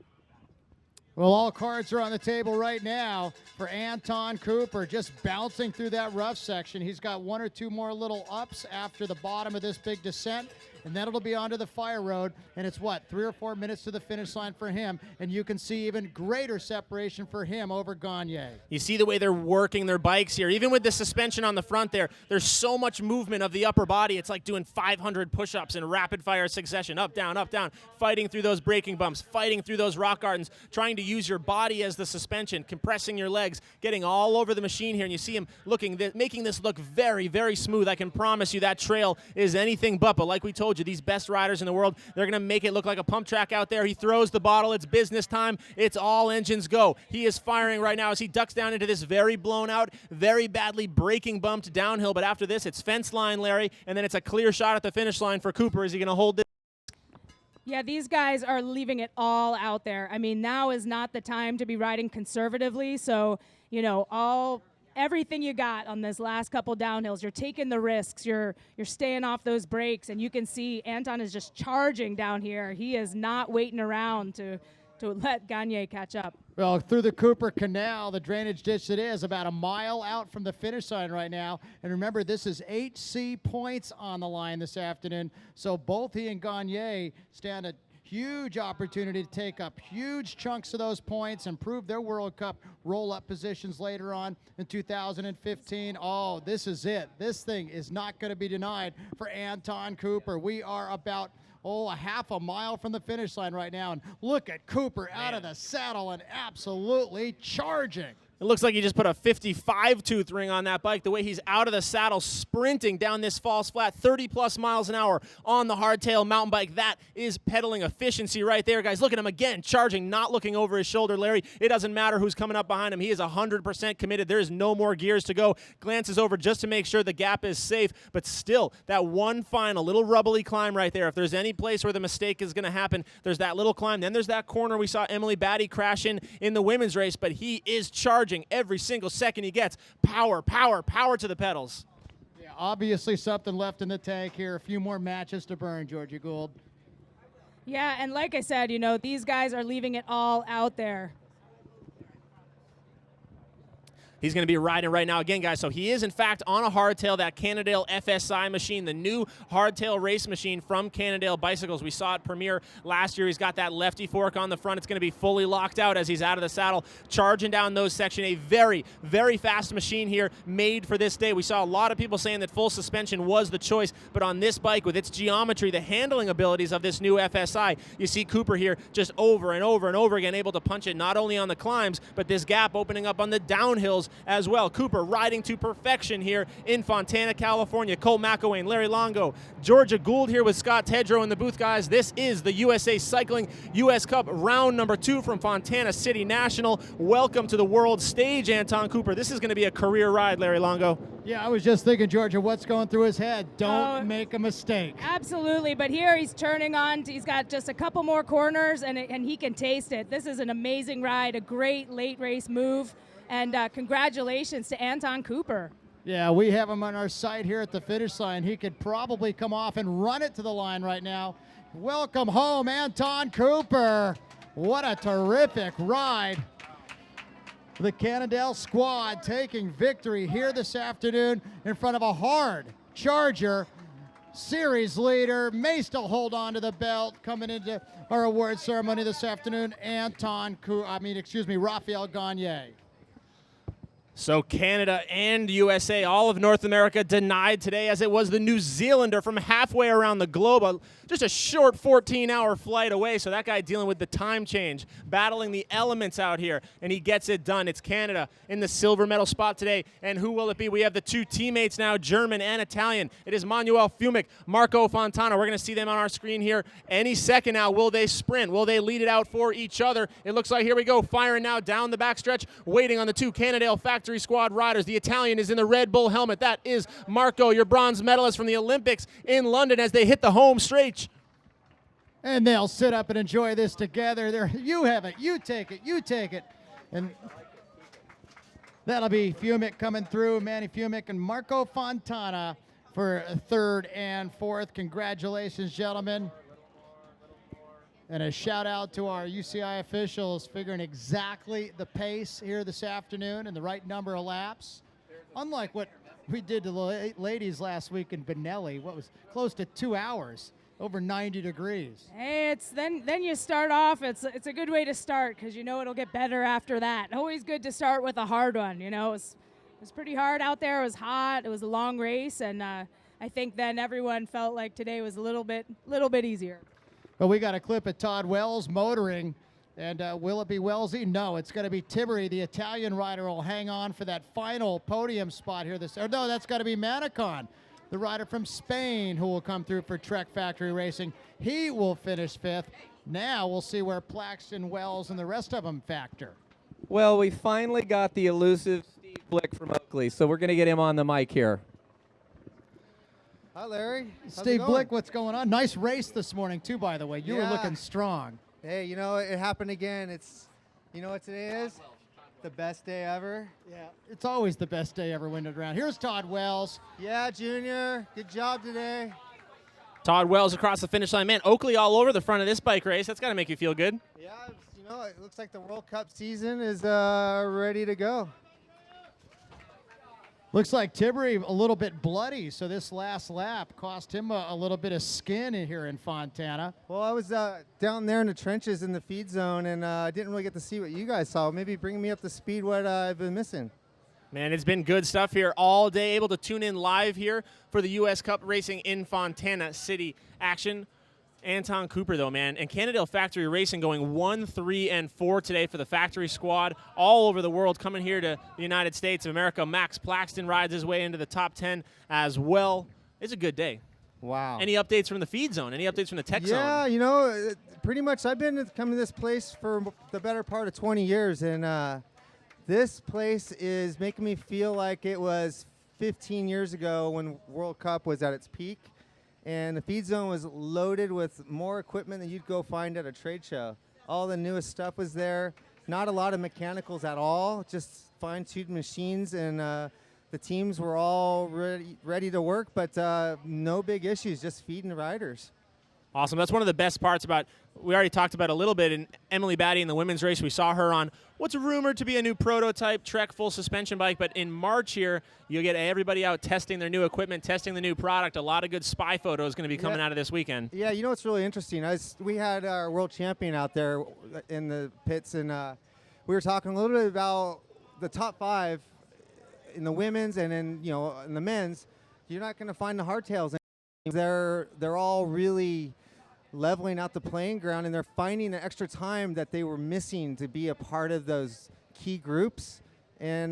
Well, all cards are on the table right now for Anton Cooper, just bouncing through that rough section. He's got 1 or 2 more little ups after the bottom of this big descent, and then it'll be onto the fire road, and it's 3 or 4 minutes to the finish line for him, and you can see even greater separation for him over Gagne. You see the way they're working their bikes here. Even with the suspension on the front there's so much movement of the upper body. It's like doing 500 push-ups in rapid-fire succession, up, down, fighting through those braking bumps, fighting through those rock gardens, trying to use your body as the suspension, compressing your legs, getting all over the machine here, and you see him making this look very, very smooth. I can promise you that trail is anything but like we told you, these best riders in the world, they're going to make it look like a pump track out there. He throws the bottle. It's business time. It's all engines go. He is firing right now as he ducks down into this very blown out, very badly braking bumped downhill, but after this, it's fence line, Larry, and then it's a clear shot at the finish line for Cooper. Is he going to hold this? Yeah, these guys are leaving it all out there. I mean, now is not the time to be riding conservatively. So, you know, everything you got on this last couple downhills, you're taking the risks, you're staying off those brakes, and you can see Anton is just charging down here. He is not waiting around to let Gagne catch up. Well, through the Cooper Canal, the drainage ditch it is, about a mile out from the finish line right now. And remember, this is HC points on the line this afternoon. So both he and Gagne stand a huge opportunity to take up huge chunks of those points and prove their World Cup roll-up positions later on in 2015. Oh, this is it. This thing is not going to be denied for Anton Cooper. We are about a half a mile from the finish line right now. And look at Cooper out of the saddle and absolutely charging. It looks like he just put a 55 tooth ring on that bike. The way he's out of the saddle, sprinting down this false flat, 30+ miles an hour on the hardtail mountain bike. That is pedaling efficiency right there, guys. Look at him again, charging, not looking over his shoulder, Larry. It doesn't matter who's coming up behind him. He is 100% committed. There is no more gears to go. Glances over just to make sure the gap is safe, but still, that one final little rubbly climb right there. If there's any place where the mistake is going to happen, there's that little climb. Then there's that corner we saw Emily Batty crash in the women's race, but he is charging every single second he gets. Power, power, power to the pedals. Yeah, obviously something left in the tank here. A few more matches to burn, Georgia Gould. Yeah, and like I said, you know, these guys are leaving it all out there. He's going to be riding right now again, guys. So he is, in fact, on a hardtail, that Cannondale FSI machine, the new hardtail race machine from Cannondale Bicycles. We saw it premiere last year. He's got that lefty fork on the front. It's going to be fully locked out as he's out of the saddle, charging down those sections. A very, very fast machine here, made for this day. We saw a lot of people saying that full suspension was the choice, but on this bike, with its geometry, the handling abilities of this new FSI, you see Cooper here just over and over and over again, able to punch it not only on the climbs, but this gap opening up on the downhills as well. Cooper riding to perfection here in Fontana, California. Cole McElwain, Larry Longo, Georgia Gould here with Scott Tedrow in the booth, guys. This is the USA Cycling US Cup round number 2 from Fontana City National. Welcome to the world stage, Anton Cooper. This is going to be a career ride, Larry Longo. Yeah, I was just thinking, Georgia, what's going through his head? Don't make a mistake. Absolutely, but here he's turning on. He's got just a couple more corners, and he can taste it. This is an amazing ride, a great late race move. And congratulations to Anton Cooper. Yeah, we have him on our site here at the finish line. He could probably come off and run it to the line right now. Welcome home, Anton Cooper. What a terrific ride. The Cannondale squad taking victory here this afternoon in front of a hard charger. Series leader may still hold on to the belt coming into our award ceremony this afternoon. Raphael Gagne. So Canada and USA, all of North America denied today, as it was the New Zealander from halfway around the globe, just a short 14-hour flight away. So that guy dealing with the time change, battling the elements out here, and he gets it done. It's Canada in the silver medal spot today. And who will it be? We have the two teammates now, German and Italian. It is Manuel Fumic, Marco Fontana. We're going to see them on our screen here any second now. Will they sprint? Will they lead it out for each other? It looks like, here we go, firing now down the backstretch, waiting on the two Cannondale Factory Squad riders. The Italian is in the Red Bull helmet. That is Marco, your bronze medalist from the Olympics in London, as they hit the home stretch. And they'll sit up and enjoy this together. There, you have it. You take it. You take it. And that'll be Fumic coming through, Manny Fumic and Marco Fontana for 3rd and 4th. Congratulations, gentlemen. And a shout out to our UCI officials figuring exactly the pace here this afternoon and the right number of laps. Unlike what we did to the ladies last week in Benelli, what was close to 2 hours, over 90 degrees. Hey, it's then you start off. It's a good way to start, because you know it'll get better after that. Always good to start with a hard one. You know, it was pretty hard out there. It was hot. It was a long race, and I think then everyone felt like today was a little bit easier. But we got a clip of Todd Wells motoring, and will it be Wellsy? No, it's going to be Tiberi, the Italian rider, will hang on for that final podium spot here. No, that's got to be Manicon, the rider from Spain, who will come through for Trek Factory Racing. He will finish 5th. Now we'll see where Plaxton, Wells, and the rest of them factor. Well, we finally got the elusive Steve Blick from Oakley, so we're going to get him on the mic here. Hi, Larry. How's Steve it going? Blick, what's going on? Nice race this morning, too, by the way. You were looking strong. Hey, you know, it happened again. You know what today is? The best day ever. Yeah, it's always the best day ever when it's around. Here's Todd Wells. Yeah, Junior. Good job today. Todd Wells across the finish line. Man, Oakley all over the front of this bike race. That's got to make you feel good. Yeah, you know, it looks like the World Cup season is ready to go. Looks like Tiberi a little bit bloody, so this last lap cost him a little bit of skin in here in Fontana. Well, I was down there in the trenches in the feed zone, and I didn't really get to see what you guys saw. Maybe bring me up to speed what I've been missing. Man, it's been good stuff here all day. Able to tune in live here for the U.S. Cup Racing in Fontana City action. Anton Cooper, though, man, and Cannondale Factory Racing going 1, 3, and 4 today for the factory squad all over the world, coming here to the United States of America. Max Plaxton rides his way into the top 10 as well. It's a good day. Wow. Any updates from the feed zone? Any updates from the tech zone? Yeah, you know, pretty much I've been coming to this place for the better part of 20 years, and this place is making me feel like it was 15 years ago when World Cup was at its peak. And the feed zone was loaded with more equipment than you'd go find at a trade show. All the newest stuff was there. Not a lot of mechanicals at all, just fine-tuned machines, and the teams were all ready to work, but no big issues, just feeding the riders. Awesome. That's one of the best parts about, we already talked about a little bit in Emily Batty in the women's race. We saw her on what's rumored to be a new prototype Trek full suspension bike, but in March here, you'll get everybody out testing their new equipment, testing the new product. A lot of good spy photos going to be coming out of this weekend. Yeah, you know what's really interesting? We had our world champion out there in the pits, and we were talking a little bit about the top 5 in the women's and in the men's. You're not going to find the hardtails. They're all really leveling out the playing ground, and they're finding the extra time that they were missing to be a part of those key groups. And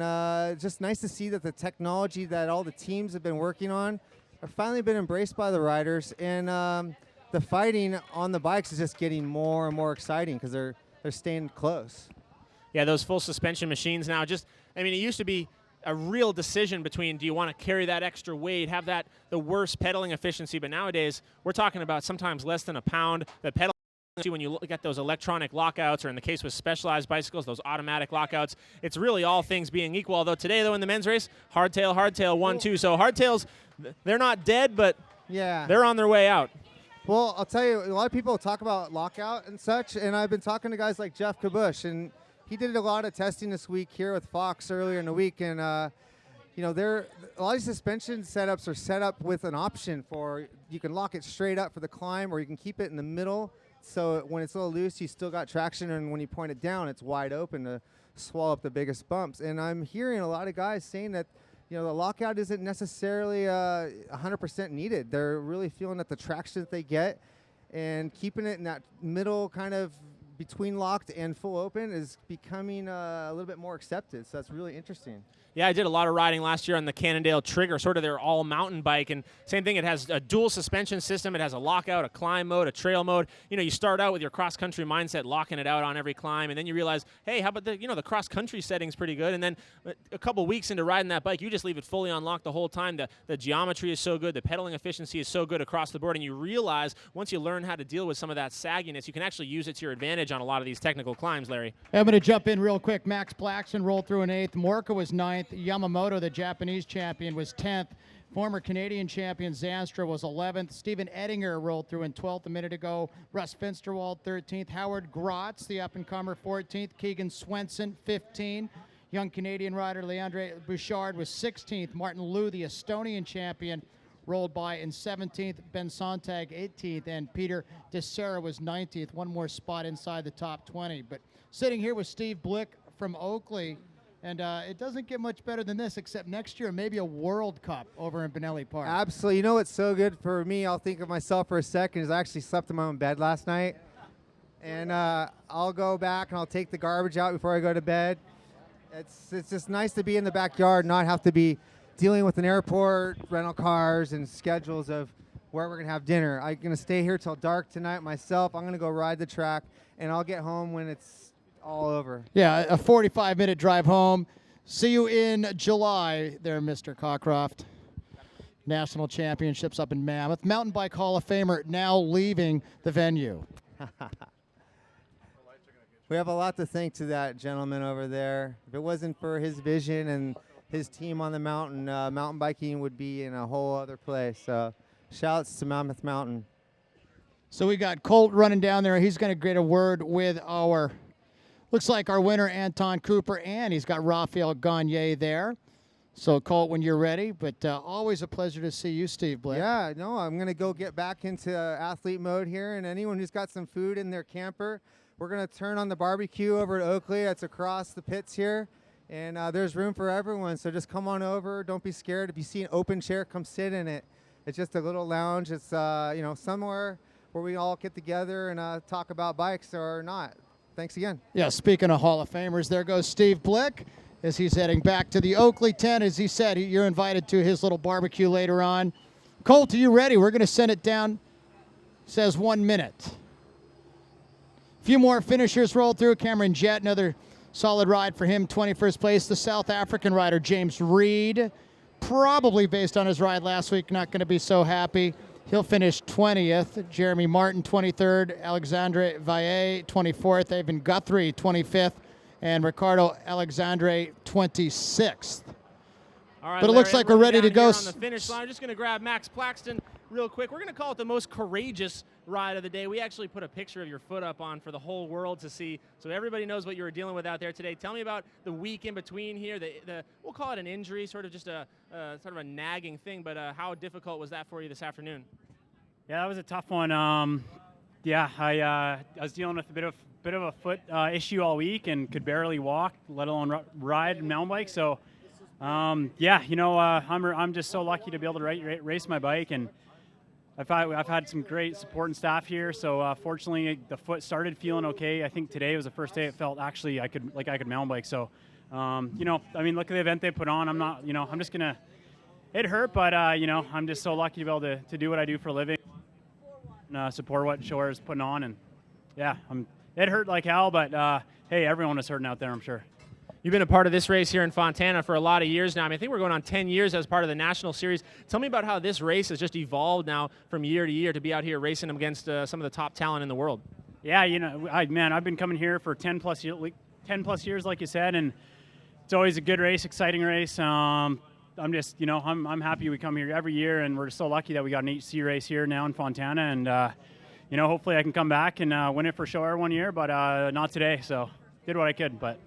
just nice to see that the technology that all the teams have been working on have finally been embraced by the riders, and the fighting on the bikes is just getting more and more exciting because they're staying close. Yeah, those full suspension machines now, it used to be a real decision between, do you want to carry that extra weight, have the worst pedaling efficiency, but nowadays we're talking about sometimes less than a pound. The pedal, when you look at those electronic lockouts, or in the case with Specialized bicycles, those automatic lockouts, it's really all things being equal. Although today, though, in the men's race, hardtail, 1, 2. So hardtails, they're not dead, but yeah, they're on their way out. Well, I'll tell you, a lot of people talk about lockout and such, and I've been talking to guys like Jeff Kabush, and he did a lot of testing this week here with Fox earlier in the week, and a lot of suspension setups are set up with an option for you can lock it straight up for the climb, or you can keep it in the middle, so when it's a little loose, you still got traction, and when you point it down, it's wide open to swallow up the biggest bumps. And I'm hearing a lot of guys saying that the lockout isn't necessarily 100% needed. They're really feeling that the traction that they get and keeping it in that middle kind of between locked and full open is becoming a little bit more accepted. So that's really interesting. Yeah, I did a lot of riding last year on the Cannondale Trigger, sort of their all-mountain bike, and same thing, it has a dual suspension system, it has a lockout, a climb mode, a trail mode. You start out with your cross-country mindset, locking it out on every climb, and then you realize, hey, how about the cross-country setting's pretty good, and then a couple weeks into riding that bike, you just leave it fully unlocked the whole time. The geometry is so good, the pedaling efficiency is so good across the board, and you realize once you learn how to deal with some of that sagginess, you can actually use it to your advantage on a lot of these technical climbs, Larry. I'm going to jump in real quick. Max Plaxton rolled through in 8th. Morka was 9th. Yamamoto, the Japanese champion, was 10th. Former Canadian champion Zanstra was 11th. Stephen Ettinger rolled through in 12th a minute ago. Russ Finsterwald, 13th. Howard Grotz, the up-and-comer, 14th. Keegan Swenson, 15th. Young Canadian rider Leandre Bouchard was 16th. Martin Liu, the Estonian champion, rolled by in 17th. Ben Sontag, 18th. And Peter DeSerra was 19th. One more spot inside the top 20. But sitting here with Steve Blick from Oakley, and it doesn't get much better than this, except next year, maybe a World Cup over in Benelli Park. Absolutely. You know what's so good for me, I'll think of myself for a second, is I actually slept in my own bed last night. And I'll go back and I'll take the garbage out before I go to bed. It's just nice to be in the backyard, not have to be dealing with an airport, rental cars, and schedules of where we're going to have dinner. I'm going to stay here till dark tonight myself. I'm going to go ride the track, and I'll get home when it's all over. Yeah, a 45-minute drive home. See you in July there, Mr. Cockcroft. National Championships up in Mammoth. Mountain Bike Hall of Famer now leaving the venue. We have a lot to thank to that gentleman over there. If it wasn't for his vision and his team on the mountain, mountain biking would be in a whole other place. So shouts to Mammoth Mountain. So we got Colt running down there. He's going to get a word with looks like our winner, Anton Cooper, and he's got Raphael Gagne there. So, Colt, when you're ready, but always a pleasure to see you, Steve Blake. Yeah, no, I'm going to go get back into athlete mode here, and anyone who's got some food in their camper, we're going to turn on the barbecue over at Oakley. That's across the pits here, and there's room for everyone, so just come on over. Don't be scared. If you see an open chair, come sit in it. It's just a little lounge. It's, somewhere where we all get together and talk about bikes or not. Thanks again. Yeah, speaking of Hall of Famers, there goes Steve Blick as he's heading back to the Oakley tent. As he said, you're invited to his little barbecue later on. Colt, are you ready? We're going to send it down. Says 1 minute. A few more finishers rolled through. Cameron Jett, another solid ride for him, 21st place. The South African rider, James Reed, probably based on his ride last week, not going to be so happy. He'll finish 20th. Jeremy Martin, 23rd. Alexandre Valle, 24th. Evan Guthrie, 25th. And Ricardo Alexandre, 26th. All right, But it looks Larry, like we're ready to down go. here on the finish line. I'm just going to grab Max Plaxton real quick. We're going to call it the most courageous ride of the day. We actually put a picture of your foot up on for the whole world to see, so everybody knows what you were dealing with out there today. Tell me about the week in between here. We'll call it an injury, sort of just a sort of a nagging thing. But how difficult was that for you this afternoon? Yeah, that was a tough one. Yeah, I was dealing with a bit of a foot issue all week and could barely walk, let alone ride a mountain bike. So. Yeah, you know, I'm just so lucky to be able to race my bike, and I've had some great support and staff here. So fortunately, the foot started feeling okay. I think today was the first day it felt actually I could mountain bike. So, you know, I mean, look at the event they put on. I'm not, you know, I'm just gonna. It hurt, but you know, I'm just so lucky to be able to do what I do for a living, and, support what Sho-Air is putting on, and yeah, it hurt like hell, but hey, everyone is hurting out there, I'm sure. You've been a part of this race here in Fontana for a lot of years now. I mean, I think we're going on 10 years as part of the National Series. Tell me about how this race has just evolved now from year to year to be out here racing against some of the top talent in the world. Yeah, you know, I've been coming here for 10 plus years, like you said, and it's always a good race, exciting race. I'm just, you know, I'm happy we come here every year, and we're so lucky that we got an HC race here now in Fontana, and you know, hopefully I can come back and win it for Sho-Air one year, but not today. So did what I could, but.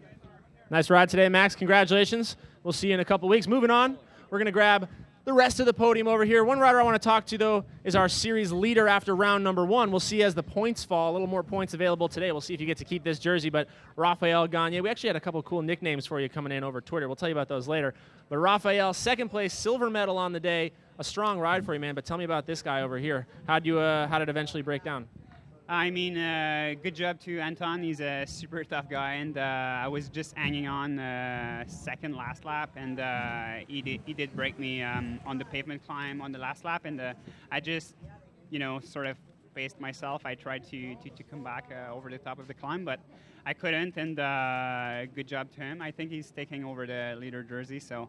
Nice ride today, Max. Congratulations. We'll see you in a couple weeks. Moving on, we're going to grab the rest of the podium over here. One rider I want to talk to, though, is our series leader after round number 1. We'll see as the points fall. A little more points available today. We'll see if you get to keep this jersey. But Rafael Gagne, we actually had a couple cool nicknames for you coming in over Twitter. We'll tell you about those later. But Rafael, second place, silver medal on the day. A strong ride for you, man. But tell me about this guy over here. How did it eventually break down? I mean, good job to Anton. He's a super tough guy, and I was just hanging on second last lap, and he did break me on the pavement climb on the last lap, and I just, you know, sort of paced myself. I tried to come back over the top of the climb, but I couldn't, and good job to him. I think he's taking over the leader jersey, so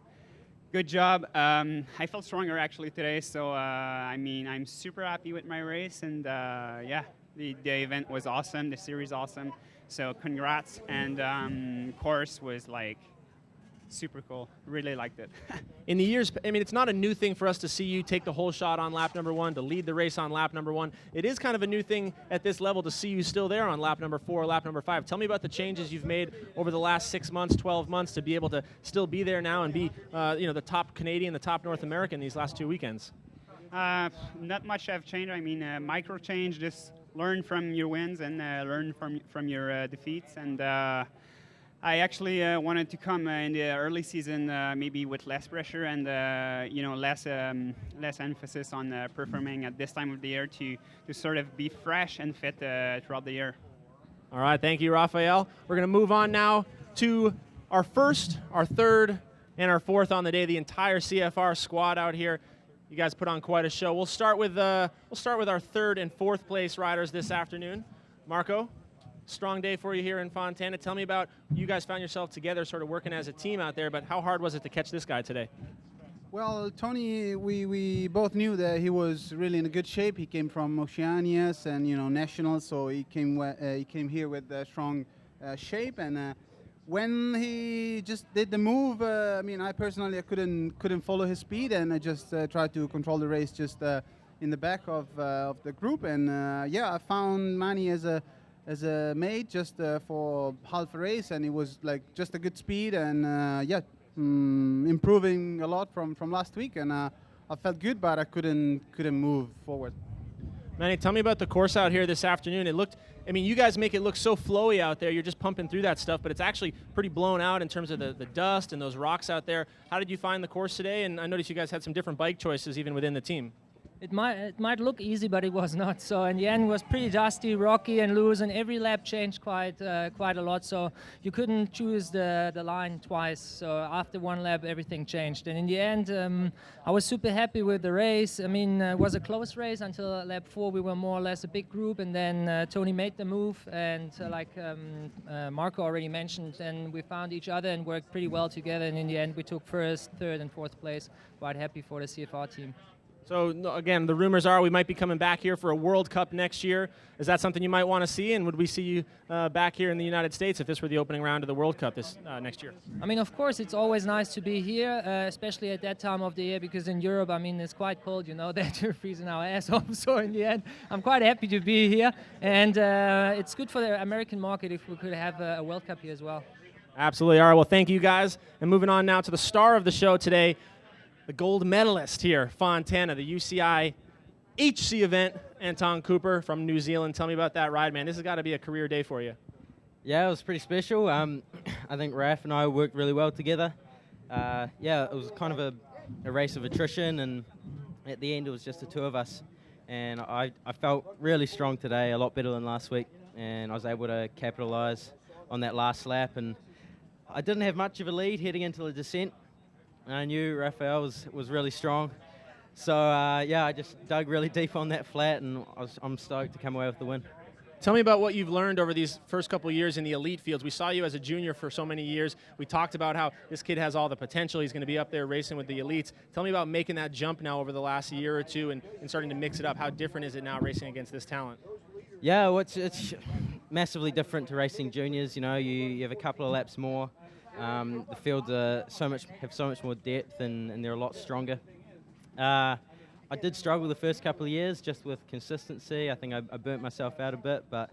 good job. I felt stronger actually today, so I mean, I'm super happy with my race, and yeah. The event was awesome, the series awesome, so congrats, and course was like super cool, really liked it. In the years, I mean, it's not a new thing for us to see you take the whole shot on lap number 1, to lead the race on lap number 1. It is kind of a new thing at this level to see you still there on lap number 4, lap number 5. Tell me about the changes you've made over the last 6 months, 12 months to be able to still be there now and be, you know, the top Canadian, the top North American these last 2 weekends. Not much have changed. I mean, micro change, just learn from your wins and learn from your defeats. And I actually wanted to come in the early season maybe with less pressure and you know, less emphasis on performing at this time of the year to sort of be fresh and fit throughout the year. All right, thank you, Rafael. We're going to move on now to our first, our third, and our fourth on the day. The entire CFR squad out here. You guys put on quite a show. We'll start with our third and fourth place riders this afternoon. Marco, strong day for you here in Fontana. Tell me about, you guys found yourself together sort of working as a team out there, but how hard was it to catch this guy today? Well, Tony, we both knew that he was really in a good shape. He came from Oceanias and, you know, nationals, so he came here with a strong shape, and when he just did the move, I mean, I personally couldn't follow his speed, and I just tried to control the race just in the back of the group. And yeah, I found Manny as a mate just for half a race, and it was like just a good speed, and yeah, improving a lot from last week, and I felt good, but I couldn't move forward. Manny, tell me about the course out here this afternoon. It looked, I mean, you guys make it look so flowy out there. You're just pumping through that stuff, but it's actually pretty blown out in terms of the dust and those rocks out there. How did you find the course today? And I noticed you guys had some different bike choices even within the team. It might look easy, but it was not. So in the end, it was pretty dusty, rocky, and loose, and every lap changed quite a lot. So you couldn't choose the line twice. So after one lap, everything changed. And in the end, I was super happy with the race. I mean, it was a close race until lap 4. We were more or less a big group, and then Tony made the move, and like Marco already mentioned, and we found each other and worked pretty well together. And in the end, we took first, third, and fourth place. Quite happy for the CFR team. So again, the rumors are we might be coming back here for a World Cup next year. Is that something you might want to see? And would we see you back here in the United States if this were the opening round of the World Cup this next year? I mean, of course, it's always nice to be here, especially at that time of the year, because in Europe, I mean, it's quite cold, you know, that you're freezing our ass off. So in the end, I'm quite happy to be here. And it's good for the American market if we could have a World Cup here as well. Absolutely. All right, well, thank you guys. And moving on now to the star of the show today, the gold medalist here, Fontana, the UCI HC event, Anton Cooper from New Zealand. Tell me about that ride, man. This has got to be a career day for you. Yeah, it was pretty special. I think Raf and I worked really well together. Yeah, it was kind of a race of attrition, and at the end it was just the two of us. And I felt really strong today, a lot better than last week, and I was able to capitalize on that last lap. And I didn't have much of a lead heading into the descent. I knew Raphael was really strong. So, yeah, I just dug really deep on that flat, and I'm stoked to come away with the win. Tell me about what you've learned over these first couple of years in the elite fields. We saw you as a junior for so many years. We talked about how this kid has all the potential. He's going to be up there racing with the elites. Tell me about making that jump now over the last year or two and starting to mix it up. How different is it now racing against this talent? Yeah, well, it's massively different to racing juniors. You know, you have a couple of laps more. The fields are have so much more depth, and they're a lot stronger. I did struggle the first couple of years just with consistency. I think I burnt myself out a bit, but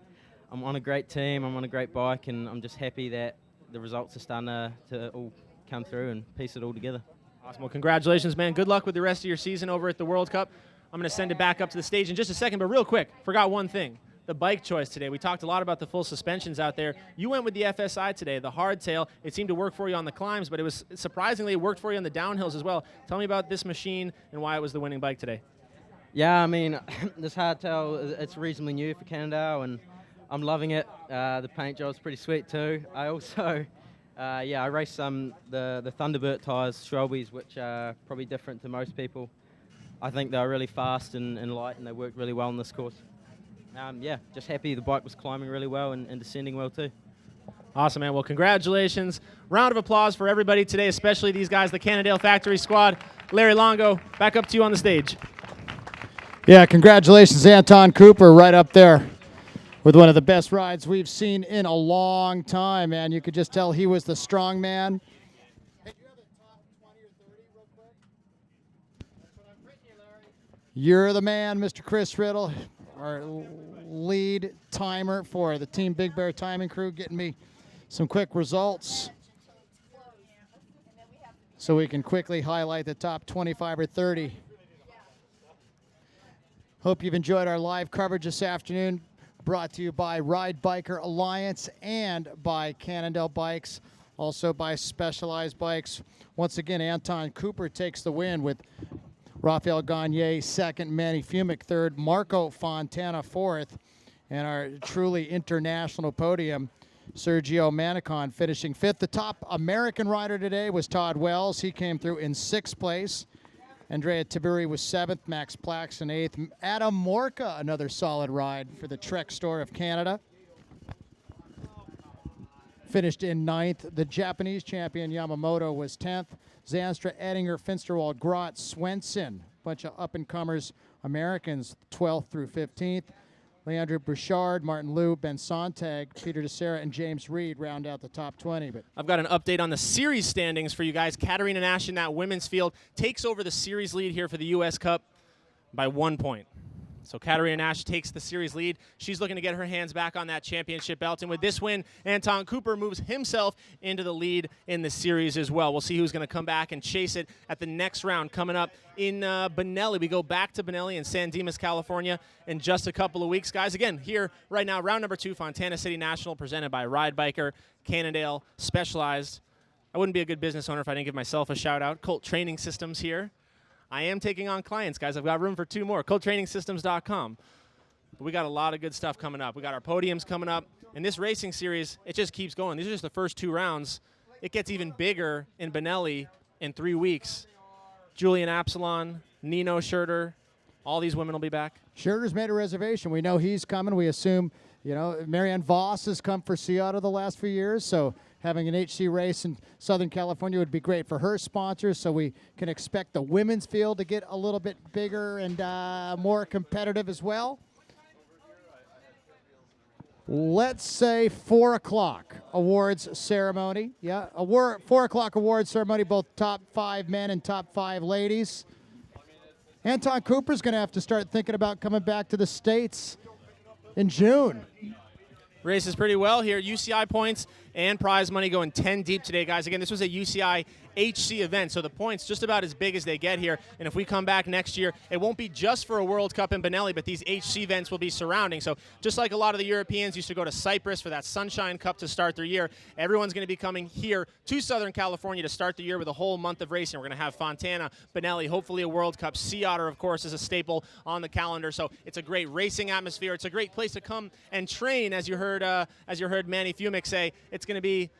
I'm on a great team, I'm on a great bike, and I'm just happy that the results are starting to all come through and piece it all together. Awesome. Well, congratulations, man. Good luck with the rest of your season over at the World Cup. I'm going to send it back up to the stage in just a second, but real quick, forgot one thing. The bike choice today. We talked a lot about the full suspensions out there. You went with the FSI today, the hardtail. It seemed to work for you on the climbs, but it was surprisingly it worked for you on the downhills as well. Tell me about this machine and why it was the winning bike today. Yeah, I mean, this hardtail, it's reasonably new for Cannondale, and I'm loving it. The paint job's pretty sweet too. I also, I raced the Thunderbird tyres, Schwalbe's, which are probably different to most people. I think they're really fast and light, and they worked really well on this course. Yeah, just happy the bike was climbing really well and descending well too. Awesome, man. Well, congratulations. Round of applause for everybody today, especially these guys, the Cannondale Factory Squad. Larry Longo, back up to you on the stage. Yeah, congratulations, Anton Cooper, right up there with one of the best rides we've seen in a long time, man. You could just tell he was the strong man. You're the man, Mr. Chris Riddle, our lead timer for the Team Big Bear timing crew, getting me some quick results so we can quickly highlight the top 25 or 30. Hope you've enjoyed our live coverage this afternoon, brought to you by Ride Biker Alliance and by Cannondale Bikes, also by Specialized Bikes. Once again, Anton Cooper takes the win with Raphael Gagne second, Manny Fumick third, Marco Fontana fourth, and our truly international podium, Sergio Manicon finishing fifth. The top American rider today was Todd Wells. He came through in sixth place. Andrea Tiburi was seventh, Max Plaxton eighth. Adam Morka, another solid ride for the Trek Store of Canada, finished in ninth. The Japanese champion Yamamoto was 10th. Zanstra, Ettinger, Finsterwald, Grott, Swenson, bunch of up-and-comers Americans, 12th through 15th. Leandro Bouchard, Martin Liu, Ben Sontag, Peter DeSera, and James Reed round out the top 20. But I've got an update on the series standings for you guys. Katarina Nash in that women's field takes over the series lead here for the U.S. Cup by 1 point. So Katarina Nash takes the series lead. She's looking to get her hands back on that championship belt. And with this win, Anton Cooper moves himself into the lead in the series as well. We'll see who's going to come back and chase it at the next round coming up in Benelli. We go back to Benelli in San Dimas, California in just a couple of weeks. Guys, again, here right now, round number 2, Fontana City National, presented by Ride Biker, Cannondale, Specialized. I wouldn't be a good business owner if I didn't give myself a shout out. Colt Training Systems here. I am taking on clients, guys. I've got room for 2 more. ColdTrainingSystems.com. But we got a lot of good stuff coming up. We got our podiums coming up. And this racing series, it just keeps going. These are just the first 2 rounds. It gets even bigger in Benelli in 3 weeks. Julian Absalon, Nino Schurter, all these women will be back. Schurter's made a reservation. We know he's coming. We assume, Marianne Voss has come for Seattle the last few years, so having an HC race in Southern California would be great for her sponsors, so we can expect the women's field to get a little bit bigger and more competitive as well. Let's say 4 o'clock awards ceremony. Yeah, 4 o'clock awards ceremony, both top 5 men and top 5 ladies. Anton Cooper's going to have to start thinking about coming back to the States in June. Races pretty well here. UCI points and prize money going 10 deep today, guys. Again, this was a UCI HC event, so the points just about as big as they get here. And if we come back next year, it won't be just for a World Cup in Benelli, but these HC events will be surrounding. So just like a lot of the Europeans used to go to Cyprus for that Sunshine Cup to start their year, everyone's going to be coming here to Southern California to start the year with a whole month of racing. We're going to have Fontana, Benelli, hopefully a World Cup. Sea Otter, of course, is a staple on the calendar. So it's a great racing atmosphere. It's a great place to come and train, as you heard Manny Fumick say. It's going to be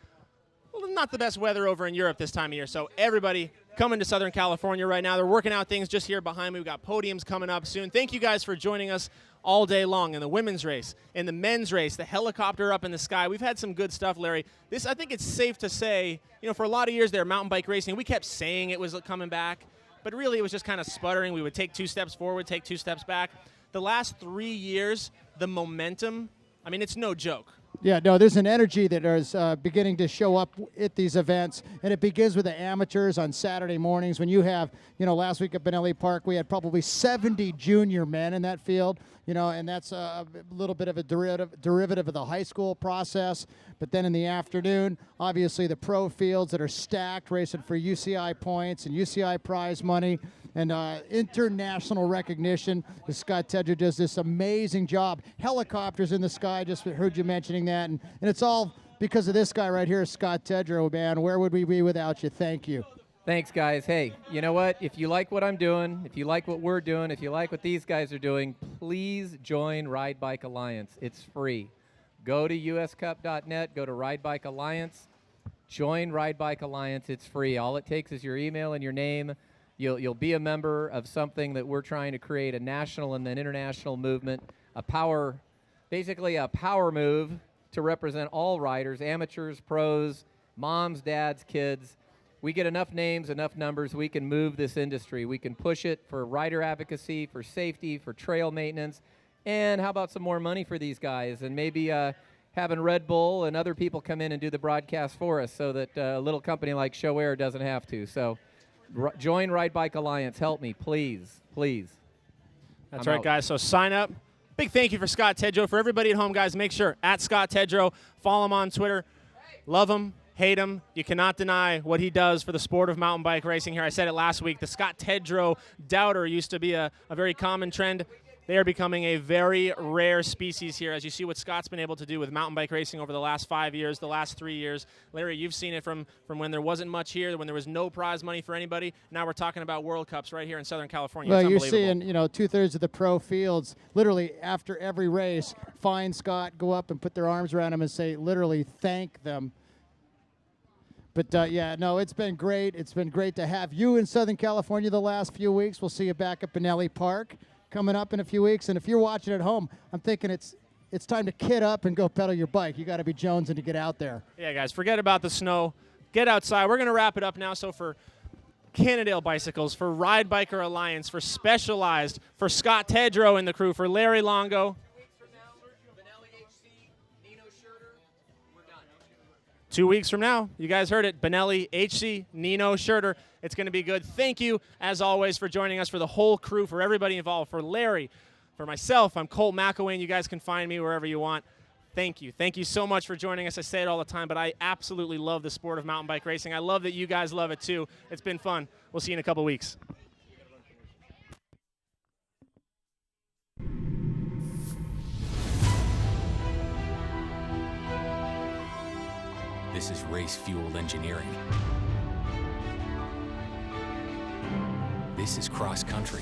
not the best weather over in Europe this time of year. So everybody coming to Southern California right now. They're working out things just here behind me. We've got podiums coming up soon. Thank you guys for joining us all day long in the women's race, in the men's race, the helicopter up in the sky. We've had some good stuff, Larry. This, I think it's safe to say, for a lot of years there, mountain bike racing, we kept saying it was coming back, but really it was just kind of sputtering. We would take 2 steps forward, take 2 steps back. The last 3 years, the momentum, it's no joke. Yeah, no, there's an energy that is beginning to show up at these events, and it begins with the amateurs on Saturday mornings when you have, last week at Benelli Park, we had probably 70 junior men in that field, and that's a little bit of a derivative of the high school process. But then in the afternoon, obviously the pro fields that are stacked, racing for UCI points and UCI prize money and international recognition. Scott Tedger does this amazing job. Helicopters in the sky, just heard you mentioning that. And it's all because of this guy right here, Scott Tedger, man. Where would we be without you? Thank you. Thanks, guys. Hey, you know what? If you like what I'm doing, if you like what we're doing, if you like what these guys are doing, please join Ride Bike Alliance. It's free. Go to uscup.net, go to Ride Bike Alliance, join Ride Bike Alliance. It's free. All it takes is your email and your name. You'll be a member of something that we're trying to create, a national and an international movement, basically a power move to represent all riders, amateurs, pros, moms, dads, kids. We get enough names, enough numbers, we can move this industry. We can push it for rider advocacy, for safety, for trail maintenance, and how about some more money for these guys, and maybe having Red Bull and other people come in and do the broadcast for us so that a little company like Sho-Air doesn't have to. So join Ride Bike Alliance. Help me, please, please. That's right, guys. So sign up. Big thank you for Scott Tedrow. For everybody at home, guys, make sure, at Scott Tedrow, follow him on Twitter. Love him, hate him. You cannot deny what he does for the sport of mountain bike racing here. I said it last week. The Scott Tedrow doubter used to be a very common trend. They are becoming a very rare species here, as you see what Scott's been able to do with mountain bike racing over the last 5 years, the last 3 years. Larry, you've seen it from when there wasn't much here, when there was no prize money for anybody. Now we're talking about World Cups right here in Southern California. Well, it's you're unbelievable. seeing, 2/3 of the pro fields, literally after every race, find Scott, go up and put their arms around him and say, literally, thank them. But, yeah, no, it's been great. It's been great to have you in Southern California the last few weeks. We'll see you back at Benelli Park coming up in a few weeks. And if you're watching at home, I'm thinking it's time to kit up and go pedal your bike. You got to be jonesing to get out there. Yeah, guys, forget about the snow. Get outside. We're going to wrap it up now. So for Cannondale Bicycles, for Ride Biker Alliance, for Specialized, for Scott Tedrow and the crew, for Larry Longo. 2 weeks from now, you guys heard it, Benelli, HC, Nino Schurter. It's going to be good. Thank you, as always, for joining us, for the whole crew, for everybody involved, for Larry, for myself. I'm Colt McElwain. You guys can find me wherever you want. Thank you. Thank you so much for joining us. I say it all the time, but I absolutely love the sport of mountain bike racing. I love that you guys love it, too. It's been fun. We'll see you in a couple weeks. This is race-fueled engineering. This is cross country.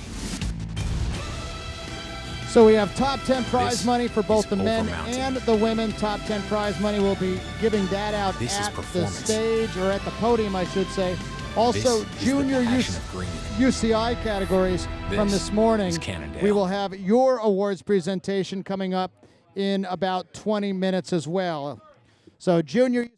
So we have top 10 prize This money for both is the men over-mountain. and the women. Top 10 prize money. We'll be giving that out This is at the performance. stage, or at the podium, I should say. Also, This is junior the passion of green. UCI categories from This this morning. is Cannondale. We will have your awards presentation coming up in about 20 minutes as well. So junior